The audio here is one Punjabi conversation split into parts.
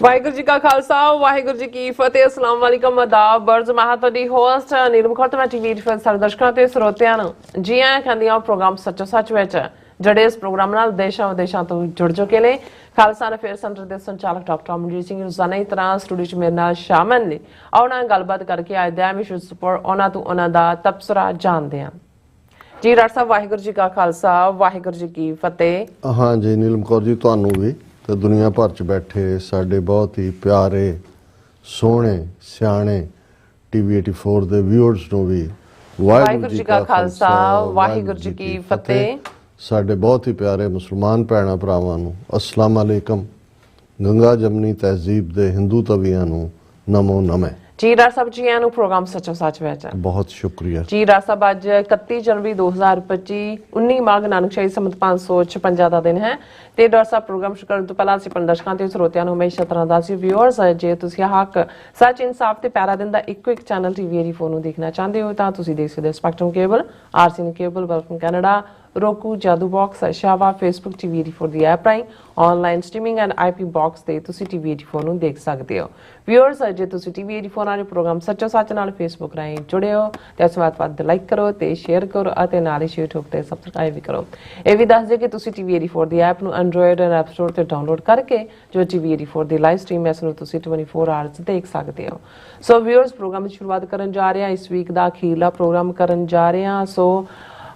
ਵਾਹਿਗੁਰੂ ਜੀ ਕਾ ਖਾਲਸਾ ਵਾਹਿਗੁਰੂ ਜੀ ਕੀ ਫਤਿਹ। ਅਸਲਾਮ ਵਾਲੇਕਮ ਆਦਾਬ ਬਰਜ਼ ਮੈਂ ਤੁਹਾਡੀ ਹੋਸਟ ਨੀਲਮ ਖੌਰ ਤੇ ਮੈਂ ਟੀਵੀ ਦੇ ਸਾਰੇ ਦਰਸ਼ਕਾਂ ਤੇ ਸਰੋਤਿਆਂ ਨੂੰ ਜੀ ਆਇਆਂ ਕਹਿੰਦੀ ਹਾਂ ਪ੍ਰੋਗਰਾਮ ਸੱਚੋ ਸੱਚ ਵਿੱਚ ਜਿਹੜੇ ਇਸ ਪ੍ਰੋਗਰਾਮ ਨਾਲ ਦੇਸ਼ਾਂ ਵਿਦੇਸ਼ਾਂ ਤੋਂ ਜੁੜ ਚੁੱਕੇ ਨੇ। ਖਾਲਸਾ ਅਫੇਅਰ ਸੈਂਟਰ ਦੇ ਸੰਚਾਲਕ ਡਾਕਟਰ ਅਮਨਜੀਤ ਸਿੰਘ ਰੋਜ਼ਾਨਾ ਹੀ ਤਰ੍ਹਾਂ ਸਟੂਡੀਓ 'ਚ ਮੇਰੇ ਨਾਲ ਸ਼ਾਮਲ ਨੇ। ਆਉਣਾ ਗੱਲਬਾਤ ਕਰਕੇ ਅੱਜ ਦਾ ਵਿਸ਼ੇ ਉੱਪਰ ਉਹਨਾਂ ਤੋਂ ਉਹਨਾਂ ਦਾ ਤਬਸਰਾ ਜਾਣਦੇ ਹਾਂ। ਜੀ ਡਾਕਟਰ ਸਾਹਿਬ ਵਾਹਿਗੁਰੂ ਜੀ ਕਾ ਖਾਲਸਾ ਵਾਹਿਗੁਰੂ ਜੀ ਕੀ ਫਤਿਹ। हाँ जी नीलम कौर जी ਤੁਹਾਨੂੰ ਵੀ ਤੇ ਦੁਨੀਆ ਭਰ ਚ ਬੈਠੇ ਸਾਡੇ ਬਹੁਤ ਹੀ ਪਿਆਰੇ ਸੋਹਣੇ ਸਿਆਣੇ ਟੀਵੀ 84 ਦੇ ਵਿਊਅਰਸ ਨੂੰ ਵੀ ਵਾਹਿਗੁਰੂ ਜੀ ਕਾ ਖਾਲਸਾ ਵਾਹਿਗੁਰੂ ਜੀ ਕੀ ਫਤਿਹ। ਸਾਡੇ ਬਹੁਤ ਹੀ ਪਿਆਰੇ ਮੁਸਲਮਾਨ ਭੈਣਾਂ ਭਰਾਵਾਂ ਨੂੰ ਅਸਲਾਮ ਅਲੈਕਮ। ਗੰਗਾ ਜਮਨੀ ਤਹਿਜ਼ੀਬ ਦੇ ਹਿੰਦੂ ਤਵੀਆਂ ਨੂੰ ਨਮੋ ਨਮੇ। ਜੀ ਡਾਕਟਰ ਸਾਹਿਬ ਜੀ ਨੂੰ ਪ੍ਰੋਗਰਾਮ ਸੱਚੋ ਸੱਚ ਵਿੱਚ ਬਹੁਤ ਸ਼ੁਕਰੀਆ ਜੀ ਡਾਕਟਰ ਸਾਹਿਬ। ਅੱਜ 31 ਜਨਵਰੀ 2025 19 ਮਾਘ ਨਾਨਕਸ਼ਾਹੀ ਸੰਮਤ 556 ਦਾ ਦਿਨ ਹੈ ਤੇ ਡਾਕਟਰ ਸਾਹਿਬ ਪ੍ਰੋਗਰਾਮ ਸ਼ੁਰੂ ਕਰਨ ਤੋਂ ਪਹਿਲਾਂ ਅਸੀਂ ਆਪਣੇ ਦਰਸ਼ਕਾਂ ਤੇ ਸਰੋਤਿਆਂ ਨੂੰ ਹਮੇਸ਼ਾ ਤਰ੍ਹਾਂ ਦਾ ਸੀ ਵਿਊਅਰਸ ਜੇ ਤੁਸੀਂ ਹੱਕ ਸੱਚ ਇਨਸਾਫ ਤੇ ਪਿਆਰਾ ਦਿਨ ਦਾ ਇੱਕੋ ਇੱਕ ਚੈਨਲ ਟੀਵੀ 84 ਨੂੰ ਦੇਖਣਾ ਚਾਹੁੰਦੇ ਹੋ ਤਾਂ ਤੁਸੀਂ ਦੇਖ ਸਕਦੇ ਹੋ Spectrum cable, RCN cable, welcome Canada, roku, Jadoo box, ਸ਼ਾਵਾ, ਫੇਸਬੁੱਕ ਟੀਵੀ 84 ਦੀ ਐਪ ਰਾਹੀਂ online streaming and IP box ਤੇ ਤੁਸੀਂ ਟੀਵੀ 84 ਨੂੰ ਦੇਖ ਸਕਦੇ ਹੋ। ਵਿਊਅਰਸ ਜੇ ਤੁਸੀਂ ਟੀਵੀ 84 ਵਾਲੇ ਪ੍ਰੋਗਰਾਮ ਸੱਚੋ ਸੱਚ ਨਾਲ ਫੇਸਬੁੱਕ ਰਾਹੀਂ ਜੁੜੇ ਹੋ ਤੇ ਇਸ ਵੱਧ ਲਾਈਕ ਕਰੋ ਤੇ ਸ਼ੇਅਰ ਕਰੋ ਅਤੇ ਨਾਲ ਹੀ YouTube ਤੇ ਸਬਸਕ੍ਰਾਈਬ ਵੀ ਕਰੋ। ਇਹ ਵੀ ਦੱਸ ਦਿਓ ਕਿ ਤੁਸੀਂ ਟੀਵੀ 84 ਦੀ ਐਪ ਨੂੰ ਐਂਡਰੋਇਡ ਐਂਡ ਐਪ ਸਟੋਰ ਤੇ ਡਾਊਨਲੋਡ ਕਰਕੇ ਜੋ ਟੀਵੀ 84 ਦੀ ਲਾਈਵ ਸਟ੍ਰੀਮ ਇਸ ਨੂੰ ਤੁਸੀਂ 24 ਆਵਰਸ ਦੇਖ ਸਕਦੇ ਹੋ। ਸੋ ਵਿਊਅਰਸ ਪ੍ਰੋਗਰਾਮ ਦੀ ਸ਼ੁਰੂਆਤ ਕਰਨ ਜਾ ਰਹੇ ਹਾਂ। ਇਸ ਵੀਕ ਦਾ ਅਖੀਰਲਾ ਪ੍ਰੋਗਰਾਮ ਕਰਨ ਜਾ ਰਹੇ ਹਾਂ। ਸੋ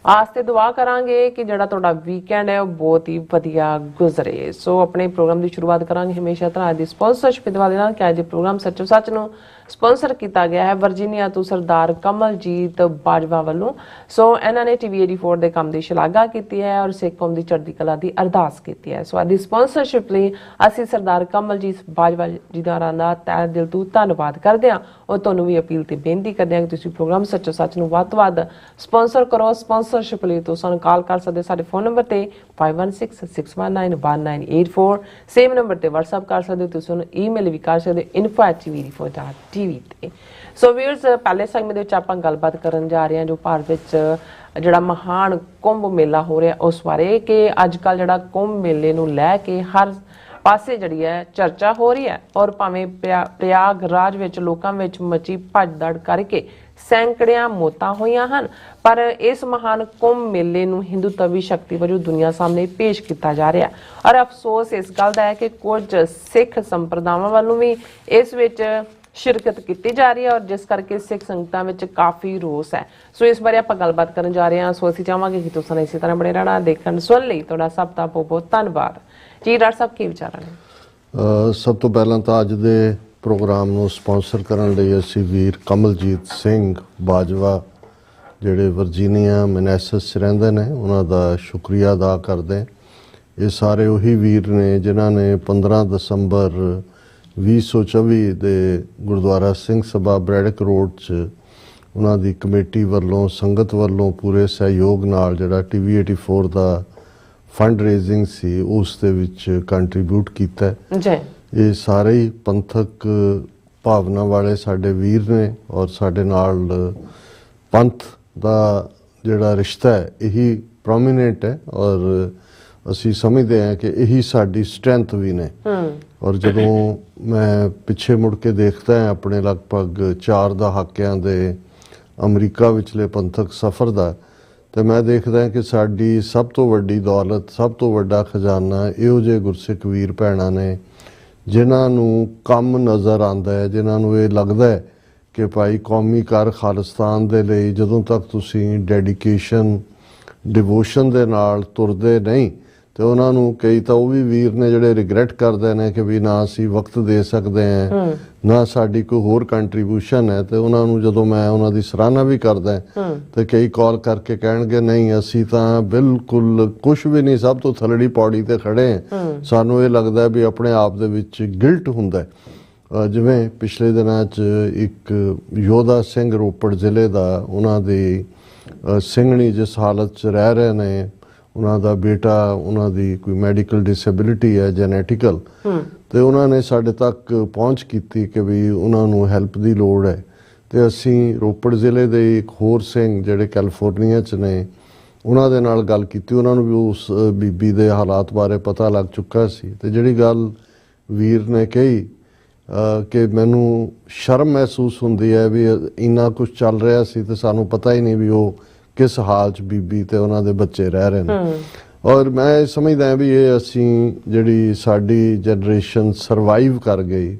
ਆਸ ਤੇ ਦੁਆ ਕਰਾਂਗੇ ਕਿ ਜਿਹੜਾ ਤੁਹਾਡਾ ਵੀਕਐਂਡ ਹੈ ਉਹ ਬਹੁਤ ਹੀ ਵਧੀਆ ਗੁਜ਼ਰੇ। ਸੋ ਆਪਣੇ ਪ੍ਰੋਗਰਾਮ ਦੀ ਸ਼ੁਰੂਆਤ ਕਰਾਂਗੇ ਹਮੇਸ਼ਾ ਤਰ੍ਹਾਂ ਦੀ ਸਪਾਂਸਰਸ਼ਿਪ ਦੇ ਨਾਲ ਕਿ ਅੱਜ ਪ੍ਰੋਗਰਾਮ ਸੱਚੋ ਸੱਚ ਨੂੰ ਸਪਾਂਸਰ ਕੀਤਾ ਗਿਆ ਹੈ ਵਰਜੀਨੀਆ ਤੋਂ ਸਰਦਾਰ ਕਮਲਜੀਤ ਬਾਜਵਾ ਵੱਲੋਂ। ਸੋ ਇਹਨਾਂ ਨੇ ਟੀਵੀ 84 ਦੇ ਕੰਮ ਦੀ ਸ਼ਲਾਘਾ ਕੀਤੀ ਹੈ ਔਰ ਸਿੱਖ ਕੌਮ ਦੀ ਚੜ੍ਹਦੀ ਕਲਾ ਦੀ ਅਰਦਾਸ ਕੀਤੀ ਹੈ। ਸੋ ਅੱਜ ਦੀ ਸਪਾਂਸਰਸ਼ਿਪ ਲਈ ਅਸੀਂ ਸਰਦਾਰ ਕਮਲਜੀਤ ਬਾਜਵਾ ਜੀ ਦਾ ਤਹਿ ਦਿਲ ਤੋਂ ਧੰਨਵਾਦ ਕਰਦੇ ਹਾਂ ਔਰ ਤੁਹਾਨੂੰ ਵੀ ਅਪੀਲ ਤੇ ਬੇਨਤੀ ਕਰਦੇ ਹਾਂ ਕਿ ਤੁਸੀਂ ਪ੍ਰੋਗਰਾਮ ਸੱਚੋ ਸੱਚ ਨੂੰ ਵੱਧ ਤੋਂ ਵੱਧ ਸਪਾਂਸਰ ਕਰੋ। ਸਪਾਂਸਰਸ਼ਿਪ ਲਈ ਤੁਸੀਂ ਸਾਨੂੰ ਕਾਲ ਕਰ ਸਕਦੇ ਸਾਡੇ ਫੋਨ ਨੰਬਰ ਤੇ 5166191984 ਸੇਮ ਨੰਬਰ ਤੇ WhatsApp ਕਰ ਸਕਦੇ ਹੋ। ਤੁਸੀਂ ਉਹਨੂੰ ਈਮੇਲ ਵੀ ਕਰ ਸਕਦੇ info@tv84.tv ਤੇ। ਸੋ ਵੀਅਰਸ ਪਹਿਲੇ ਸੈਗਮੈਂਟ ਦੇ ਵਿੱਚ ਆਪਾਂ ਗੱਲਬਾਤ ਕਰਨ ਜਾ ਰਹੇ ਹਾਂ ਜੋ ਭਾਰਤ ਵਿੱਚ ਜਿਹੜਾ ਮਹਾਨ ਕੁੰਭ ਮੇਲਾ ਹੋ ਰਿਹਾ ਉਸ ਬਾਰੇ ਕਿ ਅੱਜ ਕੱਲ ਜਿਹੜਾ ਕੁੰਭ ਮੇਲੇ ਨੂੰ ਲੈ ਕੇ ਹਰ ਪਾਸੇ ਜਿਹੜੀ ਹੈ ਚਰਚਾ ਹੋ ਰਹੀ ਹੈ ਔਰ ਭਾਵੇਂ ਪ੍ਰਯਾਗਰਾਜ ਵਿੱਚ ਲੋਕਾਂ ਵਿੱਚ ਮਚੀ ਭੱਜ ਦੜ ਕਰਕੇ ਸੈਂਕੜਿਆਂ ਮੌਤਾਂ ਹੋਈਆਂ ਹਨ ਪਰ ਇਸ ਮਹਾਨ ਕੁੰਭ ਮੇਲੇ ਨੂੰ ਹਿੰਦੂਤਵੀ ਸ਼ਕਤੀ ਵਜੋਂ ਦੁਨੀਆ ਸਾਹਮਣੇ ਪੇਸ਼ ਕੀਤਾ ਜਾ ਰਿਹਾ ਔਰ ਅਫਸੋਸ ਇਸ ਗੱਲ ਦਾ ਹੈ ਕਿ ਕੁਝ ਸਿੱਖ ਸੰਪਰਦਾਵਾਂ ਵੱਲੋਂ ਵੀ ਇਸ ਵਿੱਚ ਸ਼ਿਰਕਤ ਕੀਤੀ ਜਾ ਰਹੀ ਹੈ ਔਰ ਜਿਸ ਕਰਕੇ ਸਿੱਖ ਸੰਗਤਾਂ ਵਿੱਚ ਕਾਫੀ ਰੋਸ ਹੈ। ਸੋ ਇਸ ਬਾਰੇ ਆਪਾਂ ਗੱਲਬਾਤ ਕਰਨ ਜਾ ਰਹੇ ਹਾਂ। ਸੋ ਅਸੀਂ ਚਾਹਾਂਗੇ ਕਿ ਤੁਸੀਂ ਇਸੇ ਤਰ੍ਹਾਂ ਬਣੇ ਰਹਿਣਾ ਦੇਖਣ ਸੁਣ ਲਈ ਤੁਹਾਡਾ ਸਭ ਦਾ ਬਹੁਤ ਬਹੁਤ ਧੰਨਵਾਦ। ਜੀ ਡਾਕਟਰ ਸਾਹਿਬ ਕੀ ਵਿਚਾਰ ਨੇ? ਸਭ ਤੋਂ ਪਹਿਲਾਂ ਤਾਂ ਅੱਜ ਦੇ ਪ੍ਰੋਗਰਾਮ ਨੂੰ ਸਪਾਂਸਰ ਕਰਨ ਲਈ ਅਸੀਂ ਵੀਰ ਕਮਲਜੀਤ ਸਿੰਘ ਬਾਜਵਾ ਜਿਹੜੇ ਵਰਜੀਨੀਆ ਮੈਨੇਸਸ 'ਚ ਰਹਿੰਦੇ ਨੇ ਉਹਨਾਂ ਦਾ ਸ਼ੁਕਰੀਆ ਅਦਾ ਕਰਦੇ। ਇਹ ਸਾਰੇ ਉਹੀ ਵੀਰ ਨੇ ਜਿਨ੍ਹਾਂ ਨੇ 15 ਦਸੰਬਰ 2024 ਦੇ ਗੁਰਦੁਆਰਾ ਸਿੰਘ ਸਭਾ ਬ੍ਰੈਡਿਕ ਰੋਡ 'ਚ ਉਹਨਾਂ ਦੀ ਕਮੇਟੀ ਵੱਲੋਂ ਸੰਗਤ ਵੱਲੋਂ ਪੂਰੇ ਸਹਿਯੋਗ ਨਾਲ ਜਿਹੜਾ ਟੀਵੀ 84 ਦਾ ਫੰਡ ਰੇਜ਼ਿੰਗ ਸੀ ਉਸ ਦੇ ਵਿੱਚ ਕੰਟਰੀਬਿਊਟ ਕੀਤਾ ਜੀ। ਇਹ ਸਾਰੇ ਹੀ ਪੰਥਕ ਭਾਵਨਾ ਵਾਲੇ ਸਾਡੇ ਵੀਰ ਨੇ ਔਰ ਸਾਡੇ ਨਾਲ ਪੰਥ ਦਾ ਜਿਹੜਾ ਰਿਸ਼ਤਾ ਹੈ ਇਹੀ ਪ੍ਰੋਮੀਨੈਂਟ ਹੈ ਔਰ ਅਸੀਂ ਸਮਝਦੇ ਹਾਂ ਕਿ ਇਹੀ ਸਾਡੀ ਸਟਰੈਂਥ ਵੀ ਨੇ। ਔਰ ਜਦੋਂ ਮੈਂ ਪਿੱਛੇ ਮੁੜ ਕੇ ਦੇਖਦਾ ਹਾਂ ਆਪਣੇ ਲਗਭਗ 4 ਦਹਾਕਿਆਂ ਦੇ ਅਮਰੀਕਾ ਵਿਚਲੇ ਪੰਥਕ ਸਫ਼ਰ ਦਾ ਤੇ ਮੈਂ ਦੇਖਦਾ ਹਾਂ ਕਿ ਸਾਡੀ ਸਭ ਤੋਂ ਵੱਡੀ ਦੌਲਤ ਸਭ ਤੋਂ ਵੱਡਾ ਖਜ਼ਾਨਾ ਇਹੋ ਜਿਹੇ ਗੁਰਸਿੱਖ ਵੀਰ ਭੈਣਾਂ ਨੇ ਜਿਨ੍ਹਾਂ ਨੂੰ ਕੰਮ ਨਜ਼ਰ ਆਉਂਦਾ ਹੈ, ਜਿਨ੍ਹਾਂ ਨੂੰ ਇਹ ਲੱਗਦਾ ਹੈ ਕਿ ਭਾਈ ਕੌਮੀ ਕਰ ਖਾਲਿਸਤਾਨ ਦੇ ਲਈ ਜਦੋਂ ਤੱਕ ਤੁਸੀਂ ਡੈਡੀਕੇਸ਼ਨ ਡਿਵੋਸ਼ਨ ਦੇ ਨਾਲ ਤੁਰਦੇ ਨਹੀਂ ਤੇ ਉਹਨਾਂ ਨੂੰ ਕਈ ਤਾਂ ਉਹ ਵੀ ਵੀਰ ਨੇ ਜਿਹੜੇ ਰਿਗਰੈਟ ਕਰਦੇ ਨੇ ਕਿ ਵੀ ਨਾ ਅਸੀਂ ਵਕਤ ਦੇ ਸਕਦੇ ਹਾਂ ਨਾ ਸਾਡੀ ਕੋਈ ਹੋਰ ਕੰਟਰੀਬਿਊਸ਼ਨ ਹੈ ਤੇ ਉਹਨਾਂ ਨੂੰ ਜਦੋਂ ਮੈਂ ਉਹਨਾਂ ਦੀ ਸਰਾਹਨਾ ਵੀ ਕਰਦਾ ਤੇ ਕਈ ਕਾਲ ਕਰਕੇ ਕਹਿਣਗੇ ਨਹੀਂ ਅਸੀਂ ਤਾਂ ਬਿਲਕੁਲ ਕੁਝ ਵੀ ਨਹੀਂ ਸਭ ਤੋਂ ਥੱਲੜੀ ਪੌੜੀ ਤੇ ਖੜੇ ਹਾਂ। ਸਾਨੂੰ ਇਹ ਲੱਗਦਾ ਵੀ ਆਪਣੇ ਆਪ ਦੇ ਵਿੱਚ ਗਿਲਟ ਹੁੰਦਾ। ਜਿਵੇਂ ਪਿਛਲੇ ਦਿਨਾਂ 'ਚ ਇੱਕ ਯੋਧਾ ਸਿੰਘ ਰੋਪੜ ਜ਼ਿਲ੍ਹੇ ਦਾ ਉਹਨਾਂ ਦੀ ਸਿੰਘਣੀ ਜਿਸ ਹਾਲਤ 'ਚ ਰਹਿ ਰਹੇ ਨੇ ਉਹਨਾਂ ਦਾ ਬੇਟਾ ਉਹਨਾਂ ਦੀ ਕੋਈ ਮੈਡੀਕਲ ਡਿਸੇਬਿਲਿਟੀ ਹੈ ਜੈਨੇਟਿਕਲ ਤੇ ਉਹਨਾਂ ਨੇ ਸਾਡੇ ਤੱਕ ਪਹੁੰਚ ਕੀਤੀ ਕਿ ਵੀ ਉਹਨਾਂ ਨੂੰ ਹੈਲਪ ਦੀ ਲੋੜ ਹੈ ਤੇ ਅਸੀਂ ਰੋਪੜ ਜ਼ਿਲ੍ਹੇ ਦੇ ਇੱਕ ਹੋਰ ਸਿੰਘ ਜਿਹੜੇ ਕੈਲੀਫੋਰਨੀਆ 'ਚ ਨੇ ਉਹਨਾਂ ਦੇ ਨਾਲ ਗੱਲ ਕੀਤੀ। ਉਹਨਾਂ ਨੂੰ ਵੀ ਉਸ ਬੀਬੀ ਦੇ ਹਾਲਾਤ ਬਾਰੇ ਪਤਾ ਲੱਗ ਚੁੱਕਾ ਸੀ ਤੇ ਜਿਹੜੀ ਗੱਲ ਵੀਰ ਨੇ ਕਹੀ ਕਿ ਮੈਨੂੰ ਸ਼ਰਮ ਮਹਿਸੂਸ ਹੁੰਦੀ ਹੈ ਵੀ ਇੰਨਾ ਕੁਝ ਚੱਲ ਰਿਹਾ ਸੀ ਤੇ ਸਾਨੂੰ ਪਤਾ ਹੀ ਨਹੀਂ ਵੀ ਉਹ ਕਿਸ ਹਾਲ 'ਚ ਬੀਬੀ ਤੇ ਉਹਨਾਂ ਦੇ ਬੱਚੇ ਰਹਿ ਰਹੇ ਨੇ। ਔਰ ਮੈਂ ਸਮਝਦਾ ਵੀ ਇਹ ਅਸੀਂ ਜਿਹੜੀ ਸਾਡੀ ਜਨਰੇਸ਼ਨ ਸਰਵਾਈਵ ਕਰ ਗਈ।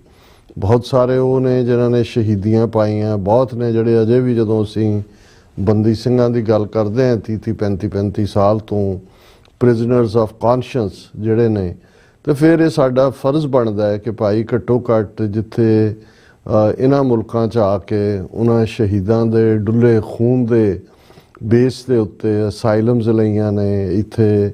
ਬਹੁਤ ਸਾਰੇ ਉਹ ਨੇ ਜਿਨ੍ਹਾਂ ਨੇ ਸ਼ਹੀਦੀਆਂ ਪਾਈਆਂ, ਬਹੁਤ ਨੇ ਜਿਹੜੇ ਅਜੇ ਵੀ ਜਦੋਂ ਅਸੀਂ ਬੰਦੀ ਸਿੰਘਾਂ ਦੀ ਗੱਲ ਕਰਦੇ ਹਾਂ 30-35 ਸਾਲ ਤੋਂ ਪ੍ਰਿਜ਼ਨਰਸ ਆਫ ਕੌਨਸ਼ੀਅੰਸ ਜਿਹੜੇ ਨੇ, ਤੇ ਫਿਰ ਇਹ ਸਾਡਾ ਫਰਜ਼ ਬਣਦਾ ਹੈ ਕਿ ਭਾਈ ਘੱਟੋ ਘੱਟ ਜਿੱਥੇ ਇਹਨਾਂ ਮੁਲਕਾਂ 'ਚ ਆ ਕੇ ਉਹਨਾਂ ਸ਼ਹੀਦਾਂ ਦੇ ਡੁੱਲੇ ਖੂਨ ਦੇ ਬੇਸ ਦੇ ਉੱਤੇ ਅਸਾਈਲਮਸ ਲਈਆਂ ਨੇ, ਇੱਥੇ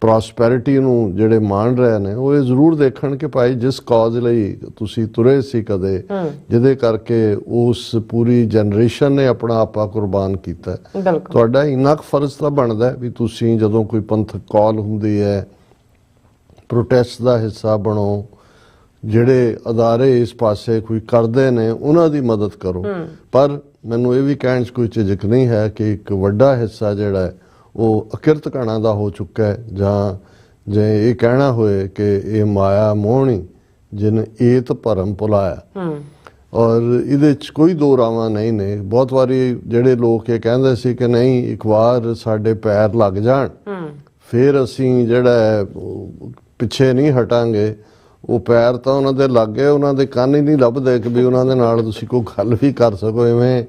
ਪ੍ਰੋਸਪੈਰਿਟੀ ਨੂੰ ਜਿਹੜੇ ਮਾਣ ਰਹੇ ਨੇ, ਉਹ ਇਹ ਜ਼ਰੂਰ ਦੇਖਣ ਕਿ ਭਾਈ ਜਿਸ ਕਾਜ਼ ਲਈ ਤੁਸੀਂ ਤੁਰੇ ਸੀ ਕਦੇ, ਜਿਹਦੇ ਕਰਕੇ ਉਸ ਪੂਰੀ ਜਨਰੇਸ਼ਨ ਨੇ ਆਪਣਾ ਆਪਾ ਕੁਰਬਾਨ ਕੀਤਾ, ਤੁਹਾਡਾ ਇੰਨਾ ਕੁ ਫਰਜ਼ ਤਾਂ ਬਣਦਾ ਵੀ ਤੁਸੀਂ ਜਦੋਂ ਕੋਈ ਪੰਥਕ ਕਾਲ ਹੁੰਦੀ ਹੈ ਪ੍ਰੋਟੈਸਟ ਦਾ ਹਿੱਸਾ ਬਣੋ। ਜਿਹੜੇ ਅਦਾਰੇ ਇਸ ਪਾਸੇ ਕੋਈ ਕਰਦੇ ਨੇ ਉਹਨਾਂ ਦੀ ਮਦਦ ਕਰੋ। ਪਰ ਮੈਨੂੰ ਇਹ ਵੀ ਕਹਿਣ 'ਚ ਕੋਈ ਝਿਜਕ ਨਹੀਂ ਹੈ ਕਿ ਇੱਕ ਵੱਡਾ ਹਿੱਸਾ ਜਿਹੜਾ ਹੈ ਉਹ ਅਕਿਰਤ ਘਣਾ ਦਾ ਹੋ ਚੁੱਕਾ ਹੈ, ਜਾਂ ਜੇ ਇਹ ਕਹਿਣਾ ਹੋਏ ਕਿ ਇਹ ਮਾਇਆ ਮੋਹਣੀ ਜਿਨ ਏਤ ਭਰਮ ਭੁਲਾਇਆ। ਔਰ ਇਹਦੇ 'ਚ ਕੋਈ ਦੋ ਰਾਵਾਂ ਨਹੀਂ ਨੇ। ਬਹੁਤ ਵਾਰੀ ਜਿਹੜੇ ਲੋਕ ਇਹ ਕਹਿੰਦੇ ਸੀ ਕਿ ਨਹੀਂ ਇੱਕ ਵਾਰ ਸਾਡੇ ਪੈਰ ਲੱਗ ਜਾਣ ਫਿਰ ਅਸੀਂ ਜਿਹੜਾ ਪਿੱਛੇ ਨਹੀਂ ਹਟਾਂਗੇ, ਉਹ ਪੈਰ ਤਾਂ ਉਹਨਾਂ ਦੇ ਲੱਗ ਗਏ, ਉਹਨਾਂ ਦੇ ਕੰਨ ਹੀ ਨਹੀਂ ਲੱਭਦੇ ਕਿ ਵੀ ਉਹਨਾਂ ਦੇ ਨਾਲ ਤੁਸੀਂ ਕੋਈ ਗੱਲ ਵੀ ਕਰ ਸਕੋ। ਇਵੇਂ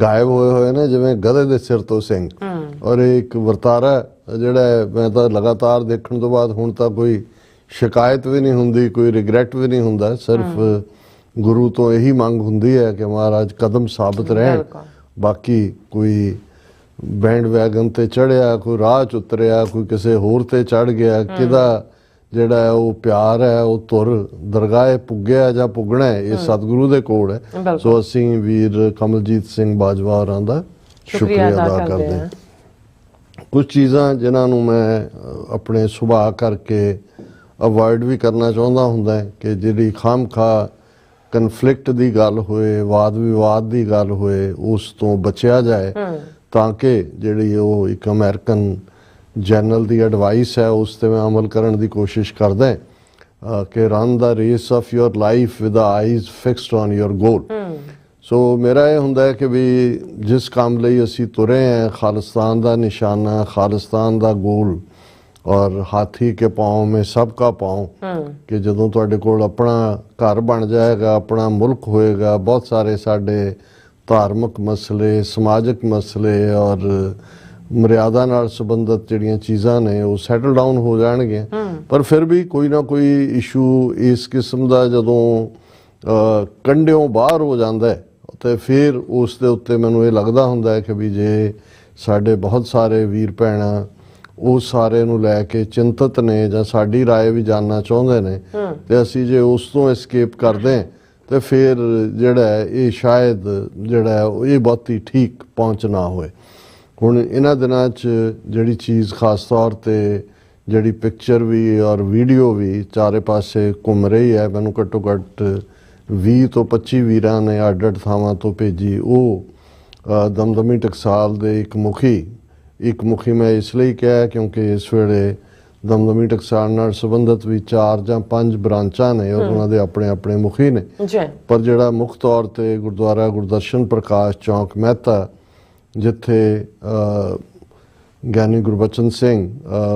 ਗਾਇਬ ਹੋਏ ਨੇ ਜਿਵੇਂ ਗਧੇ ਦੇ ਸਿਰ ਤੋਂ ਸਿੰਘ। ਔਰ ਇੱਕ ਵਰਤਾਰਾ ਜਿਹੜਾ ਮੈਂ ਤਾਂ ਲਗਾਤਾਰ ਦੇਖਣ ਤੋਂ ਬਾਅਦ ਹੁਣ ਤਾਂ ਕੋਈ ਸ਼ਿਕਾਇਤ ਵੀ ਨਹੀਂ ਹੁੰਦੀ, ਕੋਈ ਰਿਗਰੈਟ ਵੀ ਨਹੀਂ ਹੁੰਦਾ, ਸਿਰਫ ਗੁਰੂ ਤੋਂ ਇਹੀ ਮੰਗ ਹੁੰਦੀ ਹੈ ਕਿ ਮਹਾਰਾਜ ਕਦਮ ਸਾਬਤ ਰਹਿਣ। ਬਾਕੀ ਕੋਈ ਬੈਂਡ ਵੈਗਨ ਤੇ ਚੜਿਆ, ਕੋਈ ਰਾਹ 'ਚ ਉਤਰਿਆ, ਕੋਈ ਕਿਸੇ ਹੋਰ ਤੇ ਚੜ ਗਿਆ, ਕਿਹਦਾ ਜਿਹੜਾ ਉਹ ਪਿਆਰ ਹੈ ਉਹ ਧੁਰ ਦਰਗਾਹ ਪੁੱਗਿਆ ਜਾਂ ਪੁੱਗਣਾ ਇਹ ਸਤਿਗੁਰੂ ਦੇ ਕੋਲ ਹੈ। ਸੋ ਅਸੀਂ ਵੀਰ ਕਮਲਜੀਤ ਸਿੰਘ ਬਾਜਵਾ ਹੋਰਾਂ ਦਾ ਸ਼ੁਕਰੀਆ ਅਦਾ ਕਰਦੇ ਹਾਂ। ਕੁਝ ਚੀਜ਼ਾਂ ਜਿਨ੍ਹਾਂ ਨੂੰ ਮੈਂ ਆਪਣੇ ਸੁਭਾਅ ਕਰਕੇ ਅਵੋਇਡ ਵੀ ਕਰਨਾ ਚਾਹੁੰਦਾ ਹੁੰਦਾ ਹੈ ਕਿ ਜਿਹੜੀ ਖਾਮਖਾ ਕਨਫਲਿਕਟ ਦੀ ਗੱਲ ਹੋਏ, ਵਾਦ ਵਿਵਾਦ ਦੀ ਗੱਲ ਹੋਏ, ਉਸ ਤੋਂ ਬਚਿਆ ਜਾਏ ਤਾਂ ਕਿ ਜਿਹੜੀ ਉਹ ਇੱਕ ਅਮਰੀਕਨ ਜਨਰਲ ਦੀ ਐਡਵਾਈਸ ਹੈ ਉਸ 'ਤੇ ਮੈਂ ਅਮਲ ਕਰਨ ਦੀ ਕੋਸ਼ਿਸ਼ ਕਰਦਾ ਕਿ run the race of your life with eyes fixed on your goal. So ਮੇਰਾ ਇਹ ਹੁੰਦਾ ਹੈ ਕਿ ਵੀ ਜਿਸ ਕੰਮ ਲਈ ਅਸੀਂ ਤੁਰੇ हैं, ਖਾਲਿਸਤਾਨ ਦਾ ਨਿਸ਼ਾਨਾ, ਖਾਲਿਸਤਾਨ ਦਾ ਗੋਲ ਔਰ ਹਾਥੀ ਕੇ ਪਾँव में सबका पाँव, ਕਿ ਜਦੋਂ ਤੁਹਾਡੇ ਕੋਲ ਆਪਣਾ ਘਰ ਬਣ ਜਾਏਗਾ, ਆਪਣਾ ਮੁਲਕ ਹੋਏਗਾ, ਬਹੁਤ ਸਾਰੇ ਸਾਡੇ ਧਾਰਮਿਕ ਮਸਲੇ, ਸਮਾਜਿਕ ਮਸਲੇ ਔਰ ਮਰਿਆਦਾ ਨਾਲ ਸੰਬੰਧਿਤ ਜਿਹੜੀਆਂ ਚੀਜ਼ਾਂ ਨੇ ਉਹ ਸੈਟਲ ਡਾਊਨ ਹੋ ਜਾਣਗੀਆਂ। ਪਰ ਫਿਰ ਵੀ ਕੋਈ ਨਾ ਕੋਈ ਇਸ਼ੂ ਇਸ ਕਿਸਮ ਦਾ ਜਦੋਂ ਕੰਢਿਓਂ ਬਾਹਰ ਹੋ ਜਾਂਦਾ ਹੈ ਤੇ ਫਿਰ ਉਸ ਦੇ ਉੱਤੇ ਮੈਨੂੰ ਇਹ ਲੱਗਦਾ ਹੁੰਦਾ ਹੈ ਕਿ ਵੀ ਜੇ ਸਾਡੇ ਬਹੁਤ ਸਾਰੇ ਵੀਰ ਭੈਣਾਂ ਉਹ ਸਾਰੇ ਨੂੰ ਲੈ ਕੇ ਚਿੰਤਤ ਨੇ ਜਾਂ ਸਾਡੀ ਰਾਏ ਵੀ ਜਾਣਨਾ ਚਾਹੁੰਦੇ ਨੇ ਤੇ ਅਸੀਂ ਜੇ ਉਸ ਤੋਂ ਐਸਕੇਪ ਕਰਦੇ ਹਾਂ ਤੇ ਫਿਰ ਜਿਹੜਾ ਇਹ ਸ਼ਾਇਦ ਜਿਹੜਾ ਇਹ ਬਹੁਤੀ ਠੀਕ ਪਹੁੰਚ ਨਾ ਹੋਏ। ਹੁਣ ਇਹਨਾਂ ਦਿਨਾਂ 'ਚ ਜਿਹੜੀ ਚੀਜ਼ ਖਾਸ ਤੌਰ 'ਤੇ ਜਿਹੜੀ ਪਿਕਚਰ ਵੀ ਔਰ ਵੀਡੀਓ ਵੀ ਚਾਰੇ ਪਾਸੇ ਘੁੰਮ ਰਹੀ ਹੈ, ਮੈਨੂੰ ਘੱਟੋ ਘੱਟ 20 ਤੋਂ 25 ਵੀਰਾਂ ਨੇ ਅੱਡ-ਅੱਡ ਥਾਵਾਂ ਤੋਂ ਭੇਜੀ। ਉਹ ਦਮਦਮੀ ਟਕਸਾਲ ਦੇ ਇੱਕ ਮੁਖੀ ਮੈਂ ਇਸ ਲਈ ਕਿਹਾ ਕਿਉਂਕਿ ਇਸ ਵੇਲੇ ਦਮਦਮੀ ਟਕਸਾਲ ਨਾਲ ਸੰਬੰਧਿਤ ਵੀ 4 ਜਾਂ 5 ਬ੍ਰਾਂਚਾਂ ਨੇ ਔਰ ਉਹਨਾਂ ਦੇ ਆਪਣੇ ਆਪਣੇ ਮੁਖੀ ਨੇ। ਪਰ ਜਿਹੜਾ ਮੁੱਖ ਤੌਰ 'ਤੇ ਗੁਰਦੁਆਰਾ ਗੁਰਦਰਸ਼ਨ ਪ੍ਰਕਾਸ਼ ਚੌਂਕ ਮਹਿਤਾ ਜਿੱਥੇ ਗਿਆਨੀ ਗੁਰਬਚਨ ਸਿੰਘ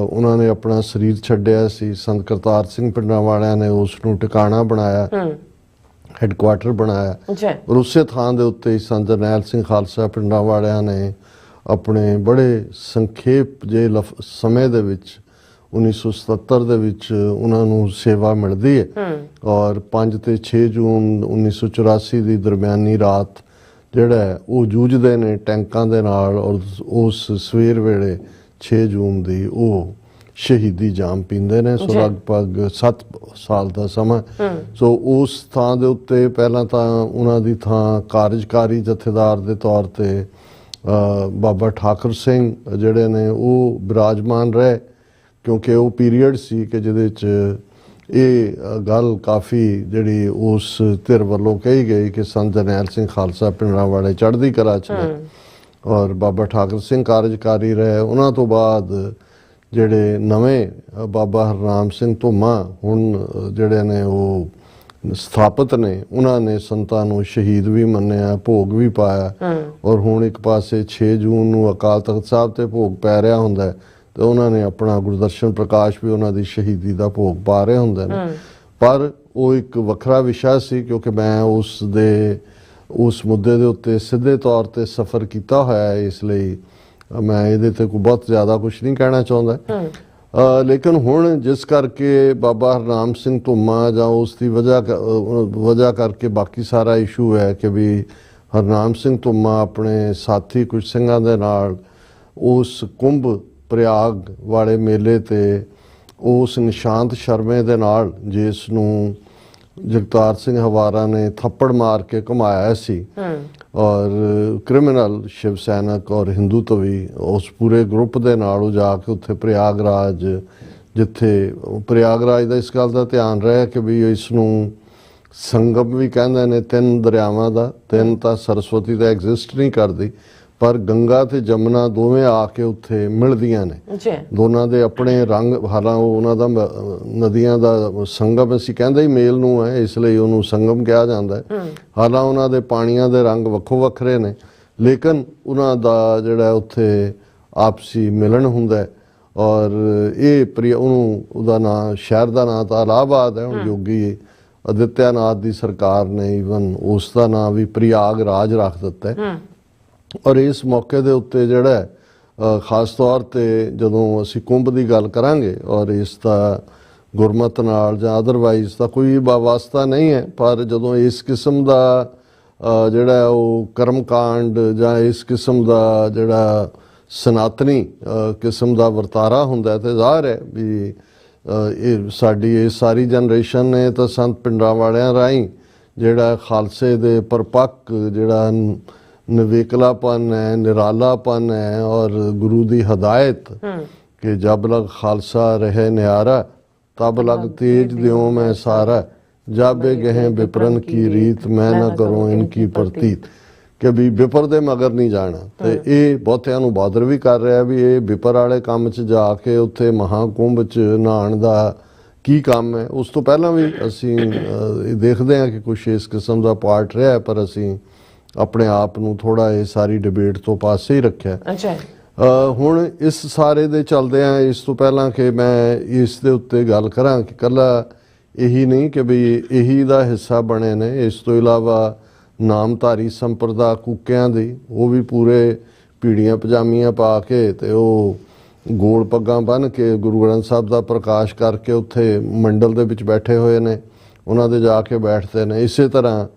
ਉਹਨਾਂ ਨੇ ਆਪਣਾ ਸਰੀਰ ਛੱਡਿਆ ਸੀ, ਸੰਤ ਕਰਤਾਰ ਸਿੰਘ ਪਿੰਡਾਂ ਵਾਲਿਆਂ ਨੇ ਉਸ ਨੂੰ ਟਿਕਾਣਾ ਬਣਾਇਆ, ਹੈੱਡਕੁਆਰਟਰ ਬਣਾਇਆ ਔਰ ਉਸੇ ਥਾਂ ਦੇ ਉੱਤੇ ਹੀ ਸੰਤ ਜਰਨੈਲ ਸਿੰਘ ਖਾਲਸਾ ਪਿੰਡਾਂ ਵਾਲਿਆਂ ਨੇ ਆਪਣੇ ਬੜੇ ਸੰਖੇਪ ਜੇ ਸਮੇਂ ਦੇ ਵਿੱਚ 1977 ਦੇ ਵਿੱਚ ਉਹਨਾਂ ਨੂੰ ਸੇਵਾ ਮਿਲਦੀ ਹੈ ਔਰ 5 ਤੇ 6 ਜੂਨ 1984 ਦੀ ਦਰਮਿਆਨੀ ਰਾਤ ਜਿਹੜਾ ਉਹ ਜੂਝਦੇ ਨੇ ਟੈਂਕਾਂ ਦੇ ਨਾਲ ਔਰ ਉਸ ਸਵੇਰ ਵੇਲੇ 6 ਜੂਨ ਦੀ ਉਹ ਸ਼ਹੀਦੀ ਜਾਮ ਪੀਂਦੇ ਨੇ। ਸੋ ਲਗਭਗ 7 ਸਾਲ ਦਾ ਸਮਾਂ। ਸੋ ਉਸ ਥਾਂ ਦੇ ਉੱਤੇ ਪਹਿਲਾਂ ਤਾਂ ਉਹਨਾਂ ਦੀ ਥਾਂ ਕਾਰਜਕਾਰੀ ਜਥੇਦਾਰ ਦੇ ਤੌਰ ਤੇ ਬਾਬਾ ਠਾਕੁਰ ਸਿੰਘ ਜਿਹੜੇ ਨੇ ਉਹ ਬਿਰਾਜਮਾਨ ਰਹੇ ਕਿਉਂਕਿ ਉਹ ਪੀਰੀਅਡ ਸੀ ਕਿ ਜਿਹਦੇ 'ਚ ਇਹ ਗੱਲ ਕਾਫੀ ਜਿਹੜੀ ਉਸ ਧਿਰ ਵੱਲੋਂ ਕਹੀ ਗਈ ਕਿ ਸੰਤ ਜਰਨੈਲ ਸਿੰਘ ਖਾਲਸਾ ਪਿੰਡਾਂ ਵਾਲੇ ਚੜ੍ਹਦੀ ਕਲਾ 'ਚ ਨੇ ਔਰ ਬਾਬਾ ਠਾਕੁਰ ਸਿੰਘ ਕਾਰਜਕਾਰੀ ਰਹੇ। ਉਹਨਾਂ ਤੋਂ ਬਾਅਦ ਜਿਹੜੇ ਨਵੇਂ ਬਾਬਾ ਹਰਨਾਮ ਸਿੰਘ ਧੁੰਮਾ ਹੁਣ ਜਿਹੜੇ ਨੇ ਉਹ ਸਥਾਪਿਤ ਨੇ, ਉਹਨਾਂ ਨੇ ਸੰਤਾਂ ਨੂੰ ਸ਼ਹੀਦ ਵੀ ਮੰਨਿਆ, ਭੋਗ ਵੀ ਪਾਇਆ। ਔਰ ਹੁਣ ਇੱਕ ਪਾਸੇ 6 ਜੂਨ ਨੂੰ ਅਕਾਲ ਤਖਤ ਸਾਹਿਬ ਤੇ ਭੋਗ ਪੈ ਰਿਹਾ ਹੁੰਦਾ ਤੇ ਉਹਨਾਂ ਨੇ ਆਪਣਾ ਗੁਰਦਰਸ਼ਨ ਪ੍ਰਕਾਸ਼ ਵੀ ਉਹਨਾਂ ਦੀ ਸ਼ਹੀਦੀ ਦਾ ਭੋਗ ਪਾ ਰਹੇ ਹੁੰਦੇ ਨੇ। ਪਰ ਉਹ ਇੱਕ ਵੱਖਰਾ ਵਿਸ਼ਾ ਸੀ, ਕਿਉਂਕਿ ਮੈਂ ਉਸ ਮੁੱਦੇ ਦੇ ਉੱਤੇ ਸਿੱਧੇ ਤੌਰ ਤੇ ਸਫ਼ਰ ਕੀਤਾ ਹੋਇਆ ਹੈ, ਇਸ ਲਈ ਮੈਂ ਇਹਦੇ ਤੇ ਕੋਈ ਬਹੁਤ ਜ਼ਿਆਦਾ ਕੁਝ ਨਹੀਂ ਕਹਿਣਾ ਚਾਹੁੰਦਾ। ਲੇਕਿਨ ਹੁਣ ਜਿਸ ਕਰਕੇ ਬਾਬਾ ਹਰਨਾਮ ਸਿੰਘ ਧੁੰਮਾ ਜਾਂ ਉਸ ਦੀ ਵਜ੍ਹਾ ਕਰਕੇ ਬਾਕੀ ਸਾਰਾ ਇਸ਼ੂ ਹੈ ਕਿ ਵੀ ਹਰਨਾਮ ਸਿੰਘ ਧੁੰਮਾ ਆਪਣੇ ਸਾਥੀ ਕੁਝ ਸਿੰਘਾਂ ਦੇ ਨਾਲ ਉਸ ਕੁੰਭ ਪ੍ਰਯਾਗ ਵਾਲੇ ਮੇਲੇ ਤੇ ਉਸ ਨਿਸ਼ਾਂਤ ਸ਼ਰਮੇ ਦੇ ਨਾਲ, ਜਿਸ ਨੂੰ ਜਗਤਾਰ ਸਿੰਘ ਹਵਾਰਾ ਨੇ ਥੱਪੜ ਮਾਰ ਕੇ ਘੁਮਾਇਆ ਸੀ, ਔਰ ਕ੍ਰਿਮੀਨਲ ਸ਼ਿਵ ਸੈਨਿਕ ਔਰ ਹਿੰਦੂਤਵੀ, ਉਸ ਪੂਰੇ ਗਰੁੱਪ ਦੇ ਨਾਲ ਉਹ ਜਾ ਕੇ ਉੱਥੇ ਪ੍ਰਯਾਗਰਾਜ, ਜਿੱਥੇ ਪ੍ਰਯਾਗਰਾਜ ਦਾ ਇਸ ਗੱਲ ਦਾ ਧਿਆਨ ਰਿਹਾ ਕਿ ਵੀ ਇਸ ਨੂੰ ਸੰਗਮ ਵੀ ਕਹਿੰਦੇ ਨੇ 3 ਦਰਿਆਵਾਂ ਦਾ। 3 ਤਾਂ ਸਰਸਵਤੀ ਦਾ ਐਗਜ਼ਿਸਟ ਨਹੀਂ ਕਰਦੀ, ਪਰ ਗੰਗਾ ਤੇ ਜਮਨਾ ਦੋਵੇਂ ਆ ਕੇ ਉੱਥੇ ਮਿਲਦੀਆਂ ਨੇ। ਦੋਨਾਂ ਦੇ ਆਪਣੇ ਰੰਗ, ਹਾਲਾਂਕਿ ਉਹਨਾਂ ਦਾ ਨਦੀਆਂ ਦਾ ਸੰਗਮ ਅਸੀਂ ਕਹਿੰਦੇ ਹੀ ਮੇਲ ਨੂੰ ਹੈ, ਇਸ ਲਈ ਉਹਨੂੰ ਸੰਗਮ ਕਿਹਾ ਜਾਂਦਾ ਹੈ। ਹਾਲਾਂਕਿ ਉਹਨਾਂ ਦੇ ਪਾਣੀਆਂ ਦੇ ਰੰਗ ਵੱਖੋ ਵੱਖਰੇ ਨੇ, ਲੇਕਿਨ ਉਹਨਾਂ ਦਾ ਜਿਹੜਾ ਉੱਥੇ ਆਪਸੀ ਮਿਲਣ ਹੁੰਦਾ ਹੈ। ਔਰ ਇਹ ਉਹਦਾ ਨਾਂ, ਸ਼ਹਿਰ ਦਾ ਨਾਂ ਤਾਂ ਇਲਾਹਾਬਾਦ ਹੈ। ਹੁਣ ਯੋਗੀ ਆਦਿੱਤਿਆਨਾਥ ਦੀ ਸਰਕਾਰ ਨੇ ਈਵਨ ਉਸ ਦਾ ਨਾਂ ਵੀ ਪ੍ਰਯਾਗਰਾਜ ਰੱਖ ਦਿੱਤਾ ਹੈ। ਔਰ ਇਸ ਮੌਕੇ ਦੇ ਉੱਤੇ ਜਿਹੜਾ ਖਾਸ ਤੌਰ ਤੇ ਜਦੋਂ ਅਸੀਂ ਕੁੰਭ ਦੀ ਗੱਲ ਕਰਾਂਗੇ, ਔਰ ਇਸ ਦਾ ਗੁਰਮਤ ਨਾਲ ਜਾਂ ਅਦਰਵਾਈਜ਼ ਦਾ ਕੋਈ ਵਾਸਤਾ ਨਹੀਂ ਹੈ, ਪਰ ਜਦੋਂ ਇਸ ਕਿਸਮ ਦਾ ਜਿਹੜਾ ਉਹ ਕਰਮਕਾਂਡ ਜਾਂ ਇਸ ਕਿਸਮ ਦਾ ਜਿਹੜਾ ਸਨਾਤਨੀ ਕਿਸਮ ਦਾ ਵਰਤਾਰਾ ਹੁੰਦਾ ਤੇ ਜ਼ਾਹਰ ਹੈ ਵੀ ਇਹ ਸਾਡੀ ਇਹ ਸਾਰੀ ਜਨਰੇਸ਼ਨ ਨੇ ਤਾਂ ਸੰਤ ਪਿੰਡਾਂ ਵਾਲਿਆਂ ਰਾਹੀਂ ਜਿਹੜਾ ਖਾਲਸੇ ਦੇ ਪਰਪੱਕ ਜਿਹੜਾ ਨਿਵੇਕਲਾਪਨ ਹੈ, ਨਿਰਾਲਾਪਨ ਹੈ, ਔਰ ਗੁਰੂ ਦੀ ਹਦਾਇਤ ਕਿ ਜਬ ਲਗ ਖਾਲਸਾ ਰਹੇ ਨਿਆਰਾ ਤਬ ਲਗ ਤੇਜ ਦਿਓ ਮੈਂ ਸਾਰਾ, ਜਾਬੇ ਗਹਿ ਵਿਪਰਨ ਕੀ ਰੀਤ ਮੈਂ ਨਾ ਕਰੂੰ ਇਨਕੀ ਪ੍ਰਤੀਤ, ਕਿ ਵੀ ਵਿਪਰ ਦੇ ਮਗਰ ਨਹੀਂ ਜਾਣਾ। ਤੇ ਇਹ ਬਹੁਤਿਆਂ ਨੂੰ ਬਾਦਰ ਵੀ ਕਰ ਰਿਹਾ ਵੀ ਇਹ ਵਿਪਰ ਵਾਲੇ ਕੰਮ 'ਚ ਜਾ ਕੇ ਉੱਥੇ ਮਹਾਕੁੰਭ 'ਚ ਨਹਾਉਣ ਦਾ ਕੀ ਕੰਮ ਹੈ। ਉਸ ਤੋਂ ਪਹਿਲਾਂ ਵੀ ਅਸੀਂ ਦੇਖਦੇ ਹਾਂ ਕਿ ਕੁਛ ਇਸ ਕਿਸਮ ਦਾ ਪਾਰਟ ਰਿਹਾ, ਪਰ ਅਸੀਂ ਆਪਣੇ ਆਪ ਨੂੰ ਥੋੜਾ ਇਹ ਸਾਰੀ ਡਿਬੇਟ ਤੋਂ ਪਾਸੇ ਹੀ ਰੱਖਿਆ। ਹੁਣ ਇਸ ਸਾਰੇ ਦੇ ਚੱਲਦੇ ਆ, ਇਸ ਤੋਂ ਪਹਿਲਾਂ ਕਿ ਮੈਂ ਇਸ ਦੇ ਉੱਤੇ ਗੱਲ ਕਰਾਂ ਕਿ ਇਕੱਲਾ ਇਹੀ ਨਹੀਂ ਕਿ ਵੀ ਇਹੀ ਦਾ ਹਿੱਸਾ ਬਣੇ ਨੇ, ਇਸ ਤੋਂ ਇਲਾਵਾ ਨਾਮਧਾਰੀ ਸੰਪਰਦਾ ਕੂਕਿਆਂ ਦੀ, ਉਹ ਵੀ ਪੂਰੇ ਪੀੜੀਆਂ ਪਜਾਮੀਆਂ ਪਾ ਕੇ ਤੇ ਉਹ ਗੋਲ ਪੱਗਾਂ ਬੰਨ੍ਹ ਕੇ ਗੁਰੂ ਗ੍ਰੰਥ ਸਾਹਿਬ ਦਾ ਪ੍ਰਕਾਸ਼ ਕਰਕੇ ਉੱਥੇ ਮੰਡਲ ਦੇ ਵਿੱਚ ਬੈਠੇ ਹੋਏ ਨੇ, ਉਹਨਾਂ ਦੇ ਜਾ ਕੇ ਬੈਠਦੇ ਨੇ। ਇਸੇ ਤਰ੍ਹਾਂ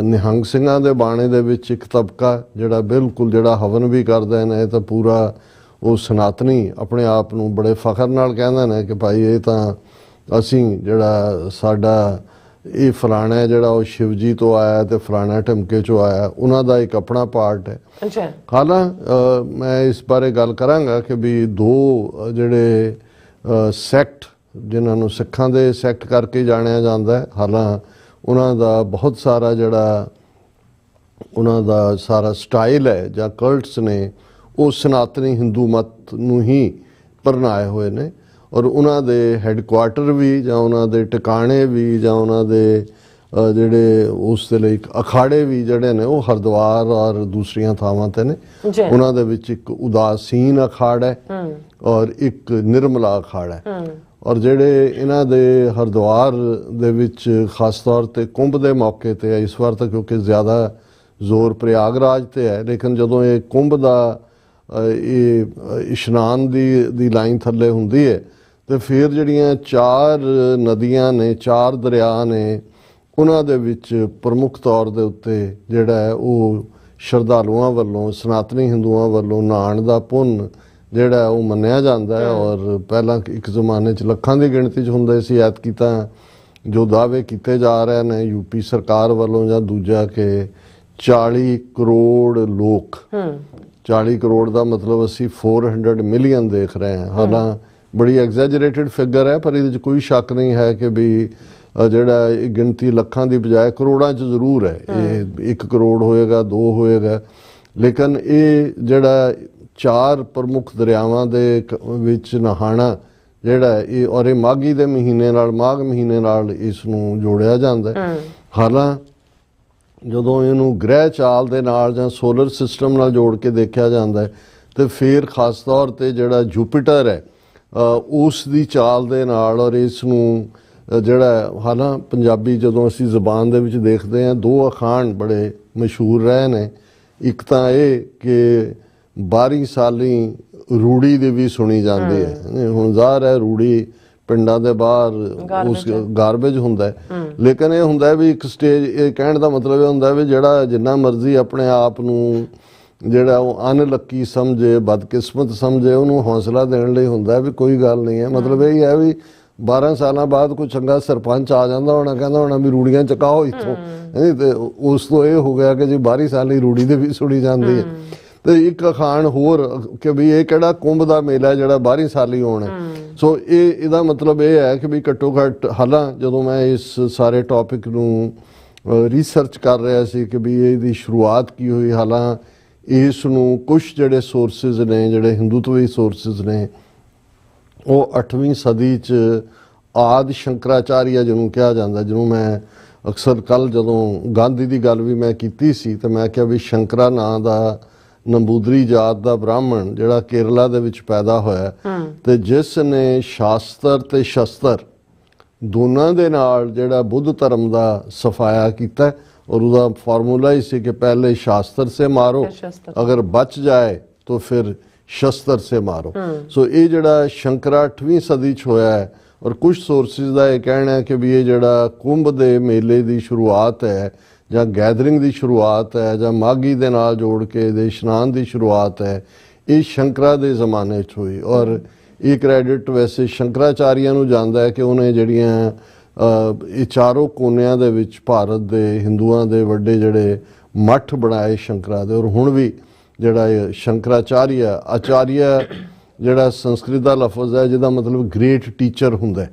ਨਿਹੰਗ ਸਿੰਘਾਂ ਦੇ ਬਾਣੇ ਦੇ ਵਿੱਚ ਇੱਕ ਤਬਕਾ ਜਿਹੜਾ ਬਿਲਕੁਲ ਜਿਹੜਾ ਹਵਨ ਵੀ ਕਰਦੇ ਨੇ, ਤਾਂ ਪੂਰਾ ਉਹ ਸਨਾਤਨੀ ਆਪਣੇ ਆਪ ਨੂੰ ਬੜੇ ਫਖਰ ਨਾਲ ਕਹਿੰਦੇ ਨੇ ਕਿ ਭਾਈ ਇਹ ਤਾਂ ਅਸੀਂ ਜਿਹੜਾ ਸਾਡਾ ਇਹ ਫਲਾਣਾ ਜਿਹੜਾ ਉਹ ਸ਼ਿਵ ਜੀ ਤੋਂ ਆਇਆ ਤੇ ਫਲਾਣਾ ਢਮਕੇ ਚੋਂ ਆਇਆ, ਉਹਨਾਂ ਦਾ ਇੱਕ ਆਪਣਾ ਪਾਰਟ ਹੈ। ਹਾਲਾਂਕਿ ਮੈਂ ਇਸ ਬਾਰੇ ਗੱਲ ਕਰਾਂਗਾ ਕਿ ਵੀ 2 ਜਿਹੜੇ ਸੈਕਟ ਜਿਨ੍ਹਾਂ ਨੂੰ ਸਿੱਖਾਂ ਦੇ ਸੈਕਟ ਕਰਕੇ ਜਾਣਿਆ ਜਾਂਦਾ ਹੈ, ਹਾਲਾਂਕਿ ਉਹਨਾਂ ਦਾ ਬਹੁਤ ਸਾਰਾ ਜਿਹੜਾ ਉਹਨਾਂ ਦਾ ਸਾਰਾ ਸਟਾਈਲ ਹੈ ਜਾਂ ਕਲਟਸ ਨੇ ਉਹ ਸਨਾਤਨੀ ਹਿੰਦੂ ਮਤ ਨੂੰ ਹੀ ਪਰਨਾਏ ਹੋਏ ਨੇ, ਔਰ ਉਹਨਾਂ ਦੇ ਹੈੱਡਕੁਆਟਰ ਵੀ ਜਾਂ ਉਹਨਾਂ ਦੇ ਟਿਕਾਣੇ ਵੀ ਜਾਂ ਉਹਨਾਂ ਦੇ ਜਿਹੜੇ ਉਸ ਦੇ ਲਈ ਅਖਾੜੇ ਵੀ ਜਿਹੜੇ ਨੇ ਉਹ ਹਰਿਦੁਆਰ ਔਰ ਦੂਸਰੀਆਂ ਥਾਵਾਂ ਤੇ ਨੇ। ਉਹਨਾਂ ਦੇ ਵਿੱਚ ਇੱਕ ਉਦਾਸੀਨ ਅਖਾੜਾ ਹੈ ਔਰ ਇੱਕ ਨਿਰਮਲਾ ਅਖਾੜਾ ਹੈ। ਔਰ ਜਿਹੜੇ ਇਹਨਾਂ ਦੇ ਹਰਿਦੁਆਰ ਦੇ ਵਿੱਚ ਖਾਸ ਤੌਰ ਤੇ ਕੁੰਭ ਦੇ ਮੌਕੇ ਤੇ, ਇਸ ਵਾਰ ਤਾਂ ਕਿਉਂਕਿ ਜ਼ਿਆਦਾ ਜ਼ੋਰ ਪ੍ਰਯਾਗਰਾਜ ਤੇ ਹੈ, ਲੇਕਿਨ ਜਦੋਂ ਇਹ ਕੁੰਭ ਦਾ ਇਹ ਇਸ਼ਨਾਨ ਦੀ ਲਾਈਨ ਥੱਲੇ ਹੁੰਦੀ ਹੈ ਤੇ ਫਿਰ ਜਿਹੜੀਆਂ 4 ਨਦੀਆਂ ਨੇ, 4 ਦਰਿਆ ਨੇ, ਉਹਨਾਂ ਦੇ ਵਿੱਚ ਪ੍ਰਮੁੱਖ ਤੌਰ ਦੇ ਉੱਤੇ ਜਿਹੜਾ ਹੈ ਉਹ ਸ਼ਰਧਾਲੂਆਂ ਵੱਲੋਂ, ਸਨਾਤਨੀ ਹਿੰਦੂਆਂ ਵੱਲੋਂ ਨਹਾਉਣ ਦਾ ਪੁੰਨ ਜਿਹੜਾ ਉਹ ਮੰਨਿਆ ਜਾਂਦਾ ਹੈ। ਔਰ ਪਹਿਲਾਂ ਇੱਕ ਜ਼ਮਾਨੇ 'ਚ ਲੱਖਾਂ ਦੀ ਗਿਣਤੀ 'ਚ ਹੁੰਦੇ ਸੀ, ਐਤਕੀ ਤਾਂ ਜੋ ਦਾਅਵੇ ਕੀਤੇ ਜਾ ਰਹੇ ਨੇ ਯੂਪੀ ਸਰਕਾਰ ਵੱਲੋਂ ਜਾਂ ਦੂਜਾ ਕਿ 40 ਕਰੋੜ ਲੋਕ, 40 ਕਰੋੜ ਦਾ ਮਤਲਬ ਅਸੀਂ 400 ਮਿਲੀਅਨ ਦੇਖ ਰਹੇ ਹਾਂ। ਹਾਲਾਂਕਿ ਬੜੀ ਐਗਜ਼ੈਜਰੇਟਿਡ ਫਿਗਰ ਹੈ, ਪਰ ਇਹਦੇ 'ਚ ਕੋਈ ਸ਼ੱਕ ਨਹੀਂ ਹੈ ਕਿ ਵੀ ਜਿਹੜਾ ਇਹ ਗਿਣਤੀ ਲੱਖਾਂ ਦੀ ਬਜਾਏ ਕਰੋੜਾਂ 'ਚ ਜ਼ਰੂਰ ਹੈ। ਇਹ 1 ਕਰੋੜ ਹੋਏਗਾ, 2 ਹੋਏਗਾ, ਲੇਕਿਨ ਇਹ ਜਿਹੜਾ 4 ਪ੍ਰਮੁੱਖ ਦਰਿਆਵਾਂ ਦੇ ਵਿੱਚ ਨਹਾਣਾ ਜਿਹੜਾ ਇਹ ਔਰ ਇਹ ਮਾਘੀ ਦੇ ਮਹੀਨੇ ਨਾਲ ਮਾਘ ਮਹੀਨੇ ਨਾਲ ਇਸ ਨੂੰ ਜੋੜਿਆ ਜਾਂਦਾ ਹੈ। ਹਾਲਾਂਕਿ ਜਦੋਂ ਇਹਨੂੰ ਗ੍ਰਹਿ ਚਾਲ ਦੇ ਨਾਲ ਜਾਂ ਸੋਲਰ ਸਿਸਟਮ ਨਾਲ ਜੋੜ ਕੇ ਦੇਖਿਆ ਜਾਂਦਾ ਹੈ ਤੇ ਫਿਰ ਖਾਸ ਤੌਰ ਤੇ ਜਿਹੜਾ ਜੁਪੀਟਰ ਹੈ ਉਸ ਦੀ ਚਾਲ ਦੇ ਨਾਲ ਔਰ ਇਸ ਨੂੰ ਜਿਹੜਾ ਹਾਲਾਂ ਪੰਜਾਬੀ ਜਦੋਂ ਅਸੀਂ ਜ਼ੁਬਾਨ ਦੇ ਵਿੱਚ ਦੇਖਦੇ ਹਾਂ ਦੋ ਅਖਾਣ ਬੜੇ ਮਸ਼ਹੂਰ ਰਹੇ ਨੇ। ਇੱਕ ਤਾਂ ਇਹ ਕਿ 12 ਸਾਲੀ ਰੂੜੀ ਦੀ ਵੀ ਸੁਣੀ ਜਾਂਦੀ ਹੈ। ਹੁਣ ਜ਼ਾਹਰ ਹੈ ਰੂੜੀ ਪਿੰਡਾਂ ਦੇ ਬਾਹਰ ਉਸ ਗਾਰਬੇਜ ਹੁੰਦਾ ਹੈ, ਲੇਕਿਨ ਇਹ ਹੁੰਦਾ ਵੀ ਇੱਕ ਸਟੇਜ, ਇਹ ਕਹਿਣ ਦਾ ਮਤਲਬ ਇਹ ਹੁੰਦਾ ਵੀ ਜਿਹੜਾ ਜਿੰਨਾ ਮਰਜ਼ੀ ਆਪਣੇ ਆਪ ਨੂੰ ਜਿਹੜਾ ਉਹ ਅਨਲੱਕੀ ਸਮਝੇ, ਬਦਕਿਸਮਤ ਸਮਝੇ, ਉਹਨੂੰ ਹੌਸਲਾ ਦੇਣ ਲਈ ਹੁੰਦਾ ਵੀ ਕੋਈ ਗੱਲ ਨਹੀਂ ਹੈ। ਮਤਲਬ ਇਹ ਹੈ ਵੀ 12 ਸਾਲਾਂ ਬਾਅਦ ਕੋਈ ਚੰਗਾ ਸਰਪੰਚ ਆ ਜਾਂਦਾ ਹੋਣਾ, ਕਹਿੰਦਾ ਹੋਣਾ ਵੀ ਰੂੜੀਆਂ ਚਕਾਓ ਇੱਥੋਂ, ਤੇ ਉਸ ਤੋਂ ਇਹ ਹੋ ਗਿਆ ਕਿ ਜੀ 12 ਸਾਲੀ ਰੂੜੀ ਦੇ ਵੀ ਸੁਣੀ ਜਾਂਦੀ ਹੈ। ਤੇ ਇੱਕ ਅਖਾਣ ਹੋਰ ਕਿ ਵੀ ਇਹ ਕਿਹੜਾ ਕੁੰਭ ਦਾ ਮੇਲਾ ਜਿਹੜਾ 12 ਸਾਲੀ ਹੋਣਾ। ਸੋ ਇਹਦਾ ਮਤਲਬ ਇਹ ਹੈ ਕਿ ਵੀ ਘੱਟੋ ਘੱਟ ਹਾਲਾਂ ਜਦੋਂ ਮੈਂ ਇਸ ਸਾਰੇ ਟੌਪਿਕ ਨੂੰ ਰਿਸਰਚ ਕਰ ਰਿਹਾ ਸੀ ਕਿ ਵੀ ਇਹਦੀ ਸ਼ੁਰੂਆਤ ਕੀ ਹੋਈ, ਹਾਲਾਂ ਇਸ ਨੂੰ ਕੁਝ ਜਿਹੜੇ ਸੋਰਸਿਸ ਨੇ, ਜਿਹੜੇ ਹਿੰਦੂਤਵੀ ਸੋਰਸਿਸ ਨੇ, ਉਹ 8ਵੀਂ ਸਦੀ 'ਚ ਆਦਿ ਸ਼ੰਕਰਾਚਾਰੀਆ ਜਿਹਨੂੰ ਕਿਹਾ ਜਾਂਦਾ, ਜਿਹਨੂੰ ਮੈਂ ਅਕਸਰ ਕੱਲ ਜਦੋਂ ਗਾਂਧੀ ਦੀ ਗੱਲ ਵੀ ਮੈਂ ਕੀਤੀ ਸੀ ਤਾਂ ਮੈਂ ਕਿਹਾ ਵੀ ਸ਼ੰਕਰਾ ਨਾਂ ਦਾ ਨੰਬੂਦਰੀ ਜਾਤ ਦਾ ਬ੍ਰਾਹਮਣ ਜਿਹੜਾ ਕੇਰਲਾ ਦੇ ਵਿੱਚ ਪੈਦਾ ਹੋਇਆ ਤੇ ਜਿਸ ਨੇ ਸ਼ਾਸਤਰ ਤੇ ਸ਼ਸਤਰ ਦੋਨਾਂ ਦੇ ਨਾਲ ਜਿਹੜਾ ਬੁੱਧ ਧਰਮ ਦਾ ਸਫਾਇਆ ਕੀਤਾ ਔਰ ਉਹਦਾ ਫਾਰਮੂਲਾ ਹੀ ਸੀ ਕਿ ਪਹਿਲੇ शास्त्र से मारो, अगर बच जाए तो फिर शस्त्र से मारो। सो ये जड़ा शंकरा 8वीं सदी च होया है और कुछ सोर्सिस का यह कहना है कि भी ये जड़ा कुंभ दे मेले की शुरुआत है ਜਾਂ ਗੈਦਰਿੰਗ ਦੀ ਸ਼ੁਰੂਆਤ ਹੈ ਜਾਂ ਮਾਘੀ ਦੇ ਨਾਲ ਜੋੜ ਕੇ ਦੇ ਇਸ਼ਨਾਨ ਦੀ ਸ਼ੁਰੂਆਤ ਹੈ, ਇਹ ਸ਼ੰਕਰਾ ਦੇ ਜ਼ਮਾਨੇ 'ਚ ਹੋਈ। ਔਰ ਇਹ ਕ੍ਰੈਡਿਟ ਵੈਸੇ ਸ਼ੰਕਰਾਚਾਰੀਆ ਨੂੰ ਜਾਂਦਾ ਹੈ ਕਿ ਉਹਨੇ ਜਿਹੜੀਆਂ ਇਹ ਚਾਰੋਂ ਕੋਨਿਆਂ ਦੇ ਵਿੱਚ ਭਾਰਤ ਦੇ ਹਿੰਦੂਆਂ ਦੇ ਵੱਡੇ ਜਿਹੜੇ ਮੱਠ ਬਣਾਏ ਸ਼ੰਕਰਾ ਦੇ। ਔਰ ਹੁਣ ਵੀ ਜਿਹੜਾ ਇਹ ਸ਼ੰਕਰਾਚਾਰੀਆ, ਆਚਾਰੀਆ ਜਿਹੜਾ ਸੰਸਕ੍ਰਿਤ ਦਾ ਲਫ਼ਜ਼ ਹੈ ਜਿਹਦਾ ਮਤਲਬ ਗ੍ਰੇਟ ਟੀਚਰ ਹੁੰਦਾ ਹੈ।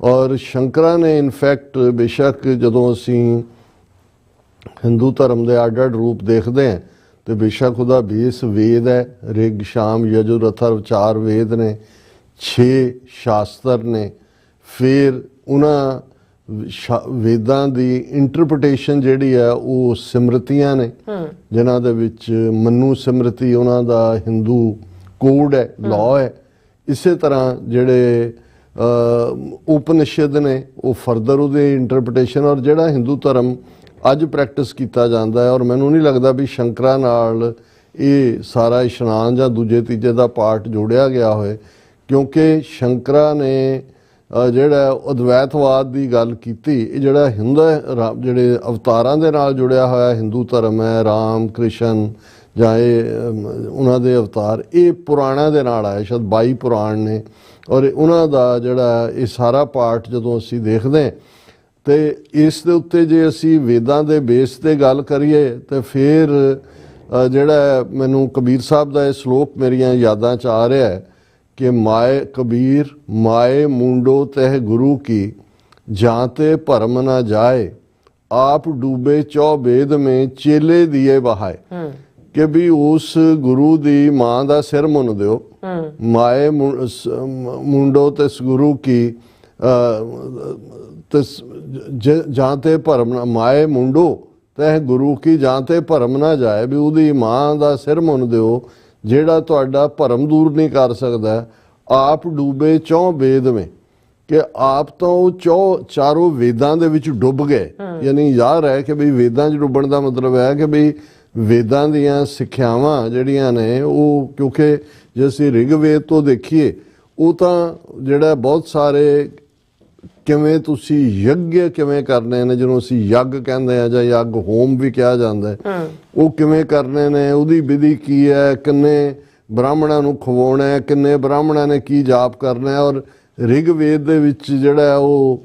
ਔਰ ਸ਼ੰਕਰਾ ਨੇ ਇਨਫੈਕਟ ਬੇਸ਼ੱਕ ਜਦੋਂ ਅਸੀਂ ਹਿੰਦੂ ਧਰਮ ਦੇ ਅੱਡ ਅੱਡ ਰੂਪ ਦੇਖਦੇ ਹਾਂ ਤੇ ਬੇਸ਼ੱਕ ਉਹਦਾ ਬੇਸ ਵੇਦ ਹੈ, ਰਿਗ ਸ਼ਾਮ ਯਜੁਰ ਅਥਰਵ 4 ਵੇਦ ਨੇ, 6 ਸ਼ਾਸਤਰ ਨੇ। ਫਿਰ ਉਹਨਾਂ ਵੇਦਾਂ ਦੀ ਇੰਟਰਪ੍ਰੀਟੇਸ਼ਨ ਜਿਹੜੀ ਹੈ ਉਹ ਸਿਮਰਤੀਆਂ ਨੇ ਜਿਨ੍ਹਾਂ ਦੇ ਵਿੱਚ ਮਨੂ ਸਿਮਰਤੀ ਉਹਨਾਂ ਦਾ ਹਿੰਦੂ ਕੋਡ ਹੈ, ਲਾਅ ਹੈ। ਇਸੇ ਤਰ੍ਹਾਂ ਜਿਹੜੇ ਉਪਨਿਸ਼ਦ ਨੇ ਉਹ ਫਰਦਰ ਉਹਦੇ ਇੰਟਰਪ੍ਰੀਟੇਸ਼ਨ। ਔਰ ਜਿਹੜਾ ਹਿੰਦੂ ਧਰਮ ਅੱਜ ਪ੍ਰੈਕਟਿਸ ਕੀਤਾ ਜਾਂਦਾ ਹੈ, ਔਰ ਮੈਨੂੰ ਨਹੀਂ ਲੱਗਦਾ ਵੀ ਸ਼ੰਕਰਾ ਨਾਲ ਇਹ ਸਾਰਾ ਇਸ਼ਨਾਨ ਜਾਂ ਦੂਜੇ ਤੀਜੇ ਦਾ ਪਾਰਟ ਜੋੜਿਆ ਗਿਆ ਹੋਏ, ਕਿਉਂਕਿ ਸ਼ੰਕਰਾ ਨੇ ਜਿਹੜਾ ਅਦਵੈਤਵਾਦ ਦੀ ਗੱਲ ਕੀਤੀ। ਇਹ ਜਿਹੜਾ ਜਿਹੜੇ ਅਵਤਾਰਾਂ ਦੇ ਨਾਲ ਜੁੜਿਆ ਹੋਇਆ ਹਿੰਦੂ ਧਰਮ ਹੈ, ਰਾਮ ਕ੍ਰਿਸ਼ਨ ਜਾਂ ਇਹ ਉਹਨਾਂ ਦੇ ਅਵਤਾਰ, ਇਹ ਪੁਰਾਣਾਂ ਦੇ ਨਾਲ ਆਏ, ਸ਼ਾਇਦ 22 ਪੁਰਾਣ ਨੇ। ਔਰ ਉਹਨਾਂ ਦਾ ਜਿਹੜਾ ਇਹ ਸਾਰਾ ਪਾਰਟ ਜਦੋਂ ਅਸੀਂ ਦੇਖਦੇ ਤੇ ਇਸ ਦੇ ਉੱਤੇ ਜੇ ਅਸੀਂ ਵੇਦਾਂ ਦੇ ਬੇਸ ਤੇ ਗੱਲ ਕਰੀਏ ਤੇ ਫਿਰ ਜਿਹੜਾ ਮੈਨੂੰ ਕਬੀਰ ਸਾਹਿਬ ਦਾ ਇਹ ਸ਼ਲੋਕ ਮੇਰੀਆਂ ਯਾਦਾਂ 'ਚ ਆ ਰਿਹਾ ਹੈ ਕਿ ਮਾਏ ਕਬੀਰ ਮਾਏ ਮੁੰਡੋ ਤਹਿ ਗੁਰੂ ਕੀ, ਜਾਂ ਤੇ ਭਰਮ ਨਾ ਜਾਏ ਆਪ ਡੂਬੇ ਚੌ ਵੇਦ ਮੇਂ ਚੇਲੇ ਦੀਏ ਬਹਾਏ। ਕਿ ਵੀ ਉਸ ਗੁਰੂ ਦੀ ਮਾਂ ਦਾ ਸਿਰ ਮੁੰਨ ਦਿਓ, ਮਾਏ ਮੁੰਡੋ ਤਿਸ ਗੁਰੂ ਕੀ ਜਾਂ ਤੇ ਭਰਮ ਨਾ, ਮਾਏ ਮੁੰਡੋ ਤਹਿ ਗੁਰੂ ਕੀ ਜਾਂ ਤੇ ਭਰਮ ਨਾ ਜਾਏ, ਵੀ ਉਹਦੀ ਮਾਂ ਦਾ ਸਿਰ ਮੁੰਨ ਦਿਓ ਜਿਹੜਾ ਤੁਹਾਡਾ ਭਰਮ ਦੂਰ ਨਹੀਂ ਕਰ ਸਕਦਾ। ਆਪ ਡੂਬੇ ਚੌ ਵੇਦ ਮੇਂ, ਕਿ ਆਪ ਤਾਂ ਉਹ ਚਾਰੋਂ ਵੇਦਾਂ ਦੇ ਵਿੱਚ ਡੁੱਬ ਗਏ। ਯਾਨੀ ਯਾਦ ਹੈ ਕਿ ਵੀ ਵੇਦਾਂ 'ਚ ਡੁੱਬਣ ਦਾ ਮਤਲਬ ਹੈ ਕਿ ਵੀ ਵੇਦਾਂ ਦੀਆਂ ਸਿੱਖਿਆਵਾਂ ਜਿਹੜੀਆਂ ਨੇ ਉਹ, ਕਿਉਂਕਿ ਜੇ ਅਸੀਂ ਰਿਗਵੇਦ ਤੋਂ ਦੇਖੀਏ ਉਹ ਤਾਂ ਜਿਹੜਾ ਬਹੁਤ ਸਾਰੇ ਕਿਵੇਂ ਤੁਸੀਂ ਯੱਗ ਕਿਵੇਂ ਕਰਨੇ ਨੇ, ਜਿਹਨੂੰ ਅਸੀਂ ਯੱਗ ਕਹਿੰਦੇ ਆ ਜਾਂ ਯੱਗ ਹੋਮ ਵੀ ਕਿਹਾ ਜਾਂਦਾ, ਉਹ ਕਿਵੇਂ ਕਰਨੇ ਨੇ, ਉਹਦੀ ਵਿਧੀ ਕੀ ਹੈ, ਕਿੰਨੇ ਬ੍ਰਾਹਮਣਾਂ ਨੂੰ ਖਵਾਉਣਾ ਹੈ, ਕਿੰਨੇ ਬ੍ਰਾਹਮਣਾਂ ਨੇ ਕੀ ਜਾਪ ਕਰਨਾ। ਔਰ ਰਿਗਵੇਦ ਦੇ ਵਿੱਚ ਜਿਹੜਾ ਉਹ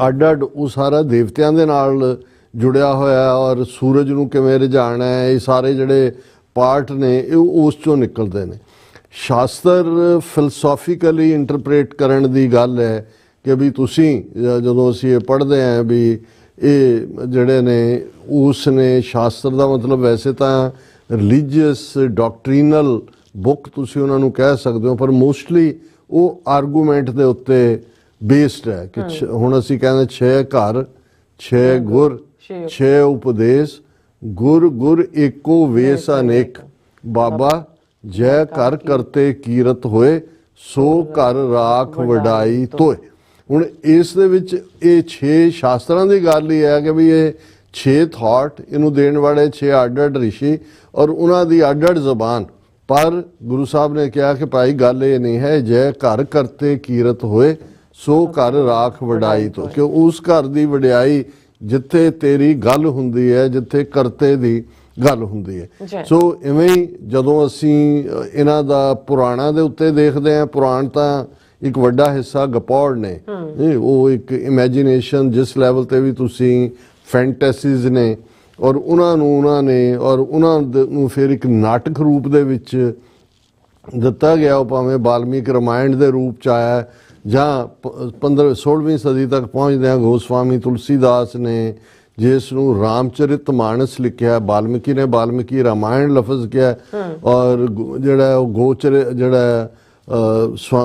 ਅੱਡ ਅੱਡ ਉਹ ਸਾਰਾ ਦੇਵਤਿਆਂ ਦੇ ਨਾਲ ਜੁੜਿਆ ਹੋਇਆ। ਔਰ ਸੂਰਜ ਨੂੰ ਕਿਵੇਂ ਰਝਾਣਾ ਹੈ, ਇਹ ਸਾਰੇ ਜਿਹੜੇ ਪਾਰਟ ਨੇ ਇਹ ਉਸ ਚੋਂ ਨਿਕਲਦੇ ਨੇ। ਸ਼ਾਸਤਰ ਫਿਲਸੋਫੀਕਲੀ ਇੰਟਰਪ੍ਰੇਟ ਕਰਨ ਦੀ ਗੱਲ ਹੈ ਕਿ ਵੀ ਤੁਸੀਂ ਜਦੋਂ ਅਸੀਂ ਇਹ ਪੜ੍ਹਦੇ ਹਾਂ ਵੀ ਇਹ ਜਿਹੜੇ ਨੇ ਉਸ ਨੇ ਸ਼ਾਸਤਰ ਦਾ ਮਤਲਬ ਵੈਸੇ ਤਾਂ ਰਿਲੀਜੀਅਸ ਡਾਕਟਰੀਨਲ ਬੁੱਕ ਤੁਸੀਂ ਉਹਨਾਂ ਨੂੰ ਕਹਿ ਸਕਦੇ ਹੋ, ਪਰ ਮੋਸਟਲੀ ਉਹ ਆਰਗੂਮੈਂਟ ਦੇ ਉੱਤੇ ਬੇਸਡ ਹੈ ਕਿ ਹੁਣ ਅਸੀਂ ਕਹਿੰਦੇ 6 ਘਰ 6 ਗੁਰ 6 ਉਪਦੇਸ਼ ਗੁਰ ਗੁਰ ਏਕੋ ਵੇਸ ਅਨੇਕ ਬਾਬਾ ਜੈ ਘਰ ਕਰਤੇ ਕੀਰਤ ਹੋਏ ਸੋ ਘਰ ਰਾਖ ਵਡਾਈ ਤੋਏ। ਹੁਣ ਇਸ ਦੇ ਵਿੱਚ ਇਹ 6 ਸ਼ਾਸਤਰਾਂ ਦੀ ਗੱਲ ਹੀ ਹੈ ਕਿ ਵੀ ਇਹ 6 ਥਾਟ ਇਹਨੂੰ ਦੇਣ ਵਾਲੇ 6 ਅੱਡ-ਅੱਡ ਰਿਸ਼ੀ ਔਰ ਉਹਨਾਂ ਦੀ ਅੱਡ-ਅੱਡ ਜ਼ਬਾਨ। ਪਰ ਗੁਰੂ ਸਾਹਿਬ ਨੇ ਕਿਹਾ ਕਿ ਭਾਈ ਗੱਲ ਇਹ ਨਹੀਂ ਹੈ ਜੈ ਘਰ ਕਰਤੇ ਕੀਰਤ ਹੋਏ ਸੋ ਘਰ ਰਾਖ ਵਡਾਈ ਤੋਂ, ਕਿ ਉਸ ਘਰ ਦੀ ਵਡਿਆਈ ਜਿੱਥੇ ਤੇਰੀ ਗੱਲ ਹੁੰਦੀ ਹੈ, ਜਿੱਥੇ ਕਰਤੇ ਦੀ ਗੱਲ ਹੁੰਦੀ ਹੈ। ਸੋ ਇਵੇਂ ਹੀ ਜਦੋਂ ਅਸੀਂ ਇਹਨਾਂ ਦਾ ਪੁਰਾਣਾਂ ਦੇ ਉੱਤੇ ਦੇਖਦੇ ਹਾਂ, ਪੁਰਾਣ ਤਾਂ ਇੱਕ ਵੱਡਾ ਹਿੱਸਾ ਗਪੌੜ ਨੇ, ਉਹ ਇੱਕ ਇਮੈਜੀਨੇਸ਼ਨ ਜਿਸ ਲੈਵਲ ਤੇ ਵੀ ਤੁਸੀਂ ਫੈਂਟੈਸੀਜ਼ ਨੇ ਔਰ ਉਹਨਾਂ ਨੂੰ ਫਿਰ ਇੱਕ ਨਾਟਕ ਰੂਪ ਦੇ ਵਿੱਚ ਦਿੱਤਾ ਗਿਆ। ਉਹ ਭਾਵੇਂ ਵਾਲਮੀਕ ਰਾਮਾਇਣ ਦੇ ਰੂਪ ਚ ਆਇਆ ਜਾਂ 16ਵੀਂ ਸਦੀ ਤੱਕ ਪਹੁੰਚਦਿਆਂ ਗੋਸਵਾਮੀ ਤੁਲਸੀਦਾਸ ਨੇ ਜਿਸ ਨੂੰ ਰਾਮਚਰਿਤ ਮਾਨਸ ਲਿਖਿਆ, ਵਾਲਮੀਕੀ ਨੇ ਵਾਲਮੀਕੀ ਰਾਮਾਇਣ ਲਫ਼ਜ਼ ਕਿਹਾ ਔਰ ਜਿਹੜਾ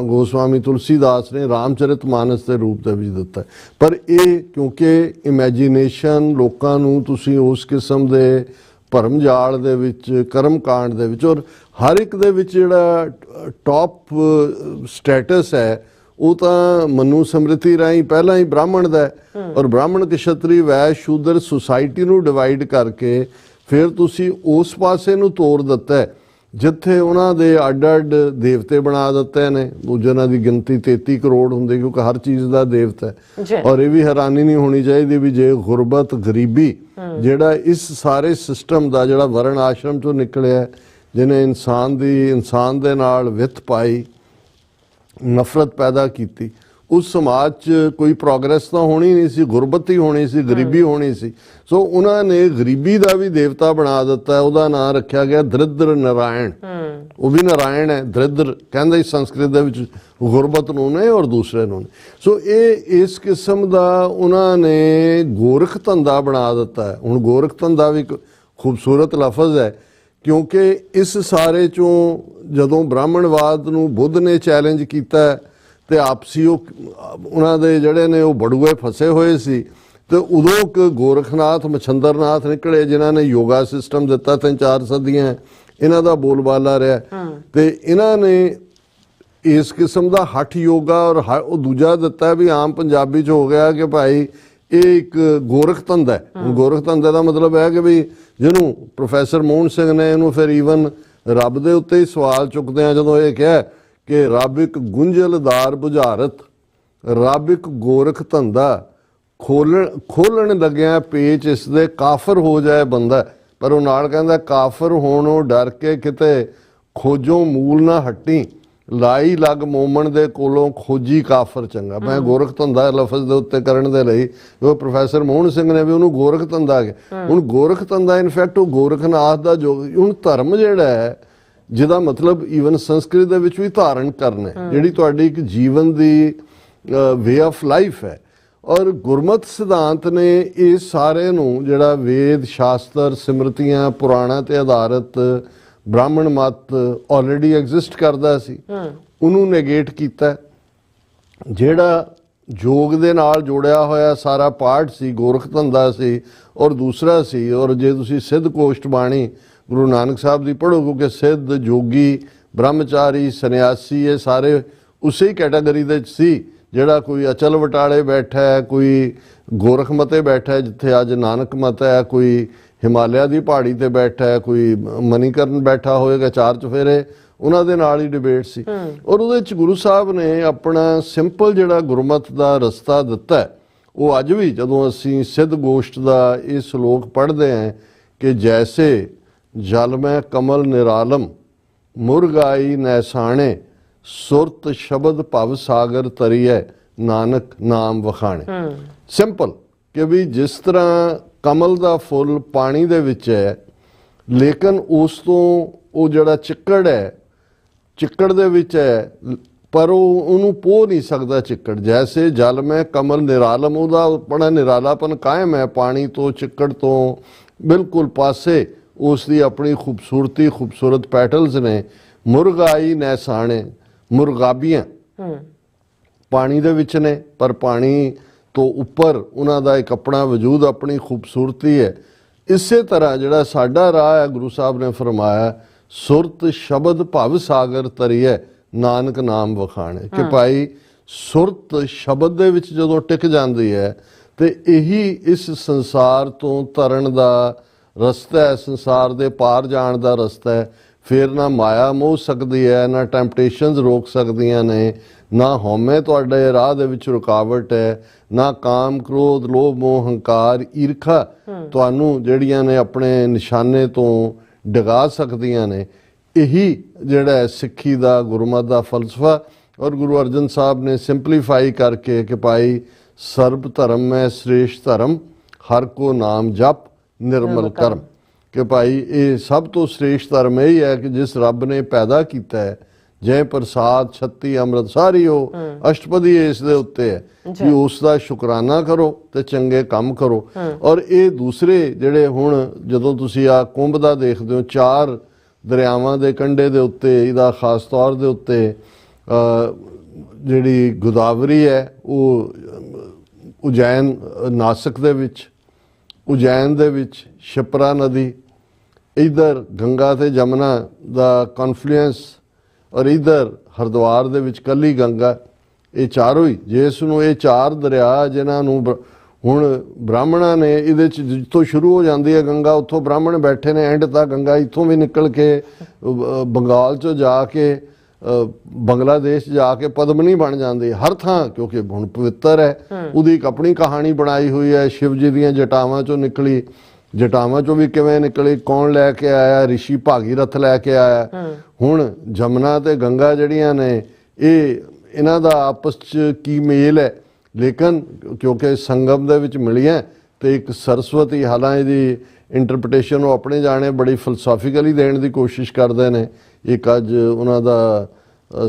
ਗੋਸਵਾਮੀ ਤੁਲਸੀਦਾਸ ਨੇ ਰਾਮਚਰਿਤ ਮਾਨਸ ਦੇ ਰੂਪ ਦੇ ਵਿੱਚ ਦਿੱਤਾ। ਪਰ ਇਹ ਕਿਉਂਕਿ ਇਮੈਜੀਨੇਸ਼ਨ ਲੋਕਾਂ ਨੂੰ ਤੁਸੀਂ ਉਸ ਕਿਸਮ ਦੇ ਭਰਮ ਜਾਲ ਦੇ ਵਿੱਚ, ਕਰਮ ਕਾਂਡ ਦੇ ਵਿੱਚ, ਔਰ ਹਰ ਇੱਕ ਦੇ ਵਿੱਚ ਜਿਹੜਾ ਟੌਪ ਸਟੇਟਸ ਹੈ ਉਹ ਤਾਂ ਮਨੂ ਸਮ੍ਰਿਤੀ ਰਾਹੀਂ ਪਹਿਲਾਂ ਹੀ ਬ੍ਰਾਹਮਣ ਦਾ ਹੈ ਔਰ ਬ੍ਰਾਹਮਣ ਕਸ਼ਤਰੀ ਵੈਸ਼ ਸ਼ੂਦਰ ਸੁਸਾਇਟੀ ਨੂੰ ਡਿਵਾਈਡ ਕਰਕੇ ਫਿਰ ਤੁਸੀਂ ਉਸ ਪਾਸੇ ਨੂੰ ਤੋੜ ਦਿੱਤਾ ਜਿੱਥੇ ਉਹਨਾਂ ਦੇ ਅੱਡ-ਅੱਡ ਦੇਵਤੇ ਬਣਾ ਦਿੱਤੇ ਨੇ। ਜਿਹਨਾਂ ਦੀ ਗਿਣਤੀ 33 ਕਰੋੜ ਹੁੰਦੀ ਕਿਉਂਕਿ ਹਰ ਚੀਜ਼ ਦਾ ਦੇਵਤਾ ਹੈ। ਔਰ ਇਹ ਵੀ ਹੈਰਾਨੀ ਨਹੀਂ ਹੋਣੀ ਚਾਹੀਦੀ ਵੀ ਜੇ ਗੁਰਬਤ ਗਰੀਬੀ ਜਿਹੜਾ ਇਸ ਸਾਰੇ ਸਿਸਟਮ ਦਾ ਜਿਹੜਾ ਵਰਣ ਆਸ਼ਰਮ ਚੋਂ ਨਿਕਲਿਆ, ਜਿਹਨੇ ਇਨਸਾਨ ਦੇ ਨਾਲ ਵਿੱਥ ਪਾਈ, ਨਫ਼ਰਤ ਪੈਦਾ ਕੀਤੀ, ਉਸ ਸਮਾਜ 'ਚ ਕੋਈ ਪ੍ਰੋਗਰੈਸ ਤਾਂ ਹੋਣੀ ਨਹੀਂ ਸੀ, ਗੁਰਬਤ ਹੀ ਹੋਣੀ ਸੀ, ਗਰੀਬੀ ਹੋਣੀ ਸੀ। ਸੋ ਉਹਨਾਂ ਨੇ ਗਰੀਬੀ ਦਾ ਵੀ ਦੇਵਤਾ ਬਣਾ ਦਿੱਤਾ, ਉਹਦਾ ਨਾਂ ਰੱਖਿਆ ਗਿਆ ਦਰਿਦਰ ਨਾਰਾਇਣ। ਉਹ ਵੀ ਨਾਰਾਇਣ ਹੈ, ਦਰਿਦਰ ਕਹਿੰਦੇ ਸੰਸਕ੍ਰਿਤ ਦੇ ਵਿੱਚ ਗੁਰਬਤ ਨੂੰ ਨੇ ਔਰ ਦੂਸਰੇ ਨੂੰ ਨੇ। ਸੋ ਇਹ ਇਸ ਕਿਸਮ ਦਾ ਉਹਨਾਂ ਨੇ ਗੋਰਖ ਧੰਦਾ ਬਣਾ ਦਿੱਤਾ ਹੈ। ਹੁਣ ਗੋਰਖ ਧੰਦਾ ਵੀ ਇੱਕ ਖੂਬਸੂਰਤ ਲਫ਼ਜ਼ ਹੈ ਕਿਉਂਕਿ ਇਸ ਸਾਰੇ ਚੋਂ ਜਦੋਂ ਬ੍ਰਾਹਮਣਵਾਦ ਨੂੰ ਬੁੱਧ ਨੇ ਚੈਲੰਜ ਕੀਤਾ ਤੇ ਆਪਸੀ ਉਹਨਾਂ ਦੇ ਜਿਹੜੇ ਨੇ ਉਹ ਬੜੂਏ ਫਸੇ ਹੋਏ ਸੀ ਤੇ ਉਦੋਂ ਗੋਰਖਨਾਥ ਮਛੰਦਰਨਾਥ ਨਿਕਲੇ ਜਿਨ੍ਹਾਂ ਨੇ ਯੋਗਾ ਸਿਸਟਮ ਦਿੱਤਾ। 3-4 ਸਦੀਆਂ ਇਹਨਾਂ ਦਾ ਬੋਲਬਾਲਾ ਰਿਹਾ ਤੇ ਇਹਨਾਂ ਨੇ ਇਸ ਕਿਸਮ ਦਾ ਹੱਠ ਯੋਗਾ ਔਰ ਉਹ ਦੂਜਾ ਦਿੱਤਾ ਵੀ ਆਮ ਪੰਜਾਬੀ 'ਚ ਹੋ ਗਿਆ ਕਿ ਭਾਈ ਇਹ ਇੱਕ ਗੋਰਖ ਧੰਦਾ ਹੈ। ਹੁਣ ਗੋਰਖ ਧੰਦੇ ਦਾ ਮਤਲਬ ਹੈ ਕਿ ਵੀ ਜਿਹਨੂੰ ਪ੍ਰੋਫੈਸਰ ਮੋਹਨ ਸਿੰਘ ਨੇ ਇਹਨੂੰ ਫਿਰ ਈਵਨ ਰੱਬ ਦੇ ਉੱਤੇ ਹੀ ਸਵਾਲ ਚੁੱਕਦੇ ਆ ਜਦੋਂ ਇਹ ਕਿਹਾ ਕਿ ਰੱਬ ਇੱਕ ਗੁੰਝਲਦਾਰ ਬੁਝਾਰਤ, ਰੱਬ ਇੱਕ ਗੋਰਖ ਧੰਦਾ, ਖੋਲਣ ਲੱਗਿਆ ਪੇਚ ਇਸ ਦੇ ਕਾਫਰ ਹੋ ਜਾਏ ਬੰਦਾ। ਪਰ ਉਹ ਨਾਲ ਕਹਿੰਦਾ ਕਾਫਰ ਹੋਣੋਂ ਡਰ ਕੇ ਕਿਤੇ ਖੋਜੋਂ ਮੂਲ ਨਾ ਹੱਟੀ, ਲਾਈ ਲੱਗ ਮੋਮਣ ਦੇ ਕੋਲੋਂ ਖੋਜੀ ਕਾਫਰ ਚੰਗਾ। ਮੈਂ ਗੋਰਖ ਧੰਦਾ ਲਫ਼ਜ਼ ਦੇ ਉੱਤੇ ਕਰਨ ਦੇ ਲਈ ਉਹ ਪ੍ਰੋਫੈਸਰ ਮੋਹਨ ਸਿੰਘ ਨੇ ਵੀ ਉਹਨੂੰ ਗੋਰਖ ਧੰਦਾ ਕਿਹਾ। ਹੁਣ ਗੋਰਖ ਧੰਦਾ ਇਨਫੈਕਟ ਉਹ ਗੋਰਖਨਾਥ ਦਾ ਜੋ ਹੁਣ ਧਰਮ ਜਿਹੜਾ ਹੈ ਜਿਹਦਾ ਮਤਲਬ ਈਵਨ ਸੰਸਕ੍ਰਿਤ ਦੇ ਵਿੱਚ ਵੀ ਧਾਰਨ ਕਰਨਾ ਹੈ, ਜਿਹੜੀ ਤੁਹਾਡੀ ਇੱਕ ਜੀਵਨ ਦੀ ਵੇ ਆਫ ਲਾਈਫ ਹੈ। ਔਰ ਗੁਰਮਤ ਸਿਧਾਂਤ ਨੇ ਇਹ ਸਾਰੇ ਨੂੰ ਜਿਹੜਾ ਵੇਦ ਸ਼ਾਸਤਰ ਸਿਮਰਤੀਆਂ ਪੁਰਾਣਾਂ ਤੇ ਆਧਾਰਿਤ ਬ੍ਰਾਹਮਣ ਮਤ ਆਲਰੇਡੀ ਐਗਜ਼ਿਸਟ ਕਰਦਾ ਸੀ ਉਹਨੂੰ ਨੇਗੇਟ ਕੀਤਾ। ਜਿਹੜਾ ਯੋਗ ਦੇ ਨਾਲ ਜੋੜਿਆ ਹੋਇਆ ਸਾਰਾ ਪਾਠ ਸੀ ਗੋਰਖ ਧੰਦਾ ਸੀ ਔਰ ਦੂਸਰਾ ਸੀ। ਔਰ ਜੇ ਤੁਸੀਂ ਸਿੱਧ ਕੋਸ਼ਟ ਬਾਣੀ ਗੁਰੂ ਨਾਨਕ ਸਾਹਿਬ ਦੀ ਪੜ੍ਹੋ ਕਿਉਂਕਿ ਸਿੱਧ ਜੋਗੀ ਬ੍ਰਹਮਚਾਰੀ ਸੰਨਿਆਸੀ ਇਹ ਸਾਰੇ ਉਸੇ ਕੈਟਾਗਰੀ ਦੇ ਸੀ। ਜਿਹੜਾ ਕੋਈ ਅਚਲ ਵਟਾਲੇ ਬੈਠਾ ਹੈ, ਕੋਈ ਗੋਰਖ ਮਤੇ ਬੈਠਾ ਹੈ ਜਿੱਥੇ ਅੱਜ ਨਾਨਕ ਮਤ ਹੈ, ਕੋਈ ਹਿਮਾਲਿਆ ਦੀ ਪਹਾੜੀ ਤੇ ਬੈਠਾ ਹੈ, ਕੋਈ ਮਨੀਕਰਨ ਬੈਠਾ ਹੋਏਗਾ, 4 ਚੁਫੇਰੇ ਉਹਨਾਂ ਦੇ ਨਾਲ ਹੀ ਡਿਬੇਟ ਸੀ। ਔਰ ਉਹਦੇ ਚ ਗੁਰੂ ਸਾਹਿਬ ਨੇ ਆਪਣਾ ਸਿੰਪਲ ਜਿਹੜਾ ਗੁਰਮਤ ਦਾ ਰਸਤਾ ਦਿੱਤਾ ਉਹ ਅੱਜ ਵੀ ਜਦੋਂ ਅਸੀਂ ਸਿੱਧ ਗੋਸ਼ਟ ਦਾ ਇਹ ਸ਼ਲੋਕ ਪੜ੍ਹਦੇ ਹਾਂ ਕਿ ਜੈਸੇ ਜਲ ਮੈਂ ਕਮਲ ਨਿਰਾਲਮ ਮੁਰਗਾਈ ਨੈਸਾਣੇ ਸੁਰਤ ਸ਼ਬਦ ਭਵ ਸਾਗਰ ਤਰੀਐ ਨਾਨਕ ਨਾਮ ਵਖਾਣੇ। ਸਿੰਪਲ ਕਿ ਵੀ ਜਿਸ ਤਰ੍ਹਾਂ ਕਮਲ ਦਾ ਫੁੱਲ ਪਾਣੀ ਦੇ ਵਿੱਚ ਹੈ ਲੇਕਿਨ ਉਸ ਤੋਂ ਉਹ ਜਿਹੜਾ ਚਿੱਕੜ ਹੈ ਚਿੱਕੜ ਦੇ ਵਿੱਚ ਹੈ ਪਰ ਉਹਨੂੰ ਪੋਹ ਨਹੀਂ ਸਕਦਾ ਚਿੱਕੜ। ਜੈਸੇ ਜਲ ਮੈਂ ਕਮਲ ਨਿਰਾਲਮ ਉਹਦਾ ਬੜਾ ਨਿਰਾਲਾਪਨ ਕਾਇਮ ਹੈ ਪਾਣੀ ਤੋਂ ਚਿੱਕੜ ਤੋਂ ਬਿਲਕੁਲ ਪਾਸੇ ਉਸ ਦੀ ਆਪਣੀ ਖੂਬਸੂਰਤੀ ਖੂਬਸੂਰਤ ਪੈਟਲਸ ਨੇ। ਮੁਰਗਾਈ ਨੈਸਾਣੇ ਮੁਰਗਾਬੀਆਂ ਪਾਣੀ ਦੇ ਵਿੱਚ ਨੇ, ਪਰ ਪਾਣੀ ਤੋਂ ਉੱਪਰ ਉਹਨਾਂ ਦਾ ਇੱਕ ਆਪਣਾ ਵਜੂਦ, ਆਪਣੀ ਖੂਬਸੂਰਤੀ ਹੈ। ਇਸੇ ਤਰ੍ਹਾਂ ਜਿਹੜਾ ਸਾਡਾ ਰਾਹ ਹੈ, ਗੁਰੂ ਸਾਹਿਬ ਨੇ ਫਰਮਾਇਆ ਸੁਰਤ ਸ਼ਬਦ ਭਵ ਸਾਗਰ ਤਰੀਏ ਨਾਨਕ ਨਾਮ ਵਖਾਣੇ, ਕਿ ਭਾਈ ਸੁਰਤ ਸ਼ਬਦ ਦੇ ਵਿੱਚ ਜਦੋਂ ਟਿਕ ਜਾਂਦੀ ਹੈ ਤੇ ਇਹੀ ਇਸ ਸੰਸਾਰ ਤੋਂ ਤਰਨ ਦਾ ਰਸਤਾ ਹੈ, ਸੰਸਾਰ ਦੇ ਪਾਰ ਜਾਣ ਦਾ ਰਸਤਾ ਹੈ। ਫਿਰ ਨਾ ਮਾਇਆ ਮੋਹ ਸਕਦੀ ਹੈ, ਨਾ ਟੈਂਪਟੇਸ਼ਨਸ ਰੋਕ ਸਕਦੀਆਂ ਨੇ, ਨਾ ਹਉਮੈ ਤੁਹਾਡੇ ਰਾਹ ਦੇ ਵਿੱਚ ਰੁਕਾਵਟ ਹੈ, ਨਾ ਕਾਮ ਕ੍ਰੋਧ ਲੋਭ ਮੋਹ ਹੰਕਾਰ ਈਰਖਾ ਤੁਹਾਨੂੰ ਜਿਹੜੀਆਂ ਨੇ ਆਪਣੇ ਨਿਸ਼ਾਨੇ ਤੋਂ ਡਗਾ ਸਕਦੀਆਂ ਨੇ। ਇਹੀ ਜਿਹੜਾ ਹੈ ਸਿੱਖੀ ਦਾ, ਗੁਰਮਤ ਦਾ ਫਲਸਫਾ। ਔਰ ਗੁਰੂ ਅਰਜਨ ਸਾਹਿਬ ਨੇ ਸਿੰਪਲੀਫਾਈ ਕਰਕੇ ਕਿ ਭਾਈ ਸਰਬ ਧਰਮ ਮੈਂ ਸ੍ਰੇਸ਼ਟ ਧਰਮ, ਹਰ ਕੋ ਨਾਮ ਜਪ ਨਿਰਮਲ ਕਰਮ, ਕਿ ਭਾਈ ਇਹ ਸਭ ਤੋਂ ਸ੍ਰੇਸ਼ਟ ਧਰਮ ਇਹ ਹੈ ਕਿ ਜਿਸ ਰੱਬ ਨੇ ਪੈਦਾ ਕੀਤਾ ਹੈ, ਜੈ ਪ੍ਰਸਾਦ ਛੱਤੀ ਅੰਮ੍ਰਿਤ ਸਾਰੀ ਉਹ ਅਸ਼ਟਪਦੀ ਇਸ ਦੇ ਉੱਤੇ ਹੈ ਕਿ ਉਸ ਦਾ ਸ਼ੁਕਰਾਨਾ ਕਰੋ ਤੇ ਚੰਗੇ ਕੰਮ ਕਰੋ। ਔਰ ਇਹ ਦੂਸਰੇ ਜਿਹੜੇ ਹੁਣ ਜਦੋਂ ਤੁਸੀਂ ਆ ਕੁੰਭ ਦਾ ਦੇਖਦੇ ਹੋ, 4 ਦਰਿਆਵਾਂ ਦੇ ਕੰਢੇ ਦੇ ਉੱਤੇ, ਇਹਦਾ ਖਾਸ ਤੌਰ ਦੇ ਉੱਤੇ ਜਿਹੜੀ ਗੋਦਾਵਰੀ ਹੈ ਉਹ ਉਜੈਨ ਨਾਸਿਕ ਦੇ ਵਿੱਚ, ਉਜੈਨ ਦੇ ਵਿੱਚ ਸ਼ਿਪਰਾ ਨਦੀ, ਇਧਰ ਗੰਗਾ ਤੇ ਜਮਨਾ ਦਾ ਕਨਫਲੂਐਂਸ, ਔਰ ਇਧਰ ਹਰਿਦੁਆਰ ਦੇ ਵਿੱਚ ਕੱਲੀ ਗੰਗਾ। ਇਹ ਚਾਰੋਂ ਹੀ, ਜਿਸ ਨੂੰ ਇਹ 4 ਦਰਿਆ ਜਿਨ੍ਹਾਂ ਨੂੰ ਹੁਣ ਬ੍ਰਾਹਮਣਾਂ ਨੇ ਇਹਦੇ 'ਚ ਜਿੱਥੋਂ ਸ਼ੁਰੂ ਹੋ ਜਾਂਦੀ ਹੈ ਗੰਗਾ, ਉੱਥੋਂ ਬ੍ਰਾਹਮਣ ਬੈਠੇ ਨੇ ਐਂਡ ਤੱਕ ਗੰਗਾ, ਇੱਥੋਂ ਵੀ ਨਿਕਲ ਕੇ ਬੰਗਾਲ 'ਚੋਂ ਜਾ ਕੇ ਬੰਗਲਾਦੇਸ਼ ਜਾ ਕੇ ਪਦਮਨੀ ਬਣ ਜਾਂਦੀ ਹਰ ਥਾਂ, ਕਿਉਂਕਿ ਹੁਣ ਪਵਿੱਤਰ ਹੈ। ਉਹਦੀ ਇੱਕ ਆਪਣੀ ਕਹਾਣੀ ਬਣਾਈ ਹੋਈ ਹੈ। ਸ਼ਿਵ ਜੀ ਦੀਆਂ ਜਟਾਵਾਂ 'ਚੋਂ ਨਿਕਲੀ, ਜਟਾਵਾਂ 'ਚੋਂ ਵੀ ਕਿਵੇਂ ਨਿਕਲੀ, ਕੌਣ ਲੈ ਕੇ ਆਇਆ, ਰਿਸ਼ੀ ਭਾਗੀਰਥ ਲੈ ਕੇ ਆਇਆ। ਹੁਣ ਜਮਨਾ ਤੇ ਗੰਗਾ ਜਿਹੜੀਆਂ ਨੇ ਇਹਨਾਂ ਦਾ ਆਪਸ 'ਚ ਕੀ ਮੇਲ ਹੈ, ਲੇਕਿਨ ਕਿਉਂਕਿ ਸੰਗਮ ਦੇ ਵਿੱਚ ਮਿਲੀਆਂ ਤੇ ਇੱਕ ਸਰਸਵਤੀ, ਹਾਲਾਂਕਿ ਇਹਦੀ ਇੰਟਰਪ੍ਰੀਟੇਸ਼ਨ ਉਹ ਆਪਣੇ ਜਾਣੇ ਬੜੀ ਫਿਲਸਫੀਕਲੀ ਦੇਣ ਦੀ ਕੋਸ਼ਿਸ਼ ਕਰਦੇ ਨੇ। ਇੱਕ ਅੱਜ ਉਹਨਾਂ ਦਾ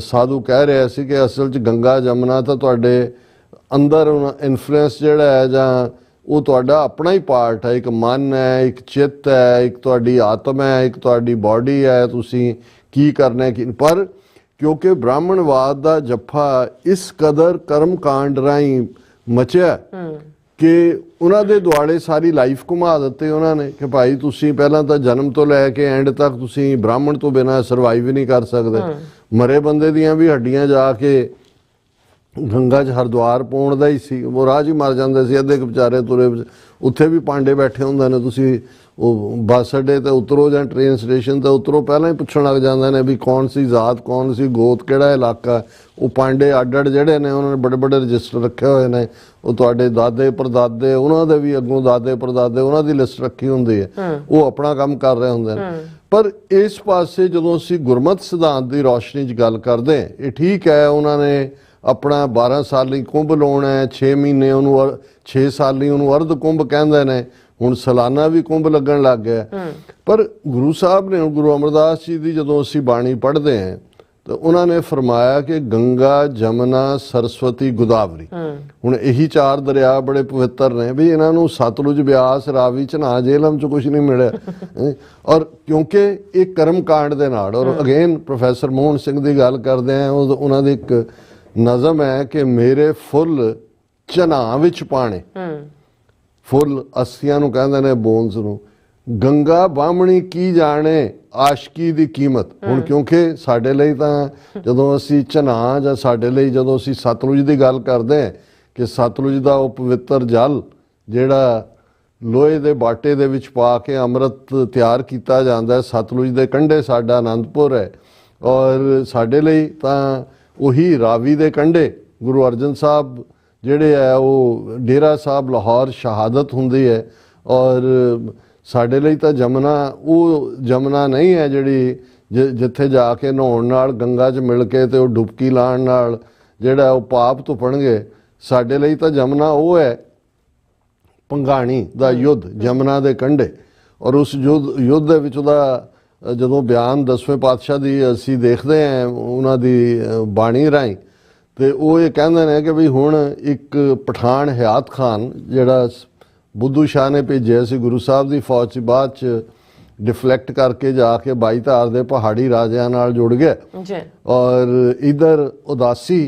ਸਾਧੂ ਕਹਿ ਰਿਹਾ ਸੀ ਕਿ ਅਸਲ 'ਚ ਗੰਗਾ ਜਮਨਾ ਤਾਂ ਤੁਹਾਡੇ ਅੰਦਰ ਇਨਫਲੂਐਂਸ ਜਿਹੜਾ ਹੈ ਜਾਂ ਉਹ ਤੁਹਾਡਾ ਆਪਣਾ ਹੀ ਪਾਰਟ ਹੈ, ਇੱਕ ਮਨ ਹੈ, ਇੱਕ ਚਿੱਤ ਹੈ, ਇੱਕ ਤੁਹਾਡੀ ਆਤਮਾ ਹੈ, ਇੱਕ ਤੁਹਾਡੀ ਬਾਡੀ ਹੈ, ਤੁਸੀਂ ਕੀ ਕਰਨਾ ਕੀ। ਪਰ ਕਿਉਂਕਿ ਬ੍ਰਾਹਮਣਵਾਦ ਦਾ ਜੱਫਾ ਇਸ ਕਦਰ ਕਰਮ ਕਾਂਡ ਰਾਹੀਂ ਮਚਿਆ ਕਿ ਉਹਨਾਂ ਦੇ ਦੁਆਲੇ ਸਾਰੀ ਲਾਈਫ ਘੁਮਾ ਦਿੱਤੇ ਉਹਨਾਂ ਨੇ ਕਿ ਭਾਈ ਤੁਸੀਂ ਪਹਿਲਾਂ ਤਾਂ ਜਨਮ ਤੋਂ ਲੈ ਕੇ ਐਂਡ ਤੱਕ ਤੁਸੀਂ ਬ੍ਰਾਹਮਣ ਤੋਂ ਬਿਨਾਂ ਸਰਵਾਈਵ ਹੀ ਨਹੀਂ ਕਰ ਸਕਦੇ। ਮਰੇ ਬੰਦੇ ਦੀਆਂ ਵੀ ਹੱਡੀਆਂ ਜਾ ਕੇ ਗੰਗਾ 'ਚ ਹਰਿਦੁਆਰ ਪਾਉਣ ਦਾ ਹੀ ਸੀ, ਉਹ ਰਾਹ 'ਚ ਹੀ ਮਰ ਜਾਂਦੇ ਸੀ ਅੱਧੇ ਵਿਚਾਰੇ ਤੁਰੇ। ਉੱਥੇ ਵੀ ਪਾਂਡੇ ਬੈਠੇ ਹੁੰਦੇ ਨੇ, ਤੁਸੀਂ ਉਹ ਬੱਸ ਅੱਡੇ ਤੇ ਉਤਰੋ ਜਾਂ ਟ੍ਰੇਨ ਸਟੇਸ਼ਨ ਤੇ ਉਤਰੋ, ਪਹਿਲਾਂ ਹੀ ਪੁੱਛਣ ਲੱਗ ਜਾਂਦੇ ਨੇ ਵੀ ਕੌਣ ਸੀ ਜ਼ਾਤ, ਕੌਣ ਸੀ ਗੋਤ, ਕਿਹੜਾ ਇਲਾਕਾ। ਉਹ ਪਾਂਡੇ ਅੱਡ ਜਿਹੜੇ ਨੇ ਉਹਨਾਂ ਨੇ ਬੜੇ ਬੜੇ ਰਜਿਸਟਰ ਰੱਖੇ ਹੋਏ ਨੇ, ਉਹ ਤੁਹਾਡੇ ਦਾਦੇ ਪੜਦਾਦੇ, ਉਹਨਾਂ ਦੇ ਵੀ ਅੱਗੋਂ ਦਾਦੇ ਪੜਦਾਦੇ, ਉਹਨਾਂ ਦੀ ਲਿਸਟ ਰੱਖੀ ਹੁੰਦੀ ਹੈ। ਉਹ ਆਪਣਾ ਕੰਮ ਕਰ ਰਹੇ ਹੁੰਦੇ ਨੇ। ਪਰ ਇਸ ਪਾਸੇ ਜਦੋਂ ਅਸੀਂ ਗੁਰਮਤਿ ਸਿਧਾਂਤ ਦੀ ਰੌਸ਼ਨੀ 'ਚ ਗੱਲ ਕਰਦੇ, ਇਹ ਠੀਕ ਹੈ ਉਹਨਾਂ ਨੇ ਆਪਣਾ 12 ਸਾਲੀ ਕੁੰਭ ਲਾਉਣਾ ਹੈ, 6 ਮਹੀਨੇ ਉਹਨੂੰ 6 ਸਾਲੀ ਉਹਨੂੰ ਅਰਧ ਕੁੰਭ ਕਹਿੰਦੇ ਨੇ, ਹੁਣ ਸਾਲਾਨਾ ਵੀ ਕੁੰਭ ਲੱਗਣ ਲੱਗ ਗਿਆ। ਪਰ ਗੁਰੂ ਸਾਹਿਬ ਨੇ, ਗੁਰੂ ਅਮਰਦਾਸ ਜੀ ਦੀ ਜਦੋਂ ਅਸੀਂ ਬਾਣੀ ਪੜ੍ਹਦੇ ਹਾਂ ਤਾਂ ਉਹਨਾਂ ਨੇ ਫਰਮਾਇਆ ਕਿ ਗੰਗਾ ਜਮਨਾ ਸਰਸਵਤੀ ਗੋਦਾਵਰੀ, ਹੁਣ ਇਹੀ 4 ਦਰਿਆ ਬੜੇ ਪਵਿੱਤਰ ਨੇ ਵੀ ਇਹਨਾਂ ਨੂੰ ਸਤਲੁਜ ਬਿਆਸ ਰਾਵੀ ਝਨਾਹ ਜੇਹਲਮ 'ਚ ਕੁਝ ਨਹੀਂ ਮਿਲਿਆ। ਔਰ ਕਿਉਂਕਿ ਇਹ ਕਰਮ ਕਾਂਡ ਦੇ ਨਾਲ, ਔਰ ਅਗੇਨ ਪ੍ਰੋਫੈਸਰ ਮੋਹਨ ਸਿੰਘ ਦੀ ਗੱਲ ਕਰਦੇ ਆ, ਉਹਨਾਂ ਦੀ ਇੱਕ ਨਜ਼ਮ ਹੈ ਕਿ ਮੇਰੇ ਫੁੱਲ ਝਨਾਹ ਵਿੱਚ ਪਾਣੇ, ਫੁੱਲ ਅਸੀਆਂ ਨੂੰ ਕਹਿੰਦੇ ਨੇ ਬੋਨਸ ਨੂੰ, ਗੰਗਾ ਬਾਹਮਣੀ ਕੀ ਜਾਣੇ ਆਸ਼ਕੀ ਦੀ ਕੀਮਤ। ਹੁਣ ਕਿਉਂਕਿ ਸਾਡੇ ਲਈ ਤਾਂ ਜਦੋਂ ਅਸੀਂ ਝਨਾਹ ਜਾਂ ਸਾਡੇ ਲਈ ਜਦੋਂ ਅਸੀਂ ਸਤਲੁਜ ਦੀ ਗੱਲ ਕਰਦੇ ਹਾਂ ਕਿ ਸਤਲੁਜ ਦਾ ਉਹ ਪਵਿੱਤਰ ਜਲ ਜਿਹੜਾ ਲੋਹੇ ਦੇ ਬਾਟੇ ਦੇ ਵਿੱਚ ਪਾ ਕੇ ਅੰਮ੍ਰਿਤ ਤਿਆਰ ਕੀਤਾ ਜਾਂਦਾ, ਸਤਲੁਜ ਦੇ ਕੰਢੇ ਸਾਡਾ ਆਨੰਦਪੁਰ ਹੈ। ਔਰ ਸਾਡੇ ਲਈ ਤਾਂ ਉਹੀ ਰਾਵੀ ਦੇ ਕੰਢੇ ਗੁਰੂ ਅਰਜਨ ਸਾਹਿਬ ਜਿਹੜੇ ਹੈ ਉਹ ਡੇਰਾ ਸਾਹਿਬ ਲਾਹੌਰ ਸ਼ਹਾਦਤ ਹੁੰਦੀ ਹੈ। ਔਰ ਸਾਡੇ ਲਈ ਤਾਂ ਜਮਨਾ ਉਹ ਜਮਨਾ ਨਹੀਂ ਹੈ ਜਿਹੜੀ ਜਿੱਥੇ ਜਾ ਕੇ ਨਹਾਉਣ ਨਾਲ ਗੰਗਾ 'ਚ ਮਿਲ ਕੇ ਤੇ ਉਹ ਡੁਬਕੀ ਲਾਉਣ ਨਾਲ ਜਿਹੜਾ ਉਹ ਪਾਪ ਧੁੱਪਣਗੇ। ਸਾਡੇ ਲਈ ਤਾਂ ਜਮਨਾ ਉਹ ਹੈ ਭੰਗਾਣੀ ਦਾ ਯੁੱਧ ਜਮਨਾ ਦੇ ਕੰਢੇ। ਔਰ ਉਸ ਯੁੱਧ ਦੇ ਵਿੱਚ ਉਹਦਾ ਜਦੋਂ ਬਿਆਨ 10ਵੇਂ ਪਾਤਸ਼ਾਹ ਦੀ ਅਸੀਂ ਦੇਖਦੇ ਹਾਂ ਉਹਨਾਂ ਦੀ ਬਾਣੀ ਰਾਹੀਂ, ਤੇ ਉਹ ਇਹ ਕਹਿੰਦੇ ਨੇ ਕਿ ਵੀ ਹੁਣ ਇੱਕ ਪਠਾਨ ਹਯਾਤ ਖਾਨ ਜਿਹੜਾ ਬੁੱਧੂ ਸ਼ਾਹ ਨੇ ਭੇਜਿਆ ਸੀ ਗੁਰੂ ਸਾਹਿਬ ਦੀ ਫੌਜ 'ਚ, ਬਾਅਦ 'ਚ ਡਿਫਲੈਕਟ ਕਰਕੇ ਜਾ ਕੇ 22 ਧਾਰ ਦੇ ਪਹਾੜੀ ਰਾਜਿਆਂ ਨਾਲ ਜੁੜ ਗਿਆ। ਔਰ ਇਧਰ ਉਦਾਸੀ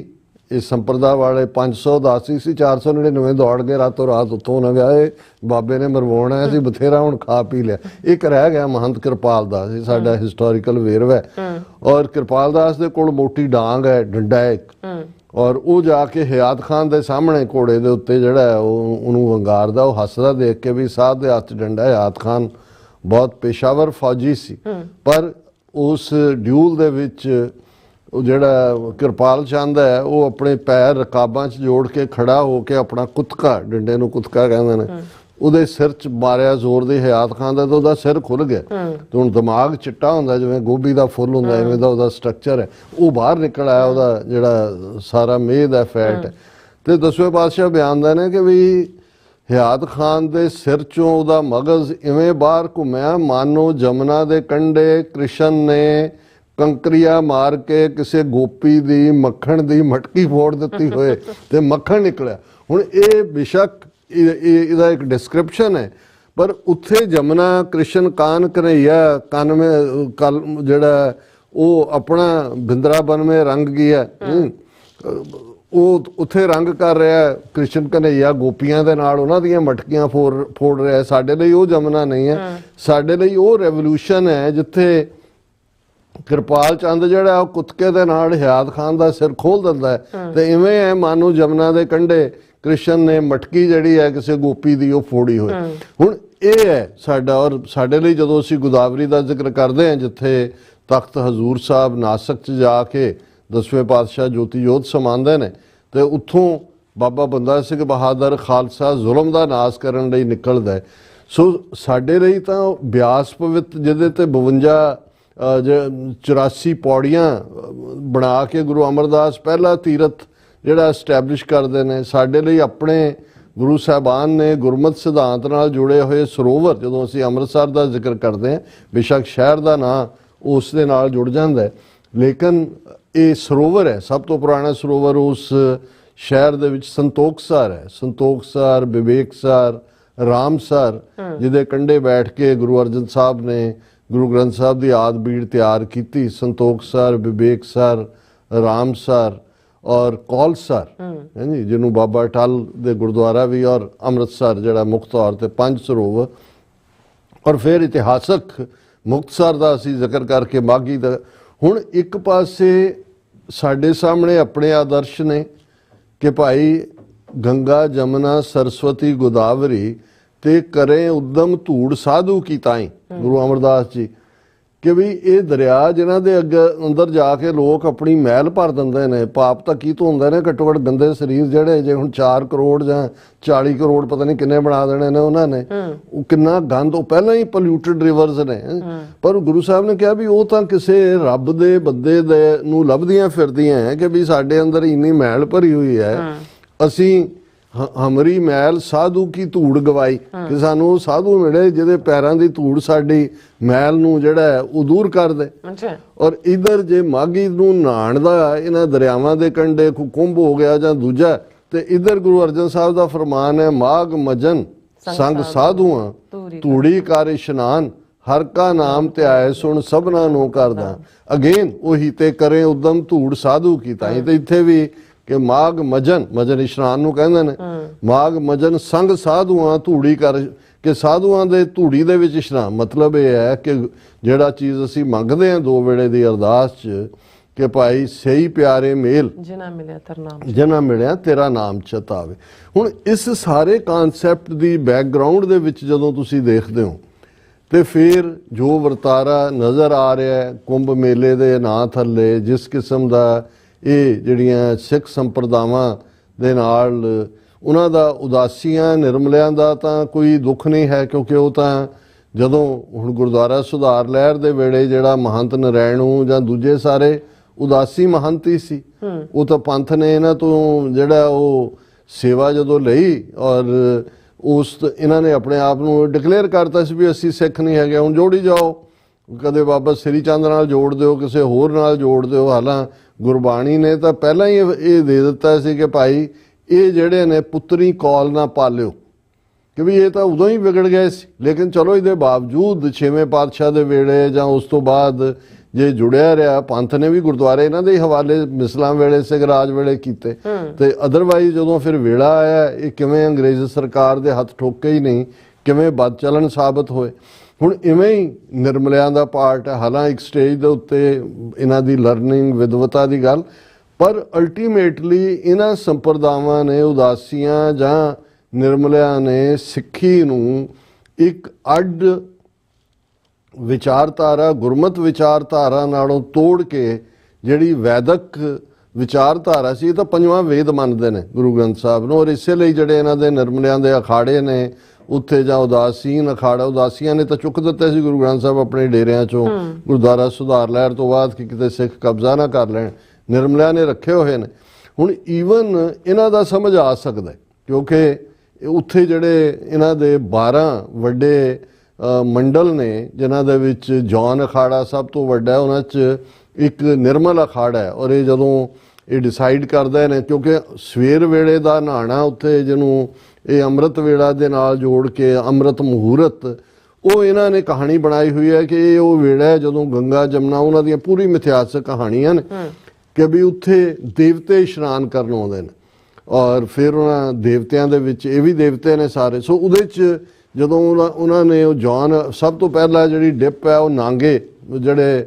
ਇਹ ਸੰਪਰਦਾ ਵਾਲੇ 500 ਉਦਾਸੀ ਸੀ, 499 ਦੌੜ ਗਏ ਰਾਤੋਂ ਰਾਤ ਉੱਥੋਂ ਨਾ ਗਿਆ। ਇਹ ਬਾਬੇ ਨੇ ਮਰਵਾਉਣਾ ਸੀ, ਬਥੇਰਾ ਹੁਣ ਖਾ ਪੀ ਲਿਆ। ਇੱਕ ਰਹਿ ਗਿਆ ਮਹੰਤ ਕਿਰਪਾਲ ਦਾਸ, ਇਹ ਸਾਡਾ ਹਿਸਟੋਰੀਕਲ ਵੇਰਵਾ ਹੈ। ਔਰ ਕਿਰਪਾਲ ਦਾਸ ਦੇ ਕੋਲ ਮੋਟੀ ਡਾਂਗ ਹੈ, ਡੰਡਾ ਹੈ ਇੱਕ, ਔਰ ਉਹ ਜਾ ਕੇ ਹਯਾਤ ਖਾਨ ਦੇ ਸਾਹਮਣੇ ਘੋੜੇ ਦੇ ਉੱਤੇ ਜਿਹੜਾ ਹੈ ਉਹਨੂੰ ਵੰਗਾਰਦਾ। ਉਹ ਹੱਸਦਾ ਦੇਖ ਕੇ ਵੀ ਸਾਧ ਦੇ ਹੱਥ ਡੰਡਾ। ਹਯਾਤ ਖਾਨ ਬਹੁਤ ਪੇਸ਼ਾਵਰ ਫੌਜੀ ਸੀ, ਪਰ ਉਸ ਡਿਊਲ ਦੇ ਵਿੱਚ ਉਹ ਜਿਹੜਾ ਕਿਰਪਾਲ ਚੰਦ ਹੈ ਉਹ ਆਪਣੇ ਪੈਰ ਰਕਾਬਾਂ 'ਚ ਜੋੜ ਕੇ ਖੜਾ ਹੋ ਕੇ ਆਪਣਾ ਕੁੱਤਕਾ, ਡੰਡੇ ਨੂੰ ਕੁੱਤਕਾ ਕਹਿੰਦੇ ਨੇ, ਉਹਦੇ ਸਿਰ 'ਚ ਮਾਰਿਆ ਜ਼ੋਰ ਦੀ ਹਯਾਤ ਖਾਨ ਦਾ, ਤਾਂ ਉਹਦਾ ਸਿਰ ਖੁੱਲ ਗਿਆ। ਤੇ ਹੁਣ ਦਿਮਾਗ ਚਿੱਟਾ ਹੁੰਦਾ ਜਿਵੇਂ ਗੋਭੀ ਦਾ ਫੁੱਲ ਹੁੰਦਾ, ਐਵੇਂ ਦਾ ਉਹਦਾ ਸਟਰਕਚਰ ਹੈ, ਉਹ ਬਾਹਰ ਨਿਕਲ ਆਇਆ। ਉਹਦਾ ਜਿਹੜਾ ਸਾਰਾ ਮੇਦ ਹੈ, ਫੈਟ ਹੈ। ਤੇ 10ਵੇਂ ਪਾਤਸ਼ਾਹ ਬਿਆਨਦੇ ਨੇ ਕਿ ਵੀ ਹਯਾਤ ਖਾਨ ਦੇ ਸਿਰ 'ਚੋਂ ਉਹਦਾ ਮਗਜ਼ ਇਵੇਂ ਬਾਹਰ ਘੁੰਮਿਆ ਮਾਨੋ ਜਮਨਾ ਦੇ ਕੰਢੇ ਕ੍ਰਿਸ਼ਨ ਨੇ ਕੰਕਰੀਆ ਮਾਰ ਕੇ ਕਿਸੇ ਗੋਪੀ ਦੀ ਮੱਖਣ ਦੀ ਮਟਕੀ ਫੋੜ ਦਿੱਤੀ ਹੋਏ ਤੇ ਮੱਖਣ ਨਿਕਲਿਆ। ਹੁਣ ਇਹ ਬੇਸ਼ੱਕ ਇਹਦਾ ਇੱਕ ਡਿਸਕ੍ਰਿਪਸ਼ਨ ਹੈ, ਪਰ ਉੱਥੇ ਜਮਨਾ ਕ੍ਰਿਸ਼ਨ ਕਾਨ ਕਨਈਆ ਜਿਹੜਾ ਉਹ ਆਪਣਾ ਬਿੰਦਰਾ ਬਨਵੇਂ ਰੰਗ ਗਿਆ, ਉਹ ਉੱਥੇ ਰੰਗ ਕਰ ਰਿਹਾ ਕ੍ਰਿਸ਼ਨ ਕਨਈਆ ਗੋਪੀਆਂ ਦੇ ਨਾਲ, ਉਹਨਾਂ ਦੀਆਂ ਮਟਕੀਆਂ ਫੋੜ ਰਿਹਾ। ਸਾਡੇ ਲਈ ਉਹ ਜਮਨਾ ਨਹੀਂ ਹੈ, ਸਾਡੇ ਲਈ ਉਹ ਰੈਵੋਲੂਸ਼ਨ ਹੈ ਜਿੱਥੇ ਕਿਰਪਾਲ ਚੰਦ ਜਿਹੜਾ ਉਹ ਕੁੱਤਕੇ ਦੇ ਨਾਲ ਹਯਾਤ ਖਾਨ ਦਾ ਸਿਰ ਖੋਲ ਦਿੰਦਾ ਹੈ। ਤੇ ਇਵੇਂ ਹੈ ਮਾਨੋ ਜਮਨਾ ਦੇ ਕੰਢੇ ਕ੍ਰਿਸ਼ਨ ਨੇ ਮਟਕੀ ਜਿਹੜੀ ਹੈ ਕਿਸੇ ਗੋਪੀ ਦੀ ਉਹ ਫੋੜੀ ਹੋਈ। ਹੁਣ ਇਹ ਹੈ ਸਾਡਾ। ਔਰ ਸਾਡੇ ਲਈ ਜਦੋਂ ਅਸੀਂ ਗੋਦਾਵਰੀ ਦਾ ਜ਼ਿਕਰ ਕਰਦੇ ਹਾਂ, ਜਿੱਥੇ ਤਖਤ ਹਜ਼ੂਰ ਸਾਹਿਬ ਨਾਸਕ 'ਚ ਜਾ ਕੇ 10ਵੇਂ ਪਾਤਸ਼ਾਹ ਜੋਤੀ ਜੋਤ ਸਮਾਉਂਦੇ ਨੇ, ਤੇ ਉੱਥੋਂ ਬਾਬਾ ਬੰਦਾ ਸਿੰਘ ਬਹਾਦਰ ਖਾਲਸਾ ਜ਼ੁਲਮ ਦਾ ਨਾਸ਼ ਕਰਨ ਲਈ ਨਿਕਲਦਾ ਹੈ। ਸੋ ਸਾਡੇ ਲਈ ਤਾਂ ਬਿਆਸ ਪਵਿੱਤ, ਜਿਹਦੇ ਤੇ 84 ਪੌੜੀਆਂ ਬਣਾ ਕੇ ਗੁਰੂ ਅਮਰਦਾਸ ਪਹਿਲਾ ਤੀਰਥ ਜਿਹੜਾ ਐਸਟੈਬਲਿਸ਼ ਕਰਦੇ ਨੇ, ਸਾਡੇ ਲਈ ਆਪਣੇ ਗੁਰੂ ਸਾਹਿਬਾਨ ਨੇ ਗੁਰਮਤਿ ਸਿਧਾਂਤ ਨਾਲ ਜੁੜੇ ਹੋਏ ਸਰੋਵਰ, ਜਦੋਂ ਅਸੀਂ ਅੰਮ੍ਰਿਤਸਰ ਦਾ ਜ਼ਿਕਰ ਕਰਦੇ ਹਾਂ, ਬੇਸ਼ੱਕ ਸ਼ਹਿਰ ਦਾ ਨਾਂ ਉਸ ਦੇ ਨਾਲ ਜੁੜ ਜਾਂਦਾ ਹੈ, ਲੇਕਿਨ ਇਹ ਸਰੋਵਰ ਹੈ। ਸਭ ਤੋਂ ਪੁਰਾਣਾ ਸਰੋਵਰ ਉਸ ਸ਼ਹਿਰ ਦੇ ਵਿੱਚ ਸੰਤੋਖਸਰ ਹੈ। ਸੰਤੋਖਸਰ, ਵਿਵੇਕਸਰ, ਰਾਮਸਰ, ਜਿਹਦੇ ਕੰਢੇ ਬੈਠ ਕੇ ਗੁਰੂ ਅਰਜਨ ਸਾਹਿਬ ਨੇ ਗੁਰੂ ਗ੍ਰੰਥ ਸਾਹਿਬ ਦੀ ਆਦ ਬੀੜ ਤਿਆਰ ਕੀਤੀ। ਸੰਤੋਖਸਰ, ਵਿਵੇਕਸਰ, ਰਾਮਸਰ ਔਰ ਕੌਲਸਰ, ਹਾਂਜੀ, ਜਿਹਨੂੰ ਬਾਬਾ ਅਟਲ ਦੇ ਗੁਰਦੁਆਰਾ ਵੀ, ਔਰ ਅੰਮ੍ਰਿਤਸਰ ਜਿਹੜਾ ਮੁੱਖ ਤੌਰ ਤੇ 5 ਸਰੋਵਰ। ਔਰ ਫਿਰ ਇਤਿਹਾਸਕ ਮੁਕਤਸਰ ਦਾ ਅਸੀਂ ਜ਼ਿਕਰ ਕਰਕੇ ਮਾਘੀ ਦਾ। ਹੁਣ ਇੱਕ ਪਾਸੇ ਸਾਡੇ ਸਾਹਮਣੇ ਆਪਣੇ ਆਦਰਸ਼ ਨੇ ਕਿ ਭਾਈ ਗੰਗਾ ਜਮਨਾ ਸਰਸਵਤੀ ਗੋਦਾਵਰੀ ਤੇ ਕਰੇ ਉਦਮ ਧੂੜ ਸਾਧੂ ਕੀ ਤਾਈ, ਗੁਰੂ ਅਮਰਦਾਸ ਜੀ, ਕਿ ਵੀ ਇਹ ਦਰਿਆ ਜਿਨ੍ਹਾਂ ਦੇ ਅੱਗੇ ਅੰਦਰ ਜਾ ਕੇ ਲੋਕ ਆਪਣੀ ਮੈਲ ਭਰ ਦਿੰਦੇ ਨੇ, ਪਾਪ ਤਾਂ ਕੀ ਧੋਂਦੇ ਨੇ, ਘੱਟੋ ਘੱਟ ਗੰਦੇ ਸਰੀਰ ਜਿਹੜੇ, ਜੇ ਹੁਣ 4 ਕਰੋੜ ਜਾਂ 40 ਕਰੋੜ ਪਤਾ ਨਹੀਂ ਕਿੰਨੇ ਬਣਾ ਦੇਣੇ ਨੇ ਉਹਨਾਂ ਨੇ, ਉਹ ਕਿੰਨਾ ਗੰਦ, ਉਹ ਪਹਿਲਾਂ ਹੀ ਪੋਲਿਊਟਡ ਰਿਵਰਸ ਨੇ। ਪਰ ਗੁਰੂ ਸਾਹਿਬ ਨੇ ਕਿਹਾ ਵੀ ਉਹ ਤਾਂ ਕਿਸੇ ਰੱਬ ਦੇ ਬੰਦੇ ਦੇ ਨੂੰ ਲੱਭਦੀਆਂ ਫਿਰਦੀਆਂ ਹੈ ਕਿ ਵੀ ਸਾਡੇ ਅੰਦਰ ਇੰਨੀ ਮੈਲ ਭਰੀ ਹੋਈ ਹੈ, ਅਸੀਂ ਹਮਰੀ ਮੈਲ ਸਾਧੂ ਕੀ ਧੂੜ ਗਵਾਈ, ਕਿ ਸਾਨੂੰ ਉਹ ਸਾਧੂ ਮਿਲੇ ਜਿਹਦੇ ਪੈਰਾਂ ਦੀ ਧੂੜ ਸਾਡੀ ਮੈਲ ਨੂੰ ਜਿਹੜਾ ਹੈ ਉਹ ਦੂਰ ਕਰ ਦੇ। ਔਰ ਇਧਰ ਜੇ ਮਾਘੀ ਨੂੰ ਨਹਾਣ ਦਾ ਇਹਨਾਂ ਦਰਿਆਵਾਂ ਦੇ ਕੰਢੇ ਕੁੰਭ ਹੋ ਗਿਆ ਜਾਂ ਦੂਜਾ, ਤੇ ਇਧਰ ਗੁਰੂ ਅਰਜਨ ਸਾਹਿਬ ਦਾ ਫਰਮਾਨ ਹੈ ਮਾਘ ਮਜਨ ਸੰਗ ਸਾਧੂਆਂ ਧੂੜੀ ਕਰ ਇਸ਼ਨਾਨ, ਹਰ ਕਾ ਨਾਮ ਧਿਆਏ ਸੁਣ ਸਭਨਾ ਨੂੰ ਕਰਦਾ। ਅਗੇਨ ਉਹੀ ਤੇ ਕਰੇ ਉਦਮ ਧੂੜ ਸਾਧੂ ਕੀ ਤਾਈ। ਤੇ ਇੱਥੇ ਵੀ ਕਿ ਮਾਘ ਮਜਨ, ਮਜਨ ਇਸ਼ਨਾਨ ਨੂੰ ਕਹਿੰਦੇ ਨੇ, ਮਾਘ ਮਜਨ ਸੰਗ ਸਾਧੂਆਂ ਧੂੜੀ ਕਰ, ਕਿ ਸਾਧੂਆਂ ਦੇ ਧੂੜੀ ਦੇ ਵਿੱਚ ਇਸ਼ਨਾਨ। ਮਤਲਬ ਇਹ ਹੈ ਕਿ ਜਿਹੜਾ ਚੀਜ਼ ਅਸੀਂ ਮੰਗਦੇ ਹਾਂ 2 ਵੇਲੇ ਦੀ ਅਰਦਾਸ 'ਚ ਕਿ ਭਾਈ ਸਹੀ ਪਿਆਰੇ ਮੇਲ ਜਿਨ੍ਹਾਂ ਮਿਲਿਆ ਤੇਰਾ ਨਾਮ ਚਿਤਾਵੇ। ਹੁਣ ਇਸ ਸਾਰੇ ਕਨਸੈਪਟ ਦੀ ਬੈਕਗ੍ਰਾਉਂਡ ਦੇ ਵਿੱਚ ਜਦੋਂ ਤੁਸੀਂ ਦੇਖਦੇ ਹੋ, ਤੇ ਫਿਰ ਜੋ ਵਰਤਾਰਾ ਨਜ਼ਰ ਆ ਰਿਹਾ ਹੈ ਕੁੰਭ ਮੇਲੇ ਦੇ ਨਾਂ ਥੱਲੇ, ਜਿਸ ਕਿਸਮ ਦਾ ਇਹ ਜਿਹੜੀਆਂ ਸਿੱਖ ਸੰਪਰਦਾਵਾਂ ਦੇ ਨਾਲ ਉਹਨਾਂ ਦਾ ਉਦਾਸੀਆਂ ਨਿਰਮਲਿਆਂ ਦਾ ਤਾਂ ਕੋਈ ਦੁੱਖ ਨਹੀਂ ਹੈ, ਕਿਉਂਕਿ ਉਹ ਤਾਂ ਜਦੋਂ ਹੁਣ ਗੁਰਦੁਆਰਾ ਸੁਧਾਰ ਲਹਿਰ ਦੇ ਵੇਲੇ ਜਿਹੜਾ ਮਹੰਤ ਨਰੈਣੂ ਜਾਂ ਦੂਜੇ ਸਾਰੇ ਉਦਾਸੀ ਮਹੰਤ ਹੀ ਸੀ, ਉਹ ਤਾਂ ਪੰਥ ਨੇ ਇਹਨਾਂ ਤੋਂ ਜਿਹੜਾ ਉਹ ਸੇਵਾ ਜਦੋਂ ਲਈ, ਔਰ ਇਹਨਾਂ ਨੇ ਆਪਣੇ ਆਪ ਨੂੰ ਡਿਕਲੇਅਰ ਕਰਤਾ ਸੀ ਵੀ ਅਸੀਂ ਸਿੱਖ ਨਹੀਂ ਹੈਗੇ, ਹੁਣ ਜੋੜੀ ਜਾਓ, ਕਦੇ ਬਾਬਾ ਸ੍ਰੀ ਚੰਦ ਨਾਲ ਜੋੜ ਦਿਓ, ਕਿਸੇ ਹੋਰ ਨਾਲ ਜੋੜ ਦਿਓ। ਹਾਲਾਂ ਗੁਰਬਾਣੀ ਨੇ ਤਾਂ ਪਹਿਲਾਂ ਹੀ ਇਹ ਦੇ ਦਿੱਤਾ ਸੀ ਕਿ ਭਾਈ ਇਹ ਜਿਹੜੇ ਨੇ ਪੁੱਤਰੀ ਕੌਲ ਨਾ ਪਾਲਿਓ, ਕਿ ਵੀ ਇਹ ਤਾਂ ਉਦੋਂ ਹੀ ਵਿਗੜ ਗਏ ਸੀ। ਲੇਕਿਨ ਚਲੋ ਇਹਦੇ ਬਾਵਜੂਦ 6ਵੇਂ ਪਾਤਸ਼ਾਹ ਦੇ ਵੇਲੇ ਜਾਂ ਉਸ ਤੋਂ ਬਾਅਦ ਜੇ ਜੁੜਿਆ ਰਿਹਾ, ਪੰਥ ਨੇ ਵੀ ਗੁਰਦੁਆਰੇ ਇਹਨਾਂ ਦੇ ਹੀ ਹਵਾਲੇ ਮਿਸਲਾਂ ਵੇਲੇ ਸਿੱਖ ਰਾਜ ਵੇਲੇ ਕੀਤੇ, ਤੇ ਅਦਰਵਾਈਜ਼ ਜਦੋਂ ਫਿਰ ਵੇਲਾ ਆਇਆ ਇਹ ਕਿਵੇਂ ਅੰਗਰੇਜ਼ ਸਰਕਾਰ ਦੇ ਹੱਥ ਠੋਕੇ ਹੀ ਨਹੀਂ, ਕਿਵੇਂ ਬਦ ਚੱਲਣ ਸਾਬਤ ਹੋਏ। ਹੁਣ ਇਵੇਂ ਹੀ ਨਿਰਮਲਿਆਂ ਦਾ ਪਾਰਟ ਹੈ, ਹਾਲਾਂ ਇੱਕ ਸਟੇਜ ਦੇ ਉੱਤੇ ਇਹਨਾਂ ਦੀ ਲਰਨਿੰਗ ਵਿਦਵਤਾ ਦੀ ਗੱਲ, ਪਰ ਅਲਟੀਮੇਟਲੀ ਇਹਨਾਂ ਸੰਪਰਦਾਵਾਂ ਨੇ, ਉਦਾਸੀਆਂ ਜਾਂ ਨਿਰਮਲਿਆਂ ਨੇ ਸਿੱਖੀ ਨੂੰ ਇੱਕ ਅੱਡ ਵਿਚਾਰਧਾਰਾ, ਗੁਰਮਤ ਵਿਚਾਰਧਾਰਾ ਨਾਲੋਂ ਤੋੜ ਕੇ ਜਿਹੜੀ ਵੈਦਿਕ ਵਿਚਾਰਧਾਰਾ ਸੀ, ਇਹ ਤਾਂ ਪੰਜਵਾਂ ਵੇਦ ਮੰਨਦੇ ਨੇ ਗੁਰੂ ਗ੍ਰੰਥ ਸਾਹਿਬ ਨੂੰ, ਔਰ ਇਸੇ ਲਈ ਜਿਹੜੇ ਇਹਨਾਂ ਦੇ ਨਿਰਮਲਿਆਂ ਦੇ ਅਖਾੜੇ ਨੇ ਉੱਥੇ, ਜਾਂ ਉਦਾਸੀਨ ਅਖਾੜਾ, ਉਦਾਸੀਆਂ ਨੇ ਤਾਂ ਚੁੱਕ ਦਿੱਤੇ ਸੀ ਗੁਰੂ ਗ੍ਰੰਥ ਸਾਹਿਬ ਆਪਣੇ ਡੇਰਿਆਂ ਚੋਂ ਗੁਰਦੁਆਰਾ ਸੁਧਾਰ ਲਹਿਰ ਤੋਂ ਬਾਅਦ ਕਿ ਕਿਤੇ ਸਿੱਖ ਕਬਜ਼ਾ ਨਾ ਕਰ ਲੈਣ, ਨਿਰਮਲਿਆਂ ਨੇ ਰੱਖੇ ਹੋਏ ਨੇ। ਹੁਣ ਈਵਨ ਇਹਨਾਂ ਦਾ ਸਮਝ ਆ ਸਕਦਾ ਕਿਉਂਕਿ ਉੱਥੇ ਜਿਹੜੇ ਇਹਨਾਂ ਦੇ 12 ਵੱਡੇ ਮੰਡਲ ਨੇ ਜਿਨ੍ਹਾਂ ਦੇ ਵਿੱਚ ਜੌਨ ਅਖਾੜਾ ਸਭ ਤੋਂ ਵੱਡਾ ਹੈ, ਉਹਨਾਂ 'ਚ ਇੱਕ ਨਿਰਮਲ ਅਖਾੜਾ ਹੈ, ਔਰ ਇਹ ਜਦੋਂ ਇਹ ਡਿਸਾਈਡ ਕਰਦੇ ਨੇ, ਕਿਉਂਕਿ ਸਵੇਰ ਵੇਲੇ ਦਾ ਨਹਾਣਾ ਉੱਥੇ ਜਿਹਨੂੰ ਇਹ ਅੰਮ੍ਰਿਤ ਵੇਲਾ ਦੇ ਨਾਲ ਜੋੜ ਕੇ ਅੰਮ੍ਰਿਤ ਮੁਹੂਰਤ, ਉਹ ਇਹਨਾਂ ਨੇ ਕਹਾਣੀ ਬਣਾਈ ਹੋਈ ਹੈ ਕਿ ਇਹ ਉਹ ਵੇਲਾ ਹੈ ਜਦੋਂ ਗੰਗਾ ਜਮਨਾ, ਉਹਨਾਂ ਦੀਆਂ ਪੂਰੀ ਮਿਥਿਹਾਸਕ ਕਹਾਣੀਆਂ ਨੇ ਕਿ ਵੀ ਉੱਥੇ ਦੇਵਤੇ ਇਸ਼ਨਾਨ ਕਰਨ ਆਉਂਦੇ ਨੇ, ਔਰ ਫਿਰ ਉਹਨਾਂ ਦੇਵਤਿਆਂ ਦੇ ਵਿੱਚ ਇਹ ਵੀ ਦੇਵਤੇ ਨੇ ਸਾਰੇ। ਸੋ ਉਹਦੇ 'ਚ ਜਦੋਂ ਉਹਨਾਂ ਨੇ ਉਹ ਜੌਨ ਸਭ ਤੋਂ ਪਹਿਲਾਂ ਜਿਹੜੀ ਡਿਪ ਹੈ ਉਹ ਨਾਂਗੇ, ਜਿਹੜੇ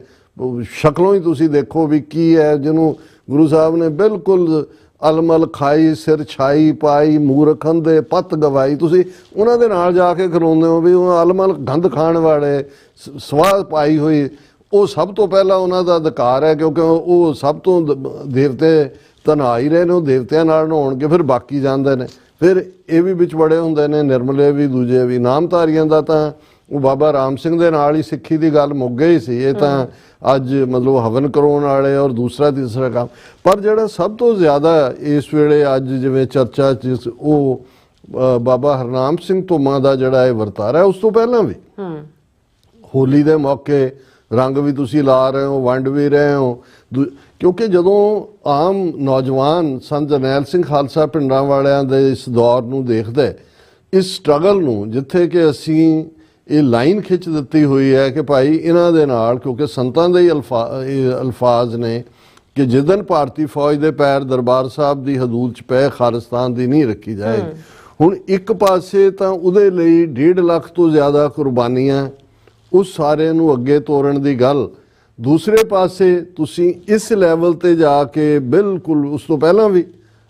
ਸ਼ਕਲੋਂ ਹੀ ਤੁਸੀਂ ਦੇਖੋ ਵੀ ਕੀ ਹੈ, ਜਿਹਨੂੰ ਗੁਰੂ ਸਾਹਿਬ ਨੇ ਬਿਲਕੁਲ ਅਲਮਲ ਖਾਈ ਸਿਰ ਛਾਈ ਪਾਈ ਮੂਰਖਨ ਦੇ ਪੱਤ ਗਵਾਈ, ਤੁਸੀਂ ਉਹਨਾਂ ਦੇ ਨਾਲ ਜਾ ਕੇ ਖਲੋਂਦੇ ਹੋ ਵੀ ਉਹ ਅਲਮਲ ਗੰਦ ਖਾਣ ਵਾਲੇ ਸਵਾਦ ਪਾਈ ਹੋਈ, ਉਹ ਸਭ ਤੋਂ ਪਹਿਲਾਂ ਉਹਨਾਂ ਦਾ ਅਧਿਕਾਰ ਹੈ ਕਿਉਂਕਿ ਉਹ ਸਭ ਤੋਂ ਦੇਵਤੇ ਤਾਂ ਨਹਾ ਹੀ ਰਹੇ ਨੇ, ਉਹ ਦੇਵਤਿਆਂ ਨਾਲ ਨਹਾਉਣਗੇ, ਫਿਰ ਬਾਕੀ ਜਾਂਦੇ ਨੇ। ਫਿਰ ਇਹ ਵੀ ਵਿੱਚ ਬੜੇ ਹੁੰਦੇ ਨੇ ਨਿਰਮਲੇ ਵੀ, ਦੂਜੇ ਵੀ। ਨਾਮਧਾਰੀਆਂ ਦਾ ਤਾਂ ਉਹ ਬਾਬਾ ਰਾਮ ਸਿੰਘ ਦੇ ਨਾਲ ਹੀ ਸਿੱਖੀ ਦੀ ਗੱਲ ਮੁੱਕ ਗਈ ਸੀ, ਇਹ ਤਾਂ ਅੱਜ ਮਤਲਬ ਹਵਨ ਕਰਾਉਣ ਵਾਲੇ ਔਰ ਦੂਸਰਾ ਤੀਸਰਾ ਕੰਮ। ਪਰ ਜਿਹੜਾ ਸਭ ਤੋਂ ਜ਼ਿਆਦਾ ਇਸ ਵੇਲੇ ਅੱਜ ਜਿਵੇਂ ਚਰਚਾ 'ਚ ਉਹ ਬਾਬਾ ਹਰਨਾਮ ਸਿੰਘ ਧੁੰਮਾ ਦਾ ਜਿਹੜਾ ਇਹ ਵਰਤਾਰਾ ਹੈ, ਉਸ ਤੋਂ ਪਹਿਲਾਂ ਵੀ ਹੋਲੀ ਦੇ ਮੌਕੇ ਰੰਗ ਵੀ ਤੁਸੀਂ ਲਾ ਰਹੇ ਹੋ, ਵੰਡ ਵੀ ਰਹੇ ਹੋ, ਕਿਉਂਕਿ ਜਦੋਂ ਆਮ ਨੌਜਵਾਨ ਸੰਤ ਜਰਨੈਲ ਸਿੰਘ ਖਾਲਸਾ ਪਿੰਡਾਂ ਵਾਲਿਆਂ ਦੇ ਇਸ ਦੌਰ ਨੂੰ ਦੇਖਦਾ, ਇਸ ਸਟਰਗਲ ਨੂੰ, ਜਿੱਥੇ ਕਿ ਅਸੀਂ ਇਹ ਲਾਈਨ ਖਿੱਚ ਦਿੱਤੀ ਹੋਈ ਹੈ ਕਿ ਭਾਈ ਇਹਨਾਂ ਦੇ ਨਾਲ, ਕਿਉਂਕਿ ਸੰਤਾਂ ਦੇ ਹੀ ਅਲਫਾਜ਼ ਨੇ ਕਿ ਜਿੱਦਨ ਭਾਰਤੀ ਫੌਜ ਦੇ ਪੈਰ ਦਰਬਾਰ ਸਾਹਿਬ ਦੀ ਹਦੂਦ 'ਚ ਪਏ ਖਾਲਿਸਤਾਨ ਦੀ ਨਹੀਂ ਰੱਖੀ ਜਾਏਗੀ। ਹੁਣ ਇੱਕ ਪਾਸੇ ਤਾਂ ਉਹਦੇ ਲਈ 1.5 ਲੱਖ ਤੋਂ ਜ਼ਿਆਦਾ ਕੁਰਬਾਨੀਆਂ, ਉਸ ਸਾਰੇ ਨੂੰ ਅੱਗੇ ਤੋਰਨ ਦੀ ਗੱਲ, ਦੂਸਰੇ ਪਾਸੇ ਤੁਸੀਂ ਇਸ ਲੈਵਲ ਤੇ ਜਾ ਕੇ ਬਿਲਕੁਲ ਉਸ ਤੋਂ ਪਹਿਲਾਂ ਵੀ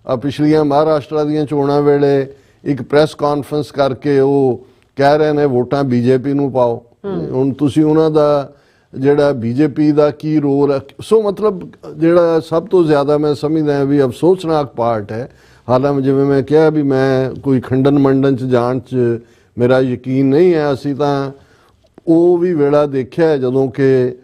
ਪਿਛਲੀਆਂ ਮਹਾਰਾਸ਼ਟਰ ਦੀਆਂ ਚੋਣਾਂ ਵੇਲੇ ਇੱਕ ਪ੍ਰੈਸ ਕਾਨਫਰੰਸ ਕਰਕੇ ਉਹ ਕਹਿ ਰਹੇ ਨੇ ਵੋਟਾਂ ਬੀਜੇਪੀ ਨੂੰ ਪਾਓ। ਹੁਣ ਤੁਸੀਂ ਉਹਨਾਂ ਦਾ ਜਿਹੜਾ ਬੀਜੇਪੀ ਦਾ ਕੀ ਰੋਲ ਹੈ, ਸੋ ਮਤਲਬ ਜਿਹੜਾ ਸਭ ਤੋਂ ਜ਼ਿਆਦਾ ਮੈਂ ਸਮਝਦਾ ਵੀ ਅਫਸੋਸਨਾਕ ਪਾਰਟ ਹੈ। ਹਾਲਾਂਕਿ ਜਿਵੇਂ ਮੈਂ ਕਿਹਾ ਵੀ ਮੈਂ ਕੋਈ ਖੰਡਨ ਮੰਡਨ 'ਚ ਜਾਣ 'ਚ ਮੇਰਾ ਯਕੀਨ ਨਹੀਂ ਹੈ, ਅਸੀਂ ਤਾਂ ਉਹ ਵੀ ਵੇਲਾ ਦੇਖਿਆ ਜਦੋਂ ਕਿ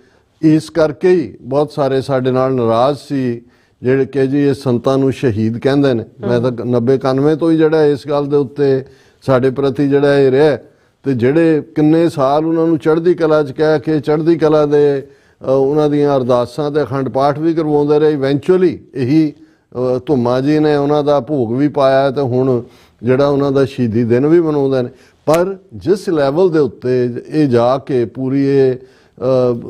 ਇਸ ਕਰਕੇ ਹੀ ਬਹੁਤ ਸਾਰੇ ਸਾਡੇ ਨਾਲ ਨਾਰਾਜ਼ ਸੀ ਜਿਹੜੇ ਕਿ ਜੀ ਇਹ ਸੰਤਾਂ ਨੂੰ ਸ਼ਹੀਦ ਕਹਿੰਦੇ ਨੇ। ਮੈਂ ਤਾਂ 90-91 ਤੋਂ ਹੀ ਜਿਹੜਾ ਇਸ ਗੱਲ ਦੇ ਉੱਤੇ ਸਾਡੇ ਪ੍ਰਤੀ ਜਿਹੜਾ ਇਹ ਰਿਹਾ, ਤੇ ਜਿਹੜੇ ਕਿੰਨੇ ਸਾਲ ਉਹਨਾਂ ਨੂੰ ਚੜ੍ਹਦੀ ਕਲਾ 'ਚ ਕਹਿ ਕੇ ਚੜ੍ਹਦੀ ਕਲਾ ਦੇ ਉਹਨਾਂ ਦੀਆਂ ਅਰਦਾਸਾਂ ਤੇ ਅਖੰਡ ਪਾਠ ਵੀ ਕਰਵਾਉਂਦੇ ਰਹੇ। ਇਵੈਂਚੁਅਲੀ ਇਹੀ ਧੁੰਮਾ ਜੀ ਨੇ ਉਹਨਾਂ ਦਾ ਭੋਗ ਵੀ ਪਾਇਆ ਤੇ ਹੁਣ ਜਿਹੜਾ ਉਹਨਾਂ ਦਾ ਸ਼ਹੀਦੀ ਦਿਨ ਵੀ ਮਨਾਉਂਦੇ ਨੇ। ਪਰ ਜਿਸ ਲੈਵਲ ਦੇ ਉੱਤੇ ਇਹ ਜਾ ਕੇ ਪੂਰੀ ਇਹ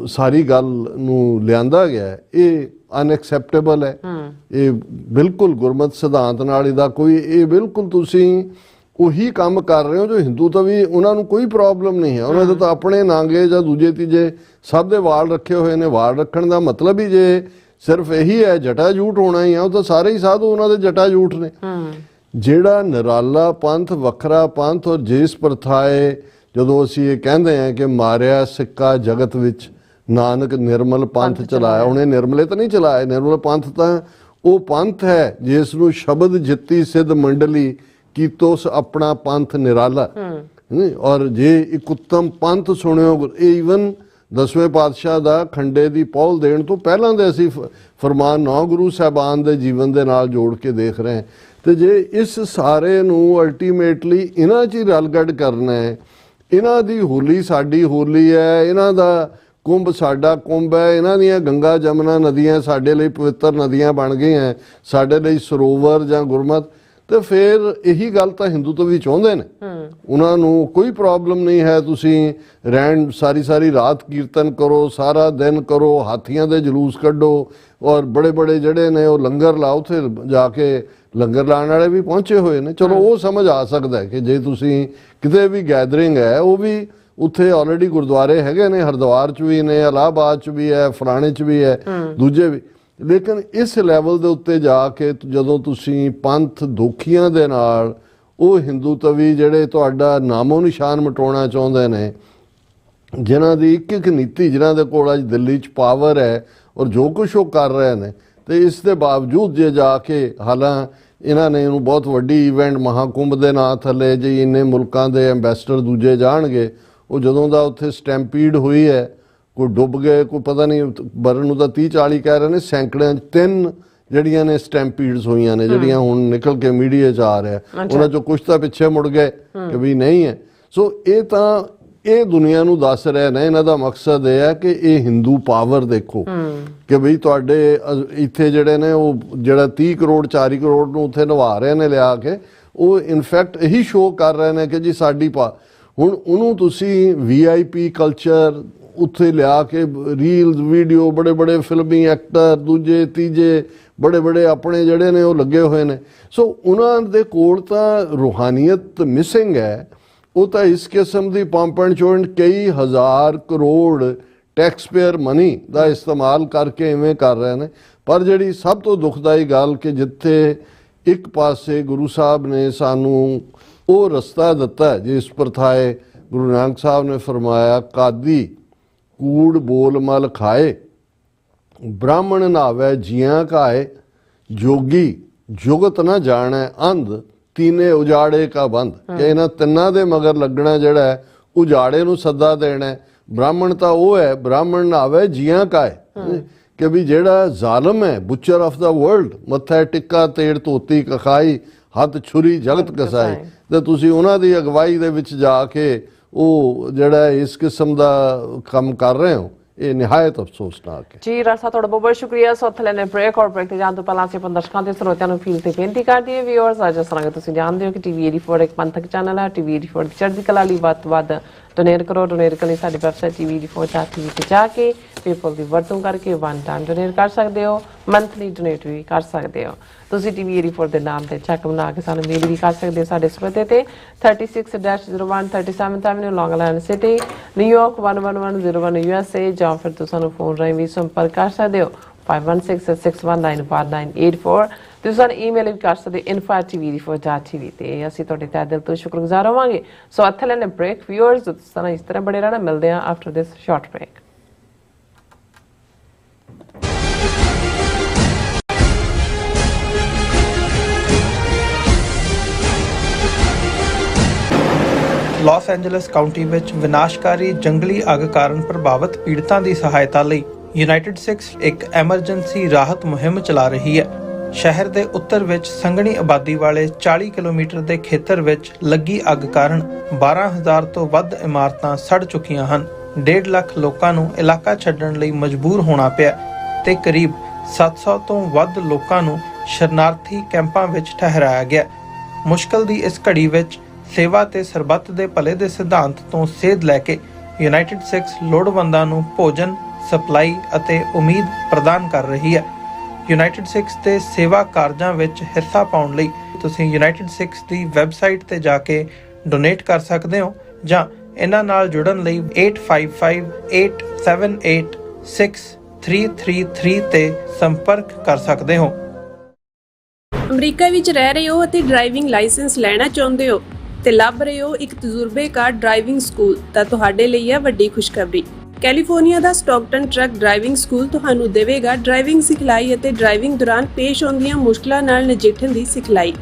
ਸਾਰੀ ਗੱਲ ਨੂੰ ਲਿਆਂਦਾ ਗਿਆ, ਇਹ ਅਨਐਕਸੈਪਟੇਬਲ ਹੈ। ਇਹ ਬਿਲਕੁਲ ਗੁਰਮਤਿ ਸਿਧਾਂਤ ਨਾਲ ਇਹਦਾ ਕੋਈ, ਇਹ ਬਿਲਕੁਲ ਤੁਸੀਂ ਉਹੀ ਕੰਮ ਕਰ ਰਹੇ ਹੋ ਜੋ ਹਿੰਦੂ ਤਾਂ ਵੀ ਉਹਨਾਂ ਨੂੰ ਕੋਈ ਪ੍ਰੋਬਲਮ ਨਹੀਂ ਹੈ, ਉਹਨਾਂ ਦੇ ਤਾਂ ਆਪਣੇ ਨਾਂਗੇ ਜਾਂ ਦੂਜੇ ਤੀਜੇ ਸਭ ਦੇ ਵਾਲ ਰੱਖੇ ਹੋਏ ਨੇ। ਵਾਲ ਰੱਖਣ ਦਾ ਮਤਲਬ ਹੀ ਜੇ ਸਿਰਫ ਇਹੀ ਹੈ ਜਟਾ ਜੂਟ ਹੋਣਾ ਹੀ ਆ, ਉਹ ਤਾਂ ਸਾਰੇ ਹੀ ਸਾਧੂ ਉਹਨਾਂ ਦੇ ਜਟਾ ਜੂਟ ਨੇ। ਜਿਹੜਾ ਨਿਰਾਲਾ ਪੰਥ, ਵੱਖਰਾ ਪੰਥ, ਔਰ ਜਿਸ ਪ੍ਰਥਾਏ ਜਦੋਂ ਅਸੀਂ ਇਹ ਕਹਿੰਦੇ ਹਾਂ ਕਿ ਮਾਰਿਆ ਸਿੱਕਾ ਜਗਤ ਵਿੱਚ ਨਾਨਕ ਨਿਰਮਲ ਪੰਥ ਚਲਾਇਆ, ਉਹਨੇ ਨਿਰਮਲੇ ਤਾਂ ਨਹੀਂ ਚਲਾਏ, ਨਿਰਮਲ ਪੰਥ ਤਾਂ ਉਹ ਪੰਥ ਹੈ ਜਿਸ ਨੂੰ ਸ਼ਬਦ ਜਿੱਤੀ ਸਿੱਧ ਮੰਡਲੀ ਕੀਤੋਸ ਆਪਣਾ ਪੰਥ ਨਿਰਾਲਾ। ਔਰ ਜੇ ਇੱਕ ਉੱਤਮ ਪੰਥ ਸੁਣਿਓ, ਇਹ ਈਵਨ 10ਵੇਂ ਪਾਤਸ਼ਾਹ ਦਾ ਖੰਡੇ ਦੀ ਪਹੁਲ ਦੇਣ ਤੋਂ ਪਹਿਲਾਂ ਦੇ ਅਸੀਂ ਫਰਮਾਨ 9 ਗੁਰੂ ਸਾਹਿਬਾਨ ਦੇ ਜੀਵਨ ਦੇ ਨਾਲ ਜੋੜ ਕੇ ਦੇਖ ਰਹੇ ਹਾਂ। ਤੇ ਜੇ ਇਸ ਸਾਰੇ ਨੂੰ ਅਲਟੀਮੇਟਲੀ ਇਹਨਾਂ 'ਚ ਹੀ ਰਲਗੱਡ ਕਰਨਾ ਹੈ, ਇਹਨਾਂ ਦੀ ਹੋਲੀ ਸਾਡੀ ਹੋਲੀ ਹੈ, ਇਹਨਾਂ ਦਾ ਕੁੰਭ ਸਾਡਾ ਕੁੰਭ ਹੈ, ਇਹਨਾਂ ਦੀਆਂ ਗੰਗਾ ਜਮਨਾ ਨਦੀਆਂ ਸਾਡੇ ਲਈ ਪਵਿੱਤਰ ਨਦੀਆਂ ਬਣ ਗਈਆਂ, ਸਾਡੇ ਲਈ ਸਰੋਵਰ ਜਾਂ ਗੁਰਮਤ, ਤੇ ਫਿਰ ਇਹੀ ਗੱਲ ਤਾਂ ਹਿੰਦੂਤਵੀ ਚਾਹੁੰਦੇ ਨੇ। ਉਹਨਾਂ ਨੂੰ ਕੋਈ ਪ੍ਰੋਬਲਮ ਨਹੀਂ ਹੈ ਤੁਸੀਂ ਰਹਿਣ ਸਾਰੀ ਰਾਤ ਕੀਰਤਨ ਕਰੋ, ਸਾਰਾ ਦਿਨ ਕਰੋ, ਹਾਥੀਆਂ ਦੇ ਜਲੂਸ ਕੱਢੋ ਔਰ ਬੜੇ ਜਿਹੜੇ ਨੇ ਉਹ ਲੰਗਰ ਲਾਓ, ਉੱਥੇ ਜਾ ਕੇ ਲੰਗਰ ਲਾਉਣ ਵਾਲੇ ਵੀ ਪਹੁੰਚੇ ਹੋਏ ਨੇ। ਚਲੋ ਉਹ ਸਮਝ ਆ ਸਕਦਾ ਕਿ ਜੇ ਤੁਸੀਂ ਕਿਤੇ ਵੀ ਗੈਦਰਿੰਗ ਹੈ, ਉਹ ਵੀ ਉੱਥੇ ਆਲਰੇਡੀ ਗੁਰਦੁਆਰੇ ਹੈਗੇ ਨੇ, ਹਰਿਦੁਆਰ 'ਚ ਵੀ ਨੇ, ਇਲਾਹਾਬਾਦ 'ਚ ਵੀ ਹੈ, ਫਲਾਣੇ 'ਚ ਵੀ ਹੈ, ਦੂਜੇ ਵੀ। ਲੇਕਿਨ ਇਸ ਲੈਵਲ ਦੇ ਉੱਤੇ ਜਾ ਕੇ ਜਦੋਂ ਤੁਸੀਂ ਪੰਥ ਦੋਖੀਆਂ ਦੇ ਨਾਲ ਉਹ ਹਿੰਦੂਤਵੀ ਜਿਹੜੇ ਤੁਹਾਡਾ ਨਾਮੋ ਨਿਸ਼ਾਨ ਮਿਟਾਉਣਾ ਚਾਹੁੰਦੇ ਨੇ, ਜਿਨ੍ਹਾਂ ਦੀ ਇੱਕ ਨੀਤੀ, ਜਿਨ੍ਹਾਂ ਦੇ ਕੋਲ ਅੱਜ ਦਿੱਲੀ 'ਚ ਪਾਵਰ ਹੈ ਔਰ ਜੋ ਕੁਛ ਉਹ ਕਰ ਰਹੇ ਨੇ, ਤੇ ਇਸ ਦੇ ਬਾਵਜੂਦ ਜੇ ਜਾ ਕੇ ਹਾਲਾਂ ਇਹਨਾਂ ਨੇ ਇਹਨੂੰ ਬਹੁਤ ਵੱਡੀ ਇਵੈਂਟ ਮਹਾਕੁੰਭ ਦੇ ਨਾਂ ਥੱਲੇ ਜੀ ਇੰਨੇ ਮੁਲਕਾਂ ਦੇ ਐਂਬੈਸਡਰ ਦੂਜੇ ਜਾਣਗੇ, ਉਹ ਜਦੋਂ ਦਾ ਉੱਥੇ ਸਟੈਂਪੀਡ ਹੋਈ ਹੈ, ਕੋਈ ਡੁੱਬ ਗਏ, ਕੋਈ ਪਤਾ ਨਹੀਂ, ਬਰਨ ਨੂੰ ਤਾਂ 30-40 ਕਹਿ ਰਹੇ ਨੇ, ਸੈਂਕੜਿਆਂ 'ਚ 3 ਜਿਹੜੀਆਂ ਨੇ ਸਟੈਂਪੀਡਸ ਹੋਈਆਂ ਨੇ, ਜਿਹੜੀਆਂ ਹੁਣ ਨਿਕਲ ਕੇ ਮੀਡੀਆ 'ਚ ਆ ਰਿਹਾ। ਉਹਨਾਂ 'ਚੋਂ ਕੁਛ ਤਾਂ ਪਿੱਛੇ ਮੁੜ ਗਏ ਕਿ ਵੀ ਨਹੀਂ ਹੈ। ਸੋ ਇਹ ਦੁਨੀਆ ਨੂੰ ਦੱਸ ਰਹੇ ਨੇ, ਇਹਨਾਂ ਦਾ ਮਕਸਦ ਇਹ ਹੈ ਕਿ ਇਹ ਹਿੰਦੂ ਪਾਵਰ ਦੇਖੋ ਕਿ ਬਈ ਤੁਹਾਡੇ ਇੱਥੇ ਜਿਹੜੇ ਨੇ ਉਹ ਜਿਹੜਾ 30 ਕਰੋੜ 40 ਕਰੋੜ ਨੂੰ ਉੱਥੇ ਨਵਾ ਰਹੇ ਨੇ ਲਿਆ ਕੇ, ਉਹ ਇਨਫੈਕਟ ਇਹੀ ਸ਼ੋਅ ਕਰ ਰਹੇ ਨੇ ਕਿ ਜੀ ਸਾਡੀ ਹੁਣ ਉਹਨੂੰ ਤੁਸੀਂ VIP ਕਲਚਰ ਉੱਥੇ ਲਿਆ ਕੇ ਰੀਲਸ ਵੀਡੀਓ, ਬੜੇ ਫਿਲਮੀ ਐਕਟਰ ਦੂਜੇ ਤੀਜੇ ਬੜੇ ਆਪਣੇ ਜਿਹੜੇ ਨੇ ਉਹ ਲੱਗੇ ਹੋਏ ਨੇ। ਸੋ ਉਹਨਾਂ ਦੇ ਕੋਲ ਤਾਂ ਰੂਹਾਨੀਅਤ ਮਿਸਿੰਗ ਹੈ। ਉਹ ਤਾਂ ਇਸ ਕਿਸਮ ਦੀ ਪੰਪ ਐਂਡ ਚੋਂਡ ਕਈ ਹਜ਼ਾਰ ਕਰੋੜ ਟੈਕਸ ਪੇਅਰ ਮਨੀ ਦਾ ਇਸਤੇਮਾਲ ਕਰਕੇ ਇਵੇਂ ਕਰ ਰਹੇ ਨੇ। ਪਰ ਜਿਹੜੀ ਸਭ ਤੋਂ ਦੁਖਦਾਈ ਗੱਲ ਕਿ ਜਿੱਥੇ ਇੱਕ ਪਾਸੇ ਗੁਰੂ ਸਾਹਿਬ ਨੇ ਸਾਨੂੰ ਉਹ ਰਸਤਾ ਦਿੱਤਾ ਜਿਸ ਪ੍ਰਥਾਏ ਗੁਰੂ ਨਾਨਕ ਸਾਹਿਬ ਨੇ ਫਰਮਾਇਆ, ਕਾਦੀ ਕੂੜ ਬੋਲ ਮਲ ਖਾਏ, ਬ੍ਰਾਹਮਣ ਨਾਵੇ ਜੀਆਂ ਕਾਏ, ਜੋਗੀ ਜੁਗਤ ਨਾ ਜਾਣੈ ਅੰਧ, ਤੀਨੇ ਉਜਾੜੇ ਕਾ ਬੰਦ। ਕਿ ਇਹਨਾਂ ਤਿੰਨਾਂ ਦੇ ਮਗਰ ਲੱਗਣਾ ਜਿਹੜਾ ਹੈ, ਉਜਾੜੇ ਨੂੰ ਸੱਦਾ ਦੇਣਾ। ਬ੍ਰਾਹਮਣ ਤਾਂ ਉਹ ਹੈ, ਬ੍ਰਾਹਮਣ ਨਾਵੇ ਜੀਆਂ ਕਾਏ, ਕਿ ਵੀ ਜਿਹੜਾ ਜ਼ਾਲਮ ਹੈ, ਬੁਚਰ ਆਫ ਦਾ ਵਰਲਡ, ਮੱਥਾ ਟਿੱਕਾ ਤੇੜ ਧੋਤੀ ਕਖਾਈ, ਹੱਥ ਛੁਰੀ ਜਗਤ ਕਸਾਈ, ਤੇ ਤੁਸੀਂ ਉਹਨਾਂ ਦੀ ਅਗਵਾਈ ਦੇ ਵਿੱਚ ਜਾ ਕੇ ਉਹ ਜਿਹੜਾ ਇਸ ਕਿਸਮ ਦਾ ਕੰਮ ਕਰ ਰਹੇ ਹੋ, ਇਹ ਨਿਹਾਇਤ ਅਫਸੋਸਨਾਕ ਹੈ। ਜੀ ਰਾਸਾ, ਤੁਹਾਡਾ ਬਹੁਤ ਸ਼ੁਕਰੀਆ। ਸੋ ਥਲੇ ਨੇ ਬ੍ਰੇਕ ਔਰ ਬ੍ਰੇਕ ਤੇ ਜਾਣ ਤੋਂ ਪਹਿਲਾਂ ਅਸੀਂ ਦਰਸ਼ਕਾਂ ਤੇ ਸਰੋਤਿਆਂ ਨੂੰ ਫੀਲ ਤੇ ਬੇਨਤੀ ਕਰਦੀ ਹੈ ਵੀਅਰਸ, ਅੱਜ ਸਰਾਂਗੇ ਤੁਸੀਂ ਜਾਣਦੇ ਹੋ ਕਿ TV 84 ਇੱਕ ਪੰਥਕ ਚੈਨਲ ਹੈ। TV 84 ਦੀ ਚੜ੍ਹਦੀ ਕਲਾ ਲਈ ਵੱਧ ਤੋਂ ਵੱਧ ਡੋਨੇਟ ਕਰੋ। ਡੋਨੇਟ ਕਰਨ ਲਈ ਸਾਡੀ ਵੈਬਸਾਈਟ TV84.tv ਤੇ ਜਾ ਕੇ ਪੇਪਲ ਦੀ ਵਰਤੋਂ ਕਰਕੇ 1 ਟਾਈਮ ਡੋਨੇਟ ਕਰ ਸਕਦੇ ਹੋ, ਮੰਥਲੀ ਡੋਨੇਟ ਵੀ ਕਰ ਸਕਦੇ ਹੋ। ਤੁਸੀਂ TV 84 ਦੇ ਨਾਮ ਤੇ ਚੈੱਕ ਬਣਾ ਕੇ ਸਾਨੂੰ ਮੇਲ ਵੀ ਕਰ ਸਕਦੇ ਹੋ ਸਾਡੇ ਸਪਤੇ ਤੇ 36-01 37th Avenue, Long Island City, New York 11101 USA, ਜਾਂ ਫਿਰ ਤੁਸੀਂ ਸਾਨੂੰ ਫੋਨ ਰਾਹੀਂ ਵੀ ਸੰਪਰਕ ਕਰ ਸਕਦੇ ਹੋ 5166191984। ਤੁਸੀਂ ਸਾਨੂੰ ਈਮੇਲ ਵੀ ਕਰ ਸਕਦੇ info@tv84.tv ਤੇ ਅਸੀਂ ਤੁਹਾਡੇ ਤਹਿ ਦਿਲ ਤੋਂ ਸ਼ੁਕਰਗੁਜ਼ਾਰ ਹੋਵਾਂਗੇ। ਸੋ ਇੱਥੇ ਲੈਣੇ ਬ੍ਰੇਕ ਵੀਅਰਸ, ਤੁਸੀਂ ਸਾਨੂੰ ਇਸ ਤਰ੍ਹਾਂ ਬੜੇ ਰਹਿਣਾ। ਮਿਲਦੇ ਹਾਂ after this short break. Los Angeles County ਵਿੱਚ ਵਿਨਾਸ਼ਕਾਰੀ ਜੰਗਲੀ ਅੱਗ ਕਾਰਨ ਪ੍ਰਭਾਵਿਤ ਪੀੜਤਾਂ ਦੀ ਸਹਾਇਤਾ ਲਈ ਯੂਨਾਈਟਿਡ ਸਿਕਸ ਇੱਕ ਐਮਰਜੈਂਸੀ ਰਾਹਤ ਮੁਹਿੰਮ ਚਲਾ ਰਹੀ ਹੈ। ਸ਼ਹਿਰ ਦੇ ਉੱਤਰ ਵਿੱਚ ਸੰਘਣੀ ਆਬਾਦੀ ਵਾਲੇ 40 ਕਿਲੋਮੀਟਰ ਦੇ ਖੇਤਰ ਵਿੱਚ ਲੱਗੀ ਅੱਗ ਕਾਰਨ 12,000 ਤੋਂ ਵੱਧ ਇਮਾਰਤਾਂ ਸੜ ਚੁੱਕੀਆਂ ਹਨ। 1.5 ਲੱਖ ਲੋਕਾਂ ਨੂੰ ਇਲਾਕਾ ਛੱਡਣ ਲਈ ਮਜਬੂਰ ਹੋਣਾ ਪਿਆ ਤੇ ਕਰੀਬ 700 ਤੋਂ ਵੱਧ ਲੋਕਾਂ ਨੂੰ ਸ਼ਰਨਾਰਥੀ ਕੈਂਪਾਂ ਵਿੱਚ ਠਹਿਰਾਇਆ ਗਿਆ। ਮੁਸ਼ਕਲ ਦੀ ਇਸ ਘੜੀ ਵਿੱਚ ਸੇਵਾ ਤੇ ਸਰਬੱਤ ਦੇ ਭਲੇ ਦੇ ਸਿਧਾਂਤ ਤੋਂ ਸੇਧ ਲੈ ਕੇ ਯੂਨਾਈਟਿਡ ਸਿਕਸ ਲੋੜਵੰਦਾਂ ਨੂੰ ਭੋਜਨ, ਸਪਲਾਈ ਅਤੇ ਉਮੀਦ ਪ੍ਰਦਾਨ ਕਰ ਰਹੀ ਹੈ। ਯੂਨਾਈਟਿਡ ਸਿਕਸ ਦੇ ਸੇਵਾ ਕਾਰਜਾਂ ਵਿੱਚ ਹਿੱਸਾ ਪਾਉਣ ਲਈ ਤੁਸੀਂ ਯੂਨਾਈਟਿਡ ਸਿਕਸ ਦੀ ਵੈਬਸਾਈਟ ਤੇ ਜਾ ਕੇ ਡੋਨੇਟ ਕਰ ਸਕਦੇ ਹੋ ਜਾਂ ਇਹਨਾਂ ਨਾਲ ਜੁੜਨ ਲਈ 8558786333 ਤੇ ਸੰਪਰਕ ਕਰ ਸਕਦੇ ਹੋ। ਅਮਰੀਕਾ ਵਿੱਚ ਰਹਿ ਰਹੇ ਹੋ ਅਤੇ ਡਰਾਈਵਿੰਗ ਲਾਇਸੈਂਸ ਲੈਣਾ ਚਾਹੁੰਦੇ ਹੋ ਤੇ ਲੱਭ ਰਹੇ ਹੋ ਇੱਕ ਤਜਰਬੇਕਾਰ ਡਰਾਈਵਿੰਗ ਸਕੂਲ, ਤਾਂ ਤੁਹਾਡੇ ਲਈ ਹੈ ਵੱਡੀ ਖੁਸ਼ਖਬਰੀ। ਕੈਲੀਫੋਰਨੀਆ ਦਾ ਸਟਾਕਟਨ ਟਰੱਕ ਡਰਾਈਵਿੰਗ ਸਕੂਲ ਤੁਹਾਨੂੰ ਦੇਵੇਗਾ ਡਰਾਈਵਿੰਗ ਸਿਖਲਾਈ ਅਤੇ ਡਰਾਈਵਿੰਗ ਦੌਰਾਨ ਪੇਸ਼ ਆਉਂਦੀਆਂ ਮੁਸ਼ਕਲਾਂ ਨਾਲ ਨਜਿੱਠਣ ਦੀ ਸਿਖਲਾਈ।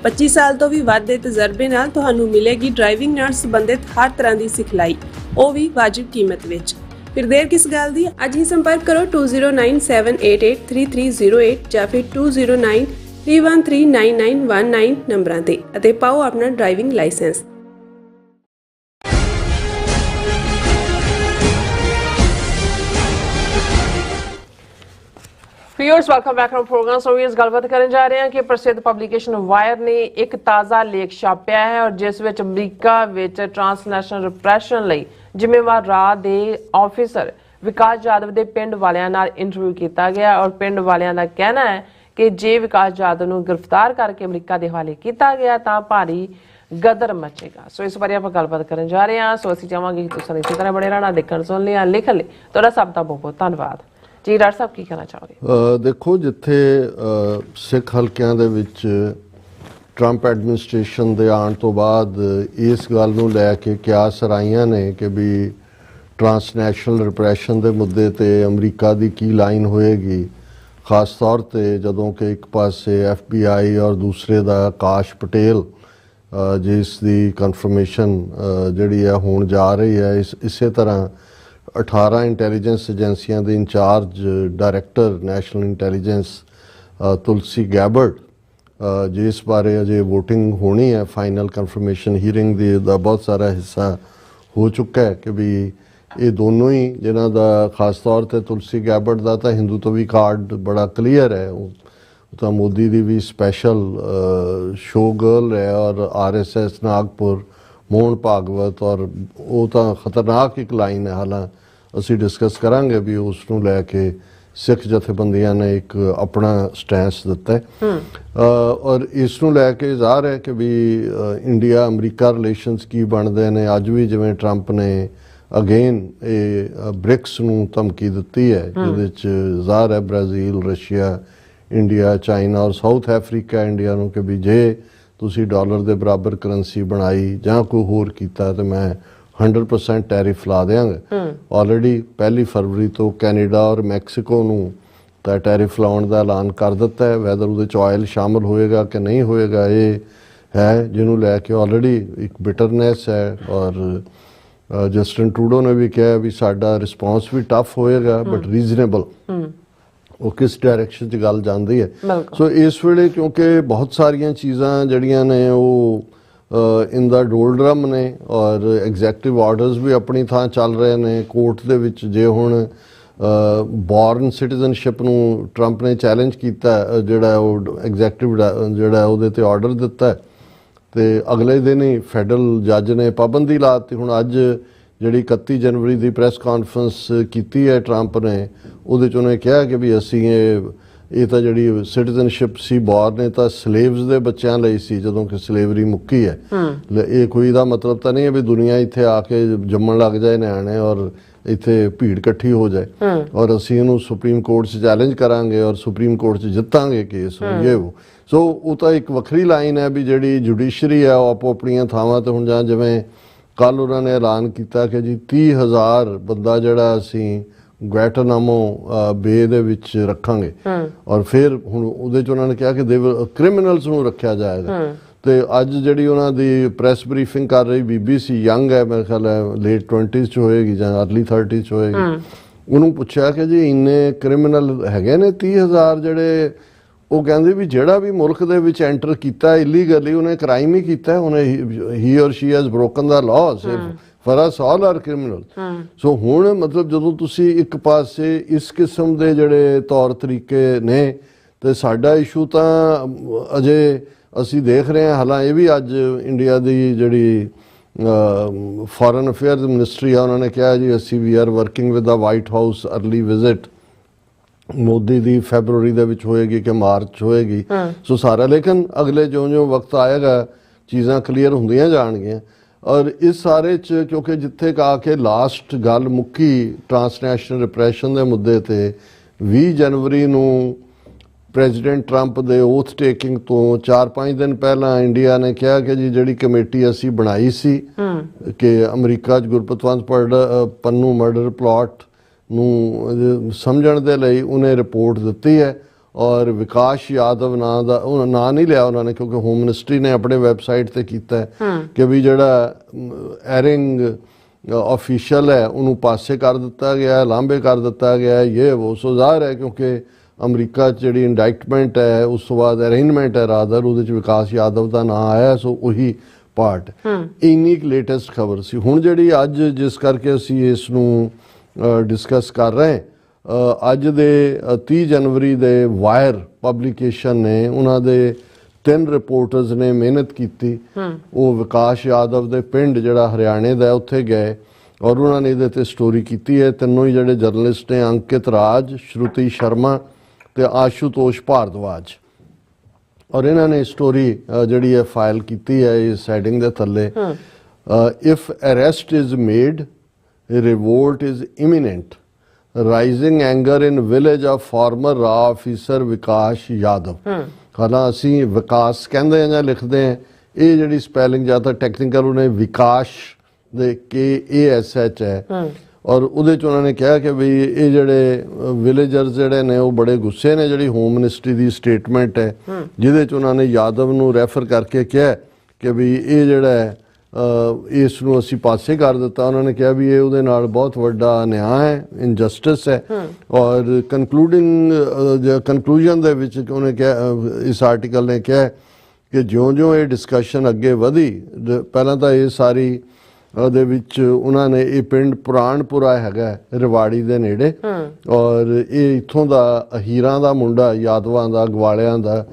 25 ਸਾਲ ਤੋਂ ਵੀ ਵੱਧ ਦੇ ਤਜਰਬੇ ਨਾਲ ਤੁਹਾਨੂੰ ਮਿਲੇਗੀ ਡਰਾਈਵਿੰਗ ਨਾਲ ਸੰਬੰਧਿਤ ਹਰ ਤਰ੍ਹਾਂ ਦੀ ਸਿਖਲਾਈ, ਉਹ ਵੀ ਵਾਜਿਬ ਕੀਮਤ ਵਿੱਚ। ਫਿਰ ਦੇਰ ਕਿਸ ਗੱਲ ਦੀ, ਅੱਜ ਹੀ ਸੰਪਰਕ ਕਰੋ 2097883308 ਜਾਂ ਫਿਰ 2093139919 ਨੰਬਰਾਂ ਤੇ ਅਤੇ ਪਾਓ ਆਪਣਾ driving licence. Viewers welcome back from programme. So इस गलबात करन जा रहे हैं कि प्रसिद्ध पब्लिकेशन वायर ने एक ताज़ा लेख छापिਆ है और जिस विच अमरीका विच ट्रांसनैशनल रिप्रैशन लई जिम्मेवार राह दे ऑफिसर विकास यादव दे पिंड वालियां नाल इंटरव्यू किया गया और पिंड वालियां दा कहना है कि जे विकास यादव नूं गिरफ्तार करके अमरीका दे हवाले किया गया तां भारी गदर मचेगा। सो इस बारे आप गलबात करन जा रहे हैं। सो असीं चाहांगे कि तुसीं इसी तरह बने रहना, देखण सुन लिया, लिखण लई तुहाडा सब दा बहुत बहुत धन्नवाद जी। डॉक्टर साहब की कहना चाहोगे? ਦੇਖੋ ਜਿੱਥੇ ਸਿੱਖ ਹਲਕਿਆਂ ਦੇ ਵਿੱਚ ਟਰੰਪ ਐਡਮਿਨਿਸਟ੍ਰੇਸ਼ਨ ਦੇ ਆਉਣ ਤੋਂ ਬਾਅਦ ਇਸ ਗੱਲ ਨੂੰ ਲੈ ਕੇ ਕਿਆਸ ਰਾਈਆਂ ਨੇ ਕਿ ਵੀ ਟਰਾਂਸਨੈਸ਼ਨਲ ਰਿਪਰੈਸ਼ਨ ਦੇ ਮੁੱਦੇ ਤੇ ਅਮਰੀਕਾ ਦੀ ਕੀ ਲਾਈਨ ਹੋਏਗੀ, ਖਾਸ ਤੌਰ ਤੇ ਜਦੋਂ ਕਿ ਇੱਕ ਪਾਸੇ FBI ਔਰ ਦੂਸਰੇ ਦਾ ਆਕਾਸ਼ ਪਟੇਲ ਜਿਸ ਦੀ ਕਨਫਰਮੇਸ਼ਨ ਜਿਹੜੀ ਹੈ ਹੋਣ ਜਾ ਰਹੀ ਹੈ। ਇਸੇ ਤਰ੍ਹਾਂ 18 ਇੰਟੈਲੀਜੈਂਸ ਏਜੰਸੀਆਂ ਦੇ ਇੰਚਾਰਜ ਡਾਇਰੈਕਟਰ ਨੈਸ਼ਨਲ ਇੰਟੈਲੀਜੈਂਸ ਤੁਲਸੀ ਗੈਬਰਟ ਜਿਸ ਬਾਰੇ ਅਜੇ ਵੋਟਿੰਗ ਹੋਣੀ ਹੈ, ਫਾਈਨਲ ਕਨਫਰਮੇਸ਼ਨ ਹੀਅਰਿੰਗ ਦਾ ਬਹੁਤ ਸਾਰਾ ਹਿੱਸਾ ਹੋ ਚੁੱਕਾ ਹੈ ਕਿ ਵੀ ਇਹ ਦੋਨੋਂ ਹੀ ਜਿਨ੍ਹਾਂ ਦਾ ਖਾਸ ਤੌਰ ਤੇ ਤੁਲਸੀ ਗੈਬਰਟ ਦਾ ਤਾਂ ਹਿੰਦੂ ਤੋਂ ਵੀ ਕਾਰਡ ਬੜਾ ਕਲੀਅਰ ਹੈ, ਉਹ ਤਾਂ ਮੋਦੀ ਦੀ ਵੀ ਸਪੈਸ਼ਲ ਸ਼ੋ ਗਰਲ ਹੈ ਔਰ RSS ਨਾਗਪੁਰ ਮੋਹਨ ਭਾਗਵਤ ਔਰ ਉਹ ਤਾਂ ਖਤਰਨਾਕ ਇੱਕ ਲਾਈਨ ਹੈ। ਹਾਲਾਂ ਅਸੀਂ ਡਿਸਕਸ ਕਰਾਂਗੇ ਵੀ ਉਸ ਨੂੰ ਲੈ ਕੇ ਸਿੱਖ ਜਥੇਬੰਦੀਆਂ ਨੇ ਇੱਕ ਆਪਣਾ ਸਟੈਂਸ ਦਿੱਤਾ ਔਰ ਇਸ ਨੂੰ ਲੈ ਕੇ ਜ਼ਾਹਰ ਹੈ ਕਿ ਵੀ ਇੰਡੀਆ ਅਮਰੀਕਾ ਰਿਲੇਸ਼ਨਸ ਕੀ ਬਣਦੇ ਨੇ। ਅੱਜ ਵੀ ਜਿਵੇਂ ਟਰੰਪ ਨੇ ਅਗੇਨ ਇਹ ਬ੍ਰਿਕਸ ਨੂੰ ਧਮਕੀ ਦਿੱਤੀ ਹੈ ਜਿਹਦੇ 'ਚ ਜ਼ਾਹਰ ਹੈ ਬ੍ਰਾਜ਼ੀਲ, ਰਸ਼ੀਆ, ਇੰਡੀਆ, ਚਾਈਨਾ ਔਰ ਸਾਊਥ ਅਫਰੀਕਾ ਇੰਡੀਆ ਨੂੰ ਕਿ ਵੀ ਜੇ ਤੁਸੀਂ ਡਾਲਰ ਦੇ ਬਰਾਬਰ ਕਰੰਸੀ ਬਣਾਈ ਜਾਂ ਕੋਈ ਹੋਰ ਕੀਤਾ ਤੇ ਮੈਂ 100% ਟੈਰਿਫ ਲਾ ਦਿਆਂਗਾ। ਆਲਰੇਡੀ 1 ਫਰਵਰੀ ਤੋਂ ਕੈਨੇਡਾ ਔਰ ਮੈਕਸੀਕੋ ਨੂੰ ਤਾਂ ਟੈਰਿਫ ਲਾਉਣ ਦਾ ਐਲਾਨ ਕਰ ਦਿੱਤਾ ਹੈ। ਵੈਦਰ ਉਹਦੇ 'ਚ ਆਇਲ ਸ਼ਾਮਲ ਹੋਏਗਾ ਕਿ ਨਹੀਂ ਹੋਏਗਾ ਇਹ ਹੈ ਜਿਹਨੂੰ ਲੈ ਕੇ ਆਲਰੇਡੀ ਇੱਕ ਬਿਟਰਨੈਸ ਹੈ ਔਰ ਜਸਟਿਨ ਟਰੂਡੋ ਨੇ ਵੀ ਕਿਹਾ ਵੀ ਸਾਡਾ ਰਿਸਪੌਂਸ ਵੀ ਟਫ ਹੋਏਗਾ ਬਟ ਰੀਜ਼ਨੇਬਲ। ਉਹ ਕਿਸ ਡਾਇਰੈਕਸ਼ਨ 'ਚ ਗੱਲ ਜਾਂਦੀ ਹੈ। ਸੋ ਇਸ ਵੇਲੇ ਕਿਉਂਕਿ ਬਹੁਤ ਸਾਰੀਆਂ ਚੀਜ਼ਾਂ ਜਿਹੜੀਆਂ ਨੇ ਉਹ ਇਨ ਦਾ ਡੋਲਡਰਮ ਨੇ ਔਰ ਐਗਜ਼ੈਕਟਿਵ ਆਰਡਰਸ ਵੀ ਆਪਣੀ ਥਾਂ ਚੱਲ ਰਹੇ ਨੇ ਕੋਰਟ ਦੇ ਵਿੱਚ। ਜੇ ਹੁਣ ਬੋਰਨ ਸਿਟੀਜ਼ਨਸ਼ਿਪ ਨੂੰ ਟਰੰਪ ਨੇ ਚੈਲੰਜ ਕੀਤਾ ਜਿਹੜਾ ਉਹ ਐਗਜ਼ੈਕਟਿਵ ਜਿਹੜਾ ਉਹਦੇ ਤੇ ਆਰਡਰ ਦਿੱਤਾ ਤੇ ਅਗਲੇ ਦਿਨ ਹੀ ਫੈਡਰਲ ਜੱਜ ਨੇ ਪਾਬੰਦੀ ਲਾ ਦਿੱਤੀ। ਹੁਣ ਅੱਜ ਜਿਹੜੀ 31 ਜਨਵਰੀ ਦੀ ਪ੍ਰੈਸ ਕਾਨਫਰੰਸ ਕੀਤੀ ਹੈ ਟਰੰਪ ਨੇ, ਉਹਦੇ 'ਚ ਉਹਨੇ ਕਿਹਾ ਕਿ ਵੀ ਅਸੀਂ ਇਹ ਤਾਂ ਜਿਹੜੀ ਸਿਟੀਜ਼ਨਸ਼ਿਪ ਸੀ ਬੋਰਨ ਨੇ ਤਾਂ ਸਲੇਵਸ ਦੇ ਬੱਚਿਆਂ ਲਈ ਸੀ ਜਦੋਂ ਕਿ ਸਲੇਵਰੀ ਮੁੱਕੀ ਹੈ। ਇਹ ਕੋਈ ਦਾ ਮਤਲਬ ਤਾਂ ਨਹੀਂ ਹੈ ਵੀ ਦੁਨੀਆ ਇੱਥੇ ਆ ਕੇ ਜੰਮਣ ਲੱਗ ਜਾਏ ਨਿਆਣੇ ਔਰ ਇੱਥੇ ਭੀੜ ਇਕੱਠੀ ਹੋ ਜਾਏ ਔਰ ਅਸੀਂ ਇਹਨੂੰ ਸੁਪਰੀਮ ਕੋਰਟ 'ਚ ਚੈਲੰਜ ਕਰਾਂਗੇ ਔਰ ਸੁਪਰੀਮ ਕੋਰਟ 'ਚ ਜਿੱਤਾਂਗੇ ਕੇਸ ਇਹ ਉਹ। ਸੋ ਉਹ ਤਾਂ ਇੱਕ ਵੱਖਰੀ ਲਾਈਨ ਹੈ ਵੀ ਜਿਹੜੀ ਜੁਡੀਸ਼ਰੀ ਹੈ ਉਹ ਆਪੋ ਆਪਣੀਆਂ ਥਾਵਾਂ 'ਤੇ ਹੁਣ ਜਾਂ ਜਿਵੇਂ ਕੱਲ੍ਹ ਉਹਨਾਂ ਨੇ ਐਲਾਨ ਕੀਤਾ ਕਿ ਜੀ 30,000 ਬੰਦਾ ਜਿਹੜਾ ਅਸੀਂ ਗੁਆਂਟਾਨਾਮੋ ਬੇ ਦੇ ਵਿੱਚ ਰੱਖਾਂਗੇ ਔਰ ਫਿਰ ਹੁਣ ਉਹਦੇ 'ਚ ਉਹਨਾਂ ਨੇ ਕਿਹਾ ਕਿ ਕ੍ਰਿਮੀਨਲਸ ਨੂੰ ਰੱਖਿਆ ਜਾਏਗਾ। ਤੇ ਅੱਜ ਜਿਹੜੀ ਉਹਨਾਂ ਦੀ ਪ੍ਰੈਸ ਬਰੀਫਿੰਗ ਕਰ ਰਹੀ BBC ਯੰਗ ਹੈ, ਮੇਰੇ ਖਿਆਲ ਹੈ ਲੇਟ 20s 'ਚ ਹੋਏਗੀ ਜਾਂ ਅਰਲੀ 30s 'ਚ ਹੋਏਗੀ, ਉਹਨੂੰ ਪੁੱਛਿਆ ਕਿ ਜੀ ਇੰਨੇ ਕ੍ਰਿਮੀਨਲ ਹੈਗੇ ਨੇ 30,000 ਜਿਹੜੇ, ਉਹ ਕਹਿੰਦੇ ਵੀ ਜਿਹੜਾ ਵੀ ਮੁਲਕ ਦੇ ਵਿੱਚ ਐਂਟਰ ਕੀਤਾ ਇਲੀਗਲੀ ਉਹਨੇ ਕ੍ਰਾਈਮ ਹੀ ਕੀਤਾ, ਉਹਨੇ ਹੀ ਔਰ she has broken the law for us all are criminal. So ਹੁਣ ਮਤਲਬ ਜਦੋਂ ਤੁਸੀਂ ਇੱਕ ਪਾਸੇ ਇਸ ਕਿਸਮ ਦੇ ਜਿਹੜੇ ਤੌਰ ਤਰੀਕੇ ਨੇ ਤੇ ਸਾਡਾ ਇਸ਼ੂ ਤਾਂ ਅਜੇ ਅਸੀਂ ਦੇਖ ਰਹੇ ਹਾਂ। ਹਾਲਾਂ ਇਹ ਵੀ ਅੱਜ ਇੰਡੀਆ ਦੀ ਜਿਹੜੀ ਫੋਰਨ ਅਫੇਅਰਸ ਮਿਨਿਸਟਰੀ ਆ ਉਹਨਾਂ ਨੇ ਕਿਹਾ ਜੀ ਅਸੀਂ we are working with the White House early visit Modi ਦੀ ਫੈਬਰੂਰੀ ਦੇ ਵਿੱਚ ਹੋਏਗੀ ਕਿ ਮਾਰਚ ਹੋਏਗੀ। ਸੋ ਸਾਰਾ ਲੇਕਿਨ ਅਗਲੇ ਜਿਉਂ ਵਕਤ ਆਏਗਾ ਚੀਜ਼ਾਂ ਕਲੀਅਰ ਹੁੰਦੀਆਂ ਜਾਣਗੀਆਂ ਔਰ ਇਸ ਸਾਰੇ 'ਚ ਕਿਉਂਕਿ ਜਿੱਥੇ ਆ ਕੇ ਲਾਸਟ ਗੱਲ ਮੁੱਕੀ ਟਰਾਂਸਨੈਸ਼ਨਲ ਰਿਪਰੈਸ਼ਨ ਦੇ ਮੁੱਦੇ ਤੇ 20 ਜਨਵਰੀ ਨੂੰ ਪ੍ਰੈਜ਼ੀਡੈਂਟ ਟਰੰਪ ਦੇ ਓਥ ਟੇਕਿੰਗ ਤੋਂ 4-5 ਦਿਨ ਪਹਿਲਾਂ ਇੰਡੀਆ ਨੇ ਕਿਹਾ ਕਿ ਜੀ ਜਿਹੜੀ ਕਮੇਟੀ ਅਸੀਂ ਬਣਾਈ ਸੀ ਕਿ ਅਮਰੀਕਾ 'ਚ ਗੁਰਪਤਵੰਤ ਪੰਨੂ ਮਰਡਰ ਪਲਾਟ ਨੂੰ ਸਮਝਣ ਦੇ ਲਈ ਉਹਨੇ ਰਿਪੋਰਟ ਦਿੱਤੀ ਹੈ ਔਰ ਵਿਕਾਸ ਯਾਦਵ ਨਾਂ ਦਾ ਉਹ ਨਾਂ ਨਹੀਂ ਲਿਆ ਉਹਨਾਂ ਨੇ ਕਿਉਂਕਿ ਹੋਮ ਮਿਨਿਸਟਰੀ ਨੇ ਆਪਣੇ ਵੈਬਸਾਈਟ ਤੇ ਕੀਤਾ ਕਿ ਵੀ ਜਿਹੜਾ ਐਰਿੰਗ ਆਫੀਸ਼ੀਅਲ ਹੈ ਉਹਨੂੰ ਪਾਸੇ ਕਰ ਦਿੱਤਾ ਗਿਆ, ਲਾਂਭੇ ਕਰ ਦਿੱਤਾ ਗਿਆ। ਇਹ ਉਹ ਸੋ ਜ਼ਾਹਰ ਹੈ ਕਿਉਂਕਿ ਅਮਰੀਕਾ 'ਚ ਜਿਹੜੀ ਇੰਡਾਇਕਟਮੈਂਟ ਹੈ ਉਸ ਤੋਂ ਬਾਅਦ ਅਰੇਂਜਮੈਂਟ ਹੈ ਰਾਦਰ ਉਹਦੇ 'ਚ ਵਿਕਾਸ ਯਾਦਵ ਦਾ ਨਾਂ ਆਇਆ। ਸੋ ਉਹੀ ਪਾਰਟ ਇੰਨੀ ਲੇਟੈਸਟ ਖਬਰ ਸੀ। ਹੁਣ ਜਿਹੜੀ ਅੱਜ ਜਿਸ ਕਰਕੇ ਅਸੀਂ ਇਸ ਨੂੰ ਡਿਸਕਸ ਕਰ ਰਹੇ ਅੱਜ ਦੇ 30 ਜਨਵਰੀ ਦੇ ਵਾਇਰ ਪਬਲੀਕੇਸ਼ਨ ਨੇ ਉਹਨਾਂ ਦੇ 3 ਰਿਪੋਰਟਰਸ ਨੇ ਮਿਹਨਤ ਕੀਤੀ। ਉਹ ਵਿਕਾਸ ਯਾਦਵ ਦੇ ਪਿੰਡ ਜਿਹੜਾ ਹਰਿਆਣੇ ਦਾ ਉੱਥੇ ਗਏ ਔਰ ਉਹਨਾਂ ਨੇ ਇਹਦੇ ਤੇ ਸਟੋਰੀ ਕੀਤੀ ਹੈ। ਤਿੰਨੋਂ ਹੀ ਜਿਹੜੇ ਜਰਨਲਿਸਟ ਨੇ, ਅੰਕਿਤ ਰਾਜ, ਸ਼ਰੂਤੀ ਸ਼ਰਮਾ ਤੇ ਆਸ਼ੂਤੋਸ਼ ਭਾਰਦਵਾਜ, ਔਰ ਇਹਨਾਂ ਨੇ ਸਟੋਰੀ ਜਿਹੜੀ ਹੈ ਫਾਈਲ ਕੀਤੀ ਹੈ ਇਸ ਹੈਡਿੰਗ ਦੇ ਥੱਲੇ, if arrest is made revolt is ਇਮੀਨੈਂਟ, rising anger in village of farmer ਰਾ ਆਫੀਸਰ ਵਿਕਾਸ ਯਾਦਵ। ਹਾਲਾਂ ਅਸੀਂ ਵਿਕਾਸ ਕਹਿੰਦੇ ਹਾਂ ਜਾਂ ਲਿਖਦੇ ਹਾਂ, ਇਹ ਜਿਹੜੀ ਸਪੈਲਿੰਗ ਜਾਂ ਤਾਂ ਟੈਕਨੀਕਲ ਉਹਨੇ ਵਿਕਾਸ ਦੇ KASH ਹੈ, ਔਰ ਉਹਦੇ 'ਚ ਉਹਨਾਂ ਨੇ ਕਿਹਾ ਕਿ ਵੀ ਇਹ ਜਿਹੜੇ ਵਿਲੇਜਰਸ ਜਿਹੜੇ ਨੇ ਉਹ ਬੜੇ ਗੁੱਸੇ ਨੇ। ਜਿਹੜੀ ਹੋਮ ਮਿਨਿਸਟਰੀ ਦੀ ਸਟੇਟਮੈਂਟ ਹੈ ਜਿਹਦੇ 'ਚ ਉਹਨਾਂ ਨੇ ਯਾਦਵ ਨੂੰ ਰੈਫਰ ਕਰਕੇ ਕਿਹਾ ਕਿ ਵੀ ਇਹ ਜਿਹੜਾ ਇਸ ਨੂੰ ਅਸੀਂ ਪਾਸੇ ਕਰ ਦਿੱਤਾ। ਉਹਨਾਂ ਨੇ ਕਿਹਾ ਵੀ ਇਹ ਉਹਦੇ ਨਾਲ ਬਹੁਤ ਵੱਡਾ ਅਨਿਆਂ ਹੈ, ਇਨਜਸਟਿਸ ਹੈ। ਔਰ ਕਨਕਲੂਜਨ ਦੇ ਵਿੱਚ ਉਹਨੇ ਕਿਹਾ, ਇਸ ਆਰਟੀਕਲ ਨੇ ਕਿਹਾ ਕਿ ਜਿਉਂ-ਜਿਉਂ ਇਹ ਡਿਸਕਸ਼ਨ ਅੱਗੇ ਵਧੀ, ਪਹਿਲਾਂ ਤਾਂ ਇਹ ਸਾਰੀ ਉਹਦੇ ਵਿੱਚ ਉਹਨਾਂ ਨੇ ਇਹ ਪਿੰਡ ਪੁਰਾਣਪੁਰਾ ਹੈਗਾ ਰਿਵਾੜੀ ਦੇ ਨੇੜੇ, ਔਰ ਇਹ ਇੱਥੋਂ ਦਾ ਅਹੀਰਾਂ ਦਾ ਮੁੰਡਾ, ਯਾਦਵਾਂ ਦਾ, ਗਵਾਲਿਆਂ ਦਾ,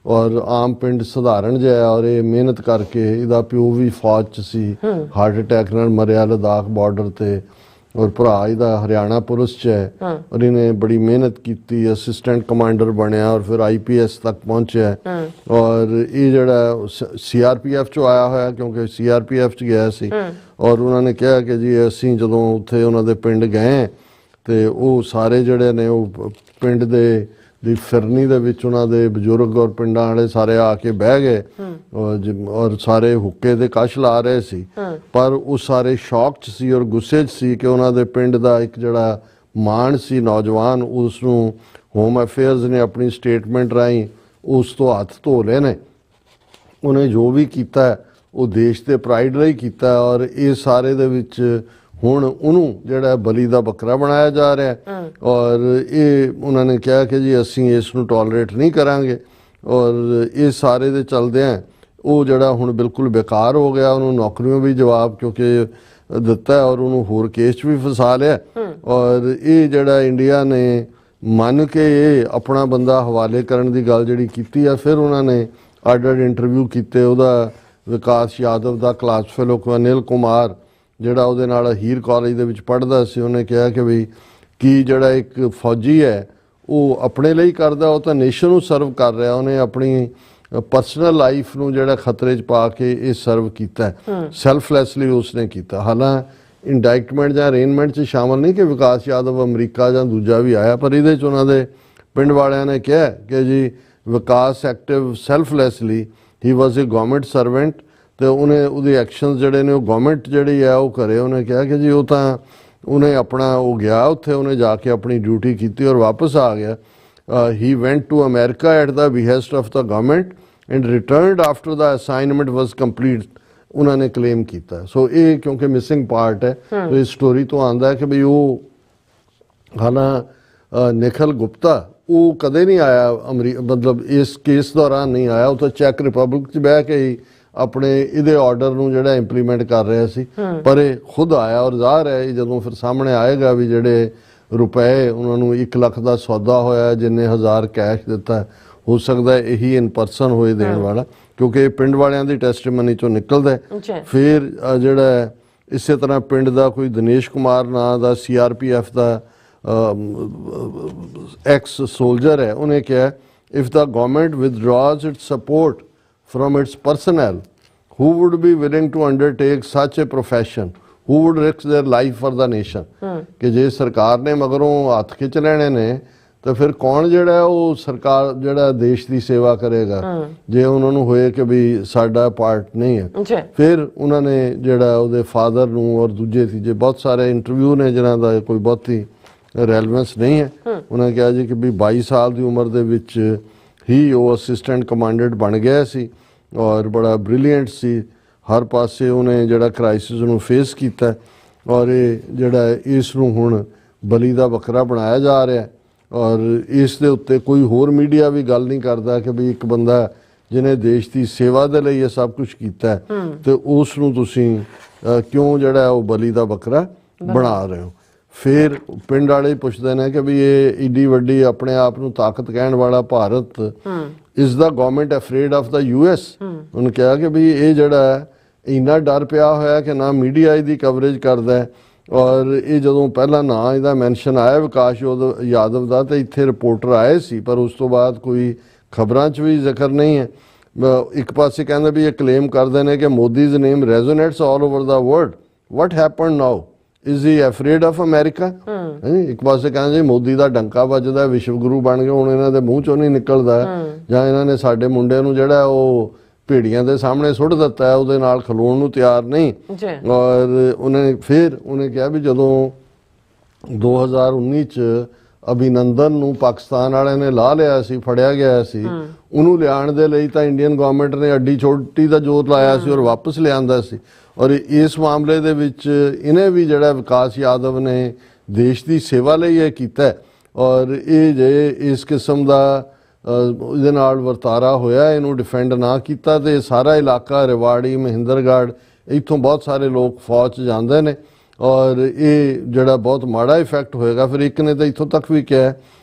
ਔਰ ਆਮ ਪਿੰਡ ਸਧਾਰਨ ਜਿਹਾ, ਔਰ ਇਹ ਮਿਹਨਤ ਕਰਕੇ, ਇਹਦਾ ਪਿਓ ਵੀ ਫੌਜ 'ਚ ਸੀ, ਹਾਰਟ ਅਟੈਕ ਨਾਲ ਮਰਿਆ ਲਦਾਖ ਬਾਰਡਰ ਤੇ, ਔਰ ਭਰਾ ਇਹਦਾ ਹਰਿਆਣਾ ਪੁਲਿਸ 'ਚ ਹੈ, ਔਰ ਇਹਨੇ ਬੜੀ ਮਿਹਨਤ ਕੀਤੀ, ਅਸਿਸਟੈਂਟ ਕਮਾਂਡਰ ਬਣਿਆ ਔਰ ਫਿਰ IPS ਤੱਕ ਪਹੁੰਚਿਆ। ਔਰ ਇਹ ਜਿਹੜਾ CRPF 'ਚੋਂ ਆਇਆ ਹੋਇਆ, ਕਿਉਂਕਿ CRPF 'ਚ ਗਿਆ ਸੀ। ਔਰ ਉਹਨਾਂ ਨੇ ਕਿਹਾ ਕਿ ਜੀ ਅਸੀਂ ਜਦੋਂ ਉੱਥੇ ਉਹਨਾਂ ਦੇ ਪਿੰਡ ਗਏ ਤੇ ਉਹ ਸਾਰੇ ਜਿਹੜੇ ਨੇ ਉਹ ਪਿੰਡ ਦੀ ਫਿਰਨੀ ਦੇ ਵਿੱਚ ਉਹਨਾਂ ਦੇ ਬਜ਼ੁਰਗ ਔਰ ਪਿੰਡਾਂ ਵਾਲੇ ਸਾਰੇ ਆ ਕੇ ਬਹਿ ਗਏ ਔਰ ਸਾਰੇ ਹੁੱਕੇ ਦੇ ਕਸ਼ ਲਾ ਰਹੇ ਸੀ, ਪਰ ਉਹ ਸਾਰੇ ਸ਼ੌਕ 'ਚ ਸੀ ਔਰ ਗੁੱਸੇ 'ਚ ਸੀ ਕਿ ਉਹਨਾਂ ਦੇ ਪਿੰਡ ਦਾ ਇੱਕ ਜਿਹੜਾ ਮਾਣ ਸੀ ਨੌਜਵਾਨ, ਉਸ ਨੂੰ ਹੋਮ ਅਫੇਅਰਸ ਨੇ ਆਪਣੀ ਸਟੇਟਮੈਂਟ ਰਾਹੀਂ ਉਸ ਤੋਂ ਹੱਥ ਧੋ ਲਏ ਨੇ। ਉਹਨੇ ਜੋ ਵੀ ਕੀਤਾ ਉਹ ਦੇਸ਼ ਦੇ ਪ੍ਰਾਈਡ ਲਈ ਕੀਤਾ, ਔਰ ਇਹ ਸਾਰੇ ਦੇ ਵਿੱਚ ਹੁਣ ਉਹਨੂੰ ਜਿਹੜਾ ਬਲੀ ਦਾ ਬੱਕਰਾ ਬਣਾਇਆ ਜਾ ਰਿਹਾ। ਔਰ ਇਹ ਉਹਨਾਂ ਨੇ ਕਿਹਾ ਕਿ ਜੀ ਅਸੀਂ ਇਸ ਨੂੰ ਟੋਲਰੇਟ ਨਹੀਂ ਕਰਾਂਗੇ, ਔਰ ਇਹ ਸਾਰੇ ਦੇ ਚਲਦਿਆਂ ਉਹ ਜਿਹੜਾ ਹੁਣ ਬਿਲਕੁਲ ਬੇਕਾਰ ਹੋ ਗਿਆ। ਉਹਨੂੰ ਨੌਕਰੀਆਂ ਵੀ ਜਵਾਬ ਕਿਉਂਕਿ ਦਿੱਤਾ ਔਰ ਉਹਨੂੰ ਹੋਰ ਕੇਸ 'ਚ ਵੀ ਫਸਾ ਲਿਆ। ਔਰ ਇਹ ਜਿਹੜਾ ਇੰਡੀਆ ਨੇ ਮੰਨ ਕੇ ਇਹ ਆਪਣਾ ਬੰਦਾ ਹਵਾਲੇ ਕਰਨ ਦੀ ਗੱਲ ਜਿਹੜੀ ਕੀਤੀ ਆ, ਫਿਰ ਉਹਨਾਂ ਨੇ ਅੱਡ-ਅੱਡ ਇੰਟਰਵਿਊ ਕੀਤੇ। ਉਹਦਾ ਵਿਕਾਸ ਯਾਦਵ ਦਾ ਕਲਾਸ ਫੈਲੋ ਅਨਿਲ ਕੁਮਾਰ ਜਿਹੜਾ ਉਹਦੇ ਨਾਲ ਹੀਰ ਕਾਲਜ ਦੇ ਵਿੱਚ ਪੜ੍ਹਦਾ ਸੀ, ਉਹਨੇ ਕਿਹਾ ਕਿ ਵੀ ਕੀ ਜਿਹੜਾ ਇੱਕ ਫੌਜੀ ਹੈ ਉਹ ਆਪਣੇ ਲਈ ਕਰਦਾ, ਉਹ ਤਾਂ ਨੇਸ਼ਨ ਨੂੰ ਸਰਵ ਕਰ ਰਿਹਾ। ਉਹਨੇ ਆਪਣੀ ਪਰਸਨਲ ਲਾਈਫ ਨੂੰ ਜਿਹੜਾ ਖਤਰੇ 'ਚ ਪਾ ਕੇ ਇਹ ਸਰਵ ਕੀਤਾ, ਸੈਲਫਲੈਸਲੀ ਉਸਨੇ ਕੀਤਾ। ਹਾਲਾਂਕਿ ਇੰਡਾਇਕਟਮੈਂਟ ਜਾਂ ਅਰੇਨਮੈਂਟ 'ਚ ਸ਼ਾਮਲ ਨਹੀਂ ਕਿ ਵਿਕਾਸ ਯਾਦਵ ਅਮਰੀਕਾ ਜਾਂ ਦੂਜਾ ਵੀ ਆਇਆ, ਪਰ ਇਹਦੇ 'ਚ ਉਹਨਾਂ ਦੇ ਪਿੰਡ ਵਾਲਿਆਂ ਨੇ ਕਿਹਾ ਕਿ ਜੀ ਵਿਕਾਸ ਐਕਟਿਵ ਸੈਲਫਲੈਸਲੀ, ਹੀ ਵਾਜ਼ ਏ ਗਵਰਨਮੈਂਟ ਸਰਵੈਂਟ, ਤੇ ਉਹਦੇ ਐਕਸ਼ਨਸ ਜਿਹੜੇ ਨੇ ਉਹ ਗਵਰਨਮੈਂਟ ਜਿਹੜੀ ਹੈ ਉਹ ਕਰੇ। ਉਹਨੇ ਕਿਹਾ ਕਿ ਜੀ ਉਹ ਤਾਂ ਉਹਨੇ ਆਪਣਾ ਉਹ ਗਿਆ ਉੱਥੇ, ਉਹਨੇ ਜਾ ਕੇ ਆਪਣੀ ਡਿਊਟੀ ਕੀਤੀ ਔਰ ਵਾਪਸ ਆ ਗਿਆ। He went to America at the behest of the government and returned after the assignment was complete, ਉਹਨਾਂ ਨੇ ਕਲੇਮ ਕੀਤਾ। ਸੋ ਇਹ ਕਿਉਂਕਿ ਮਿਸਿੰਗ ਪਾਰਟ ਹੈ, ਸੋ ਇਸ ਸਟੋਰੀ ਤੋਂ ਆਉਂਦਾ ਹੈ ਕਿ ਵੀ ਉਹ ਹਾਲਾਂ ਨਿਖਿਲ ਗੁਪਤਾ ਉਹ ਕਦੇ ਨਹੀਂ ਆਇਆ ਮਤਲਬ ਇਸ ਕੇਸ ਦੌਰਾਨ ਨਹੀਂ ਆਇਆ, ਉਹ ਤਾਂ ਚੈੱਕ ਰਿਪਬਲਿਕ 'ਚ ਬਹਿ ਕੇ ਹੀ ਆਪਣੇ ਇਹਦੇ ਆਰਡਰ ਨੂੰ ਜਿਹੜਾ ਇੰਪਲੀਮੈਂਟ ਕਰ ਰਿਹਾ ਸੀ, ਪਰ ਇਹ ਖੁਦ ਆਇਆ। ਔਰ ਜ਼ਾਹਰ ਹੈ ਜਦੋਂ ਫਿਰ ਸਾਹਮਣੇ ਆਏਗਾ ਵੀ ਜਿਹੜੇ ਰੁਪਏ ਉਹਨਾਂ ਨੂੰ 1 ਲੱਖ ਦਾ ਸੌਦਾ ਹੋਇਆ, ਜਿੰਨੇ ਹਜ਼ਾਰ ਕੈਸ਼ ਦਿੱਤਾ, ਹੋ ਸਕਦਾ ਇਹੀ ਇਨ ਪਰਸਨ ਹੋਏ ਦੇਣ ਵਾਲਾ, ਕਿਉਂਕਿ ਪਿੰਡ ਵਾਲਿਆਂ ਦੀ ਟੈਸਟੀਮਨੀ ਚੋਂ ਨਿਕਲਦਾ। ਫਿਰ ਜਿਹੜਾ ਇਸੇ ਤਰ੍ਹਾਂ ਪਿੰਡ ਦਾ ਕੋਈ ਦਿਨੇਸ਼ ਕੁਮਾਰ ਨਾਂ ਦਾ CRPF ਦਾ ਐਕਸ ਸੋਲਜਰ ਹੈ, ਉਹਨੇ ਕਿਹਾ if the government withdraws its support from its personnel, who would be willing to undertake such a profession, who would risk their life for the nation? ਕਿ ਜੇ ਸਰਕਾਰ ਨੇ ਮਗਰੋਂ ਹੱਥ ਖਿੱਚ ਲੈਣੇ ਨੇ ਤਾਂ ਫਿਰ ਕੌਣ ਜਿਹੜਾ ਉਹ ਸਰਕਾਰ ਜਿਹੜਾ ਦੇਸ਼ ਦੀ ਸੇਵਾ ਕਰੇਗਾ, ਜੇ ਉਹਨਾਂ ਨੂੰ ਹੋਏ ਕਿ ਵੀ ਸਾਡਾ ਪਾਰਟ ਨਹੀਂ ਹੈ। ਫਿਰ ਉਹਨਾਂ ਨੇ ਜਿਹੜਾ ਉਹਦੇ ਫਾਦਰ ਨੂੰ ਔਰ ਦੂਜੇ ਤੀਜੇ ਬਹੁਤ ਸਾਰੇ ਇੰਟਰਵਿਊ ਨੇ ਜਿਨ੍ਹਾਂ ਦਾ ਕੋਈ ਬਹੁਤੀ ਰੈਲੇਵੈਂਸ ਨਹੀਂ ਹੈ। ਉਹਨਾਂ ਕਿਹਾ ਜੀ ਕਿ ਵੀ 22 ਸਾਲ ਦੀ ਉਮਰ ਦੇ ਵਿੱਚ ਹੀ ਉਹ ਅਸਿਸਟੈਂਟ ਕਮਾਂਡੈਂਟ ਬਣ ਗਿਆ ਸੀ ਔਰ ਬੜਾ ਬ੍ਰਿਲੀਅੰਟ ਸੀ, ਹਰ ਪਾਸੇ ਉਹਨੇ ਜਿਹੜਾ ਕ੍ਰਾਈਸਿਸ ਨੂੰ ਫੇਸ ਕੀਤਾ, ਔਰ ਇਹ ਜਿਹੜਾ ਇਸ ਨੂੰ ਹੁਣ ਬਲੀ ਦਾ ਬੱਕਰਾ ਬਣਾਇਆ ਜਾ ਰਿਹਾ। ਔਰ ਇਸ ਦੇ ਉੱਤੇ ਕੋਈ ਹੋਰ ਮੀਡੀਆ ਵੀ ਗੱਲ ਨਹੀਂ ਕਰਦਾ ਕਿ ਵੀ ਇੱਕ ਬੰਦਾ ਜਿਹਨੇ ਦੇਸ਼ ਦੀ ਸੇਵਾ ਦੇ ਲਈ ਇਹ ਸਭ ਕੁਝ ਕੀਤਾ ਤੇ ਉਸ ਨੂੰ ਤੁਸੀਂ ਕਿਉਂ ਜਿਹੜਾ ਉਹ ਬਲੀ ਦਾ ਬੱਕਰਾ ਬਣਾ ਰਹੇ ਹੋ। ਫਿਰ ਪਿੰਡ ਵਾਲੇ ਪੁੱਛਦੇ ਨੇ ਕਿ ਵੀ ਇਹ ਏਡੀ ਵੱਡੀ ਆਪਣੇ ਆਪ ਨੂੰ ਤਾਕਤ ਕਹਿਣ ਵਾਲਾ Bharat is the government afraid of the US। ਉਹਨੇ ਕਿਹਾ ਕਿ ਵੀ ਇਹ ਜਿਹੜਾ ਇੰਨਾ ਡਰ ਪਿਆ ਹੋਇਆ ਕਿ ਨਾ ਮੀਡੀਆ ਇਹਦੀ ਕਵਰੇਜ ਕਰਦਾ ਹੈ। ਔਰ ਇਹ ਜਦੋਂ ਪਹਿਲਾਂ ਨਾਂ ਇਹਦਾ ਮੈਂਸ਼ਨ ਆਇਆ ਵਿਕਾਸ ਯਾਦਵ ਦਾ ਤੇ ਇੱਥੇ ਰਿਪੋਰਟਰ ਆਏ ਸੀ, ਪਰ ਉਸ ਤੋਂ ਬਾਅਦ ਕੋਈ ਖਬਰਾਂ 'ਚ ਵੀ ਜ਼ਿਕਰ ਨਹੀਂ ਹੈ। ਇੱਕ ਪਾਸੇ ਕਹਿੰਦੇ ਵੀ ਇਹ ਕਲੇਮ ਕਰਦੇ ਨੇ ਕਿ Modi's name resonates all over the world, what happen now, is he afraid of America. ਇੱਕ ਪਾਸੇ ਕਹਿੰਦੇ ਮੋਦੀ ਦਾ ਡੰਕਾ ਵੱਜਦਾ, ਵਿਸ਼ਵ ਗੁਰੂ ਬਣ ਗਏ, ਹੁਣ ਇਹਨਾਂ ਦੇ ਮੂੰਹ ਚੋਂ ਨਹੀਂ ਨਿਕਲਦਾ, ਜਾਂ ਇਹਨਾਂ ਨੇ ਸਾਡੇ ਮੁੰਡੇ ਨੂੰ ਜਿਹੜਾ ਉਹ ਭੇੜੀਆਂ ਦੇ ਸਾਹਮਣੇ ਸੁੱਟ ਦਿੱਤਾ ਹੈ, ਉਹਦੇ ਨਾਲ ਖਲੋਣ ਨੂੰ ਤਿਆਰ ਨਹੀਂ। ਔਰ ਉਹਨੇ ਕਿਹਾ ਵੀ ਜਦੋਂ 2019 ਚ ਅਭਿਨੰਦਨ ਨੂੰ ਪਾਕਿਸਤਾਨ ਵਾਲਿਆਂ ਨੇ ਲਾ ਲਿਆ ਸੀ, ਫੜਿਆ ਗਿਆ ਸੀ, ਉਹਨੂੰ ਲਿਆਉਣ ਦੇ ਲਈ ਤਾਂ ਇੰਡੀਅਨ ਗਵਰਨਮੈਂਟ ਨੇ ਅੱਡੀ ਛੋਟੀ ਦਾ ਜ਼ੋਰ ਲਾਇਆ ਸੀ ਔਰ ਵਾਪਸ ਲਿਆਂਦਾ ਸੀ। ਔਰ ਇਸ ਮਾਮਲੇ ਦੇ ਵਿੱਚ ਇਹਨੇ ਵੀ ਜਿਹੜਾ ਵਿਕਾਸ ਯਾਦਵ ਨੇ ਦੇਸ਼ ਦੀ ਸੇਵਾ ਲਈ ਇਹ ਕੀਤਾ। ਔਰ ਇਹ ਜੇ ਇਸ ਕਿਸਮ ਦਾ ਇਹਦੇ ਨਾਲ ਵਰਤਾਰਾ ਹੋਇਆ, ਇਹਨੂੰ ਡਿਫੈਂਡ ਨਾ ਕੀਤਾ ਤੇ ਸਾਰਾ ਇਲਾਕਾ ਰਿਵਾੜੀ, ਮਹਿੰਦਰਗੜ੍ਹ, ਇੱਥੋਂ ਬਹੁਤ ਸਾਰੇ ਲੋਕ ਫੌਜ 'ਚ ਜਾਂਦੇ ਨੇ ਔਰ ਇਹ ਜਿਹੜਾ ਬਹੁਤ ਮਾੜਾ ਇਫੈਕਟ ਹੋਏਗਾ। ਫਿਰ ਇੱਕ ਨੇ ਤਾਂ ਇੱਥੋਂ ਤੱਕ ਵੀ ਕਿਹਾ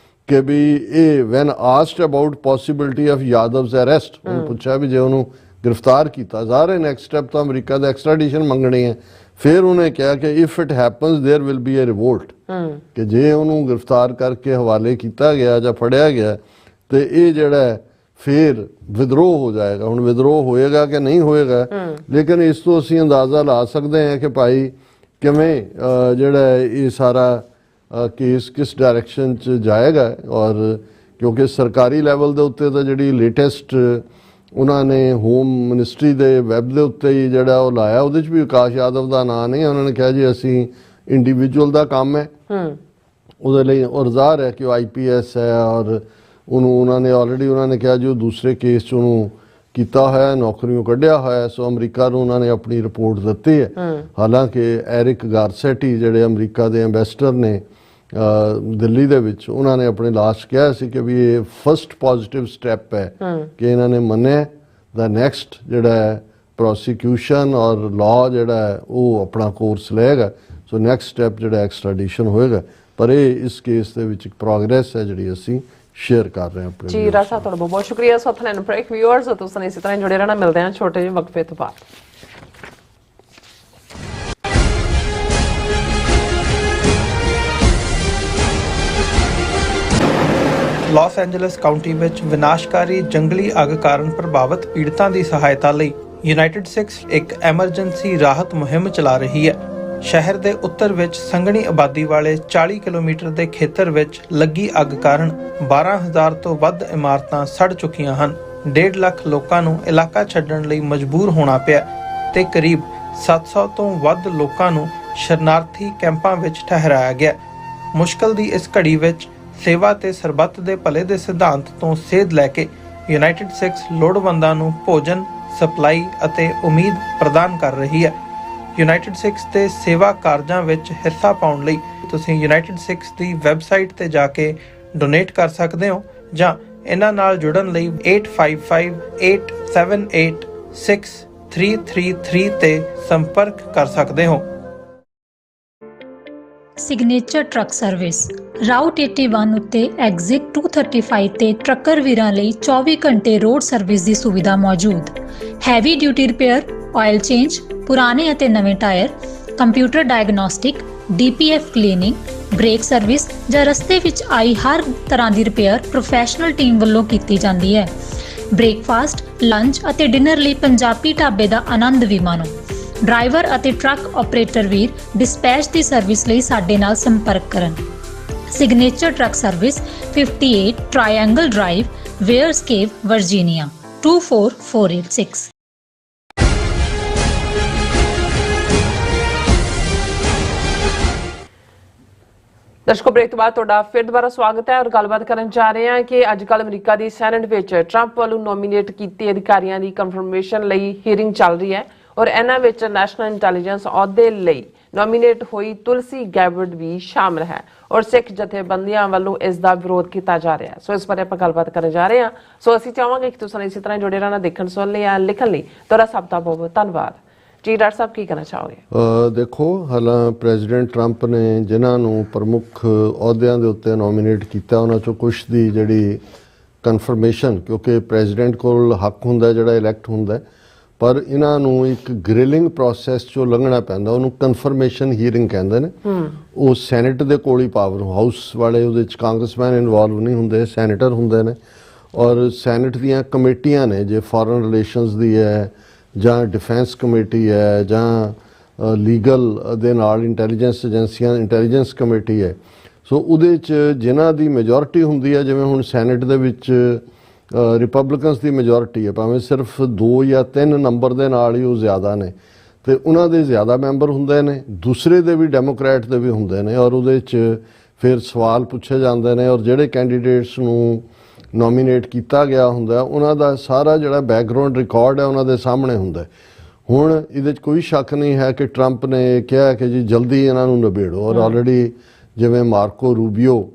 ਕਿ ਵੀ ਇਹ when asked about possibility of Yadav's arrest, ਉਹਨੂੰ ਪੁੱਛਿਆ ਵੀ ਜੇ ਉਹਨੂੰ ਗ੍ਰਿਫਤਾਰ ਕੀਤਾ ਜਾ ਰਿਹਾ, ਨੈਕਸਟ ਸਟੈਪ ਤਾਂ ਅਮਰੀਕਾ ਦਾ ਐਕਸਟ੍ਰੈਡੀਸ਼ਨ ਮੰਗਣੀ ਹੈ। ਫਿਰ ਉਹਨੇ ਕਿਹਾ ਕਿ if it happens there will be a revolt, ਕਿ ਜੇ ਉਹਨੂੰ ਗ੍ਰਿਫਤਾਰ ਕਰਕੇ ਹਵਾਲੇ ਕੀਤਾ ਗਿਆ ਜਾਂ ਫੜਿਆ ਗਿਆ ਤੇ ਇਹ ਜਿਹੜਾ ਫਿਰ ਵਿਦਰੋਹ ਹੋ ਜਾਏਗਾ। ਹੁਣ ਵਿਦਰੋਹ ਹੋਏਗਾ ਕਿ ਨਹੀਂ ਹੋਏਗਾ, ਲੇਕਿਨ ਇਸ ਤੋਂ ਅਸੀਂ ਅੰਦਾਜ਼ਾ ਲਾ ਸਕਦੇ ਹਾਂ ਕਿ ਭਾਈ ਕਿਵੇਂ ਜਿਹੜਾ ਇਹ ਸਾਰਾ ਕੇਸ ਕਿਸ ਡਾਇਰੈਕਸ਼ਨ 'ਚ ਜਾਏਗਾ। ਔਰ ਕਿਉਂਕਿ ਸਰਕਾਰੀ ਲੈਵਲ ਦੇ ਉੱਤੇ ਤਾਂ ਜਿਹੜੀ ਲੇਟੈਸਟ ਉਹਨਾਂ ਨੇ ਹੋਮ ਮਿਨਿਸਟਰੀ ਦੇ ਵੈਬ ਦੇ ਉੱਤੇ ਹੀ ਜਿਹੜਾ ਉਹ ਲਾਇਆ, ਉਹਦੇ 'ਚ ਵੀ ਵਿਕਾਸ ਯਾਦਵ ਦਾ ਨਾਂ ਨਹੀਂ। ਉਹਨਾਂ ਨੇ ਕਿਹਾ ਜੀ ਅਸੀਂ ਇੰਡੀਵਿਜੂਅਲ ਦਾ ਕੰਮ ਹੈ ਉਹਦੇ ਲਈ, ਔਰ ਜ਼ਾਹਰ ਹੈ ਕਿ ਉਹ IPS ਹੈ ਔਰ ਉਹਨੂੰ ਉਹਨਾਂ ਨੇ ਆਲਰੇਡੀ ਉਹਨਾਂ ਨੇ ਕਿਹਾ ਜੀ ਉਹ ਦੂਸਰੇ ਕੇਸ 'ਚ ਉਹਨੂੰ ਕੀਤਾ ਹੋਇਆ, ਨੌਕਰੀਓਂ ਕੱਢਿਆ ਹੋਇਆ। ਸੋ ਅਮਰੀਕਾ ਨੂੰ ਉਹਨਾਂ ਨੇ ਆਪਣੀ ਰਿਪੋਰਟ ਦਿੱਤੀ ਹੈ। ਹਾਲਾਂਕਿ ਐਰਿਕ ਗਾਰਸੈਟੀ ਜਿਹੜੇ ਅਮਰੀਕਾ ਦੇ ਐਂਬੈਸਡਰ ਨੇ ਦਿੱਲੀ ਦੇ ਵਿੱਚ, ਉਹਨਾਂ ਨੇ ਆਪਣੇ ਲਾਸਟ ਕਿਹਾ ਸੀ ਕਿ ਵੀ ਇਹ ਫਸਟ ਪੋਜ਼ਿਟਿਵ ਸਟੈਪ ਹੈ ਕਿ ਇਹਨਾਂ ਨੇ ਮੰਨਿਆ ਦਾ ਨੈਕਸਟ ਜਿਹੜਾ ਹੈ ਪ੍ਰੋਸੀਕਿਊਸ਼ਨ ਔਰ ਲਾਅ ਜਿਹੜਾ ਹੈ ਉਹ ਆਪਣਾ ਕੋਰਸ ਲਏਗਾ। ਸੋ ਨੈਕਸਟ ਸਟੈਪ ਜਿਹੜਾ ਐਕਸਟ੍ਰੈਡੀਸ਼ਨ ਹੋਏਗਾ। ਪਰ ਇਹ ਇਸ ਕੇਸ ਦੇ ਵਿੱਚ ਇੱਕ ਪ੍ਰੋਗਰੈਸ ਹੈ ਜਿਹੜੀ ਅਸੀਂ ਸ਼ੇਅਰ ਕਰ ਰਹੇ ਹਾਂ ਆਪਣੇ ਜੀ। ਰਾਜ ਸਾਹਿਬ ਤੁਹਾਡਾ ਬਹੁਤ ਸ਼ੁਕਰੀਆ। ਸੋਥਲੈਂਡ ਬ੍ਰੇਕ ਵਿਊਅਰਸ, ਤੁਸੀਂ ਇਸੇ ਤਰ੍ਹਾਂ ਜੁੜੇ ਰਹਿਣਾ। ਮਿਲਦੇ ਹਾਂ ਛੋਟੇ ਜਿਹੇ ਵਕਫੇ ਤੋਂ ਬਾਅਦ। ਲਾਸ ਐਂਜਲਸ ਕਾਉਂਟੀ ਵਿੱਚ ਵਿਨਾਸ਼ਕਾਰੀ ਜੰਗਲੀ ਅੱਗ ਕਾਰਨ ਪ੍ਰਭਾਵਿਤ ਪੀੜਤਾਂ ਦੀ ਸਹਾਇਤਾ ਲਈ ਯੂਨਾਈਟਿਡ ਸਿਕਸ ਇੱਕ ਐਮਰਜੈਂਸੀ ਰਾਹਤ ਮੁਹਿੰਮ ਚਲਾ ਰਹੀ ਹੈ। ਸ਼ਹਿਰ ਦੇ ਉੱਤਰ ਵਿੱਚ ਸੰਘਣੀ ਆਬਾਦੀ ਵਾਲੇ 40 ਕਿਲੋਮੀਟਰ ਦੇ ਖੇਤਰ ਵਿੱਚ ਲੱਗੀ ਅੱਗ ਕਾਰਨ 12,000 ਤੋਂ ਵੱਧ ਇਮਾਰਤਾਂ ਸੜ ਚੁੱਕੀਆਂ ਹਨ। 1.5 ਲੱਖ ਲੋਕਾਂ ਨੂੰ ਇਲਾਕਾ ਛੱਡਣ ਲਈ ਮਜਬੂਰ ਹੋਣਾ ਪਿਆ ਤੇ ਕਰੀਬ 700 ਤੋਂ ਵੱਧ ਲੋਕਾਂ ਨੂੰ ਸ਼ਰਨਾਰਥੀ ਕੈਂਪਾਂ ਵਿੱਚ ਠਹਿਰਾਇਆ ਗਿਆ। ਮੁਸ਼ਕਲ ਦੀ ਇਸ ਘੜੀ ਵਿੱਚ ਸੇਵਾ ਤੇ ਸਰਬੱਤ ਦੇ ਭਲੇ ਦੇ ਸਿਧਾਂਤ ਤੋਂ ਸੇਧ ਲੈ ਕੇ ਯੂਨਾਈਟਿਡ ਸਿਕਸ ਲੋੜਵੰਦਾਂ ਨੂੰ ਭੋਜਨ, ਸਪਲਾਈ ਅਤੇ ਉਮੀਦ ਪ੍ਰਦਾਨ ਕਰ ਰਹੀ ਹੈ। ਯੂਨਾਈਟਿਡ ਸਿਕਸ ਦੇ ਸੇਵਾ ਕਾਰਜਾਂ ਵਿੱਚ ਹਿੱਸਾ ਪਾਉਣ ਲਈ ਤੁਸੀਂ ਯੂਨਾਈਟਿਡ ਸਿਕਸ ਦੀ ਵੈਬਸਾਈਟ ਤੇ ਜਾ ਕੇ ਡੋਨੇਟ ਕਰ ਸਕਦੇ ਹੋ ਜਾਂ ਇਹਨਾਂ ਨਾਲ ਜੁੜਨ ਲਈ 8558786333 ਤੇ ਸੰਪਰਕ ਕਰ ਸਕਦੇ ਹੋ। ਸਿਗਨੇਚਰ ਟਰੱਕ ਸਰਵਿਸ ਰਾਊਟ 81 ਉੱਤੇ ਐਗਜ਼ਿਟ 235 ਤੇ ਟਰੱਕਰ ਵੀਰਾਂ ਲਈ 24 ਘੰਟੇ ਰੋਡ ਸਰਵਿਸ ਦੀ ਸੁਵਿਧਾ ਮੌਜੂਦ। Heavy duty repair, oil change, ਪੁਰਾਣੇ ਅਤੇ ਨਵੇਂ tyre, computer diagnostic, DPF cleaning, brake service ਜਾਂ ਰਸਤੇ ਵਿੱਚ ਆਈ ਹਰ ਤਰ੍ਹਾਂ ਦੀ ਰਿਪੇਅਰ ਪ੍ਰੋਫੈਸ਼ਨਲ ਟੀਮ ਵੱਲੋਂ ਕੀਤੀ ਜਾਂਦੀ ਹੈ। ਬ੍ਰੇਕਫਾਸਟ, ਲੰਚ ਅਤੇ ਡਿਨਰ ਲਈ ਪੰਜਾਬੀ ਢਾਬੇ ਦਾ ਆਨੰਦ ਵੀ ਮਾਣੋ। ਡਰਾਈਵਰ ਅਤੇ ਟਰੱਕ ਆਪਰੇਟਰ ਵੀਰ ਡਿਸਪੈਚ ਦੀ ਸਰਵਿਸ ਲਈ ਸਾਡੇ ਨਾਲ ਸੰਪਰਕ ਕਰਨ। Signature truck service 58 triangle drive, Weyers Cave, Virginia 24486। ਦਰਸ਼ਕੋ, ਬ੍ਰੇਕ ਤੋਂ ਬਾਅਦ ਤੁਹਾਡਾ ਫਿਰ ਦੁਬਾਰਾ ਸਵਾਗਤ ਹੈ ਔਰ ਗੱਲਬਾਤ ਕਰਨ ਜਾ ਰਹੇ ਹਾਂ ਕਿ ਅੱਜ ਕੱਲ੍ਹ ਅਮਰੀਕਾ ਦੀ ਸੈਨੇਟ ਵਿੱਚ ਟਰੰਪ ਵੱਲੋਂ ਨੋਮੀਨੇਟ ਕੀਤੇ ਅਧਿਕਾਰੀਆਂ ਦੀ ਕਨਫਰਮੇਸ਼ਨ ਲਈ ਹੀਅਰਿੰਗ ਚੱਲ ਰਹੀ ਹੈ ਔਰ ਇਹਨਾਂ ਵਿੱਚ ਨੈਸ਼ਨਲ ਇੰਟੈਲੀਜੈਂਸ ਅਹੁਦੇ ਲਈ ਨੋਮੀਨੇਟ ਹੋਈ ਤੁਲਸੀ ਗੈਬਰਡ ਵੀ ਸ਼ਾਮਲ ਹੈ ਔਰ ਸਿੱਖ ਜਥੇਬੰਦੀਆਂ ਵੱਲੋਂ ਇਸ ਦਾ ਵਿਰੋਧ ਕੀਤਾ ਜਾ ਰਿਹਾ ਹੈ। ਸੋ ਇਸ ਬਾਰੇ ਆਪਾਂ ਗੱਲਬਾਤ ਕਰਨ ਜਾ ਰਹੇ ਹਾਂ। ਸੋ ਅਸੀਂ ਚਾਹਾਂਗੇ ਕਿ ਤੁਸੀਂ ਇਸੇ ਤਰ੍ਹਾਂ ਜੁੜੇ ਰਹਿਣਾ। ਦੇਖਣ ਸੁਣਨ ਲਈ ਜਾਂ ਲਿਖਣ ਲਈ ਤੁਹਾਡਾ ਸਭ ਦਾ ਬਹੁਤ ਬਹੁਤ ਧੰਨਵਾਦ। ਜੀ ਡਾਕਟਰ ਸਾਹਿਬ ਕੀ ਕਹਿਣਾ ਚਾਹੋਗੇ? ਦੇਖੋ, ਹਾਲਾਂ ਪ੍ਰੈਜ਼ੀਡੈਂਟ ਟਰੰਪ ਨੇ ਜਿਨ੍ਹਾਂ ਨੂੰ ਪ੍ਰਮੁੱਖ ਅਹੁਦਿਆਂ ਦੇ ਉੱਤੇ ਨੋਮੀਨੇਟ ਕੀਤਾ ਉਹਨਾਂ 'ਚੋਂ ਕੁਛ ਦੀ ਜਿਹੜੀ ਕਨਫਰਮੇਸ਼ਨ, ਕਿਉਂਕਿ ਪ੍ਰੈਜ਼ੀਡੈਂਟ ਕੋਲ ਹੱਕ ਹੁੰਦਾ ਜਿਹੜਾ ਇਲੈਕਟ ਹੁੰਦਾ, ਪਰ ਇਹਨਾਂ ਨੂੰ ਇੱਕ ਗ੍ਰਿਲਿੰਗ ਪ੍ਰੋਸੈਸ 'ਚੋਂ ਲੰਘਣਾ ਪੈਂਦਾ, ਉਹਨੂੰ ਕਨਫਰਮੇਸ਼ਨ ਹੀਅਰਿੰਗ ਕਹਿੰਦੇ ਨੇ। ਉਹ ਸੈਨੇਟ ਦੇ ਕੋਲ ਹੀ ਪਾਵਰ, ਹਾਊਸ ਵਾਲੇ ਉਹਦੇ 'ਚ ਕਾਂਗਰਸਮੈਨ ਇਨਵੋਲਵ ਨਹੀਂ ਹੁੰਦੇ, ਸੈਨੇਟਰ ਹੁੰਦੇ ਨੇ। ਔਰ ਸੈਨੇਟ ਦੀਆਂ ਕਮੇਟੀਆਂ ਨੇ, ਜੇ ਫੋਰਨ ਰਿਲੇਸ਼ਨਸ ਦੀ ਹੈ ਜਾਂ ਡਿਫੈਂਸ ਕਮੇਟੀ ਹੈ ਜਾਂ ਲੀਗਲ ਦੇ ਨਾਲ ਇੰਟੈਲੀਜੈਂਸ ਏਜੰਸੀਆਂ, ਇੰਟੈਲੀਜੈਂਸ ਕਮੇਟੀ ਹੈ। ਸੋ ਉਹਦੇ 'ਚ ਜਿਨ੍ਹਾਂ ਦੀ ਮੈਜੋਰਿਟੀ ਹੁੰਦੀ ਹੈ, ਜਿਵੇਂ ਹੁਣ ਸੈਨੇਟ ਦੇ ਵਿੱਚ ਰਿਪਬਲਿਕਨਸ ਦੀ ਮੈਜੋਰਿਟੀ ਹੈ, ਭਾਵੇਂ ਸਿਰਫ 2 ਜਾਂ 3 ਨੰਬਰ ਦੇ ਨਾਲ ਹੀ ਉਹ ਜ਼ਿਆਦਾ ਨੇ, ਤੇ ਉਹਨਾਂ ਦੇ ਜ਼ਿਆਦਾ ਮੈਂਬਰ ਹੁੰਦੇ ਨੇ, ਦੂਸਰੇ ਦੇ ਵੀ ਡੈਮੋਕ੍ਰੈਟ ਦੇ ਵੀ ਹੁੰਦੇ ਨੇ, ਔਰ ਉਹਦੇ 'ਚ ਫਿਰ ਸਵਾਲ ਪੁੱਛੇ ਜਾਂਦੇ ਨੇ, ਔਰ ਜਿਹੜੇ ਕੈਂਡੀਡੇਟਸ ਨੂੰ ਨੋਮੀਨੇਟ ਕੀਤਾ ਗਿਆ ਹੁੰਦਾ ਉਹਨਾਂ ਦਾ ਸਾਰਾ ਜਿਹੜਾ ਬੈਕਗਰਾਊਂਡ ਰਿਕਾਰਡ ਹੈ ਉਹਨਾਂ ਦੇ ਸਾਹਮਣੇ ਹੁੰਦਾ। ਹੁਣ ਇਹਦੇ 'ਚ ਕੋਈ ਸ਼ੱਕ ਨਹੀਂ ਹੈ ਕਿ ਟਰੰਪ ਨੇ ਕਿਹਾ ਕਿ ਜੀ ਜਲਦੀ ਇਹਨਾਂ ਨੂੰ ਨਿਬੇੜੋ, ਔਰ ਆਲਰੇਡੀ ਜਿਵੇਂ ਮਾਰਕੋ ਰੂਬੀਓ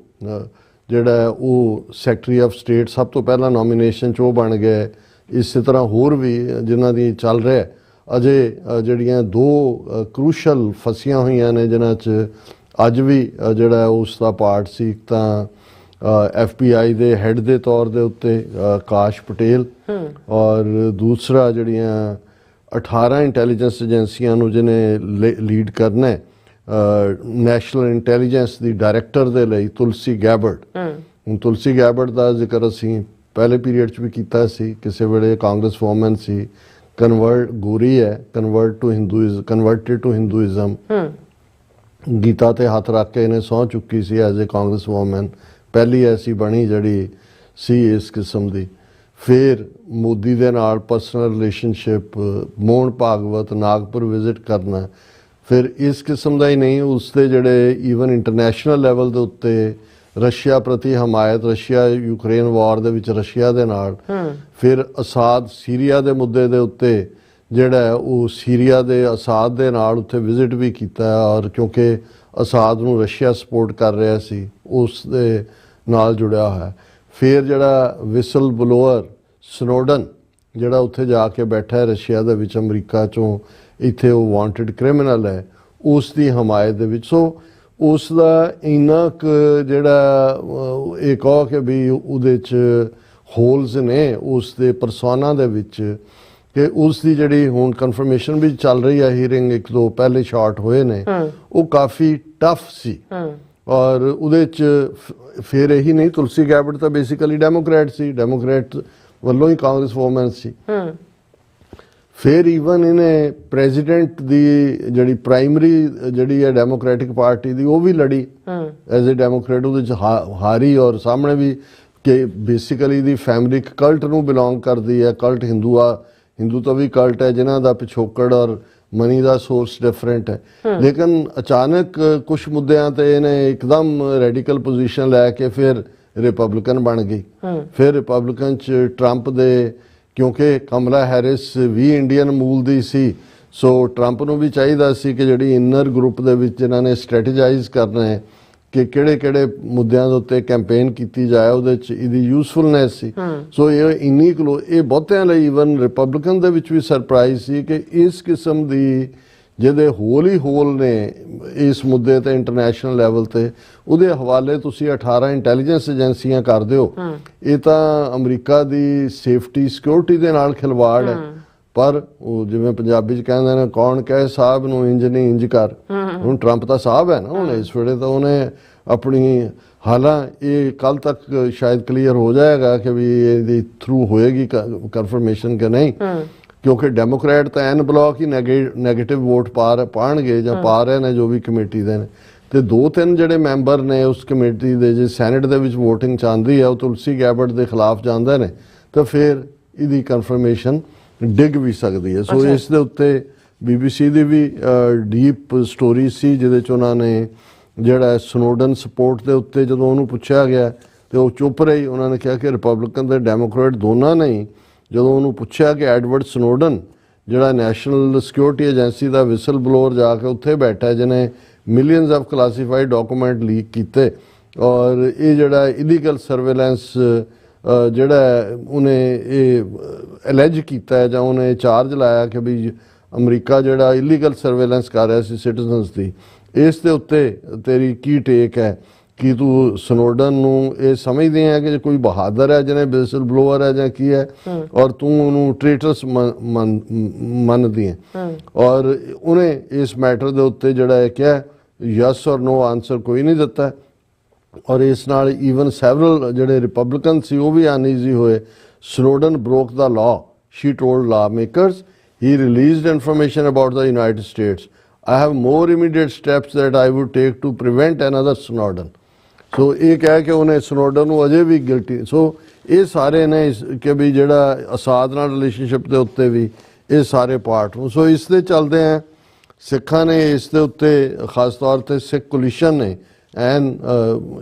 ਜਿਹੜਾ ਉਹ ਸੈਕਟਰੀ ਆਫ ਸਟੇਟ ਸਭ ਤੋਂ ਪਹਿਲਾਂ ਨੋਮੀਨੇਸ਼ਨ 'ਚ ਉਹ ਬਣ ਗਏ। ਇਸੇ ਤਰ੍ਹਾਂ ਹੋਰ ਵੀ ਜਿਨ੍ਹਾਂ ਦੀ ਚੱਲ ਰਿਹਾ ਅਜੇ ਜਿਹੜੀਆਂ 2 ਕਰੂਸ਼ਲ ਫਸੀਆਂ ਹੋਈਆਂ ਨੇ ਜਿਨ੍ਹਾਂ 'ਚ ਅੱਜ ਵੀ ਜਿਹੜਾ ਉਸ ਦਾ ਪਾਰਟ ਸੀ, ਇੱਕ ਤਾਂ FBI ਦੇ ਹੈੱਡ ਦੇ ਤੌਰ ਦੇ ਉੱਤੇ ਕਾਸ਼ ਪਟੇਲ, ਔਰ ਦੂਸਰਾ ਜਿਹੜੀਆਂ 18 ਇੰਟੈਲੀਜੈਂਸ ਏਜੰਸੀਆਂ ਨੂੰ ਜਿਹਨੇ ਲੀਡ ਕਰਨਾ ਨੈਸ਼ਨਲ ਇੰਟੈਲੀਜੈਂਸ ਦੀ ਡਾਇਰੈਕਟਰ ਦੇ ਲਈ ਤੁਲਸੀ ਗੈਬਰਟ। ਹੁਣ ਤੁਲਸੀ ਗੈਬਰਟ ਦਾ ਜ਼ਿਕਰ ਅਸੀਂ ਪਹਿਲੇ ਪੀਰੀਅਡ 'ਚ ਵੀ ਕੀਤਾ ਸੀ, ਕਿਸੇ ਵੇਲੇ ਕਾਂਗਰਸ ਵੂਮਨ ਸੀ, ਗੋਰੀ ਹੈ, ਕਨਵਰਟਡ ਟੂ ਹਿੰਦੂਇਜ਼ਮ, ਗੀਤਾ ਤੇ ਹੱਥ ਰੱਖ ਕੇ ਇਹਨੇ ਸਹੁੰ ਚੁੱਕੀ ਸੀ ਐਜ਼ ਏ ਕਾਂਗਰਸ ਵੂਮਨ, ਪਹਿਲੀ ਐਸੀ ਬਣੀ ਜਿਹੜੀ ਸੀ ਇਸ ਕਿਸਮ ਦੀ। ਫਿਰ ਮੋਦੀ ਦੇ ਨਾਲ personal relationship, Mohan Bhagwat, Nagpur visit ਕਰਨਾ। ਫਿਰ ਇਸ ਕਿਸਮ ਦਾ ਹੀ ਨਹੀਂ, ਉਸ ਦੇ ਜਿਹੜੇ ਈਵਨ ਇੰਟਰਨੈਸ਼ਨਲ ਲੈਵਲ ਦੇ ਉੱਤੇ ਰਸ਼ੀਆ ਪ੍ਰਤੀ ਹਮਾਇਤ, ਰਸ਼ੀਆ ਯੂਕਰੇਨ ਵਾਰ ਦੇ ਵਿੱਚ ਰਸ਼ੀਆ ਦੇ ਨਾਲ, ਫਿਰ ਅਸਾਦ ਸੀਰੀਆ ਦੇ ਮੁੱਦੇ ਦੇ ਉੱਤੇ ਜਿਹੜਾ ਉਹ ਸੀਰੀਆ ਦੇ ਅਸਾਦ ਦੇ ਨਾਲ ਉੱਥੇ ਵਿਜ਼ਿਟ ਵੀ ਕੀਤਾ, ਔਰ ਕਿਉਂਕਿ ਅਸਾਦ ਨੂੰ ਰਸ਼ੀਆ ਸਪੋਰਟ ਕਰ ਰਿਹਾ ਸੀ ਉਸ ਦੇ ਨਾਲ ਜੁੜਿਆ ਹੋਇਆ। ਫਿਰ ਜਿਹੜਾ ਵਿਸਲ ਬਲੋਅਰ ਸਨੋਡਨ ਜਿਹੜਾ ਉੱਥੇ ਜਾ ਕੇ ਬੈਠਾ ਹੈ ਰਸ਼ੀਆ ਦੇ ਵਿੱਚ, ਅਮਰੀਕਾ 'ਚੋਂ ਇੱਥੇ ਉਹ ਵਾਂਟਡ ਕ੍ਰਿਮੀਨਲ ਹੈ, ਉਸ ਦੀ ਹਮਾਇਤ ਦੇ ਵਿੱਚ। ਸੋ ਉਸ ਦਾ ਇੰਨਾ ਕੁ ਜਿਹੜਾ ਇਹ ਕਹੋ ਕਿ ਵੀ ਉਹਦੇ 'ਚ ਹੋਲਸ ਨੇ ਉਸ ਦੇ ਪਰਸੋਨਾ ਦੇ ਵਿੱਚ, ਕਿ ਉਸ ਦੀ ਜਿਹੜੀ ਹੁਣ ਕਨਫਰਮੇਸ਼ਨ ਵੀ ਚੱਲ ਰਹੀ ਹੈ ਹੀਅਰਿੰਗ, 1-2 ਪਹਿਲੇ ਸ਼ਾਰਟ ਹੋਏ ਨੇ, ਉਹ ਕਾਫੀ ਟਫ ਸੀ। ਔਰ ਉਹਦੇ 'ਚ ਫਿਰ ਇਹੀ ਨਹੀਂ, ਤੁਲਸੀ ਗੈਬਰਟ ਤਾਂ ਬੇਸਿਕਲੀ ਡੈਮੋਕ੍ਰੈਟ ਸੀ, ਡੈਮੋਕ੍ਰੈਟ ਵੱਲੋਂ ਹੀ ਕਾਂਗਰਸ ਵੂਮਨ ਸੀ। ਫਿਰ ਈਵਨ ਇਹਨੇ ਪ੍ਰੈਜ਼ੀਡੈਂਟ ਦੀ ਜਿਹੜੀ ਪ੍ਰਾਇਮਰੀ ਜਿਹੜੀ ਹੈ ਡੈਮੋਕ੍ਰੈਟਿਕ ਪਾਰਟੀ ਦੀ, ਉਹ ਵੀ ਲੜੀ ਐਜ਼ ਏ ਡੈਮੋਕ੍ਰੇਟ, ਉਹਦੇ 'ਚ ਹਾਰੀ, ਔਰ ਸਾਹਮਣੇ ਵੀ ਕਿ ਬੇਸਿਕਲੀ ਦੀ ਫੈਮਿਲੀ ਇੱਕ ਕਲਟ ਨੂੰ ਬਿਲੋਂਗ ਕਰਦੀ ਹੈ, ਕਲਟ ਹਿੰਦੂ ਤੋਂ ਵੀ ਕਲਟ ਹੈ ਜਿਨ੍ਹਾਂ ਦਾ ਪਿਛੋਕੜ ਔਰ ਮਨੀ ਦਾ ਸੋਰਸ ਡਿਫਰੈਂਟ ਹੈ। ਲੇਕਿਨ ਅਚਾਨਕ ਕੁਝ ਮੁੱਦਿਆਂ ਤੇ ਇਹਨੇ ਇੱਕਦਮ ਰੈਡੀਕਲ ਪੋਜੀਸ਼ਨ ਲੈ ਕੇ ਫਿਰ ਰਿਪਬਲਿਕਨ ਬਣ ਗਈ। ਫਿਰ ਰਿਪਬਲਿਕਨ 'ਚ ਟਰੰਪ ਦੇ, ਕਿਉਂਕਿ ਕਮਲਾ ਹੈਰਿਸ ਵੀ ਇੰਡੀਅਨ ਮੂਲ ਦੀ ਸੀ, ਸੋ ਟਰੰਪ ਨੂੰ ਵੀ ਚਾਹੀਦਾ ਸੀ ਕਿ ਜਿਹੜੀ ਇਨਰ ਗਰੁੱਪ ਦੇ ਵਿੱਚ ਜਿਨ੍ਹਾਂ ਨੇ ਸਟ੍ਰੈਟੇਜਾਈਜ਼ ਕਰਨਾ ਹੈ ਕਿ ਕਿਹੜੇ ਮੁੱਦਿਆਂ ਦੇ ਉੱਤੇ ਕੈਂਪੇਨ ਕੀਤੀ ਜਾਏ, ਉਹਦੇ 'ਚ ਇਹਦੀ ਯੂਸਫੁਲਨੈਸ ਸੀ। ਸੋ ਇਹ ਇੰਨੀ ਇਹ ਬਹੁਤਿਆਂ ਲਈ ਈਵਨ ਰਿਪਬਲਿਕਨ ਦੇ ਵਿੱਚ ਵੀ ਸਰਪ੍ਰਾਈਜ਼ ਸੀ ਕਿ ਇਸ ਕਿਸਮ ਦੀ ਜਿਹਦੇ ਹੋਲ ਹੀ ਹੋਲ ਨੇ ਇਸ ਮੁੱਦੇ ਤੇ ਇੰਟਰਨੈਸ਼ਨਲ ਲੈਵਲ ਤੇ, ਉਹਦੇ ਹਵਾਲੇ ਤੁਸੀਂ 18 ਇੰਟੈਲੀਜੈਂਸ ਏਜੰਸੀਆਂ ਕਰ ਦਿਓ। ਇਹ ਤਾਂ ਅਮਰੀਕਾ ਦੀ ਸੇਫਟੀ ਸਿਕਿਉਰਿਟੀ ਦੇ ਨਾਲ ਖਿਲਵਾੜ ਹੈ। ਪਰ ਉਹ ਜਿਵੇਂ ਪੰਜਾਬੀ 'ਚ ਕਹਿੰਦੇ ਨੇ, ਕੌਣ ਕਹੇ ਸਾਹਿਬ ਨੂੰ ਇੰਜ ਨਹੀਂ ਇੰਜ ਕਰ। ਹੁਣ ਟਰੰਪ ਤਾਂ ਸਾਹਿਬ ਹੈ ਨਾ ਹੁਣ ਇਸ ਵੇਲੇ, ਤਾਂ ਉਹਨੇ ਆਪਣੀ, ਹਾਲਾਂ ਇਹ ਕੱਲ ਤੱਕ ਸ਼ਾਇਦ ਕਲੀਅਰ ਹੋ ਜਾਏਗਾ ਕਿ ਵੀ ਇਹਦੀ ਥਰੂ ਹੋਏਗੀ ਕਨਫਰਮੇਸ਼ਨ ਕਿ ਨਹੀਂ, ਕਿਉਂਕਿ ਡੈਮੋਕ੍ਰੈਟ ਤਾਂ ਐਨ ਬਲੌਕ ਹੀ ਨੈਗੇਟਿਵ ਵੋਟ ਪਾਣਗੇ ਜਾਂ ਪਾ ਰਹੇ ਨੇ ਜੋ ਵੀ ਕਮੇਟੀ ਦੇ ਨੇ, ਤੇ 2-3 ਜਿਹੜੇ ਮੈਂਬਰ ਨੇ ਉਸ ਕਮੇਟੀ ਦੇ ਜੇ ਸੈਨੇਟ ਦੇ ਵਿੱਚ ਵੋਟਿੰਗ ਚਾਹੁੰਦੀ ਹੈ ਉਹ ਤੁਲਸੀ ਗੈਬਰਟ ਦੇ ਖਿਲਾਫ ਜਾਂਦੇ ਨੇ, ਤਾਂ ਫਿਰ ਇਹਦੀ ਕਨਫਰਮੇਸ਼ਨ ਡਿੱਗ ਵੀ ਸਕਦੀ ਹੈ। ਸੋ ਇਸ ਦੇ ਉੱਤੇ BBC ਦੀ ਵੀ ਡੀਪ ਸਟੋਰੀ ਸੀ ਜਿਹਦੇ 'ਚ ਉਹਨਾਂ ਨੇ ਜਿਹੜਾ ਸਨੋਡਨ ਸਪੋਰਟ ਦੇ ਉੱਤੇ ਜਦੋਂ ਉਹਨੂੰ ਪੁੱਛਿਆ ਗਿਆ ਤੇ ਉਹ ਚੁੱਪ ਰਹੀ। ਉਹਨਾਂ ਨੇ ਕਿਹਾ ਕਿ ਰਿਪਬਲਿਕਨ ਤੇ ਡੈਮੋਕ੍ਰੇਟ ਦੋਨਾਂ ਨੇ, ਜਦੋਂ ਉਹਨੂੰ ਪੁੱਛਿਆ ਕਿ ਐਡਵਰਡ ਸਨੋਡਨ ਜਿਹੜਾ ਨੈਸ਼ਨਲ ਸਿਕਿਉਰਿਟੀ ਏਜੰਸੀ ਦਾ ਵਿਸਲ ਬਲੋਅਰ ਜਾ ਕੇ ਉੱਥੇ ਬੈਠਾ ਜਿਹਨੇ millions of classified document leak ਕੀਤੇ, ਔਰ ਇਹ ਜਿਹੜਾ ਇਲੀਗਲ ਸਰਵੇਲੈਂਸ ਜਿਹੜਾ ਉਹਨੇ ਇਹ ਅਲੈਜ ਕੀਤਾ ਜਾਂ ਉਹਨੇ ਚਾਰਜ ਲਾਇਆ ਕਿ ਵੀ ਅਮਰੀਕਾ ਜਿਹੜਾ ਇਲੀਗਲ ਸਰਵੇਲੈਂਸ ਕਰ ਰਿਹਾ ਸੀ ਸਿਟੀਜ਼ਨਸ ਦੀ, ਇਸ ਦੇ ਉੱਤੇ ਤੇਰੀ ਕੀ ਟੇਕ ਹੈ? ਕਿ ਤੂੰ ਸਨੋਡਨ ਨੂੰ ਇਹ ਸਮਝਦੇ ਹੈ ਕਿ ਕੋਈ ਬਹਾਦਰ ਹੈ ਜਿਹਨੇ ਵਿਸਲ ਬਲੋਅਰ ਹੈ ਜਾਂ ਕੀ ਹੈ, ਔਰ ਤੂੰ ਉਹਨੂੰ ਟ੍ਰੇਟਰਸ ਮੰਨਦੀ ਹੈ? ਔਰ ਉਹਨੇ ਇਸ ਮੈਟਰ ਦੇ ਉੱਤੇ ਜਿਹੜਾ ਹੈ ਕਿਹਾ ਯਸ ਔਰ ਨੋ ਆਨਸਰ ਕੋਈ ਨਹੀਂ ਦਿੱਤਾ। ਔਰ ਇਸ ਨਾਲ ਈਵਨ ਸੈਵਰਲ ਜਿਹੜੇ ਰਿਪਬਲਿਕਨ ਸੀ ਉਹ ਵੀ ਅਨਈਜ਼ੀ ਹੋਏ। Snowden broke the law, she told lawmakers. He released information about the United States. I have more immediate steps that I would take to prevent another Snowden. ਸੋ ਇਹ ਕਹਿ ਕੇ ਉਹਨੇ ਸਨੋਡਨ ਨੂੰ ਅਜੇ ਵੀ ਗਿਲਟੀ। ਸੋ ਇਹ ਸਾਰੇ ਨੇ ਕਿ ਵੀ ਜਿਹੜਾ ਅਸਾਦ ਨਾਲ ਰਿਲੇਸ਼ਨਸ਼ਿਪ ਦੇ ਉੱਤੇ ਵੀ ਇਹ ਸਾਰੇ ਪਾਰਟ ਨੂੰ। ਸੋ ਇਸ ਦੇ ਚੱਲਦੇ ਆ ਸਿੱਖਾਂ ਨੇ ਇਸ ਦੇ ਉੱਤੇ ਖਾਸ ਤੌਰ ਤੇ ਸਿੱਖ ਕੋਲੀਸ਼ਨ ਨੇ ਐਨ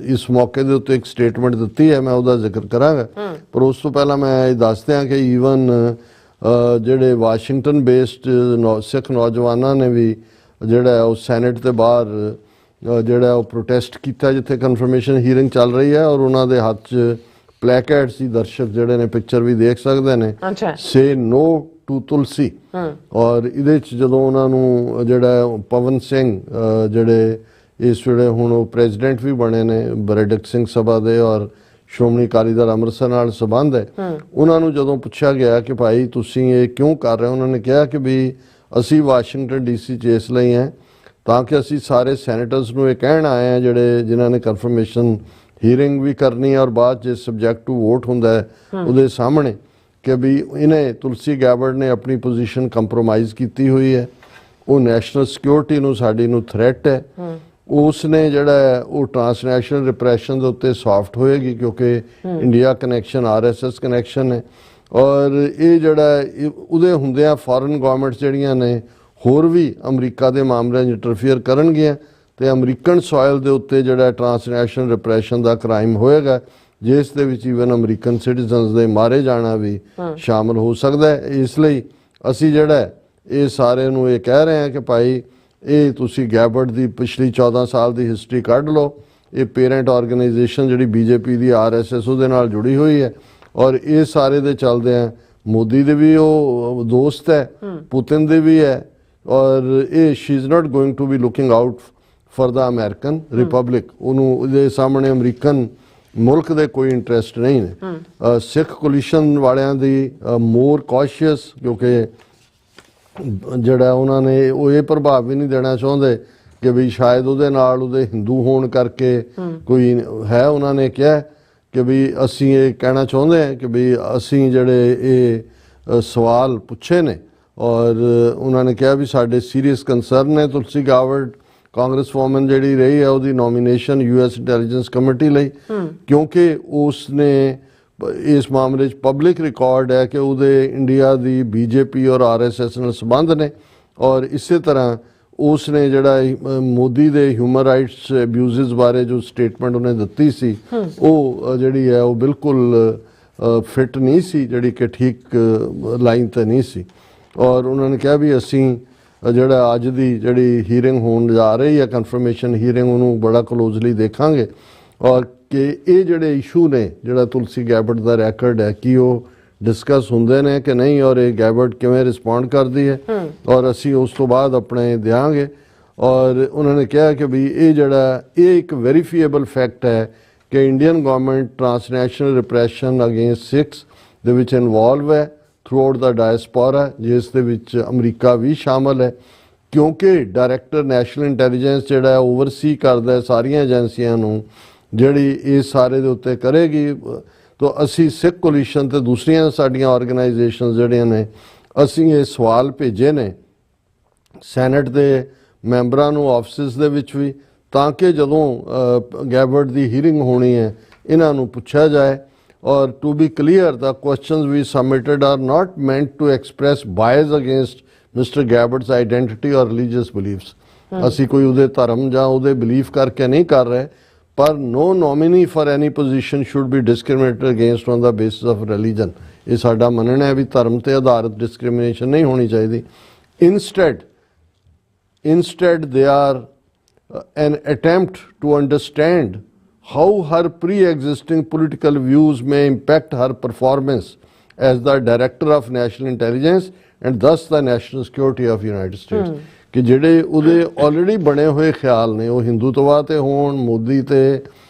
ਇਸ ਮੌਕੇ ਦੇ ਉੱਤੇ ਇੱਕ ਸਟੇਟਮੈਂਟ ਦਿੱਤੀ ਹੈ, ਮੈਂ ਉਹਦਾ ਜ਼ਿਕਰ ਕਰਾਂਗਾ। ਪਰ ਉਸ ਤੋਂ ਪਹਿਲਾਂ ਮੈਂ ਇਹ ਦੱਸ ਦਿਆਂ ਕਿ ਈਵਨ ਜਿਹੜੇ ਵਾਸ਼ਿੰਗਟਨ ਬੇਸਡ ਸਿੱਖ ਨੌਜਵਾਨਾਂ ਨੇ ਵੀ ਜਿਹੜਾ ਉਹ ਸੈਨੇਟ ਦੇ ਬਾਹਰ ਜਿਹੜਾ ਉਹ ਪ੍ਰੋਟੈਸਟ ਕੀਤਾ ਜਿੱਥੇ ਕਨਫਰਮੇਸ਼ਨ ਹੀਅਰਿੰਗ ਚੱਲ ਰਹੀ ਹੈ, ਔਰ ਉਹਨਾਂ ਦੇ ਹੱਥ 'ਚ ਪਲੈਕੈਰਡ ਸੀ। ਦਰਸ਼ਕ ਜਿਹੜੇ ਨੇ ਪਿਕਚਰ ਵੀ ਦੇਖ ਸਕਦੇ ਨੇ, ਸੇ ਨੋ ਟੂ ਤੁਲਸੀ। ਔਰ ਇਹਦੇ 'ਚ ਜਦੋਂ ਉਹਨਾਂ ਨੂੰ ਜਿਹੜਾ ਪਵਨ ਸਿੰਘ ਜਿਹੜੇ ਇਸ ਵੇਲੇ ਹੁਣ ਉਹ ਪ੍ਰੈਜ਼ੀਡੈਂਟ ਵੀ ਬਣੇ ਨੇ ਬਰੇਡਕ ਸਿੰਘ ਸਭਾ ਦੇ, ਔਰ ਸ਼੍ਰੋਮਣੀ ਅਕਾਲੀ ਦਲ ਅੰਮ੍ਰਿਤਸਰ ਨਾਲ ਸੰਬੰਧ ਹੈ, ਉਹਨਾਂ ਨੂੰ ਜਦੋਂ ਪੁੱਛਿਆ ਗਿਆ ਕਿ ਭਾਈ ਤੁਸੀਂ ਇਹ ਕਿਉਂ ਕਰ ਰਹੇ ਹੋ, ਉਹਨਾਂ ਨੇ ਕਿਹਾ ਕਿ ਵੀ ਅਸੀਂ ਵਾਸ਼ਿੰਗਟਨ DC 'ਚ ਇਸ ਲਈ ਹੈ ਤਾਂ ਕਿ ਅਸੀਂ ਸਾਰੇ ਸੈਨੇਟਰਸ ਨੂੰ ਇਹ ਕਹਿਣ ਆਏ ਹਾਂ ਜਿਹੜੇ ਜਿਨ੍ਹਾਂ ਨੇ ਕਨਫਰਮੇਸ਼ਨ ਹੀਅਰਿੰਗ ਵੀ ਕਰਨੀ ਹੈ ਔਰ ਬਾਅਦ 'ਚ ਸਬਜੈਕਟ ਟੂ ਵੋਟ ਹੁੰਦਾ ਹੈ ਉਹਦੇ ਸਾਹਮਣੇ, ਕਿ ਵੀ ਇਹਨੇ ਤੁਲਸੀ ਗੈਬਰਡ ਨੇ ਆਪਣੀ ਪੋਜੀਸ਼ਨ ਕੰਪਰੋਮਾਈਜ਼ ਕੀਤੀ ਹੋਈ ਹੈ, ਉਹ ਨੈਸ਼ਨਲ ਸਿਕਿਉਰਿਟੀ ਨੂੰ ਸਾਡੀ ਨੂੰ ਥ੍ਰੈਟ ਹੈ। ਉਸ ਨੇ ਜਿਹੜਾ ਉਹ ਟ੍ਰਾਂਸਨੈਸ਼ਨਲ ਰਿਪਰੈਸ਼ਨ ਦੇ ਉੱਤੇ ਸੌਫਟ ਹੋਏਗੀ ਕਿਉਂਕਿ ਇੰਡੀਆ ਕਨੈਕਸ਼ਨ RSS ਕਨੈਕਸ਼ਨ ਹੈ। ਔਰ ਇਹ ਜਿਹੜਾ ਉਹਦੇ ਹੁੰਦਿਆਂ ਫੋਰਨ ਗਵਰਨਮੈਂਟਸ ਜਿਹੜੀਆਂ ਨੇ ਹੋਰ ਵੀ ਅਮਰੀਕਾ ਦੇ ਮਾਮਲਿਆਂ 'ਚ ਇੰਟਰਫੀਅਰ ਕਰਨਗੀਆਂ ਤੇ ਅਮਰੀਕਨ ਸੋਇਲ ਦੇ ਉੱਤੇ ਜਿਹੜਾ ਟ੍ਰਾਂਸਨੈਸ਼ਨਲ ਰਿਪਰੈਸ਼ਨ ਦਾ ਕ੍ਰਾਈਮ ਹੋਏਗਾ, ਜਿਸ ਦੇ ਵਿੱਚ ਈਵਨ ਅਮਰੀਕਨ ਸਿਟੀਜ਼ਨਸ ਦੇ ਮਾਰੇ ਜਾਣਾ ਵੀ ਸ਼ਾਮਲ ਹੋ ਸਕਦਾ ਹੈ। ਇਸ ਲਈ ਅਸੀਂ ਜਿਹੜਾ ਇਹ ਸਾਰੇ ਨੂੰ ਇਹ ਕਹਿ ਰਹੇ ਹਾਂ ਕਿ ਭਾਈ ਇਹ ਤੁਸੀਂ ਗੈਬਰਡ ਦੀ ਪਿਛਲੀ 14 ਸਾਲ ਦੀ ਹਿਸਟਰੀ ਕੱਢ ਲਓ। ਇਹ ਪੇਰੈਂਟ ਆਰਗੇਨਾਈਜੇਸ਼ਨ ਜਿਹੜੀ BJP ਦੀ RSS ਉਹਦੇ ਨਾਲ ਜੁੜੀ ਹੋਈ ਹੈ, ਔਰ ਇਹ ਸਾਰੇ ਦੇ ਚੱਲਦੇ ਆ ਮੋਦੀ ਦੇ ਵੀ ਉਹ ਦੋਸਤ ਹੈ, ਪੁਤਿਨ ਦੇ ਵੀ ਹੈ, ਔਰ ਇਹ she is not going to be looking out for the American republic. ਉਹਨੂੰ ਉਹਦੇ ਸਾਹਮਣੇ ਅਮਰੀਕਨ ਮੁਲਕ ਦੇ ਕੋਈ ਇੰਟਰਸਟ ਨਹੀਂ ਨੇ। ਸਿੱਖ ਕੋਲੀਸ਼ਨ ਵਾਲਿਆਂ ਦੀ ਮੋਰ ਕੌਸ਼ੀਅਸ, ਕਿਉਂਕਿ ਜਿਹੜਾ ਉਹਨਾਂ ਨੇ ਉਹ ਇਹ ਪ੍ਰਭਾਵ ਵੀ ਨਹੀਂ ਦੇਣਾ ਚਾਹੁੰਦੇ ਕਿ ਵੀ ਸ਼ਾਇਦ ਉਹਦੇ ਨਾਲ ਉਹਦੇ ਹਿੰਦੂ ਹੋਣ ਕਰਕੇ ਕੋਈ ਹੈ। ਉਹਨਾਂ ਨੇ ਕਿਹਾ ਕਿ ਵੀ ਅਸੀਂ ਇਹ ਕਹਿਣਾ ਚਾਹੁੰਦੇ ਹਾਂ ਕਿ ਵੀ ਅਸੀਂ ਜਿਹੜੇ ਇਹ ਸਵਾਲ ਪੁੱਛੇ ਨੇ, ਔਰ ਉਹਨਾਂ ਨੇ ਕਿਹਾ ਵੀ ਸਾਡੇ ਸੀਰੀਅਸ ਕੰਸਰਨ ਨੇ ਤੁਲਸੀ ਗੈਬਰਡ ਕਾਂਗਰਸ ਵੂਮਨ ਜਿਹੜੀ ਰਹੀ ਹੈ ਉਹਦੀ ਨੋਮੀਨੇਸ਼ਨ US ਇੰਟੈਲੀਜੈਂਸ ਕਮੇਟੀ ਲਈ, ਕਿਉਂਕਿ ਉਸ ਨੇ ਇਸ ਮਾਮਲੇ 'ਚ ਪਬਲਿਕ ਰਿਕਾਰਡ ਹੈ ਕਿ ਉਹਦੇ ਇੰਡੀਆ ਦੀ BJP ਔਰ RSS ਨਾਲ ਸੰਬੰਧ ਨੇ। ਔਰ ਇਸੇ ਤਰ੍ਹਾਂ ਉਸ ਨੇ ਜਿਹੜਾ ਮੋਦੀ ਦੇ ਹਿਊਮਨ ਰਾਈਟਸ ਅਬਿਊਜ਼ਸ ਬਾਰੇ ਜੋ ਸਟੇਟਮੈਂਟ ਉਹਨੇ ਦਿੱਤੀ ਸੀ ਉਹ ਜਿਹੜੀ ਹੈ ਉਹ ਬਿਲਕੁਲ ਫਿੱਟ ਨਹੀਂ ਸੀ, ਜਿਹੜੀ ਕਿ ਠੀਕ ਲਾਈਨ 'ਤੇ ਨਹੀਂ ਸੀ। ਔਰ ਉਹਨਾਂ ਨੇ ਕਿਹਾ ਵੀ ਅਸੀਂ ਜਿਹੜਾ ਅੱਜ ਦੀ ਜਿਹੜੀ ਹੀਅਰਿੰਗ ਹੋਣ ਜਾ ਰਹੀ ਹੈ ਕਨਫਰਮੇਸ਼ਨ ਹੀਅਰਿੰਗ, ਉਹਨੂੰ ਬੜਾ ਕਲੋਜ਼ਲੀ ਦੇਖਾਂਗੇ, ਔਰ ਕਿ ਇਹ ਜਿਹੜੇ ਇਸ਼ੂ ਨੇ ਜਿਹੜਾ ਤੁਲਸੀ ਗੈਬਰਡ ਦਾ ਰੈਕਰਡ ਹੈ ਕਿ ਉਹ ਡਿਸਕਸ ਹੁੰਦੇ ਨੇ ਕਿ ਨਹੀਂ, ਔਰ ਇਹ ਗੈਬਰਡ ਕਿਵੇਂ ਰਿਸਪੌਂਡ ਕਰਦੀ ਹੈ, ਔਰ ਅਸੀਂ ਉਸ ਤੋਂ ਬਾਅਦ ਆਪਣੇ ਦਿਆਂਗੇ। ਔਰ ਉਹਨਾਂ ਨੇ ਕਿਹਾ ਕਿ ਵੀ ਇਹ ਜਿਹੜਾ ਇਹ ਇੱਕ ਵੈਰੀਫਾਈਏਬਲ ਫੈਕਟ ਹੈ ਕਿ Indian government transnational repression against Sikhs ਦੇ ਵਿੱਚ ਇਨਵੋਲਵ ਹੈ ਥਰੂ ਆਊਟ ਦਾ ਡਾਇਸਪੋਰਾ, ਜਿਸ ਦੇ ਵਿੱਚ ਅਮਰੀਕਾ ਵੀ ਸ਼ਾਮਲ ਹੈ, ਕਿਉਂਕਿ ਡਾਇਰੈਕਟਰ ਨੈਸ਼ਨਲ ਇੰਟੈਲੀਜੈਂਸ ਜਿਹੜਾ ਹੈ ਓਵਰਸੀ ਕਰਦਾ ਹੈ ਸਾਰੀਆਂ ਏਜੰਸੀਆਂ ਨੂੰ ਜਿਹੜੀ ਇਸ ਸਾਰੇ ਦੇ ਉੱਤੇ ਕਰੇਗੀ। ਤਾਂ ਅਸੀਂ ਸਿੱਖ ਕੋਲੀਸ਼ਨ ਤੇ ਦੂਸਰੀਆਂ ਸਾਡੀਆਂ ਆਰਗੇਨਾਈਜੇਸ਼ਨਸ ਜਿਹੜੀਆਂ ਨੇ ਅਸੀਂ ਇਹ ਸਵਾਲ ਭੇਜੇ ਨੇ ਸੈਨੇਟ ਦੇ ਮੈਂਬਰਾਂ ਨੂੰ ਆਫਿਸਿਸ ਦੇ ਵਿੱਚ ਵੀ, ਤਾਂ ਕਿ ਜਦੋਂ ਗੈਬਰਡ ਦੀ ਹੀਅਰਿੰਗ ਹੋਣੀ ਹੈ ਇਹਨਾਂ ਨੂੰ ਪੁੱਛਿਆ ਜਾਏ। ਔਰ to be clear the questions we submitted are not meant to express bias against Mister Gabbard's identity or religious beliefs. ਅਸੀਂ ਕੋਈ ਉਹਦੇ ਧਰਮ ਜਾਂ ਉਹਦੇ ਬਿਲੀਫ ਕਰਕੇ ਨਹੀਂ ਕਰ ਰਹੇ, ਪਰ no nominee for any position should be discriminated against on the basis of religion। ਇਹ ਸਾਡਾ ਮੰਨਣਾ ਹੈ ਵੀ ਧਰਮ ਤੇ ਆਧਾਰਿਤ ਡਿਸਕ੍ਰਿਮੀਨੇਸ਼ਨ ਨਹੀਂ ਹੋਣੀ ਚਾਹੀਦੀ। Instead they are an attempt to understand how her pre-existing political views may impact her performance as the Director of National Intelligence and ਦਸ the national security of United States ਕਿ ਜਿਹੜੇ ਉਹਦੇ ਆਲਰੇਡੀ ਬਣੇ ਹੋਏ ਖਿਆਲ ਨੇ ਉਹ ਹਿੰਦੂਤਵਾ ਤੇ ਹੋਣ, ਮੋਦੀ ਤੇ,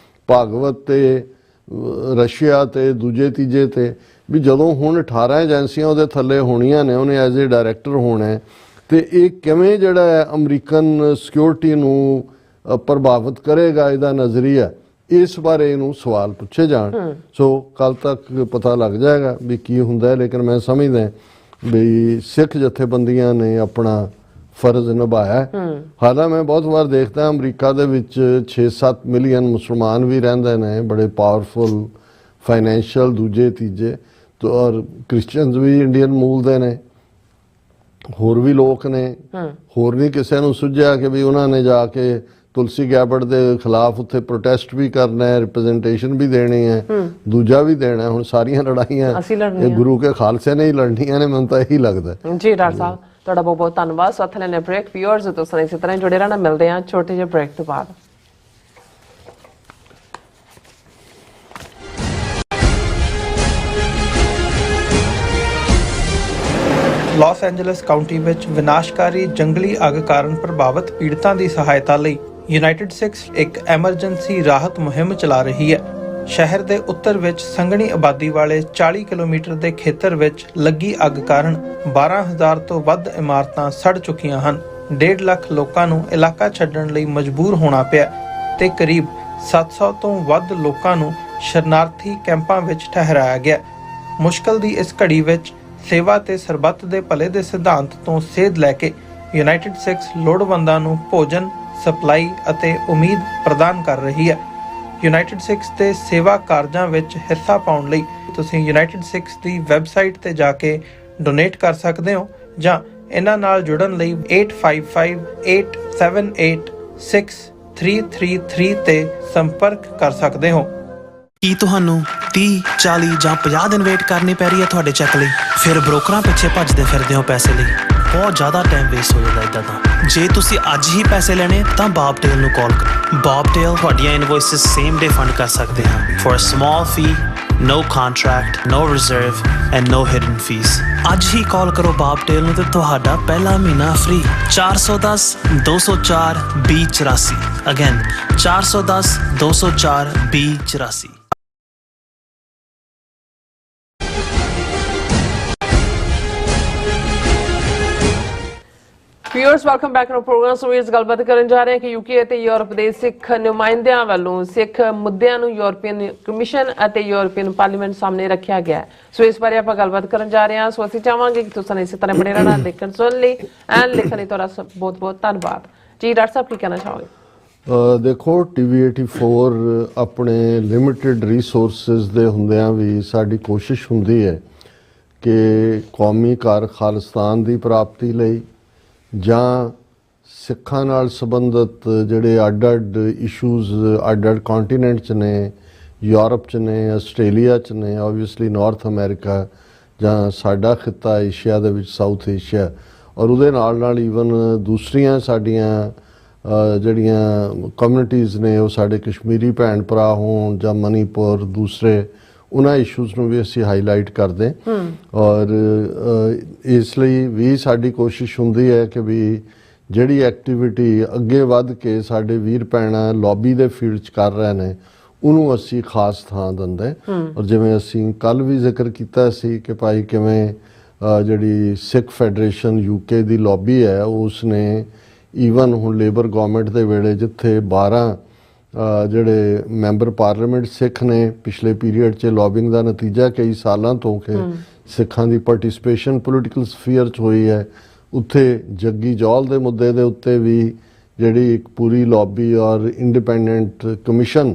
ਭਾਗਵਤ ਤੇ, ਰਸ਼ੀਆ ਤੇ, ਦੂਜੇ ਤੀਜੇ ਤੇ, ਵੀ ਜਦੋਂ ਹੁਣ 18 ਏਜੰਸੀਆਂ ਉਹਦੇ ਥੱਲੇ ਹੋਣੀਆਂ ਨੇ, ਉਹਨੇ ਐਜ਼ ਏ ਡਾਇਰੈਕਟਰ ਹੋਣਾ ਹੈ, ਤੇ ਇਹ ਕਿਵੇਂ ਜਿਹੜਾ ਹੈ ਅਮਰੀਕਨ ਸਿਕਿਉਰਿਟੀ ਨੂੰ ਪ੍ਰਭਾਵਿਤ ਕਰੇਗਾ, ਇਹਦਾ ਨਜ਼ਰੀਆ, ਇਸ ਬਾਰੇ ਇਹਨੂੰ ਸਵਾਲ ਪੁੱਛੇ ਜਾਣ। ਸੋ ਕੱਲ ਤੱਕ ਪਤਾ ਲੱਗ ਜਾਏਗਾ ਵੀ ਕੀ ਹੁੰਦਾ ਹੈ। ਲੇਕਿਨ ਮੈਂ ਸਮਝਦਾ ਵੀ ਸਿੱਖ ਜਥੇਬੰਦੀਆਂ ਨੇ ਆਪਣਾ ਫਰਜ਼ ਨਿਭਾਇਆ। ਹਾਲਾਂਕਿ ਮੈਂ ਬਹੁਤ ਵਾਰ ਦੇਖਦਾ ਅਮਰੀਕਾ ਦੇ ਵਿੱਚ 6-7 ਮਿਲੀਅਨ ਮੁਸਲਮਾਨ ਵੀ ਰਹਿੰਦੇ ਨੇ, ਬੜੇ ਪਾਵਰਫੁਲ, ਫਾਈਨੈਂਸ਼ੀਅਲ, ਦੂਜੇ ਤੀਜੇ, ਔਰ ਕ੍ਰਿਸਚੀਅਨਸ ਵੀ ਇੰਡੀਅਨ ਮੂਲ ਦੇ ਨੇ, ਹੋਰ ਵੀ ਲੋਕ ਨੇ। ਹੋਰ ਨਹੀਂ ਕਿਸੇ ਨੂੰ ਸੁਝਿਆ ਕਿ ਵੀ ਉਹਨਾਂ ਨੇ ਜਾ ਕੇ ਤੁਲਸੀ ਗੈਬਟ ਦੇ ਖਿਲਾਫ ਉੱਥੇ ਪ੍ਰੋਟੈਸਟ ਵੀ ਕਰਨਾ ਹੈ, ਰਿਪਰੈਜ਼ੈਂਟੇਸ਼ਨ ਵੀ ਦੇਣੀ ਹੈ, ਦੂਜਾ ਵੀ ਦੇਣਾ। ਹੁਣ ਸਾਰੀਆਂ ਲੜਾਈਆਂ ਇਹ ਗੁਰੂ ਕੇ ਖਾਲਸੇ ਨੇ ਹੀ ਲੜਨੀਆਂ ਨੇ, ਮੈਨੂੰ ਤਾਂ ਇਹੀ ਲੱਗਦਾ। ਜੀ ਡਾਕਟਰ ਸਾਹਿਬ, ਤੁਹਾਡਾ ਬਹੁਤ ਬਹੁਤ ਧੰਨਵਾਦ। ਸਾਥ ਲੈਣੇ ਬ੍ਰੇਕ, ਵਿਊਅਰਸ ਤੁਸੀਂ ਇਸੇ ਤਰ੍ਹਾਂ ਜੁੜੇ ਰਹਿਣਾ। ਮਿਲਦੇ ਹਾਂ ਛੋਟੇ ਜਿਹੇ ਬ੍ਰੇਕ ਤੋਂ ਬਾਅਦ। ਲਾਸ ਐਂਜਲਸ ਕਾਉਂਟੀ ਵਿੱਚ ਵਿਨਾਸ਼ਕਾਰੀ ਜੰਗਲੀ ਅੱਗ ਕਾਰਨ ਪ੍ਰਭਾਵਿਤ ਪੀੜਤਾਂ ਦੀ ਸਹਾਇਤਾ ਲਈ ਯੂਨਾਈਟਿਡ ਸਿਕਸ ਇੱਕ ਐਮਰਜੈਂਸੀ ਰਾਹਤ ਮੁਹਿੰਮ ਚਲਾ ਰਹੀ ਹੈ। ਸ਼ਹਿਰ ਦੇ ਉੱਤਰ ਵਿੱਚ ਸੰਘਣੀ ਆਬਾਦੀ ਵਾਲੇ 40 ਕਿਲੋਮੀਟਰ ਦੇ ਖੇਤਰ ਵਿੱਚ ਲੱਗੀ ਅੱਗ ਕਾਰਨ 12,000 ਤੋਂ ਵੱਧ ਇਮਾਰਤਾਂ ਸੜ ਚੁੱਕੀਆਂ ਹਨ। 1.5 ਲੱਖ ਲੋਕਾਂ ਨੂੰ ਇਲਾਕਾ ਛੱਡਣ ਲਈ ਮਜਬੂਰ ਹੋਣਾ ਪਿਆ ਤੇ ਕਰੀਬ 700 ਤੋਂ ਵੱਧ ਲੋਕਾਂ ਨੂੰ ਸ਼ਰਨਾਰਥੀ ਕੈਂਪਾਂ ਵਿੱਚ ਠਹਿਰਾਇਆ ਗਿਆ। ਮੁਸ਼ਕਲ ਦੀ ਇਸ ਘੜੀ ਵਿੱਚ ਸੇਵਾ ਤੇ ਸਰਬੱਤ ਦੇ ਭਲੇ ਦੇ ਸਿਧਾਂਤ ਤੋਂ ਸੇਧ ਲੈ ਕੇ ਯੂਨਾਈਟਿਡ ਸਿਕਸ ਲੋੜਵੰਦਾਂ ਨੂੰ ਭੋਜਨ, ਸਪਲਾਈ ਅਤੇ ਉਮੀਦ ਪ੍ਰਦਾਨ ਕਰ ਰਹੀ ਹੈ। ਯੂਨਾਈਟਿਡ ਸਿਕਸ ਦੇ ਸੇਵਾ ਕਾਰਜਾਂ ਵਿੱਚ ਹਿੱਸਾ ਪਾਉਣ ਲਈ ਤੁਸੀਂ ਯੂਨਾਈਟਿਡ ਸਿਕਸ ਦੀ ਵੈਬਸਾਈਟ ਤੇ ਜਾ ਕੇ ਡੋਨੇਟ ਕਰ ਸਕਦੇ ਹੋ ਜਾਂ ਇਹਨਾਂ ਨਾਲ ਜੁੜਨ ਲਈ 8558786333 ਤੇ ਸੰਪਰਕ ਕਰ ਸਕਦੇ ਹੋ। ਕੀ ਤੁਹਾਨੂੰ 30, 40 ਜਾਂ 50 ਦਿਨ ਵੇਟ ਕਰਨੀ ਪੈ ਰਹੀ ਹੈ ਤੁਹਾਡੇ ਚੈੱਕ ਲਈ? ਫਿਰ ਬ੍ਰੋਕਰਾਂ ਪਿੱਛੇ ਭੱਜਦੇ ਫਿਰਦੇ ਹੋ ਪੈਸੇ ਲਈ। ਬਹੁਤ ਜ਼ਿਆਦਾ ਟਾਈਮ ਵੇਸਟ ਹੋ ਜਾਂਦਾ ਇੱਦਾਂ ਤਾਂ। ਜੇ ਤੁਸੀਂ ਅੱਜ ਹੀ ਪੈਸੇ ਲੈਣੇ ਤਾਂ ਬੌਬਟੇਲ ਨੂੰ ਕਾਲ ਕਰੋ। ਬੌਬਟੇਲ ਤੁਹਾਡੀਆਂ ਇਨਵੋਇਸਿਸ ਸੇਮ ਡੇ ਫੰਡ ਕਰ ਸਕਦੇ ਹਨ for a small fee, no contract, no reserve and no hidden fees। ਅੱਜ ਹੀ ਕਾਲ ਕਰੋ ਬੌਬਟੇਲ ਨੂੰ ਤੇ ਤੁਹਾਡਾ ਪਹਿਲਾ ਮਹੀਨਾ free. 410-204-2084 again 410-204-2084। Viewers welcome back to programme. So ਇਸ ਗੱਲਬਾਤ ਕਰਨ ਜਾ ਰਹੇ ਹਾਂ ਕਿ ਯੂਕੇ ਅਤੇ ਯੂਰਪ ਦੇ ਸਿੱਖ ਨੁਮਾਇੰਦਿਆਂ ਵੱਲੋਂ ਸਿੱਖ ਮੁੱਦਿਆਂ ਨੂੰ ਯੂਰਪੀਅਨ ਕਮਿਸ਼ਨ ਅਤੇ ਯੂਰਪੀਅਨ ਪਾਰਲੀਮੈਂਟ ਸਾਹਮਣੇ ਰੱਖਿਆ ਗਿਆ। ਸੋ ਇਸ ਬਾਰੇ ਆਪਾਂ ਗੱਲਬਾਤ ਕਰਨ ਜਾ ਰਹੇ ਹਾਂ। ਸੋ ਅਸੀਂ ਚਾਹਾਂਗੇ ਕਿ ਤੁਸੀਂ ਇਸੇ ਤਰ੍ਹਾਂ ਬਣੇ ਰਹਿਣਾ, ਦੇਖਣ ਸੁਣਨ ਲਈ ਐਂਡ ਲਿਖਣ ਲਈ ਤੁਹਾਡਾ ਬਹੁਤ ਬਹੁਤ ਧੰਨਵਾਦ। ਜੀ ਡਾਕਟਰ ਸਾਹਿਬ ਕੀ ਕਹਿਣਾ ਚਾਹੋਗੇ? ਦੇਖੋ, TV 84 ਆਪਣੇ ਲਿਮਿਟਿਡ ਰਿਸੋਰਸਿਸ ਦੇ ਹੁੰਦਿਆਂ ਵੀ ਸਾਡੀ ਕੋਸ਼ਿਸ਼ ਹੁੰਦੀ ਹੈ ਕਿ ਕੌਮੀ ਕਾਰ ਖਾਲਿਸਤਾਨ ਦੀ ਪ੍ਰਾਪਤੀ ਲਈ ਜਾਂ ਸਿੱਖਾਂ ਨਾਲ ਸੰਬੰਧਿਤ ਜਿਹੜੇ ਅੱਡ-ਅੱਡ ਇਸ਼ੂਜ਼ ਅੱਡ-ਅੱਡ ਕੰਟੀਨੈਂਟ 'ਚ ਨੇ, ਯੂਰਪ 'ਚ ਨੇ, ਆਸਟ੍ਰੇਲੀਆ 'ਚ ਨੇ, ਓਬਵੀਅਸਲੀ ਨਾਰਥ ਅਮਰੀਕਾ ਜਾਂ ਸਾਡਾ ਖਿੱਤਾ ਏਸ਼ੀਆ ਦੇ ਵਿੱਚ, ਸਾਊਥ ਏਸ਼ੀਆ, ਔਰ ਉਹਦੇ ਨਾਲ ਈਵਨ ਦੂਸਰੀਆਂ ਸਾਡੀਆਂ ਜਿਹੜੀਆਂ ਕਮਿਊਨਿਟੀਜ਼ ਨੇ, ਉਹ ਸਾਡੇ ਕਸ਼ਮੀਰੀ ਭੈਣ ਭਰਾ ਹੋਣ ਜਾਂ ਮਨੀਪੁਰ, ਦੂਸਰੇ ਉਹਨਾਂ ਇਸ਼ੂਜ਼ ਨੂੰ ਵੀ ਅਸੀਂ ਹਾਈਲਾਈਟ ਕਰਦੇ। ਔਰ ਇਸ ਲਈ ਵੀ ਸਾਡੀ ਕੋਸ਼ਿਸ਼ ਹੁੰਦੀ ਹੈ ਕਿ ਵੀ ਜਿਹੜੀ ਐਕਟੀਵਿਟੀ ਅੱਗੇ ਵੱਧ ਕੇ ਸਾਡੇ ਵੀਰ ਭੈਣਾਂ ਲੌਬੀ ਦੇ ਫੀਲਡ 'ਚ ਕਰ ਰਹੇ ਨੇ, ਉਹਨੂੰ ਅਸੀਂ ਖਾਸ ਥਾਂ ਦਿੰਦੇ। ਔਰ ਜਿਵੇਂ ਅਸੀਂ ਕੱਲ੍ਹ ਵੀ ਜ਼ਿਕਰ ਕੀਤਾ ਸੀ ਕਿ ਭਾਈ ਕਿਵੇਂ ਜਿਹੜੀ ਸਿੱਖ ਫੈਡਰੇਸ਼ਨ UK ਦੀ ਲੌਬੀ ਹੈ, ਉਸ ਨੇ ਈਵਨ ਹੁਣ ਲੇਬਰ ਗੌਰਮੈਂਟ ਦੇ ਵੇਲੇ ਜਿੱਥੇ 12 ਜਿਹੜੇ ਮੈਂਬਰ ਪਾਰਲੀਮੈਂਟ ਸਿੱਖ ਨੇ, ਪਿਛਲੇ ਪੀਰੀਅਡ 'ਚ ਲੌਬਿੰਗ ਦਾ ਨਤੀਜਾ ਕਈ ਸਾਲਾਂ ਤੋਂ ਕਿ ਸਿੱਖਾਂ ਦੀ ਪਾਰਟਿਸਿਪੇਸ਼ਨ ਪੋਲੀਟੀਕਲ ਸਫੀਅਰ 'ਚ ਹੋਈ ਹੈ, ਉੱਥੇ ਜੱਗੀ ਜੌਲ ਦੇ ਮੁੱਦੇ ਦੇ ਉੱਤੇ ਵੀ ਜਿਹੜੀ ਇੱਕ ਪੂਰੀ ਲੌਬੀ ਔਰ ਇੰਡੀਪੈਂਡੈਂਟ ਕਮਿਸ਼ਨ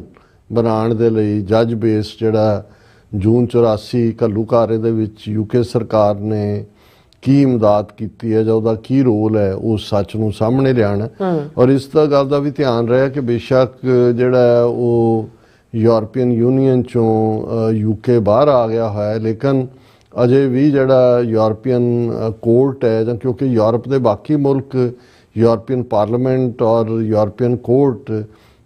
ਬਣਾਉਣ ਦੇ ਲਈ ਜੱਜ ਬੇਸ ਜਿਹੜਾ ਜੂਨ 84 ਘੱਲੂਘਾਰੇ ਦੇ ਵਿੱਚ UK ਸਰਕਾਰ ਨੇ ਕੀ ਇਮਦਾਦ ਕੀਤੀ ਹੈ ਜਾਂ ਉਹਦਾ ਕੀ ਰੋਲ ਹੈ, ਉਸ ਸੱਚ ਨੂੰ ਸਾਹਮਣੇ ਲਿਆਉਣਾ। ਔਰ ਇਸ ਦਾ ਗੱਲ ਦਾ ਵੀ ਧਿਆਨ ਰਿਹਾ ਕਿ ਬੇਸ਼ੱਕ ਜਿਹੜਾ ਉਹ ਯੂਰਪੀਅਨ ਯੂਨੀਅਨ 'ਚੋਂ UK ਬਾਹਰ ਆ ਗਿਆ ਹੋਇਆ, ਲੇਕਿਨ ਅਜੇ ਵੀ ਜਿਹੜਾ ਯੂਰਪੀਅਨ ਕੋਰਟ ਹੈ, ਜਾਂ ਕਿਉਂਕਿ ਯੂਰਪ ਦੇ ਬਾਕੀ ਮੁਲਕ ਯੂਰਪੀਅਨ ਪਾਰਲੀਮੈਂਟ ਔਰ ਯੂਰਪੀਅਨ ਕੋਰਟ,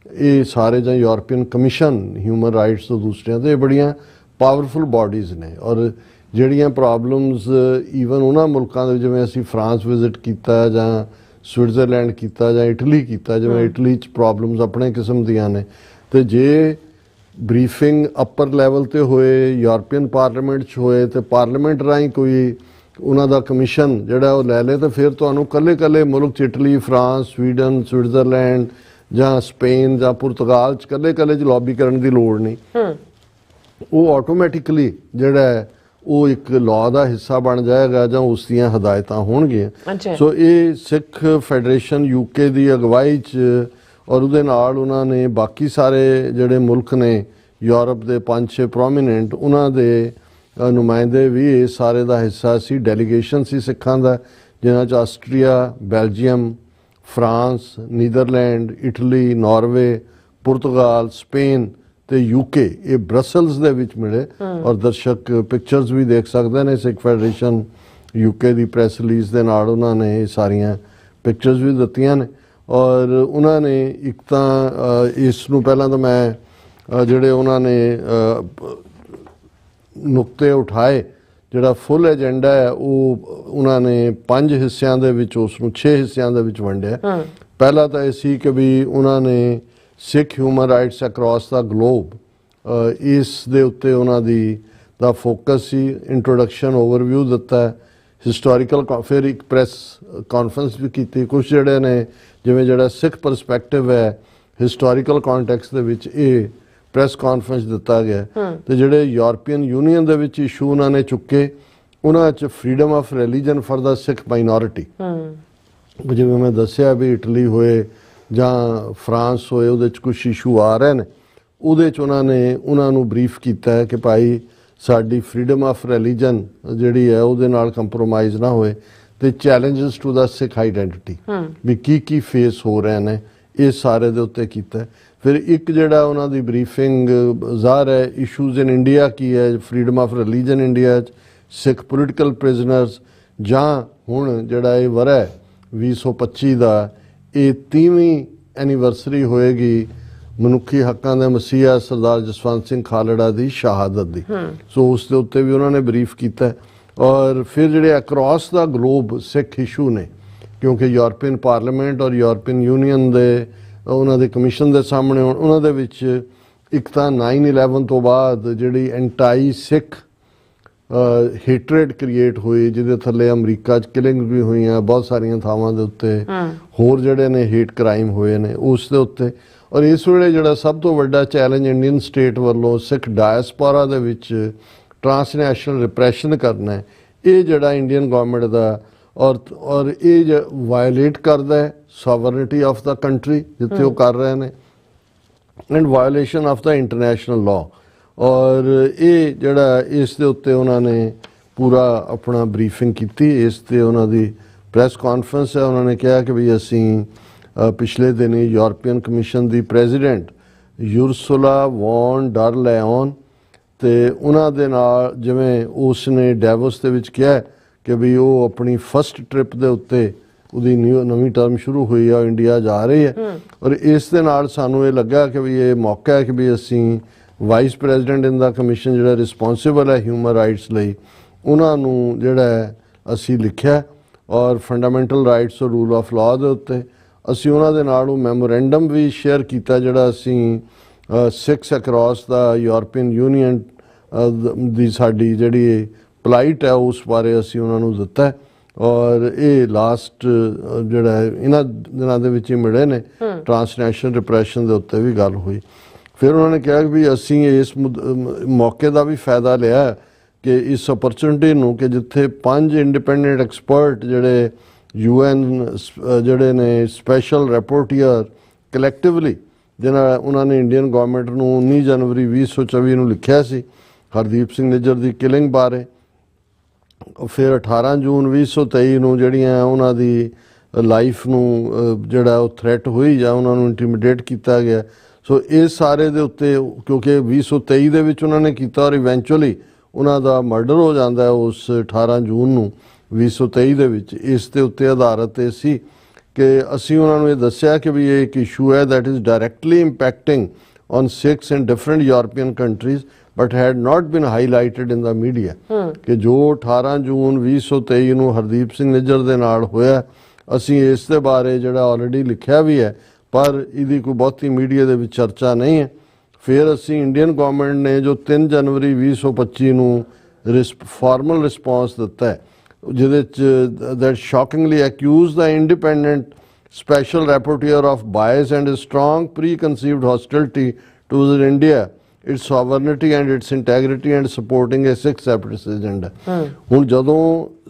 ਇਹ ਸਾਰੇ ਜਾਂ ਯੂਰਪੀਅਨ ਕਮਿਸ਼ਨ ਹਿਊਮਨ ਰਾਈਟਸ ਤੋਂ ਦੂਸਰਿਆਂ ਦੇ ਬੜੀਆਂ ਪਾਵਰਫੁਲ ਬਾਡੀਜ਼ ਨੇ। ਔਰ ਜਿਹੜੀਆਂ ਪ੍ਰੋਬਲਮਸ ਈਵਨ ਉਹਨਾਂ ਮੁਲਕਾਂ ਦੇ ਜਿਵੇਂ ਅਸੀਂ ਫਰਾਂਸ ਵਿਜ਼ਿਟ ਕੀਤਾ ਜਾਂ ਸਵਿਟਜ਼ਰਲੈਂਡ ਕੀਤਾ ਜਾਂ ਇਟਲੀ ਕੀਤਾ, ਜਿਵੇਂ ਇਟਲੀ 'ਚ ਪ੍ਰੋਬਲਮਸ ਆਪਣੇ ਕਿਸਮ ਦੀਆਂ ਨੇ, ਤੇ ਜੇ ਬਰੀਫਿੰਗ ਅਪਰ ਲੈਵਲ ਤੇ ਹੋਏ, ਯੂਰਪੀਅਨ ਪਾਰਲੀਮੈਂਟ 'ਚ ਹੋਏ ਤੇ ਪਾਰਲੀਮੈਂਟ ਰਾਹੀਂ ਕੋਈ ਉਹਨਾਂ ਦਾ ਕਮਿਸ਼ਨ ਜਿਹੜਾ ਉਹ ਲੈ ਲੇ, ਤਾਂ ਫਿਰ ਤੁਹਾਨੂੰ ਕੱਲੇ ਮੁਲਕ 'ਚ ਇਟਲੀ, ਫਰਾਂਸ, ਸਵੀਡਨ, ਸਵਿਟਜ਼ਰਲੈਂਡ ਜਾਂ ਸਪੇਨ ਜਾਂ ਪੁਰਤਗਾਲ 'ਚ ਕੱਲੇ 'ਚ ਲੌਬੀ ਕਰਨ ਦੀ ਲੋੜ ਨਹੀਂ। ਉਹ ਆਟੋਮੈਟਿਕਲੀ ਜਿਹੜਾ ਹੈ ਉਹ ਇੱਕ ਲਾਅ ਦਾ ਹਿੱਸਾ ਬਣ ਜਾਏਗਾ ਜਾਂ ਉਸ ਦੀਆਂ ਹਦਾਇਤਾਂ ਹੋਣਗੀਆਂ। ਸੋ ਇਹ ਸਿੱਖ ਫੈਡਰੇਸ਼ਨ UK ਦੀ ਅਗਵਾਈ 'ਚ ਔਰ ਉਹਦੇ ਨਾਲ ਉਹਨਾਂ ਨੇ ਬਾਕੀ ਸਾਰੇ ਜਿਹੜੇ ਮੁਲਕ ਨੇ ਯੂਰਪ ਦੇ 5-6 ਪ੍ਰੋਮੀਨੈਂਟ, ਉਹਨਾਂ ਦੇ ਨੁਮਾਇੰਦੇ ਵੀ ਇਸ ਸਾਰੇ ਦਾ ਹਿੱਸਾ ਸੀ। ਡੈਲੀਗੇਸ਼ਨ ਸੀ ਸਿੱਖਾਂ ਦਾ, ਜਿਨ੍ਹਾਂ 'ਚ Austria, Belgium, France, Netherland, Italy, Norway, ਪੁਰਤਗਾਲ, ਸਪੇਨ ਤੇ UK, ਇਹ ਬ੍ਰਸਲਸ ਦੇ ਵਿੱਚ ਮਿਲੇ। ਔਰ ਦਰਸ਼ਕ ਪਿਕਚਰਸ ਵੀ ਦੇਖ ਸਕਦੇ ਨੇ, ਸਿੱਖ ਫੈਡਰੇਸ਼ਨ UK ਦੀ ਪ੍ਰੈਸ ਰਿਲੀਜ਼ ਦੇ ਨਾਲ ਉਹਨਾਂ ਨੇ ਇਹ ਸਾਰੀਆਂ ਪਿਕਚਰਸ ਵੀ ਦਿੱਤੀਆਂ ਨੇ। ਔਰ ਉਹਨਾਂ ਨੇ ਇੱਕ ਤਾਂ ਇਸ ਨੂੰ ਪਹਿਲਾਂ ਤਾਂ ਮੈਂ ਜਿਹੜੇ ਉਹਨਾਂ ਨੇ ਨੁਕਤੇ ਉਠਾਏ, ਜਿਹੜਾ ਫੁੱਲ ਏਜੰਡਾ ਹੈ ਉਹ ਉਹਨਾਂ ਨੇ 5 ਹਿੱਸਿਆਂ ਦੇ ਵਿੱਚ ਉਸ ਨੂੰ 6 ਹਿੱਸਿਆਂ ਦੇ ਵਿੱਚ ਵੰਡਿਆ। ਪਹਿਲਾ ਤਾਂ ਇਹ ਸੀ ਕਿ ਵੀ ਉਹਨਾਂ ਨੇ ਸਿੱਖ ਹਿਊਮਨ ਰਾਈਟਸ ਅਕ੍ਰੋਸ ਦਾ ਗਲੋਬ, ਇਸ ਦੇ ਉੱਤੇ ਉਹਨਾਂ ਦਾ ਫੋਕਸ ਸੀ। ਇੰਟਰੋਡਕਸ਼ਨ ਓਵਰਵਿਊ ਦਿੱਤਾ, ਹਿਸਟੋਰੀਕਲ, ਫਿਰ ਇੱਕ ਪ੍ਰੈਸ ਕਾਨਫਰੰਸ ਵੀ ਕੀਤੀ। ਕੁਛ ਜਿਹੜੇ ਨੇ ਜਿਵੇਂ ਜਿਹੜਾ ਸਿੱਖ ਪਰਸਪੈਕਟਿਵ ਹੈ ਹਿਸਟੋਰੀਕਲ ਕੰਟੈਕਸਟ ਦੇ ਵਿੱਚ ਇਹ ਪ੍ਰੈਸ ਕਾਨਫਰੰਸ ਦਿੱਤਾ ਗਿਆ। ਤੇ ਜਿਹੜੇ ਯੂਰਪੀਅਨ ਯੂਨੀਅਨ ਦੇ ਵਿੱਚ ਇਸ਼ੂ ਉਹਨਾਂ ਨੇ ਚੁੱਕੇ, ਉਹਨਾਂ 'ਚ freedom of religion for the Sikh minority, ਜਿਵੇਂ ਮੈਂ ਦੱਸਿਆ ਵੀ ਇਟਲੀ ਹੋਏ ਜਾਂ ਫਰਾਂਸ ਹੋਏ, ਉਹਦੇ 'ਚ ਕੁਛ ਇਸ਼ੂ ਆ ਰਹੇ ਨੇ। ਉਹਦੇ 'ਚ ਉਹਨਾਂ ਨੂੰ ਬਰੀਫ ਕੀਤਾ ਹੈ ਕਿ ਭਾਈ ਸਾਡੀ ਫਰੀडम ਆਫ ਰਿਲੀਜਨ ਜਿਹੜੀ ਹੈ ਉਹਦੇ ਨਾਲ ਕੰਪਰੋਮਾਈਜ਼ ਨਾ ਹੋਏ, ਤੇ challenges to the Sikh identity ਵੀ ਕੀ ਫੇਸ ਹੋ ਰਹੇ ਨੇ, ਇਹ ਸਾਰੇ ਦੇ ਉੱਤੇ ਕੀਤਾ। ਫਿਰ ਇੱਕ ਜਿਹੜਾ ਉਹਨਾਂ ਦੀ ਬਰੀਫਿੰਗ ਜ਼ਾਹਰ ਹੈ ਇਸ਼ੂਜ਼ ਇਨ ਇੰਡੀਆ ਕੀ ਹੈ, ਫਰੀडम ਆਫ ਰਿਲੀਜਨ ਇੰਡੀਆ 'ਚ, ਸਿੱਖ ਪੋਲੀਟੀਕਲ ਪ੍ਰਿਜ਼ਨਰਸ, ਜਾਂ ਹੁਣ ਜਿਹੜਾ ਇਹ ਵਰ੍ਹਾ 2025 ਦਾ ਇਹ 30ਵੀਂ ਐਨੀਵਰਸਰੀ ਹੋਏਗੀ ਮਨੁੱਖੀ ਹੱਕਾਂ ਦੇ ਮਸੀਹਾ ਸਰਦਾਰ ਜਸਵੰਤ ਸਿੰਘ ਖਾਲੜਾ ਦੀ ਸ਼ਹਾਦਤ ਦੀ। ਸੋ ਉਸ ਦੇ ਉੱਤੇ ਵੀ ਉਹਨਾਂ ਨੇ ਬਰੀਫ ਕੀਤਾ। ਔਰ ਫਿਰ ਜਿਹੜੇ ਅਕ੍ਰੋਸ ਦਾ ਗਲੋਬ ਸਿੱਖ ਇਸ਼ੂ ਨੇ, ਕਿਉਂਕਿ ਯੂਰਪੀਅਨ ਪਾਰਲੀਮੈਂਟ ਔਰ ਯੂਰਪੀਅਨ ਯੂਨੀਅਨ ਦੇ ਉਹਨਾਂ ਦੇ ਕਮਿਸ਼ਨ ਦੇ ਸਾਹਮਣੇ ਉਹਨਾਂ ਦੇ ਵਿੱਚ ਇੱਕ ਤਾਂ 9/11 ਤੋਂ ਬਾਅਦ ਜਿਹੜੀ ਐਂਟਾਈ ਸਿੱਖ ਹੇਟਰੇਡ ਕ੍ਰੀਏਟ ਹੋਈ, ਜਿਹਦੇ ਥੱਲੇ ਅਮਰੀਕਾ 'ਚ ਕਿਲਿੰਗ ਵੀ ਹੋਈਆਂ ਬਹੁਤ ਸਾਰੀਆਂ ਥਾਵਾਂ ਦੇ ਉੱਤੇ, ਹੋਰ ਜਿਹੜੇ ਨੇ ਹੇਟ ਕ੍ਰਾਈਮ ਹੋਏ ਨੇ ਉਸ ਦੇ ਉੱਤੇ। ਔਰ ਇਸ ਵੇਲੇ ਜਿਹੜਾ ਸਭ ਤੋਂ ਵੱਡਾ ਚੈਲੰਜ ਇੰਡੀਅਨ ਸਟੇਟ ਵੱਲੋਂ ਸਿੱਖ ਡਾਇਸਪੋਰਾ ਦੇ ਵਿੱਚ ਟਰਾਂਸਨੈਸ਼ਨਲ ਰਿਪਰੈਸ਼ਨ ਕਰਨਾ ਹੈ, ਇਹ ਜਿਹੜਾ ਇੰਡੀਅਨ ਗਵਰਨਮੈਂਟ ਦਾ ਔਰ ਇਹ ਵਾਇਲੇਟ ਕਰਦਾ ਹੈ ਸੋਵਰਨਿਟੀ ਆਫ ਦਾ ਕੰਟਰੀ ਜਿੱਥੇ ਉਹ ਕਰ ਰਹੇ ਨੇ, and violation of the international law. ਔਰ ਇਹ ਜਿਹੜਾ ਇਸ ਦੇ ਉੱਤੇ ਉਹਨਾਂ ਨੇ ਪੂਰਾ ਆਪਣਾ ਬਰੀਫਿੰਗ ਕੀਤੀ। ਇਸ ਤੇ ਉਹਨਾਂ ਦੀ ਪ੍ਰੈਸ ਕਾਨਫਰੰਸ ਹੈ। ਉਹਨਾਂ ਨੇ ਕਿਹਾ ਕਿ ਵੀ ਅਸੀਂ ਪਿਛਲੇ ਦਿਨੀ ਯੂਰਪੀਅਨ ਕਮਿਸ਼ਨ ਦੀ ਪ੍ਰੈਜ਼ੀਡੈਂਟ ਯੂਰਸੁਲਾ ਵੌਨ ਡਰ ਲੈਨ ਤੇ ਉਹਨਾਂ ਦੇ ਨਾਲ, ਜਿਵੇਂ ਉਸ ਨੇ ਡੈਵੋਸ ਦੇ ਵਿੱਚ ਕਿਹਾ ਕਿ ਵੀ ਉਹ ਆਪਣੀ ਫਸਟ ਟ੍ਰਿਪ ਦੇ ਉੱਤੇ ਉਹਦੀ ਨਵੀਂ ਟਰਮ ਸ਼ੁਰੂ ਹੋਈ ਆ, ਇੰਡੀਆ ਜਾ ਰਹੀ ਹੈ। ਔਰ ਇਸ ਦੇ ਨਾਲ ਸਾਨੂੰ ਇਹ ਲੱਗਾ ਕਿ ਵੀ ਇਹ ਮੌਕਾ ਹੈ ਕਿ ਵੀ ਅਸੀਂ ਵਾਈਸ ਪ੍ਰੈਜ਼ੀਡੈਂਟ ਇਨ ਦਾ ਕਮਿਸ਼ਨ ਜਿਹੜਾ ਰਿਸਪੌਂਸਿਬਲ ਹੈ ਹਿਊਮਨ ਰਾਈਟਸ ਲਈ, ਉਹਨਾਂ ਨੂੰ ਜਿਹੜਾ ਅਸੀਂ ਲਿਖਿਆ ਔਰ ਫੰਡਾਮੈਂਟਲ ਰਾਈਟਸ ਔਰ ਰੂਲ ਆਫ ਲਾਅ ਦੇ ਉੱਤੇ ਅਸੀਂ ਉਹਨਾਂ ਦੇ ਨਾਲ ਉਹ ਮੈਮੋਰੈਂਡਮ ਵੀ ਸ਼ੇਅਰ ਕੀਤਾ, ਜਿਹੜਾ ਅਸੀਂ ਸਿੱਖਸ ਅਕ੍ਰੋਸ ਦਾ ਯੂਰਪੀਅਨ ਯੂਨੀਅਨ ਦੀ ਸਾਡੀ ਜਿਹੜੀ ਪਲਾਈਟ ਹੈ ਉਸ ਬਾਰੇ ਅਸੀਂ ਉਹਨਾਂ ਨੂੰ ਦਿੱਤਾ। ਔਰ ਇਹ ਲਾਸਟ ਜਿਹੜਾ ਇਹਨਾਂ ਦਿਨਾਂ ਦੇ ਵਿੱਚ ਹੀ ਮਿਲੇ ਨੇ, ਟਰਾਂਸਨੈਸ਼ਨਲ ਰਿਪਰੈਸ਼ਨ ਦੇ ਉੱਤੇ ਵੀ ਗੱਲ ਹੋਈ। ਫਿਰ ਉਹਨਾਂ ਨੇ ਕਿਹਾ ਵੀ ਅਸੀਂ ਇਸ ਮੌਕੇ ਦਾ ਵੀ ਫਾਇਦਾ ਲਿਆ ਕਿ ਇਸ ਓਪਰਚੁਨਿਟੀ ਨੂੰ ਕਿ ਜਿੱਥੇ 5 ਇੰਡੀਪੈਂਡੈਂਟ ਐਕਸਪਰਟ ਜਿਹੜੇ UN ਜਿਹੜੇ ਨੇ ਸਪੈਸ਼ਲ ਰਿਪੋਰਟਰ ਕਲੈਕਟਿਵਲੀ, ਜਿਹਨਾਂ ਉਹਨਾਂ ਨੇ ਇੰਡੀਅਨ ਗਵਰਨਮੈਂਟ ਨੂੰ 19 ਜਨਵਰੀ 2024 ਨੂੰ ਲਿਖਿਆ ਸੀ ਹਰਦੀਪ ਸਿੰਘ ਨਿੱਜਰ ਦੀ ਕਿਲਿੰਗ ਬਾਰੇ। ਫਿਰ 18 ਜੂਨ 2023 ਨੂੰ ਜਿਹੜੀਆਂ ਉਹਨਾਂ ਦੀ ਲਾਈਫ ਨੂੰ ਜਿਹੜਾ ਉਹ ਥ੍ਰੈਟ ਹੋਈ ਜਾਂ ਉਹਨਾਂ ਨੂੰ ਇੰਟੀਮੀਡੇਟ ਕੀਤਾ ਗਿਆ। ਸੋ ਇਹ ਸਾਰੇ ਦੇ ਉੱਤੇ ਕਿਉਂਕਿ 2023 ਦੇ ਵਿੱਚ ਉਹਨਾਂ ਨੇ ਕੀਤਾ ਔਰ ਇਵੈਂਚੁਅਲੀ ਉਹਨਾਂ ਦਾ ਮਰਡਰ ਹੋ ਜਾਂਦਾ ਉਸ 18 ਜੂਨ ਨੂੰ 2023 ਦੇ ਵਿੱਚ। ਇਸ ਦੇ ਉੱਤੇ ਆਧਾਰਿਤ ਇਹ ਸੀ ਕਿ ਅਸੀਂ ਉਹਨਾਂ ਨੂੰ ਇਹ ਦੱਸਿਆ ਕਿ ਵੀ ਇਹ ਇੱਕ ਇਸ਼ੂ ਹੈ that is directly impacting on Sikhs in different European countries, but had not been highlighted in the media ਕਿ ਜੋ 18 ਜੂਨ 2023 ਨੂੰ ਹਰਦੀਪ ਸਿੰਘ ਨਿੱਜਰ ਦੇ ਨਾਲ ਹੋਇਆ, ਅਸੀਂ ਇਸ ਦੇ ਬਾਰੇ ਜਿਹੜਾ ਆਲਰੇਡੀ ਲਿਖਿਆ ਵੀ ਹੈ, ਪਰ ਇਹਦੀ ਕੋਈ ਬਹੁਤੀ ਮੀਡੀਆ ਦੇ ਵਿੱਚ ਚਰਚਾ ਨਹੀਂ ਹੈ। ਫਿਰ ਅਸੀਂ ਇੰਡੀਅਨ ਗਵਰਨਮੈਂਟ ਨੇ ਜੋ 3 ਜਨਵਰੀ 2025 ਨੂੰ ਫਾਰਮਲ ਰਿਸਪੌਂਸ ਦਿੱਤਾ ਹੈ, ਜਿਹਦੇ 'ਚ that shockingly accuse the independent special rapporteur of bias and a strong preconceived hostility towards India, its sovereignty and its integrity and supporting a Sikh separatist agenda. ਹੁਣ ਜਦੋਂ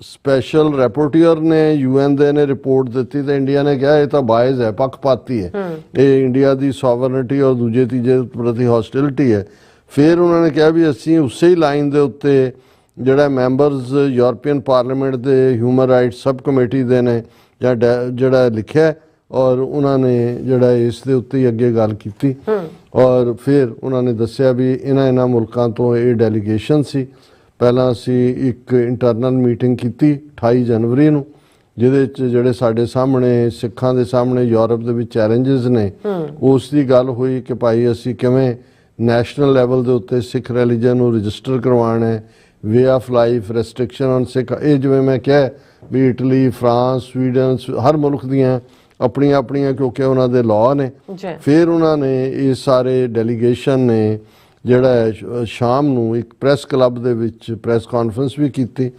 ਸਪੈਸ਼ਲ ਰੈਪੋਰਟਰ ਨੇ UN ਦੇ ਨੇ ਰਿਪੋਰਟ ਦਿੱਤੀ ਤਾਂ ਇੰਡੀਆ ਨੇ ਕਿਹਾ ਇਹ ਤਾਂ ਬਾਇਸ ਹੈ, ਪੱਖਪਾਤੀ ਹੈ, ਇਹ ਇੰਡੀਆ ਦੀ ਸੋਵਰਨਿਟੀ ਔਰ ਦੂਜੇ ਤੀਜੇ ਪ੍ਰਤੀ ਹੌਸਟਿਲਿਟੀ ਹੈ। ਫਿਰ ਉਹਨਾਂ ਨੇ ਕਿਹਾ ਵੀ ਅਸੀਂ ਉਸੇ ਹੀ ਲਾਈਨ ਦੇ ਉੱਤੇ ਜਿਹੜਾ ਮੈਂਬਰਸ ਯੂਰਪੀਅਨ ਪਾਰਲੀਮੈਂਟ ਦੇ ਹਿਊਮਨ ਰਾਈਟਸ ਸਬ ਕਮੇਟੀ ਦੇ ਨੇ ਜਾਂ ਜਿਹੜਾ ਲਿਖਿਆ, ਔਰ ਉਹਨਾਂ ਨੇ ਜਿਹੜਾ ਇਸ ਦੇ ਉੱਤੇ ਹੀ ਅੱਗੇ ਗੱਲ ਕੀਤੀ। ਔਰ ਫਿਰ ਉਹਨਾਂ ਨੇ ਦੱਸਿਆ ਵੀ ਇਹਨਾਂ ਮੁਲਕਾਂ ਤੋਂ ਇਹ ਡੈਲੀਗੇਸ਼ਨ ਸੀ। ਪਹਿਲਾਂ ਅਸੀਂ ਇੱਕ ਇੰਟਰਨਲ ਮੀਟਿੰਗ ਕੀਤੀ 28 ਜਨਵਰੀ ਨੂੰ, ਜਿਹਦੇ 'ਚ ਜਿਹੜੇ ਸਾਡੇ ਸਾਹਮਣੇ ਸਿੱਖਾਂ ਦੇ ਸਾਹਮਣੇ ਯੂਰਪ ਦੇ ਵਿੱਚ ਚੈਲੰਜਸ ਨੇ ਉਸ ਦੀ ਗੱਲ ਹੋਈ ਕਿ ਭਾਈ ਅਸੀਂ ਕਿਵੇਂ ਨੈਸ਼ਨਲ ਲੈਵਲ ਦੇ ਉੱਤੇ ਸਿੱਖ ਰਿਲੀਜਨ ਨੂੰ ਰਜਿਸਟਰ ਕਰਵਾਉਣਾ ਹੈ, way of life, restriction on Sikh. ਇਹ ਜਿਵੇਂ ਮੈਂ ਕਿਹਾ ਵੀ ਇਟਲੀ, ਫਰਾਂਸ, ਸਵੀਡਨ, ਹਰ ਮੁਲਕ ਦੀਆਂ ਆਪਣੀਆਂ ਕਿਉਂਕਿ ਉਹਨਾਂ ਦੇ ਲਾਅ ਨੇ। ਫਿਰ ਉਹਨਾਂ ਨੇ ਇਹ ਸਾਰੇ ਡੈਲੀਗੇਸ਼ਨ ਨੇ ਜਿਹੜਾ ਸ਼ਾਮ ਨੂੰ ਇੱਕ ਪ੍ਰੈਸ ਕਲੱਬ ਦੇ ਵਿੱਚ ਪ੍ਰੈਸ ਕਾਨਫਰੰਸ ਵੀ ਕੀਤੀ,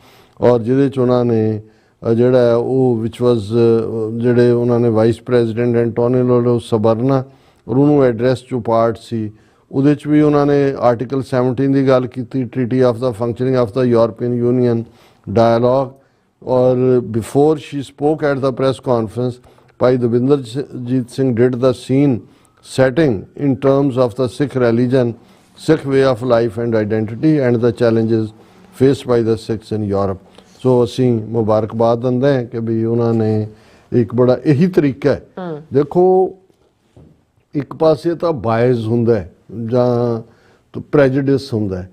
ਔਰ ਜਿਹਦੇ 'ਚ ਉਹਨਾਂ ਨੇ ਜਿਹੜਾ ਉਹ ਵਿਚ ਵਾਜ਼ ਜਿਹੜੇ ਉਹਨਾਂ ਨੇ ਵਾਈਸ ਪ੍ਰੈਜ਼ੀਡੈਂਟ ਐਂਟੋਨੀਓ ਸਬਰਨਾ ਔਰ ਉਹਨੂੰ ਐਡਰੈਸ 'ਚੋਂ ਪਾਰਟ ਸੀ, ਉਹਦੇ 'ਚ ਵੀ ਉਹਨਾਂ ਨੇ ਆਰਟੀਕਲ 17 ਦੀ ਗੱਲ ਕੀਤੀ, treaty of the functioning of the European Union dialogue. ਔਰ before she spoke at the press conference, Bhai Davinderjit Singh did the scene setting in terms of the Sikh religion, Sikh way of life and identity and the challenges faced by the Sikhs in Europe. So ਅਸੀਂ ਮੁਬਾਰਕਬਾਦ ਦਿੰਦੇ ਹਾਂ ਕਿ ਵੀ ਉਹਨਾਂ ਨੇ ਇੱਕ ਬੜਾ ਇਹੀ ਤਰੀਕਾ ਹੈ। ਦੇਖੋ ਇੱਕ ਪਾਸੇ ਤਾਂ ਬਾਇਸ ਹੁੰਦਾ ਜਾਂ ਪ੍ਰੈਜੁਡਿਸ ਹੁੰਦਾ,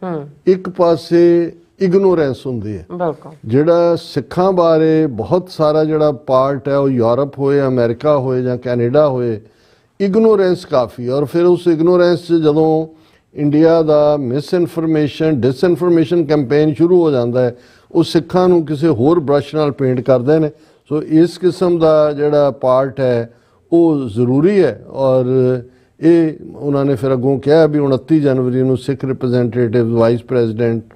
ਇੱਕ ਪਾਸੇ ਇਗਨੋਰੈਂਸ ਹੁੰਦੀ ਹੈ। ਜਿਹੜਾ ਸਿੱਖਾਂ ਬਾਰੇ ਬਹੁਤ ਸਾਰਾ ਜਿਹੜਾ ਪਾਰਟ ਹੈ ਉਹ ਯੂਰਪ ਹੋਏ, ਅਮਰੀਕਾ ਹੋਏ ਜਾਂ ਕੈਨੇਡਾ ਹੋਏ, ਇਗਨੋਰੈਂਸ ਕਾਫੀ। ਔਰ ਫਿਰ ਉਸ ਇਗਨੋਰੈਂਸ 'ਚ ਜਦੋਂ ਇੰਡੀਆ ਦਾ ਮਿਸਇਨਫੋਰਮੇਸ਼ਨ ਡਿਸਇਨਫੋਰਮੇਸ਼ਨ ਕੈਂਪੇਨ ਸ਼ੁਰੂ ਹੋ ਜਾਂਦਾ ਹੈ, ਉਹ ਸਿੱਖਾਂ ਨੂੰ ਕਿਸੇ ਹੋਰ ਬ੍ਰਸ਼ ਨਾਲ ਪੇਂਟ ਕਰਦੇ ਨੇ। ਸੋ ਇਸ ਕਿਸਮ ਦਾ ਜਿਹੜਾ ਪਾਰਟ ਹੈ ਉਹ ਜ਼ਰੂਰੀ ਹੈ। ਔਰ ਇਹ ਉਹਨਾਂ ਨੇ ਫਿਰ ਅੱਗੋਂ ਕਿਹਾ ਵੀ 29 ਜਨਵਰੀ ਨੂੰ ਸਿੱਖ ਰਿਪਰੈਜ਼ੈਂਟੇਟਿਵ ਵਾਈਸ ਪ੍ਰੈਜ਼ੀਡੈਂਟ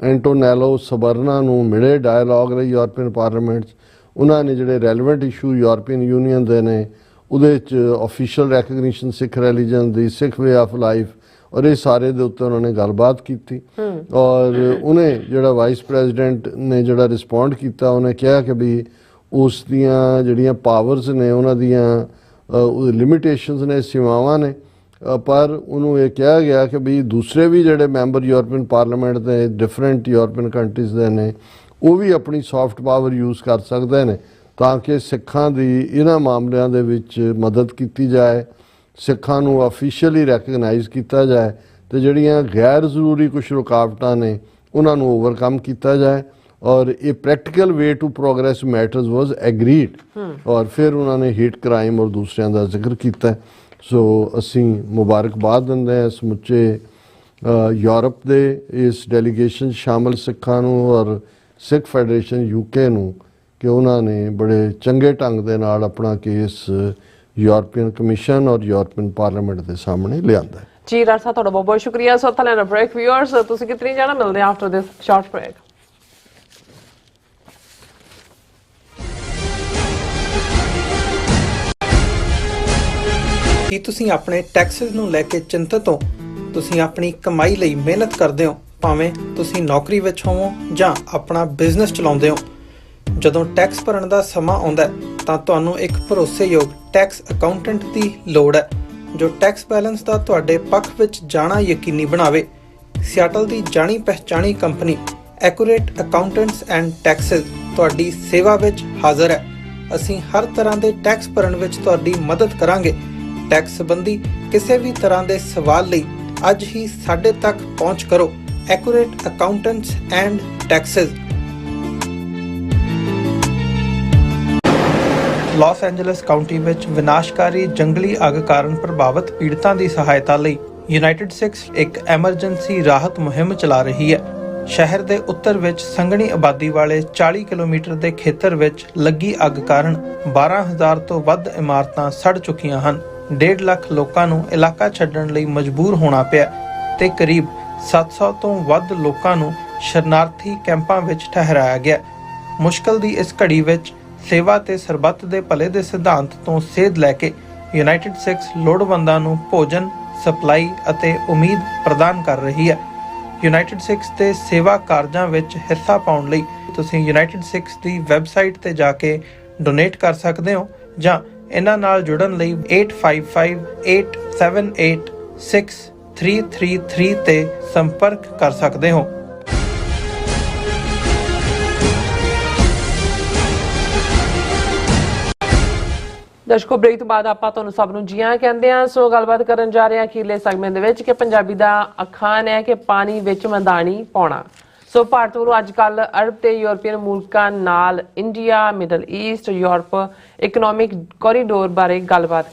ਐਂਟੋਨੈਲੋ ਸਬਰਨਾ ਨੂੰ ਮਿਲੇ ਡਾਇਲੋਗ ਲਈ ਯੂਰਪੀਅਨ ਪਾਰਲੀਮੈਂਟ 'ਚ। ਉਹਨਾਂ ਨੇ ਜਿਹੜੇ ਰੈਲੇਵੈਂਟ ਇਸ਼ੂ ਯੂਰਪੀਅਨ ਯੂਨੀਅਨ ਦੇ ਨੇ ਉਹਦੇ 'ਚ official recognition Sikh religion the, Sikh way of life, ਔਰ ਇਹ ਸਾਰੇ ਦੇ ਉੱਤੇ ਉਹਨਾਂ ਨੇ ਗੱਲਬਾਤ ਕੀਤੀ। ਔਰ ਉਹਨੇ ਜਿਹੜਾ ਵਾਈਸ ਪ੍ਰੈਜ਼ੀਡੈਂਟ ਨੇ ਜਿਹੜਾ ਰਿਸਪੌਂਡ ਕੀਤਾ, ਉਹਨੇ ਕਿਹਾ ਕਿ ਵੀ ਉਸ ਦੀਆਂ ਜਿਹੜੀਆਂ ਪਾਵਰਸ ਨੇ ਉਹਨਾਂ ਦੀਆਂ ਲਿਮਿਟੇਸ਼ਨਸ ਨੇ, ਸੀਮਾਵਾਂ ਨੇ, ਪਰ ਉਹਨੂੰ ਇਹ ਕਿਹਾ ਗਿਆ ਕਿ ਵੀ ਦੂਸਰੇ ਵੀ ਜਿਹੜੇ ਮੈਂਬਰ ਯੂਰਪੀਅਨ ਪਾਰਲੀਮੈਂਟ ਦੇ ਡਿਫਰੈਂਟ ਯੂਰਪੀਅਨ ਕੰਟਰੀਜ਼ ਦੇ ਨੇ ਉਹ ਵੀ ਆਪਣੀ ਸੌਫਟ ਪਾਵਰ ਯੂਜ਼ ਕਰ ਸਕਦੇ ਨੇ ਤਾਂ ਕਿ ਸਿੱਖਾਂ ਦੀ ਇਹਨਾਂ ਮਾਮਲਿਆਂ ਦੇ ਵਿੱਚ ਮਦਦ ਕੀਤੀ ਜਾਏ, ਸਿੱਖਾਂ ਨੂੰ ਆਫੀਸ਼ੀਅਲੀ ਰੈਕਗਨਾਈਜ਼ ਕੀਤਾ ਜਾਏ ਅਤੇ ਜਿਹੜੀਆਂ ਗੈਰ ਜ਼ਰੂਰੀ ਕੁਛ ਰੁਕਾਵਟਾਂ ਨੇ ਉਹਨਾਂ ਨੂੰ ਓਵਰਕਮ ਕੀਤਾ ਜਾਏ। ਔਰ ਇਹ practical way to progress matters was agreed. ਔਰ ਫਿਰ ਉਹਨਾਂ ਨੇ ਹੀਟ ਕ੍ਰਾਈਮ ਔਰ ਦੂਸਰਿਆਂ ਦਾ ਜ਼ਿਕਰ ਕੀਤਾ। ਸੋ ਅਸੀਂ ਮੁਬਾਰਕਬਾਦ ਦਿੰਦੇ ਹਾਂ ਸਮੁੱਚੇ ਯੂਰਪ ਦੇ ਇਸ ਡੈਲੀਗੇਸ਼ਨ ਸ਼ਾਮਲ ਸਿੱਖਾਂ ਨੂੰ ਔਰ ਸਿੱਖ ਫੈਡਰੇਸ਼ਨ UK ਨੂੰ ਕਿ ਉਹਨਾਂ ਨੇ ਬੜੇ ਚੰਗੇ ਢੰਗ ਦੇ ਨਾਲ ਆਪਣਾ ਕੇਸ ਯੂਰਪੀਅਨ ਕਮਿਸ਼ਨ ਔਰ ਯੂਰਪੀਅਨ ਪਾਰਲੀਮੈਂਟ ਦੇ ਸਾਹਮਣੇ ਲਿਆਂਦਾ ਹੈ। ਜੀ ਰਾਜ ਸਾਹਿਬ, ਤੁਹਾਡਾ ਬਹੁਤ ਬਹੁਤ ਸ਼ੁਕਰੀਆ। ਸੋ ਤਾਂ ਲੈਣਾ ਬ੍ਰੇਕ। ਵਿਊਅਰਸ, ਤੁਸੀਂ ਕਿਤਨੀ ਜਾਣਾ ਮਿਲਦੇ ਆਫਟਰ ਦਿਸ ਸ਼ਾਰਟ ਬ੍ਰੇਕ। ਕੀ ਤੁਸੀਂ ਆਪਣੇ ਟੈਕਸਿਸ ਨੂੰ ਲੈ ਕੇ ਚਿੰਤਤ ਹੋ? ਤੁਸੀਂ ਆਪਣੀ ਕਮਾਈ ਲਈ ਮਿਹਨਤ ਕਰਦੇ ਹੋ, ਭਾਵੇਂ ਤੁਸੀਂ ਨੌਕਰੀ ਵਿੱਚ ਹੋਵੋ ਜਾਂ ਆਪਣਾ ਬਿਜ਼ਨਸ ਚਲਾਉਂਦੇ ਹੋ। ਜਦੋਂ ਟੈਕਸ ਭਰਨ ਦਾ ਸਮਾਂ ਆਉਂਦਾ ਤਾਂ ਤੁਹਾਨੂੰ ਇੱਕ ਭਰੋਸੇਯੋਗ ਟੈਕਸ ਅਕਾਊਂਟੈਂਟ ਦੀ ਲੋੜ ਹੈ ਜੋ ਟੈਕਸ ਬੈਲੈਂਸ ਦਾ ਤੁਹਾਡੇ ਪੱਖ ਵਿੱਚ ਜਾਣਾ ਯਕੀਨੀ ਬਣਾਵੇ। ਸਿਆਟਲ ਦੀ ਜਾਣੀ ਪਹਿਚਾਣੀ company accurate accountants and taxes ਤੁਹਾਡੀ ਸੇਵਾ ਵਿੱਚ ਹਾਜ਼ਰ ਹੈ। ਅਸੀਂ ਹਰ ਤਰ੍ਹਾਂ ਦੇ ਟੈਕਸ ਭਰਨ ਵਿੱਚ ਤੁਹਾਡੀ ਮਦਦ ਕਰਾਂਗੇ। ਟੈਕਸ ਸੰਬੰਧੀ ਕਿਸੇ ਵੀ ਤਰ੍ਹਾਂ ਦੇ ਸਵਾਲ ਲਈ ਅੱਜ ਹੀ ਸਾਡੇ ਤੱਕ ਪਹੁੰਚ ਕਰੋ। Accurate accountants and taxes. Los Angeles County ਵਿੱਚ ਵਿਨਾਸ਼ਕਾਰੀ ਜੰਗਲੀ ਅੱਗ ਕਾਰਨ ਪ੍ਰਭਾਵਿਤ ਪੀੜਤਾਂ ਦੀ ਸਹਾਇਤਾ ਲਈ ਯੂਨਾਈਟਿਡ ਸਿਕਸ ਇੱਕ ਐਮਰਜੈਂਸੀ ਰਾਹਤ ਮੁਹਿੰਮ ਚਲਾ ਰਹੀ ਹੈ। ਸ਼ਹਿਰ ਦੇ ਉੱਤਰ ਵਿੱਚ ਸੰਘਣੀ ਆਬਾਦੀ ਵਾਲੇ 40 ਕਿਲੋਮੀਟਰ ਦੇ ਖੇਤਰ ਵਿੱਚ ਲੱਗੀ ਅੱਗ ਕਾਰਨ 12,000 ਤੋਂ ਵੱਧ ਇਮਾਰਤਾਂ ਸੜ ਚੁੱਕੀਆਂ ਹਨ। 1.5 ਲੱਖ ਲੋਕਾਂ ਨੂੰ ਇਲਾਕਾ ਛੱਡਣ ਲਈ ਮਜਬੂਰ ਹੋਣਾ ਪਿਆ ਤੇ ਕਰੀਬ 700 ਤੋਂ ਵੱਧ ਲੋਕਾਂ ਨੂੰ ਸ਼ਰਨਾਰਥੀ ਕੈਂਪਾਂ ਵਿੱਚ ਠਹਿਰਾਇਆ ਗਿਆ। ਮੁਸ਼ਕਲ ਦੀ ਇਸ ਘੜੀ ਵਿੱਚ ਸੇਵਾ ਤੇ ਸਰਬੱਤ ਦੇ ਭਲੇ ਦੇ ਸਿਧਾਂਤ ਤੋਂ ਸੇਧ ਲੈ ਕੇ ਯੂਨਾਈਟਿਡ ਸਿਕਸ ਲੋੜਵੰਦਾਂ ਨੂੰ ਭੋਜਨ, ਸਪਲਾਈ ਅਤੇ ਉਮੀਦ ਪ੍ਰਦਾਨ ਕਰ ਰਹੀ ਹੈ। ਯੂਨਾਈਟਿਡ ਸਿਕਸ ਦੇ ਸੇਵਾ ਕਾਰਜਾਂ ਵਿੱਚ ਹਿੱਸਾ ਪਾਉਣ ਲਈ ਤੁਸੀਂ ਯੂਨਾਈਟਿਡ ਸਿਕਸ ਦੀ ਵੈਬਸਾਈਟ ਤੇ ਜਾ ਕੇ ਡੋਨੇਟ ਕਰ ਸਕਦੇ ਹੋ ਜਾਂ ਇਹਨਾਂ ਨਾਲ ਜੁੜਨ ਲਈ 8558786333 ਤੇ ਸੰਪਰਕ ਕਰ ਸਕਦੇ ਹੋ। ਦਰਸ਼ਕੋ, ਬ੍ਰੇਕ ਤੋਂ ਬਾਅਦ ਆਪਾਂ ਤੁਹਾਨੂੰ ਸਭ ਨੂੰ ਜੀਆਂ ਕਹਿੰਦੇ ਆ। ਸੋ ਗੱਲਬਾਤ ਕਰਨ ਜਾ ਰਹੇ ਹਾਂ ਅਖੀਰਲੇ ਸੈਗਮੈਂਟ ਦੇ ਵਿੱਚ ਕਿ ਪੰਜਾਬੀ ਦਾ ਅਖਾਣ ਹੈ ਕਿ ਪਾਣੀ ਵਿੱਚ ਮਦਾਨੀ ਪਾਉਣਾ। ਸੋ ਭਾਰਤ ਵੱਲੋਂ ਅੱਜ ਕੱਲ ਅਰਬ ਤੇ ਯੂਰਪੀਅਨ ਮੁਲਕਾਂ ਨਾਲ India, Middle East, Europe economic corridor ਬਾਰੇ ਗੱਲਬਾਤ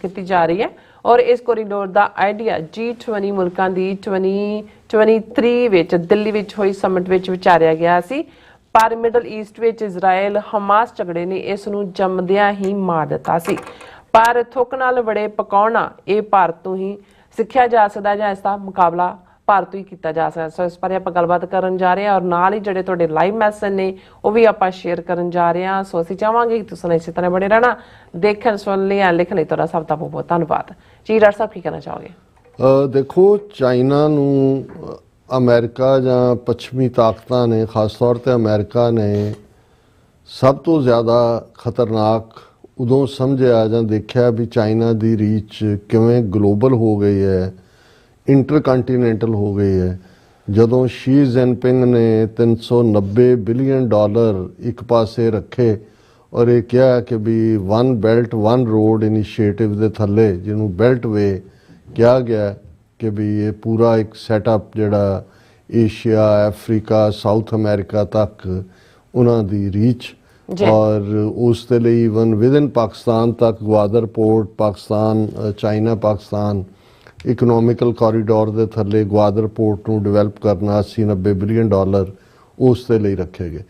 ਕੀਤੀ ਜਾ ਰਹੀ ਹੈ ਔਰ ਇਸ ਕੋਰੀਡੋਰ ਦਾ ਆਈਡੀਆ G20 ਮੁਲਕਾਂ ਦੀ 2023 ਵਿੱਚ ਦਿੱਲੀ ਵਿੱਚ ਹੋਈ ਸਮਿਟ ਵਿੱਚ ਵਿਚਾਰਿਆ ਗਿਆ ਸੀ। ਪਰ ਮਿਡਲ ਈਸਟ ਵਿੱਚ ਇਜ਼ਰਾਈਲ ਹਮਾਸ ਝਗੜੇ ਨੇ ਇਸ ਨੂੰ ਜੰਮਦਿਆਂ ਹੀ ਮਾਰ ਦਿੱਤਾ ਸੀ। ਪਰ ਥੁੱਕ ਨਾਲ ਵੜੇ ਪਕਾਉਣਾ ਇਹ ਭਾਰਤ ਤੋਂ ਹੀ ਸਿੱਖਿਆ ਜਾ ਸਕਦਾ ਜਾਂ ਇਸ ਦਾ ਮੁਕਾਬਲਾ ਭਾਰਤ ਤੋਂ ਹੀ ਕੀਤਾ ਜਾ ਸਕਦਾ। ਸੋ ਇਸ ਬਾਰੇ ਆਪਾਂ ਗੱਲਬਾਤ ਕਰਨ ਜਾ ਰਹੇ ਹਾਂ ਔਰ ਨਾਲ ਹੀ ਜਿਹੜੇ ਤੁਹਾਡੇ ਲਾਈਵ ਮੈਸੇਜ ਨੇ ਉਹ ਵੀ ਆਪਾਂ ਸ਼ੇਅਰ ਕਰਨ ਜਾ ਰਹੇ ਹਾਂ। ਸੋ ਅਸੀਂ ਚਾਹਾਂਗੇ ਕਿ ਤੁਸੀਂ ਇਸੇ ਤਰ੍ਹਾਂ ਬਣੇ ਰਹਿਣਾ। ਦੇਖਣ, ਸੁਣਨ ਲਈ, ਲਿਖਣ ਲਈ ਤੁਹਾਡਾ ਸਭ ਦਾ ਬਹੁਤ ਬਹੁਤ ਧੰਨਵਾਦ ਜੀ। ਡਾਕਟਰ ਸਾਹਿਬ ਕੀ ਕਹਿਣਾ ਚਾਹੋਗੇ? ਦੇਖੋ, ਚਾਈਨਾ ਨੂੰ ਅਮਰੀਕਾ ਜਾਂ ਪੱਛਮੀ ਤਾਕਤਾਂ ਨੇ, ਖਾਸ ਤੌਰ 'ਤੇ ਅਮਰੀਕਾ ਨੇ ਸਭ ਤੋਂ ਜ਼ਿਆਦਾ ਖਤਰਨਾਕ ਉਦੋਂ ਸਮਝਿਆ ਜਾਂ ਦੇਖਿਆ ਵੀ ਚਾਈਨਾ ਦੀ ਰੀਚ ਕਿਵੇਂ ਗਲੋਬਲ ਹੋ ਗਈ ਹੈ, ਇੰਟਰਕੰਟੀਨੈਂਟਲ ਹੋ ਗਈ ਹੈ, ਜਦੋਂ ਸ਼ੀ ਜਿਨਪਿੰਗ ਨੇ $390 ਬਿਲੀਅਨ ਇੱਕ ਪਾਸੇ ਰੱਖੇ ਔਰ ਇਹ ਕਿਹਾ ਕਿ ਵੀ one belt one road initiative ਦੇ ਥੱਲੇ, ਜਿਹਨੂੰ ਬੈਲਟ ਵੇ ਕਿਹਾ ਗਿਆ, ਕਿ ਵੀ ਇਹ ਪੂਰਾ ਇੱਕ ਸੈਟਅਪ ਜਿਹੜਾ ਏਸ਼ੀਆ, ਅਫਰੀਕਾ, ਸਾਊਥ ਅਮਰੀਕਾ ਤੱਕ ਉਹਨਾਂ ਦੀ ਰੀਚ ਔਰ ਉਸ ਦੇ ਲਈ ਈਵਨ ਵਿਦਨ ਪਾਕਿਸਤਾਨ ਤੱਕ Gwadar port, Pakistan, China Pakistan economical corridor ਦੇ ਥੱਲੇ ਗਵਾਦਰ ਪੋਰਟ ਨੂੰ ਡਿਵੈਲਪ ਕਰਨਾ $80-90 ਬਿਲੀਅਨ ਉਸ ਦੇ ਲਈ ਰੱਖੇ ਗਏ।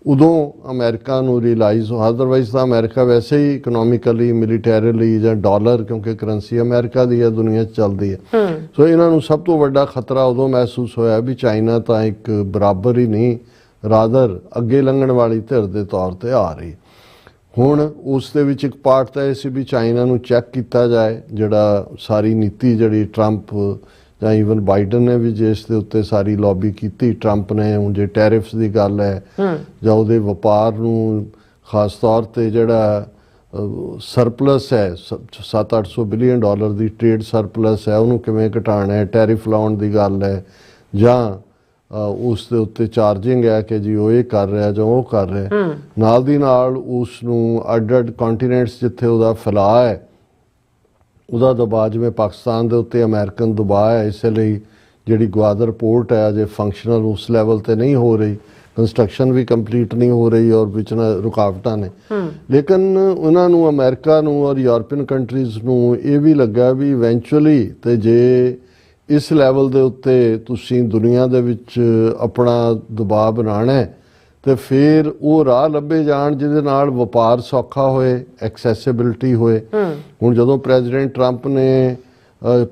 ਉਦੋਂ ਅਮਰੀਕਾ ਨੂੰ ਰਿਅਲਾਈਜ਼, ਅਦਰਵਾਈਜ਼ ਤਾਂ ਅਮਰੀਕਾ ਵੈਸੇ ਹੀ ਇਕਨੋਮਿਕਲੀ, ਮਿਲੀਟੈਰੀਲੀ ਜਾਂ ਡਾਲਰ, ਕਿਉਂਕਿ ਕਰੰਸੀ ਅਮਰੀਕਾ ਦੀ ਹੈ, ਦੁਨੀਆ 'ਚ ਚੱਲਦੀ ਹੈ, ਸੋ ਇਹਨਾਂ ਨੂੰ ਸਭ ਤੋਂ ਵੱਡਾ ਖਤਰਾ ਉਦੋਂ ਮਹਿਸੂਸ ਹੋਇਆ ਵੀ ਚਾਈਨਾ ਤਾਂ ਇੱਕ ਬਰਾਬਰ ਹੀ ਨਹੀਂ, ਰਾਦਰ ਅੱਗੇ ਲੰਘਣ ਵਾਲੀ ਧਿਰ ਦੇ ਤੌਰ 'ਤੇ ਆ ਰਹੀ। ਹੁਣ ਉਸ ਦੇ ਵਿੱਚ ਇੱਕ ਪਾਰਟ ਤਾਂ ਇਹ ਸੀ ਵੀ ਚਾਈਨਾ ਨੂੰ ਚੈੱਕ ਕੀਤਾ ਜਾਏ, ਜਿਹੜਾ ਸਾਰੀ ਨੀਤੀ ਜਿਹੜੀ ਟਰੰਪ ਜਾਂ ਈਵਨ ਬਾਈਡਨ ਨੇ ਵੀ ਜਿਸ ਦੇ ਉੱਤੇ ਸਾਰੀ ਲੌਬੀ ਕੀਤੀ। ਟਰੰਪ ਨੇ ਹੁਣ ਜੇ ਟੈਰਿਫਸ ਦੀ ਗੱਲ ਹੈ ਜਾਂ ਉਹਦੇ ਵਪਾਰ ਨੂੰ, ਖਾਸ ਤੌਰ ਤੇ ਜਿਹੜਾ ਸਰਪਲਸ ਹੈ $700-800 ਬਿਲੀਅਨ ਦੀ ਟ੍ਰੇਡ ਸਰਪਲਸ ਹੈ, ਉਹਨੂੰ ਕਿਵੇਂ ਘਟਾਉਣਾ ਹੈ, ਟੈਰਿਫ ਲਾਉਣ ਦੀ ਗੱਲ ਹੈ ਜਾਂ ਉਸ ਦੇ ਉੱਤੇ ਚਾਰਜਿੰਗ ਹੈ ਕਿ ਜੀ ਉਹ ਇਹ ਕਰ ਰਿਹਾ ਜਾਂ ਉਹ ਕਰ ਰਿਹਾ। ਨਾਲ ਦੀ ਨਾਲ ਉਸ ਨੂੰ ਅੱਡ-ਅੱਡ ਕੰਟੀਨੈਂਟਸ ਜਿੱਥੇ ਉਹਦਾ ਫੈਲਾਅ ਹੈ, ਉਹਦਾ ਦਬਾਅ, ਜਿਵੇਂ ਪਾਕਿਸਤਾਨ ਦੇ ਉੱਤੇ ਅਮਰੀਕਨ ਦਬਾਅ ਹੈ, ਇਸੇ ਲਈ ਜਿਹੜੀ ਗਵਾਦਰ ਪੋਰਟ ਹੈ ਅਜੇ ਫੰਕਸ਼ਨਲ ਉਸ ਲੈਵਲ ਤੇ ਨਹੀਂ ਹੋ ਰਹੀ, ਕੰਸਟਰਕਸ਼ਨ ਵੀ ਕੰਪਲੀਟ ਨਹੀਂ ਹੋ ਰਹੀ ਔਰ ਵਿੱਚ ਰੁਕਾਵਟਾਂ ਨੇ। ਲੇਕਿਨ ਉਹਨਾਂ ਨੂੰ, ਅਮਰੀਕਾ ਨੂੰ ਔਰ ਯੂਰਪੀਅਨ ਕੰਟਰੀਜ਼ ਨੂੰ ਇਹ ਵੀ ਲੱਗਾ ਵੀ ਇਵੈਂਚੁਅਲੀ ਤੇ ਜੇ ਇਸ ਲੈਵਲ ਦੇ ਉੱਤੇ ਤੁਸੀਂ ਦੁਨੀਆ ਦੇ ਵਿੱਚ ਆਪਣਾ ਦਬਾਅ ਬਣਾਉਣਾ ਤੇ ਫਿਰ ਉਹ ਰਾਹ ਲੱਭੇ ਜਾਣ ਜਿਹਦੇ ਨਾਲ ਵਪਾਰ ਸੌਖਾ ਹੋਏ, ਐਕਸੈਸਿਬਿਲਿਟੀ ਹੋਏ। ਹੁਣ ਜਦੋਂ ਪ੍ਰੈਜ਼ੀਡੈਂਟ ਟਰੰਪ ਨੇ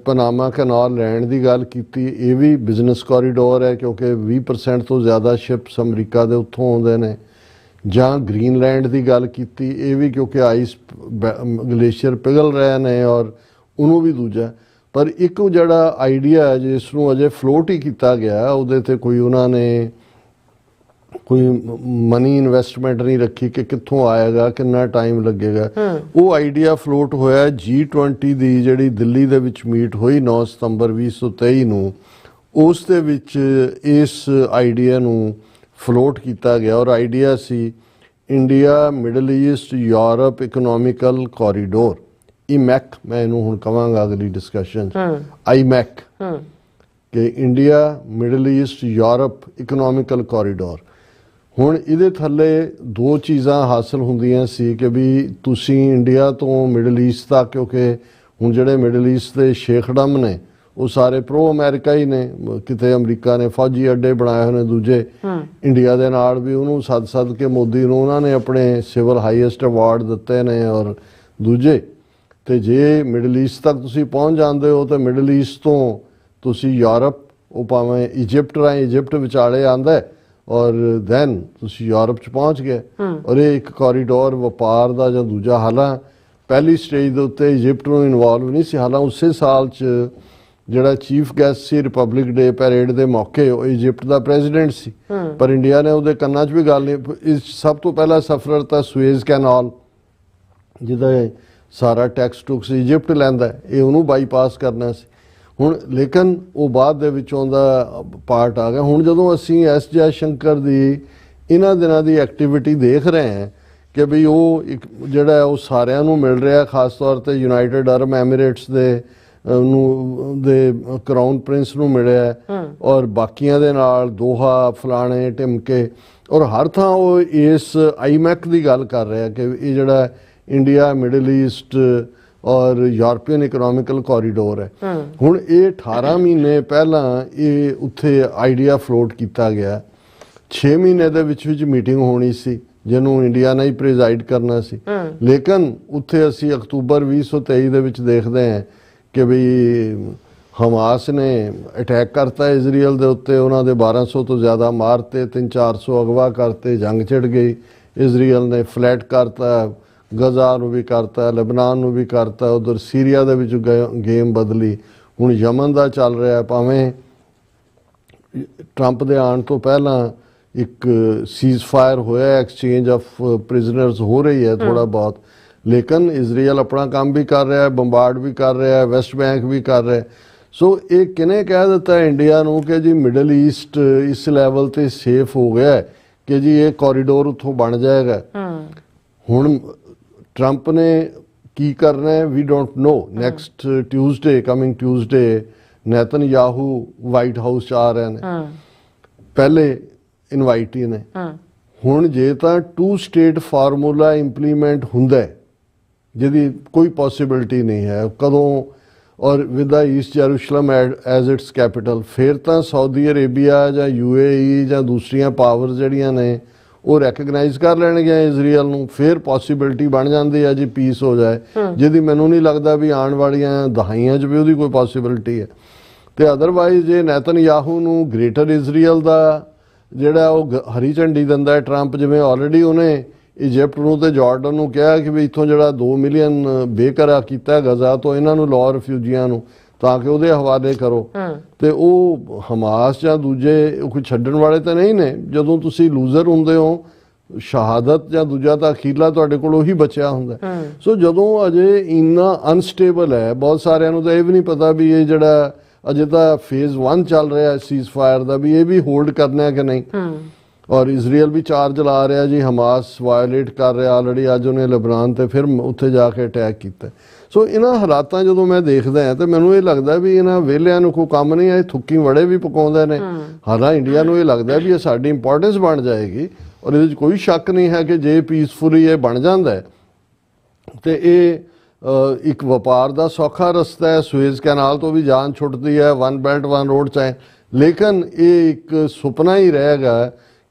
ਪਨਾਮਾ ਕੈਨਾਲ ਲੈਣ ਦੀ ਗੱਲ ਕੀਤੀ, ਇਹ ਵੀ ਬਿਜ਼ਨਸ ਕੋਰੀਡੋਰ ਹੈ ਕਿਉਂਕਿ 20% ਤੋਂ ਜ਼ਿਆਦਾ ਸ਼ਿਪਸ ਅਮਰੀਕਾ ਦੇ ਉੱਥੋਂ ਆਉਂਦੇ ਨੇ। ਜਾਂ ਗ੍ਰੀਨਲੈਂਡ ਦੀ ਗੱਲ ਕੀਤੀ, ਇਹ ਵੀ ਕਿਉਂਕਿ ਆਈਸ ਗਲੇਸ਼ੀਅਰ ਪਿਘਲ ਰਹੇ ਨੇ ਔਰ ਉਹਨੂੰ ਵੀ ਦੂਜਾ। ਪਰ ਇੱਕ ਜਿਹੜਾ ਆਈਡੀਆ ਹੈ ਜਿਸ ਨੂੰ ਅਜੇ ਫਲੋਟ ਹੀ ਕੀਤਾ ਗਿਆ, ਉਹਦੇ ਤੇ ਕੋਈ ਉਹਨਾਂ ਨੇ ਕੋਈ ਮਨੀ ਇਨਵੈਸਟਮੈਂਟ ਨਹੀਂ ਰੱਖੀ ਕਿ ਕਿੱਥੋਂ ਆਏਗਾ, ਕਿੰਨਾ ਟਾਈਮ ਲੱਗੇਗਾ। ਉਹ ਆਈਡੀਆ ਫਲੋਟ ਹੋਇਆ G20 ਦੀ ਜਿਹੜੀ ਦਿੱਲੀ ਦੇ ਵਿੱਚ ਮੀਟ ਹੋਈ 9 ਸਤੰਬਰ 2023 ਨੂੰ, ਉਸ ਦੇ ਵਿੱਚ ਇਸ ਆਈਡੀਆ ਨੂੰ ਫਲੋਟ ਕੀਤਾ ਗਿਆ ਔਰ ਆਈਡੀਆ ਸੀ India, Middle East, Europe economical corridor, IMEC ਮੈਂ ਇਹਨੂੰ ਹੁਣ ਕਵਾਂਗਾ ਅਗਲੀ ਡਿਸਕਸ਼ਨ 'ਚ, IMEC, ਕਿ India, Middle East, Europe economical corridor. ਹੁਣ ਇਹਦੇ ਥੱਲੇ ਦੋ ਚੀਜ਼ਾਂ ਹਾਸਲ ਹੁੰਦੀਆਂ ਸੀ ਕਿ ਵੀ ਤੁਸੀਂ ਇੰਡੀਆ ਤੋਂ ਮਿਡਲ ਈਸਟ ਤੱਕ, ਕਿਉਂਕਿ ਹੁਣ ਜਿਹੜੇ ਮਿਡਲ ਈਸਟ ਦੇ ਸ਼ੇਖਡਮ ਨੇ ਉਹ ਸਾਰੇ ਪ੍ਰੋ ਅਮਰੀਕਾ ਹੀ ਨੇ। ਕਿਤੇ ਅਮਰੀਕਾ ਨੇ ਫੌਜੀ ਅੱਡੇ ਬਣਾਏ ਹੋਏ ਨੇ ਦੂਜੇ ਇੰਡੀਆ ਦੇ ਨਾਲ ਵੀ, ਉਹਨੂੰ ਸੱਦ ਕੇ ਮੋਦੀ ਨੂੰ ਉਹਨਾਂ ਨੇ ਆਪਣੇ ਸਿਵਲ ਹਾਈਐਸਟ ਅਵਾਰਡ ਦਿੱਤੇ ਨੇ ਔਰ ਦੂਜੇ। ਤੇ ਜੇ ਮਿਡਲ ਈਸਟ ਤੱਕ ਤੁਸੀਂ ਪਹੁੰਚ ਜਾਂਦੇ ਹੋ ਤਾਂ ਮਿਡਲ ਈਸਟ ਤੋਂ ਤੁਸੀਂ ਯੂਰਪ, ਉਹ ਭਾਵੇਂ ਇਜਿਪਟ ਰਾਹੀਂ, ਇਜਿਪਟ ਵਿਚਾਲੇ ਆਉਂਦਾ ਔਰ ਦੈਨ ਤੁਸੀਂ ਯੂਰਪ 'ਚ ਪਹੁੰਚ ਗਏ। ਔਰ ਇਹ ਇੱਕ ਕੋਰੀਡੋਰ ਵਪਾਰ ਦਾ ਜਾਂ ਦੂਜਾ, ਹਾਲਾਂ ਪਹਿਲੀ ਸਟੇਜ ਦੇ ਉੱਤੇ ਇਜਿਪਟ ਨੂੰ ਇਨਵੋਲਵ ਨਹੀਂ ਸੀ, ਹਾਲਾਂ ਉਸੇ ਸਾਲ 'ਚ ਜਿਹੜਾ ਚੀਫ ਗੈਸਟ ਸੀ ਰਿਪਬਲਿਕ ਡੇ ਪੈਰੇਡ ਦੇ ਮੌਕੇ ਉਹ ਇਜਿਪਟ ਦਾ ਪ੍ਰੈਜ਼ੀਡੈਂਟ ਸੀ, ਪਰ ਇੰਡੀਆ ਨੇ ਉਹਦੇ ਕੰਨਾਂ 'ਚ ਵੀ ਗੱਲ ਨਹੀਂ। ਸਭ ਤੋਂ ਪਹਿਲਾ ਸਫ਼ਰ ਤਾਂ ਸੁਏਜ਼ ਕੈਨਾਲ, ਜਿਹਦਾ ਸਾਰਾ ਟੈਕਸ ਟੁਕਸ ਇਜਿਪਟ ਲੈਂਦਾ, ਇਹ ਉਹਨੂੰ ਬਾਈਪਾਸ ਕਰਨਾ ਸੀ ਹੁਣ। ਲੇਕਿਨ ਉਹ ਬਾਅਦ ਦੇ ਵਿੱਚੋਂ ਦਾ ਪਾਰਟ ਆ ਗਿਆ। ਹੁਣ ਜਦੋਂ ਅਸੀਂ ਐਸ ਜੈ ਸ਼ੰਕਰ ਦੀ ਇਹਨਾਂ ਦਿਨਾਂ ਦੀ ਐਕਟੀਵਿਟੀ ਦੇਖ ਰਹੇ ਹਾਂ ਕਿ ਵੀ ਉਹ ਇੱਕ ਜਿਹੜਾ ਉਹ ਸਾਰਿਆਂ ਨੂੰ ਮਿਲ ਰਿਹਾ, ਖਾਸ ਤੌਰ ਤੇ ਯੂਨਾਈਟਿਡ ਅਰਬ ਐਮੀਰੇਟਸ ਦੇ ਕਰਾਊਨ ਪ੍ਰਿੰਸ ਨੂੰ ਮਿਲਿਆ ਔਰ ਬਾਕੀਆਂ ਦੇ ਨਾਲ ਦੋਹਾ ਫਲਾਣੇ ਢਿਮਕੇ, ਔਰ ਹਰ ਥਾਂ ਉਹ ਇਸ ਆਈਮੈਕ ਦੀ ਗੱਲ ਕਰ ਰਿਹਾ ਕਿ ਇਹ ਜਿਹੜਾ ਇੰਡੀਆ ਮਿਡਲ ਈਸਟ ਔਰ ਯੂਰਪੀਅਨ ਇਕਨੋਮਿਕਲ ਕੋਰੀਡੋਰ ਹੈ। ਹੁਣ ਇਹ 18 ਮਹੀਨੇ ਪਹਿਲਾਂ ਇਹ ਉੱਥੇ ਆਈਡੀਆ ਫਲੋਟ ਕੀਤਾ ਗਿਆ। 6 ਮਹੀਨੇ ਦੇ ਵਿੱਚ ਮੀਟਿੰਗ ਹੋਣੀ ਸੀ ਜਿਹਨੂੰ ਇੰਡੀਆ ਨੇ ਹੀ ਪ੍ਰੀਜ਼ਾਈਡ ਕਰਨਾ ਸੀ, ਲੇਕਿਨ ਉੱਥੇ ਅਸੀਂ ਅਕਤੂਬਰ 2023 ਦੇ ਵਿੱਚ ਦੇਖਦੇ ਹਾਂ ਕਿ ਵੀ ਹਮਾਸ ਨੇ ਅਟੈਕ ਕਰਤਾ ਇਜ਼ਰਾਈਲ ਦੇ ਉੱਤੇ, ਉਹਨਾਂ ਦੇ 1200 ਤੋਂ ਜ਼ਿਆਦਾ ਮਾਰਤੇ, 300-400 ਅਗਵਾ ਕਰਤੇ, ਜੰਗ ਛਿੜ ਗਈ। ਇਜ਼ਰਾਈਲ ਨੇ ਫਲੈਟ ਕਰਤਾ, ਗਜ਼ਾ ਨੂੰ ਵੀ ਕਰਤਾ, ਲਬਨਾਨ ਨੂੰ ਵੀ ਕਰਤਾ, ਉਧਰ ਸੀਰੀਆ ਦੇ ਵਿੱਚ ਗੇਮ ਬਦਲੀ। ਹੁਣ ਯਮਨ ਦਾ ਚੱਲ ਰਿਹਾ, ਭਾਵੇਂ ਟਰੰਪ ਦੇ ਆਉਣ ਤੋਂ ਪਹਿਲਾਂ ਇੱਕ ਸੀਜ਼ ਫਾਇਰ ਹੋਇਆ, ਐਕਸਚੇਂਜ ਆਫ ਪ੍ਰਿਜ਼ਨਰਸ ਹੋ ਰਹੀ ਹੈ ਥੋੜਾ ਬਹੁਤ, ਲੇਕਿਨ ਇਜ਼ਰਾਈਲ ਆਪਣਾ ਕੰਮ ਵੀ ਕਰ ਰਿਹਾ ਹੈ, ਬੰਬਾਰਡ ਵੀ ਕਰ ਰਿਹਾ ਹੈ, ਵੈਸਟ ਬੈਂਕ ਵੀ ਕਰ ਰਿਹਾ ਹੈ। ਸੋ ਇਹ ਕਿਹਨੇ ਕਹਿ ਦਿੱਤਾ ਇੰਡੀਆ ਨੂੰ ਕਿ ਜੀ ਮਿਡਲ ਈਸਟ ਇਸ ਲੈਵਲ ਤੇ ਸੇਫ ਹੋ ਗਿਆ ਕਿ ਜੀ ਇਹ ਕੋਰੀਡੋਰ ਉੱਥੋਂ ਬਣ ਜਾਏਗਾ। ਹੁਣ ਟਰੰਪ ਨੇ ਕੀ ਕਰਨਾ ਹੈ we don't know. Next Tuesday, coming Tuesday, Netanyahu White House 'ਚ ਆ ਰਹੇ ਨੇ, ਪਹਿਲੇ ਇਨਵਾਈਟੀ ਨੇ। ਹੁਣ ਜੇ ਤਾਂ 2 ਸਟੇਟ ਫਾਰਮੂਲਾ ਇੰਪਲੀਮੈਂਟ ਹੁੰਦਾ ਜਿਹਦੀ ਕੋਈ ਪੋਸੀਬਿਲਿਟੀ ਨਹੀਂ ਹੈ ਕਦੋਂ, ਔਰ with the East ਜੈਰੂਸ਼ਲਮ as it's capital, ਫਿਰ ਤਾਂ ਸਾਊਦੀ ਅਰੇਬੀਆ ਜਾਂ UAE ਜਾਂ ਦੂਸਰੀਆਂ ਪਾਵਰ ਜਿਹੜੀਆਂ ਨੇ ਉਹ ਰੈਕਗਨਾਈਜ਼ ਕਰ ਲੈਣਗੇ ਇਜ਼ਰਾਈਲ ਨੂੰ, ਫਿਰ ਪੋਸੀਬਿਲਿਟੀ ਬਣ ਜਾਂਦੀ ਹੈ ਜੀ ਪੀਸ ਹੋ ਜਾਏ, ਜਿਹਦੀ ਮੈਨੂੰ ਨਹੀਂ ਲੱਗਦਾ ਵੀ ਆਉਣ ਵਾਲੀਆਂ ਦਹਾਈਆਂ 'ਚ ਵੀ ਉਹਦੀ ਕੋਈ ਪੋਸੀਬਿਲਿਟੀ ਹੈ। ਤੇ ਅਦਰਵਾਈਜ਼ ਜੇ ਨੇਤਨਯਾਹੂ ਨੂੰ ਗ੍ਰੇਟਰ ਇਜ਼ਰਾਈਲ ਦਾ ਜਿਹੜਾ ਉਹ ਹਰੀ ਝੰਡੀ ਦਿੰਦਾ ਹੈ ਟਰੰਪ, ਜਿਵੇਂ ਆਲਰੇਡੀ ਉਹਨੇ ਇਜਿਪਟ ਨੂੰ ਤੇ ਜਾਰਡਨ ਨੂੰ ਕਿਹਾ ਕਿ ਵੀ ਇੱਥੋਂ ਜਿਹੜਾ 2 ਮਿਲੀਅਨ ਬੇਘਰਾ ਕੀਤਾ ਗਜ਼ਾ ਤੋਂ, ਇਹਨਾਂ ਨੂੰ ਲਾਓ ਰਿਫਿਊਜੀਆਂ ਨੂੰ, ਤਾਂ ਕਿ ਉਹਦੇ ਹਵਾਲੇ ਕਰੋ। ਤੇ ਉਹ ਹਮਾਸ ਜਾਂ ਦੂਜੇ ਕੋਈ ਛੱਡਣ ਵਾਲੇ ਤਾਂ ਨਹੀਂ ਨੇ। ਜਦੋਂ ਤੁਸੀਂ ਲੂਜ਼ਰ ਹੁੰਦੇ ਹੋ, ਸ਼ਹਾਦਤ ਜਾਂ ਦੂਜਾ ਤਾਂ ਅਖੀਰਲਾ ਤੁਹਾਡੇ ਕੋਲ ਉਹੀ ਬਚਿਆ ਹੁੰਦਾ। ਸੋ ਜਦੋਂ ਅਜੇ ਇੰਨਾ ਅਨਸਟੇਬਲ ਹੈ, ਬਹੁਤ ਸਾਰਿਆਂ ਨੂੰ ਤਾਂ ਇਹ ਵੀ ਨਹੀਂ ਪਤਾ ਵੀ ਇਹ ਜਿਹੜਾ ਅਜੇ ਤਾਂ ਫੇਜ਼ 1 ਚੱਲ ਰਿਹਾ ਸੀਜ਼ ਫਾਇਰ ਦਾ, ਵੀ ਇਹ ਵੀ ਹੋਲਡ ਕਰਨਾ ਹੈ ਕਿ ਨਹੀਂ। ਔਰ ਇਜ਼ਰਾਈਲ ਵੀ ਚਾਰਜ ਲਾ ਰਿਹਾ ਜੀ ਹਮਾਸ ਵਾਇਲੇਟ ਕਰ ਰਿਹਾ ਆਲਰੇਡੀ, ਅੱਜ ਉਹਨੇ ਲਬਨਾਨ ਤੇ ਫਿਰ ਉੱਥੇ ਜਾ ਕੇ ਅਟੈਕ ਕੀਤਾ। ਸੋ ਇਹਨਾਂ ਹਾਲਾਤਾਂ ਜਦੋਂ ਮੈਂ ਦੇਖਦਾ ਹਾਂ ਤਾਂ ਮੈਨੂੰ ਇਹ ਲੱਗਦਾ ਵੀ ਇਹਨਾਂ ਵਿਹਲਿਆਂ ਨੂੰ ਕੋਈ ਕੰਮ ਨਹੀਂ ਹੈ, ਥੁੱਕੀ ਵੜੇ ਵੀ ਪਕਾਉਂਦੇ ਨੇ। ਹਾਲਾਂਕਿ ਇੰਡੀਆ ਨੂੰ ਇਹ ਲੱਗਦਾ ਵੀ ਇਹ ਸਾਡੀ ਇੰਪੋਰਟੈਂਸ ਬਣ ਜਾਏਗੀ, ਔਰ ਇਹਦੇ 'ਚ ਕੋਈ ਸ਼ੱਕ ਨਹੀਂ ਹੈ ਕਿ ਜੇ ਪੀਸਫੁਲੀ ਇਹ ਬਣ ਜਾਂਦਾ ਤੇ ਇਹ ਇੱਕ ਵਪਾਰ ਦਾ ਸੌਖਾ ਰਸਤਾ ਹੈ। ਸੁਏਜ਼ ਕੈਨਾਲ ਤੋਂ ਵੀ ਜਾਨ ਛੁੱਟਦੀ ਹੈ, 1 ਬੈਲਟ 1 ਰੋਡ 'ਚ ਹੈ, ਲੇਕਿਨ ਇਹ ਇੱਕ ਸੁਪਨਾ ਹੀ ਰਹੇਗਾ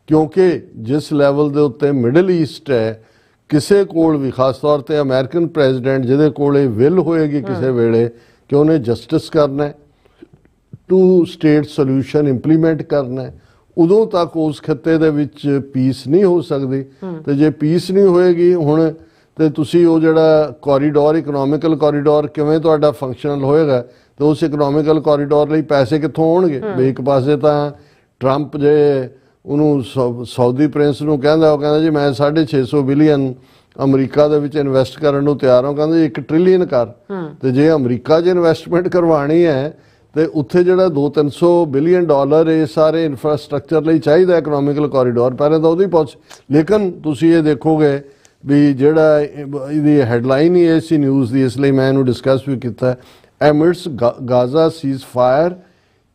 ਕਿਉਂਕਿ ਜਿਸ ਲੈਵਲ ਦੇ ਉੱਤੇ ਮਿਡਲ ਈਸਟ ਹੈ, ਕਿਸੇ ਕੋਲ ਵੀ ਖਾਸ ਤੌਰ ਤੇ ਅਮਰੀਕਨ ਪ੍ਰੈਜ਼ੀਡੈਂਟ ਜਿਹਦੇ ਕੋਲ ਇਹ ਵਿਲ ਹੋਏਗੀ ਕਿਸੇ ਵੇਲੇ ਕਿ ਉਹਨੇ ਜਸਟਿਸ ਕਰਨਾ ਹੈ, 2 ਸਟੇਟ ਸੋਲੂਸ਼ਨ ਇੰਪਲੀਮੈਂਟ ਕਰਨਾ ਹੈ, ਉਦੋਂ ਤੱਕ ਉਸ ਖਿੱਤੇ ਦੇ ਵਿੱਚ ਪੀਸ ਨਹੀਂ ਹੋ ਸਕਦੀ। ਤੇ ਜੇ ਪੀਸ ਨਹੀਂ ਹੋਏਗੀ ਹੁਣ ਤੇ ਤੁਸੀਂ ਉਹ ਜਿਹੜਾ ਕੋਰੀਡੋਰ, ਇਕਨੋਮਿਕਲ ਕੋਰੀਡੋਰ ਕਿਵੇਂ ਤੁਹਾਡਾ ਫੰਕਸ਼ਨਲ ਹੋਏਗਾ, ਤੇ ਉਸ ਇਕਨੋਮਿਕਲ ਕੋਰੀਡੋਰ ਲਈ ਪੈਸੇ ਕਿੱਥੋਂ ਆਉਣਗੇ। ਵੀ ਇੱਕ ਪਾਸੇ ਤਾਂ ਟਰੰਪ ਜੇ ਉਹਨੂੰ ਸਾਊਦੀ ਪ੍ਰਿੰਸ ਨੂੰ ਕਹਿੰਦਾ, ਉਹ ਕਹਿੰਦਾ ਜੀ ਮੈਂ 650 ਬਿਲੀਅਨ ਅਮਰੀਕਾ ਦੇ ਵਿੱਚ ਇਨਵੈਸਟ ਕਰਨ ਨੂੰ ਤਿਆਰ ਹਾਂ, ਕਹਿੰਦਾ 1 ਟ੍ਰਿਲੀਅਨ ਕਰ। ਤੇ ਜੇ ਅਮਰੀਕਾ 'ਚ ਇਨਵੈਸਟਮੈਂਟ ਕਰਵਾਉਣੀ ਹੈ ਤੇ ਉੱਥੇ ਜਿਹੜਾ 200-300 ਬਿਲੀਅਨ ਡਾਲਰ ਇਹ ਸਾਰੇ ਇਨਫਰਾਸਟ੍ਰਕਚਰ ਲਈ ਚਾਹੀਦਾ ਇਕਨੋਮਿਕਲ ਕੋਰੀਡੋਰ, ਪਹਿਲਾਂ ਤਾਂ ਉਹਦੀ ਪਹੁੰਚ। ਲੇਕਿਨ ਤੁਸੀਂ ਇਹ ਦੇਖੋਗੇ ਵੀ ਜਿਹੜਾ ਇਹਦੀ ਹੈਡਲਾਈਨ ਹੀ ਸੀ ਨਿਊਜ਼ ਦੀ, ਇਸ ਲਈ ਮੈਂ ਇਹਨੂੰ ਡਿਸਕਸ ਵੀ ਕੀਤਾ। Amidst Gaza ceasefire,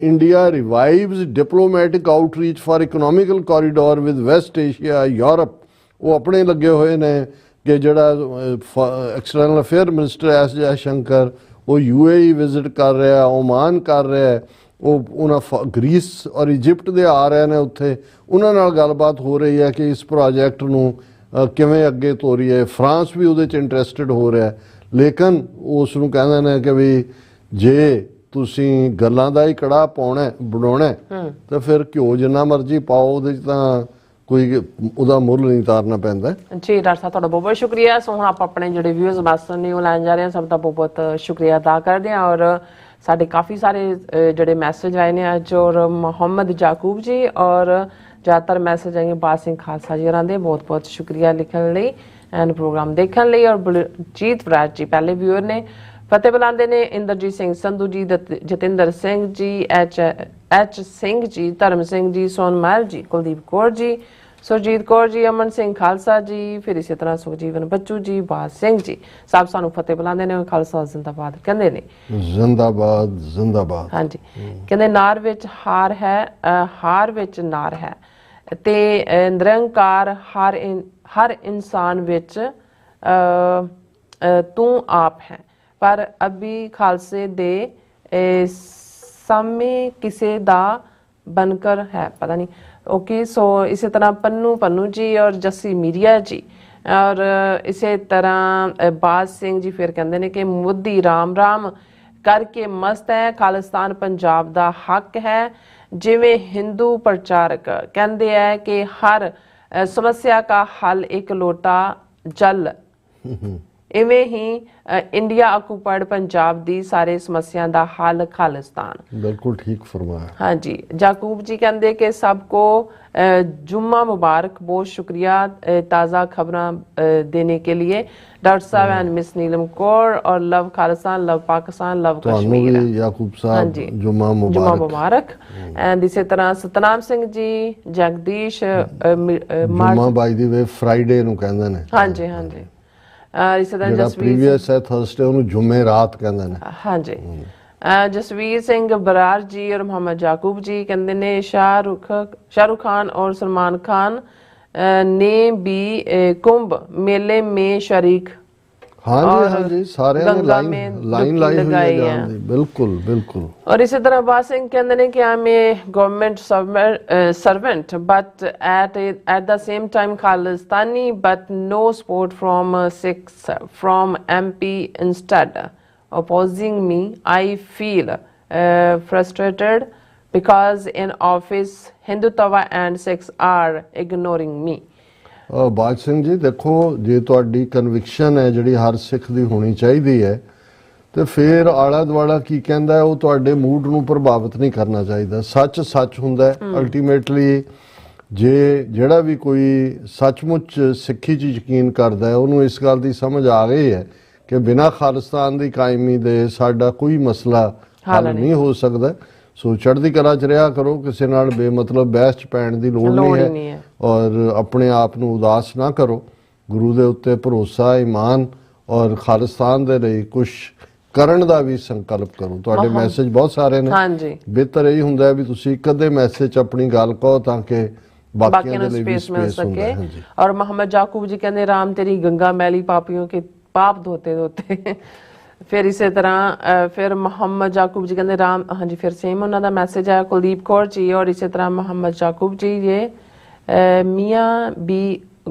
India revives diplomatic outreach for economical corridor with West Asia, Europe। ਉਹ ਆਪਣੇ ਲੱਗੇ ਹੋਏ ਨੇ ਕਿ ਜਿਹੜਾ external affair minister S Jai Shankar ਉਹ UAE ਵਿਜ਼ਿਟ ਕਰ ਰਿਹਾ, ਓਮਾਨ ਕਰ ਰਿਹਾ, ਉਹ ਉਹਨਾਂ ਗ੍ਰੀਸ ਔਰ ਇਜਿਪਟ ਦੇ ਆ ਰਹੇ ਨੇ, ਉੱਥੇ ਉਹਨਾਂ ਨਾਲ ਗੱਲਬਾਤ ਹੋ ਰਹੀ ਹੈ ਕਿ ਇਸ ਪ੍ਰੋਜੈਕਟ ਨੂੰ ਕਿਵੇਂ ਅੱਗੇ ਤੋਰੀਏ। ਫਰਾਂਸ ਵੀ ਉਹਦੇ 'ਚ ਇੰਟਰਸਟਿਡ ਹੋ ਰਿਹਾ, ਲੇਕਿਨ ਉਸ ਨੂੰ ਕਹਿੰਦੇ ਨੇ ਕਿ ਵੀ ਜੇ ਤੁਸੀਂ ਗੱਲਾਂ ਦਾ ਹੀ ਕੜਾਹ ਬਣਾਉਣਾ ਤਾਂ ਫਿਰ ਘਿਓ ਜਿੰਨਾ ਮਰਜ਼ੀ ਪਾਓ, ਉਹਦੇ 'ਚ ਤਾਂ ਕੋਈ ਉਹਦਾ ਮੁੱਲ ਨਹੀਂ ਤਾਰਨਾ ਪੈਂਦਾ। ਜੀ ਡਾਕਟਰ ਸਾਹਿਬ ਤੁਹਾਡਾ ਬਹੁਤ ਬਹੁਤ ਸ਼ੁਕਰੀਆ। ਸੋ ਹੁਣ ਆਪਾਂ ਆਪਣੇ ਜਿਹੜੇ ਵਿਊਜ਼ ਬਸ ਨੇ ਉਹ ਲੈਣ ਜਾ ਰਹੇ ਹਾਂ। ਸਭ ਦਾ ਬਹੁਤ ਬਹੁਤ ਸ਼ੁਕਰੀਆ ਅਦਾ ਕਰਦੇ ਹਾਂ। ਔਰ ਸਾਡੇ ਕਾਫੀ ਸਾਰੇ ਜਿਹੜੇ ਮੈਸੇਜ ਆਏ ਨੇ ਅੱਜ, ਔਰ ਮੁਹੰਮਦ ਜਾਕੂਬ ਜੀ ਔਰ ਜ਼ਿਆਦਾਤਰ ਮੈਸੇਜ ਆਏ ਬਾਜ ਸਿੰਘ ਖਾਲਸਾ ਜੀ ਹੋਰਾਂ ਦੇ। ਬਹੁਤ ਬਹੁਤ ਸ਼ੁਕਰੀਆ ਲਿਖਣ ਲਈ ਐਂਡ ਪ੍ਰੋਗਰਾਮ ਦੇਖਣ ਲਈ। ਔਰ ਬਲਜੀਤ ਵਰਾਜ ਜੀ ਪਹਿਲੇ ਵਿਊਅਰ ਨੇ। ਫਤਿਹ ਬੁਲਾਉਂਦੇ ਨੇ ਇੰਦਰਜੀਤ ਸਿੰਘ ਸੰਧੂ ਜੀ, ਜਤਿੰਦਰ ਸਿੰਘ ਜੀ, ਐਚ ਸਿੰਘ ਜੀ, ਧਰਮ ਸਿੰਘ ਜੀ, ਸੋਨਮਲ ਜੀ, ਕੁਲਦੀਪ ਕੌਰ ਜੀ, ਸੁਰਜੀਤ ਕੌਰ ਜੀ, ਅਮਨ ਸਿੰਘ ਖਾਲਸਾ ਜੀ, ਫਿਰ ਇਸੇ ਤਰ੍ਹਾਂ ਸੁਖਜੀਵਨ ਬੱਚੂ ਜੀ, ਬਾਜ ਸਿੰਘ ਜੀ, ਸਭ ਸਾਨੂੰ ਫਤਿਹ ਬੁਲਾਉਂਦੇ ਨੇ। ਖਾਲਸਾ ਜ਼ਿੰਦਾਬਾਦ ਕਹਿੰਦੇ ਨੇ। ਜ਼ਿੰਦਾਬਾਦ ਜ਼ਿੰਦਾਬਾਦ। ਹਾਂਜੀ, ਕਹਿੰਦੇ ਨਾਰ ਵਿੱਚ ਹਾਰ ਹੈ, ਹਾਰ ਵਿੱਚ ਨਾਰ ਹੈ ਤੇ ਨਿਰੰਕਾਰ ਹਰ ਇਨਸਾਨ ਵਿੱਚ ਤੂੰ ਆਪ ਹੈ, ਪਰ ਅਭੀ ਖਾਲਸੇ ਦੇ ਸਾਹਮਣੇ ਕਿਸੇ ਦਾ बनकर है, पता नहीं। ओके, सो इसी तरह पन्नू जी और जस्सी मीरिया जी और इसी तरह बाज सिंह जी फिर कहते हैं कि मोदी राम राम करके मस्त है, खालिस्तान पंजाब दा हक है। जिवें हिंदू प्रचारक कहते हैं कि हर समस्या का हल एक लोटा जल, इवें ही इंडिया ऑक्यूपाइड पंजाब दी सारे समस्या दा हल खालिस्तान। बिल्कुल ठीक फरमाया। हाँ जी, जाकूब जी कहते कि सबको जुम्मा मुबारक, बहुत शुक्रिया ताज़ा खबरें देने के लिए डॉक्टर साहब एंड मिस नीलम कौर, और love Khalistan, love Pakistan, love Kashmir. Yakub साहब जुम्मा मुबारक। एंड इसी तरह सतनाम सिंह जी, जगदीश जुम्मा बाय द वे फ्राइडे नु कहंदे ने। हाँ जी, हाँ जी। इसी तरह प्रीवियस है थर्सडे, ਉਹਨੂੰ ਜੁਮੇ ਰਾਤ ਕਹਿੰਦੇ ਨੇ। ਹਾਂਜੀ। ਜਸਵੀਰ ਸਿੰਘ ਬਰਾਰ ਜੀ और मोहम्मद जाकूब जी कहते ने शाहरुख खान और सलमान खान ने भी कुंभ मेले में शरीक। हाँ जी, हाँ जी, सारे लाइन लाई हुई है। बिल्कुल बिल्कुल। और इसी तरह बाज सिंह कहते हैं कि I am a government servant but at the same time Khalistani, but no support from six from MP instead opposing me. I feel frustrated because in office Hindutva and Sikhs are ignoring me. Baj Singh ji ਦੇਖੋ, ਜੇ ਤੁਹਾਡੀ ਕਨਵਿਕਸ਼ਨ ਹੈ ਜਿਹੜੀ ਹਰ ਸਿੱਖ ਦੀ ਹੋਣੀ ਚਾਹੀਦੀ ਹੈ, ਤੇ ਫਿਰ ਆਲਾ ਦੁਆਲਾ ਕੀ ਕਹਿੰਦਾ ਹੈ ਉਹ ਤੁਹਾਡੇ ਮੂਡ ਨੂੰ ਪ੍ਰਭਾਵਿਤ ਨਹੀਂ ਕਰਨਾ ਚਾਹੀਦਾ। ਸੱਚ ਸੱਚ ਹੁੰਦਾ ਹੈ ਅਲਟੀਮੇਟਲੀ। ਜੇ ਜਿਹੜਾ ਵੀ ਕੋਈ ਸੱਚਮੁੱਚ ਸਿੱਖੀ 'ਚ ਯਕੀਨ ਕਰਦਾ ਹੈ, ਉਹਨੂੰ ਇਸ ਗੱਲ ਦੀ ਸਮਝ ਆ ਗਈ ਹੈ ਕਿ ਬਿਨਾਂ ਖਾਲਿਸਤਾਨ ਦੀ ਕਾਇਮੀ ਦੇ ਸਾਡਾ ਕੋਈ ਮਸਲਾ ਹੱਲ ਨਹੀਂ ਹੋ ਸਕਦਾ। ਸੋ ਚੜ੍ਹਦੀ ਕਲਾ 'ਚ ਰਿਹਾ ਕਰੋ, ਕਿਸੇ ਨਾਲ ਬੇਮਤਲਬ ਬਹਿਸ 'ਚ ਪੈਣ ਦੀ ਲੋੜ ਨਹੀਂ ਹੈ, ਔਰ ਆਪਣੇ ਆਪ ਨੂੰ ਉਦਾਸ ਨਾ ਕਰੋ। ਗੁਰੂ ਦੇ ਉੱਤੇ ਭਰੋਸਾ, ਈਮਾਨ ਔਰ ਖਾਲਿਸਤਾਨ ਦੇ ਲਈ ਕੁਛ ਕਰਨ ਦਾ ਵੀ ਸੰਕਲਪ ਕਰੋ। ਤੁਹਾਡੇ ਮੈਸੇਜ ਬਹੁਤ ਸਾਰੇ ਨੇ। ਹਾਂਜੀ, ਬਿਹਤਰ ਇਹ ਹੁੰਦਾ ਵੀ ਤੁਸੀਂ ਇੱਕ ਅੱਧੇ ਮੈਸੇਜ 'ਚ ਆਪਣੀ ਗੱਲ ਕਹੋ ਤਾਂ ਕਿ ਬਾਕੀਆਂ ਦੇ ਲਈ ਵੀ ਸਪੇਸ ਮਿਲ ਸਕੇ। ਔਰ ਮੁਹੰਮਦ ਜਾਕੂਬ ਜੀ ਕਹਿੰਦੇ ਰਾਮ ਤੇਰੀ ਗੰਗਾ ਮੈਲੀ ਪਾਪੀਆਂ ਕੇ ਪਾਪ ਧੋਤੇ ਧੋਤੇ। फिर इसी तरह फिर मोहम्मद जाकूब जी कहते राम, हाँ जी, फिर सेम उन्होंने मैसेज आया कुलदीप कौर जी। और इसी तरह मोहम्मद जाकूब जी ये मियाँ भी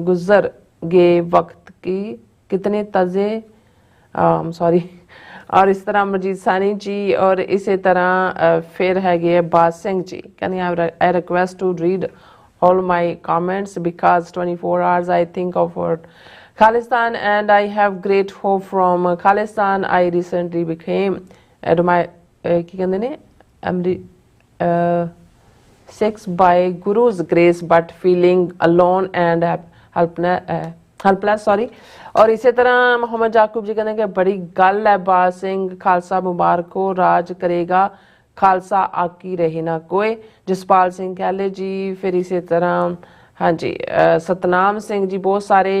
गुजर गए वक्त की कितने तजे सॉरी। और इस तरह मजीद सानी जी। और इसी तरह फिर है गए बाज सिंह जी कहते I request to read all my comments because 24 hours I think of Khalistan and I have great hope from Khalistan. I recently became Sikhs by Guru's grace but feeling alone and helpless sorry। और इसी तरह मोहम्मद जाकूब जी कहते हैं कि बड़ी गल है बाज सिंह, खालसा मुबारक हो, राज करेगा खालसा आकी रहे ना कोई। जसपाल सिंह कहले जी। फिर इसी तरह हाँ जी सतनाम सिंह जी, बहुत सारे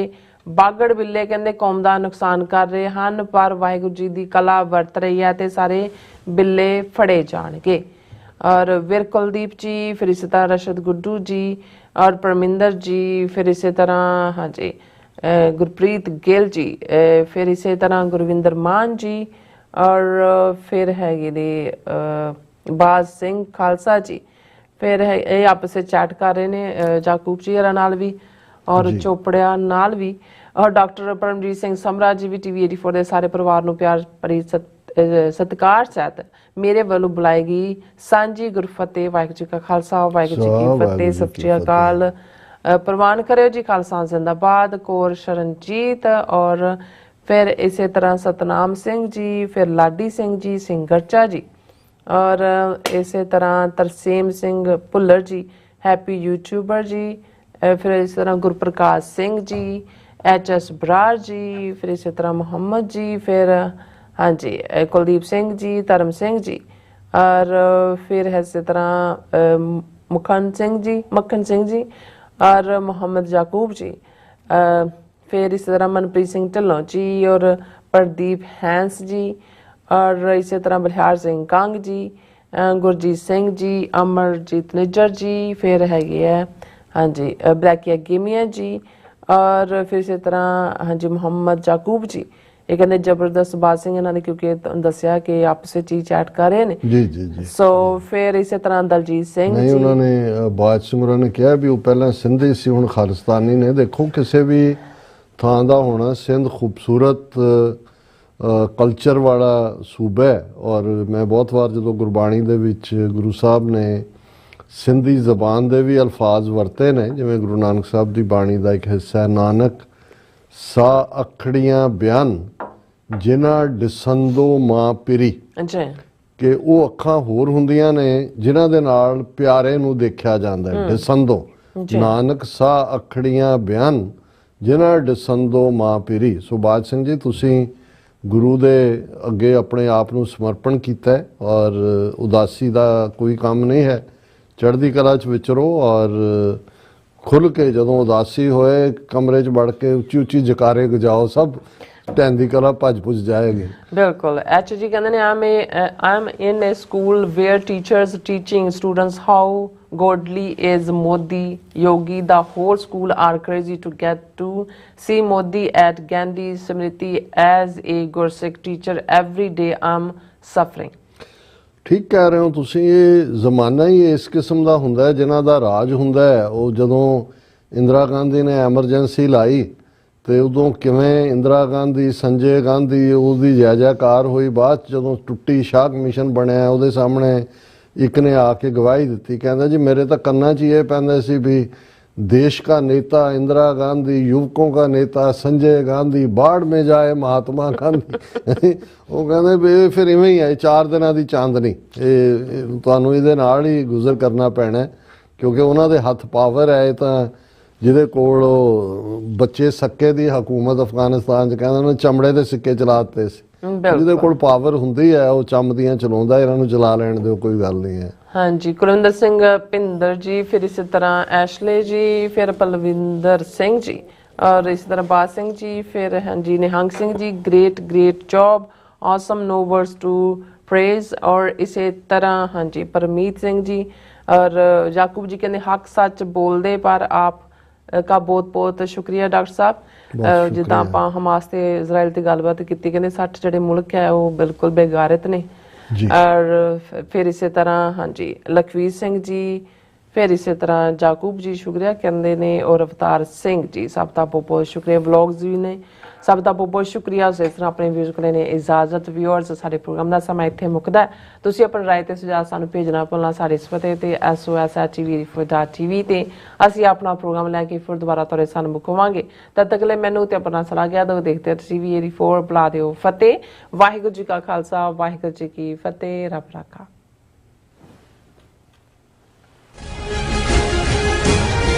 बागड़ बिल्ले कहते कौम का नुकसान कर रहे हैं पर वाहिगुरू जी की कला वरत रही है तो सारे बिल्ले फड़े जाएंगे। और वीर कुलदीप जी, फिर इसी तरह रशद गुड्डू जी और परमिंदर जी, फिर इसी तरह हाँ जी गुरप्रीत गिल जी, फिर इसी तरह गुरविंदर मान जी ਔਰ ਫਿਰ ਹੈਗੇ ਨੇ ਬਾਜ ਸਿੰਘ ਖਾਲਸਾ ਜੀ, ਫਿਰ ਹੈ ਇਹ ਆਪਸ ਵਿੱਚ ਚੈਟ ਕਰ ਰਹੇ ਨੇ ਜਾਕੂਬ ਜੀ ਹਰਾਂ ਨਾਲ ਵੀ ਔਰ ਚੋਪੜਿਆ ਨਾਲ ਵੀ, ਔਰ ਡਾਕਟਰ ਪਰਮਜੀਤ ਸਿੰਘ ਸਮਰਾ ਜੀ ਵੀ TV 84 ਦੇ ਸਾਰੇ ਪਰਿਵਾਰ ਨੂੰ ਪਿਆਰ ਭਰੀ ਸਤਿਕਾਰ ਸਹਿਤ ਮੇਰੇ ਵੱਲੋਂ ਬੁਲਾਈ ਗਈ ਸਾਂਝੀ ਗੁਰਫਤਿਹ। ਵਾਹਿਗੁਰੂ ਜੀ ਕਾ ਖਾਲਸਾ ਵਾਹਿਗੁਰੂ ਜੀ ਕੀ ਫਤਿਹ। ਸਤਿ ਸ਼੍ਰੀ ਅਕਾਲ। ਪ੍ਰਵਾਨ ਕਰਿਓ ਜੀ ਖਾਲਸਾ ਜ਼ਿੰਦਾਬਾਦ। ਕੌਰ ਸ਼ਰਨਜੀਤ ਔਰ ਫਿਰ ਇਸੇ ਤਰ੍ਹਾਂ ਸਤਨਾਮ ਸਿੰਘ ਜੀ, ਫਿਰ ਲਾਡੀ ਸਿੰਘ ਜੀ, ਸਿੰਘ ਗਰਚਾ ਜੀ ਔਰ ਇਸੇ ਤਰ੍ਹਾਂ ਤਰਸੇਮ ਸਿੰਘ ਭੁੱਲਰ ਜੀ, ਹੈਪੀ ਯੂਟਿਊਬਰ ਜੀ, ਫਿਰ ਇਸ ਤਰ੍ਹਾਂ ਗੁਰਪ੍ਰਕਾਸ਼ ਸਿੰਘ ਜੀ, HS ਬਰਾੜ ਜੀ, ਫਿਰ ਇਸੇ ਤਰ੍ਹਾਂ ਮੁਹੰਮਦ ਜੀ, ਫਿਰ ਹਾਂਜੀ ਕੁਲਦੀਪ ਸਿੰਘ ਜੀ, ਧਰਮ ਸਿੰਘ ਜੀ ਔਰ ਫਿਰ ਇਸੇ ਤਰ੍ਹਾਂ ਮੱਖਣ ਸਿੰਘ ਜੀ ਔਰ ਮੁਹੰਮਦ ਜਾਕੂਬ ਜੀ, फिर इसी तरह मनप्रीत सिंह ढिल्लों जी और प्रदीप हैंस जी और इसी तरह बलिहार सिंह कंग जी, गुरजीत सिंह जी, अमरजीत निज्जर जी, फिर है हाँ जी ब्लैकिया गेमिया जी और फिर इसी तरह हाँ जी मुहम्मद जाकूब जी। ये कहते जबरदस्त बात सिंह इन्होंने क्योंकि दसिया कि आपस में चैट कर रहे हैं जी जी जी। सो फिर इसी तरह दलजीत सिंह नहीं, जी उन्होंने बाज सिंह ने कहा भी वो पहले सिंधी सी हुण खालिस्तानी ने। देखो किसी भी ਥਾਂ ਦਾ ਹੋਣਾ, ਸਿੰਧ ਖੂਬਸੂਰਤ ਕਲਚਰ ਵਾਲਾ ਸੂਬਾ ਹੈ ਔਰ ਮੈਂ ਬਹੁਤ ਵਾਰ ਜਦੋਂ ਗੁਰਬਾਣੀ ਦੇ ਵਿੱਚ ਗੁਰੂ ਸਾਹਿਬ ਨੇ ਸਿੰਧੀ ਜ਼ਬਾਨ ਦੇ ਵੀ ਅਲਫਾਜ਼ ਵਰਤੇ ਨੇ, ਜਿਵੇਂ ਗੁਰੂ ਨਾਨਕ ਸਾਹਿਬ ਦੀ ਬਾਣੀ ਦਾ ਇੱਕ ਹਿੱਸਾ ਹੈ, ਨਾਨਕ ਸਾ ਅਖੜੀਆਂ ਬਿਆਨ ਜਿਨ੍ਹਾਂ ਡਿਸੰਦੋ ਮਾਂ ਪਿਰੀ, ਕਿ ਉਹ ਅੱਖਾਂ ਹੋਰ ਹੁੰਦੀਆਂ ਨੇ ਜਿਨ੍ਹਾਂ ਦੇ ਨਾਲ ਪਿਆਰੇ ਨੂੰ ਦੇਖਿਆ ਜਾਂਦਾ ਹੈ। ਡਿਸੰਦੋ ਨਾਨਕ ਸਾ ਅਖੜੀਆਂ ਬਿਆਨ ਜਿਨ੍ਹਾਂ ਡਿਸੰਦੋ ਮਾਂ ਪੀਰੀ। ਸੋ ਬਾਜ ਸਿੰਘ ਜੀ ਤੁਸੀਂ ਗੁਰੂ ਦੇ ਅੱਗੇ ਆਪਣੇ ਆਪ ਨੂੰ ਸਮਰਪਣ ਕੀਤਾ ਹੈ ਔਰ ਉਦਾਸੀ ਦਾ ਕੋਈ ਕੰਮ ਨਹੀਂ ਹੈ, ਚੜ੍ਹਦੀ ਕਲਾ 'ਚ ਵਿਚਰੋ ਔਰ ਖੁੱਲ੍ਹ ਕੇ ਜਦੋਂ ਉਦਾਸੀ ਹੋਏ ਕਮਰੇ 'ਚ ਵੜ ਕੇ ਉੱਚੀ ਉੱਚੀ ਜਕਾਰੇ ਗਜਾਓ, ਸਭ ਢਹਿੰਦੀ ਕਲਾ ਭੱਜ ਭੁੱਜ ਜਾਏਗੀ। ਬਿਲਕੁਲ। ਜੀ ਕਹਿੰਦੇ ਨੇ I'm in a school where teachers teaching students how godly is Modi, Yogi, the whole school are crazy to get to see Modi at Gandhi Smriti as a Gursikh teacher every day I'm suffering। ਠੀਕ ਕਹਿ ਰਹੇ ਹੋ ਤੁਸੀਂ। ਇਹ ਜ਼ਮਾਨਾ ਹੀ ਇਸ ਕਿਸਮ ਦਾ ਹੁੰਦਾ ਹੈ ਜਿਨ੍ਹਾਂ ਦਾ ਰਾਜ ਹੁੰਦਾ ਹੈ। ਉਹ ਜਦੋਂ ਇੰਦਰਾ ਗਾਂਧੀ ਨੇ ਐਮਰਜੈਂਸੀ ਲਾਈ ਤੇ ਉਦੋਂ ਕਿਵੇਂ ਇੰਦਰਾ ਗਾਂਧੀ, ਸੰਜੇ ਗਾਂਧੀ ਉਹਦੀ ਜੈ ਜੈਕਾਰ ਹੋਈ। ਬਾਅਦ ਜਦੋਂ ਟੁੱਟੀ ਸ਼ਾਹ ਕਮਿਸ਼ਨ ਬਣਿਆ ਉਹਦੇ ਸਾਹਮਣੇ ਇੱਕ ਨੇ ਆ ਕੇ ਗਵਾਹੀ ਦਿੱਤੀ, ਕਹਿੰਦਾ ਜੀ ਮੇਰੇ ਤਾਂ ਕੰਨਾਂ 'ਚ ਇਹ ਪੈਂਦਾ ਸੀ ਵੀ ਦੇਸ਼ का नेता इंदिरा गांधी, युवकों का नेता संजय गांधी, बाढ़ में जाए महात्मा गांधी। ਉਹ ਕਹਿੰਦੇ ਵੀ ਫਿਰ ਇਵੇਂ ਹੀ ਹੈ, 4 ਦਿਨਾਂ ਦੀ ਚਾਂਦਨੀ ਇਹ ਤੁਹਾਨੂੰ ਇਹਦੇ ਨਾਲ ਹੀ ਗੁਜ਼ਰ ਕਰਨਾ ਪੈਣਾ ਕਿਉਂਕਿ ਉਹਨਾਂ ਦੇ ਹੱਥ ਪਾਵਰ ਹੈ। ਤਾਂ ਜਿਹਦੇ ਕੋਲ ਬੱਚੇ ਸੱਕੇ ਦੀ ਹਕੂਮਤ ਅਫਗਾਨਿਸਤਾਨ 'ਚ ਕਹਿੰਦੇ ਉਹਨੇ ਚਮੜੇ ਦੇ ਸਿੱਕੇ ਚਲਾ ਦਿੱਤੇ ਸੀ। ਜਿਹਦੇ ਕੋਲ ਪਾਵਰ ਹੁੰਦੀ ਹੈ ਉਹ ਚਮਦੀਆਂ ਚਲਾਉਂਦਾ, ਇਹਨਾਂ ਨੂੰ ਚਲਾ ਲੈਣ ਦਿਓ, ਕੋਈ ਗੱਲ ਨਹੀਂ ਹੈ। ਹਾਂਜੀ ਕੁਲਵਿੰਦਰ ਸਿੰਘ ਭਿੰਦਰ ਜੀ, ਫਿਰ ਇਸੇ ਤਰ੍ਹਾਂ ਐਸ਼ਲੇ ਜੀ, ਫਿਰ ਪਲਵਿੰਦਰ ਸਿੰਘ ਜੀ ਔਰ ਇਸ ਤਰ੍ਹਾਂ ਬਾਜ ਸਿੰਘ ਜੀ, ਫਿਰ ਹਾਂਜੀ Nihang Singh ji, great job, awesome, no words to praise। और इसी तरह हाँ जी परमीत सिंह जी और याकूब जी कहते हक सच बोलते पर आप का बहुत बहुत शुक्रिया डॉक्टर साहब। जिदा आप हमास ते इजराइल की गलबात की कहते 60 ਜਿਹੜੇ ਮੁਲਕ ਹੈ ਉਹ ਬਿਲਕੁਲ ਬੇਗਾਰਤ ਨੇ। और फिर इसी तरह हाँ जी लखवीर सिंह जी, फिर इसी तरह जाकूब जी शुक्रिया कहते हैं और अवतार सिंह जी सब का बहुत बहुत शुक्रिया। व्लॉग्स भी ने सब का बहुत बहुत शुक्रिया। इस तरह अपने व्यूज़ को लेने इजाजत। व्यूअर्स सारे प्रोग्राम का समा इत्थे मुकदा है। तुसीं अपनी राय ते सुझाव सानूं भेजना भुलना साडे इस पते ते SOS@TV ते असीं अपना प्रोग्राम लैके फिर दोबारा तुहाडे सामने मुकावांगे। तद तक ले मैनूं ते अपना सलाह गया दो देखते TV 84 बुला दिओ फतेह। वाहिगुरू जी का खालसा वाहिगुरू जी की फतेह। रब राखा।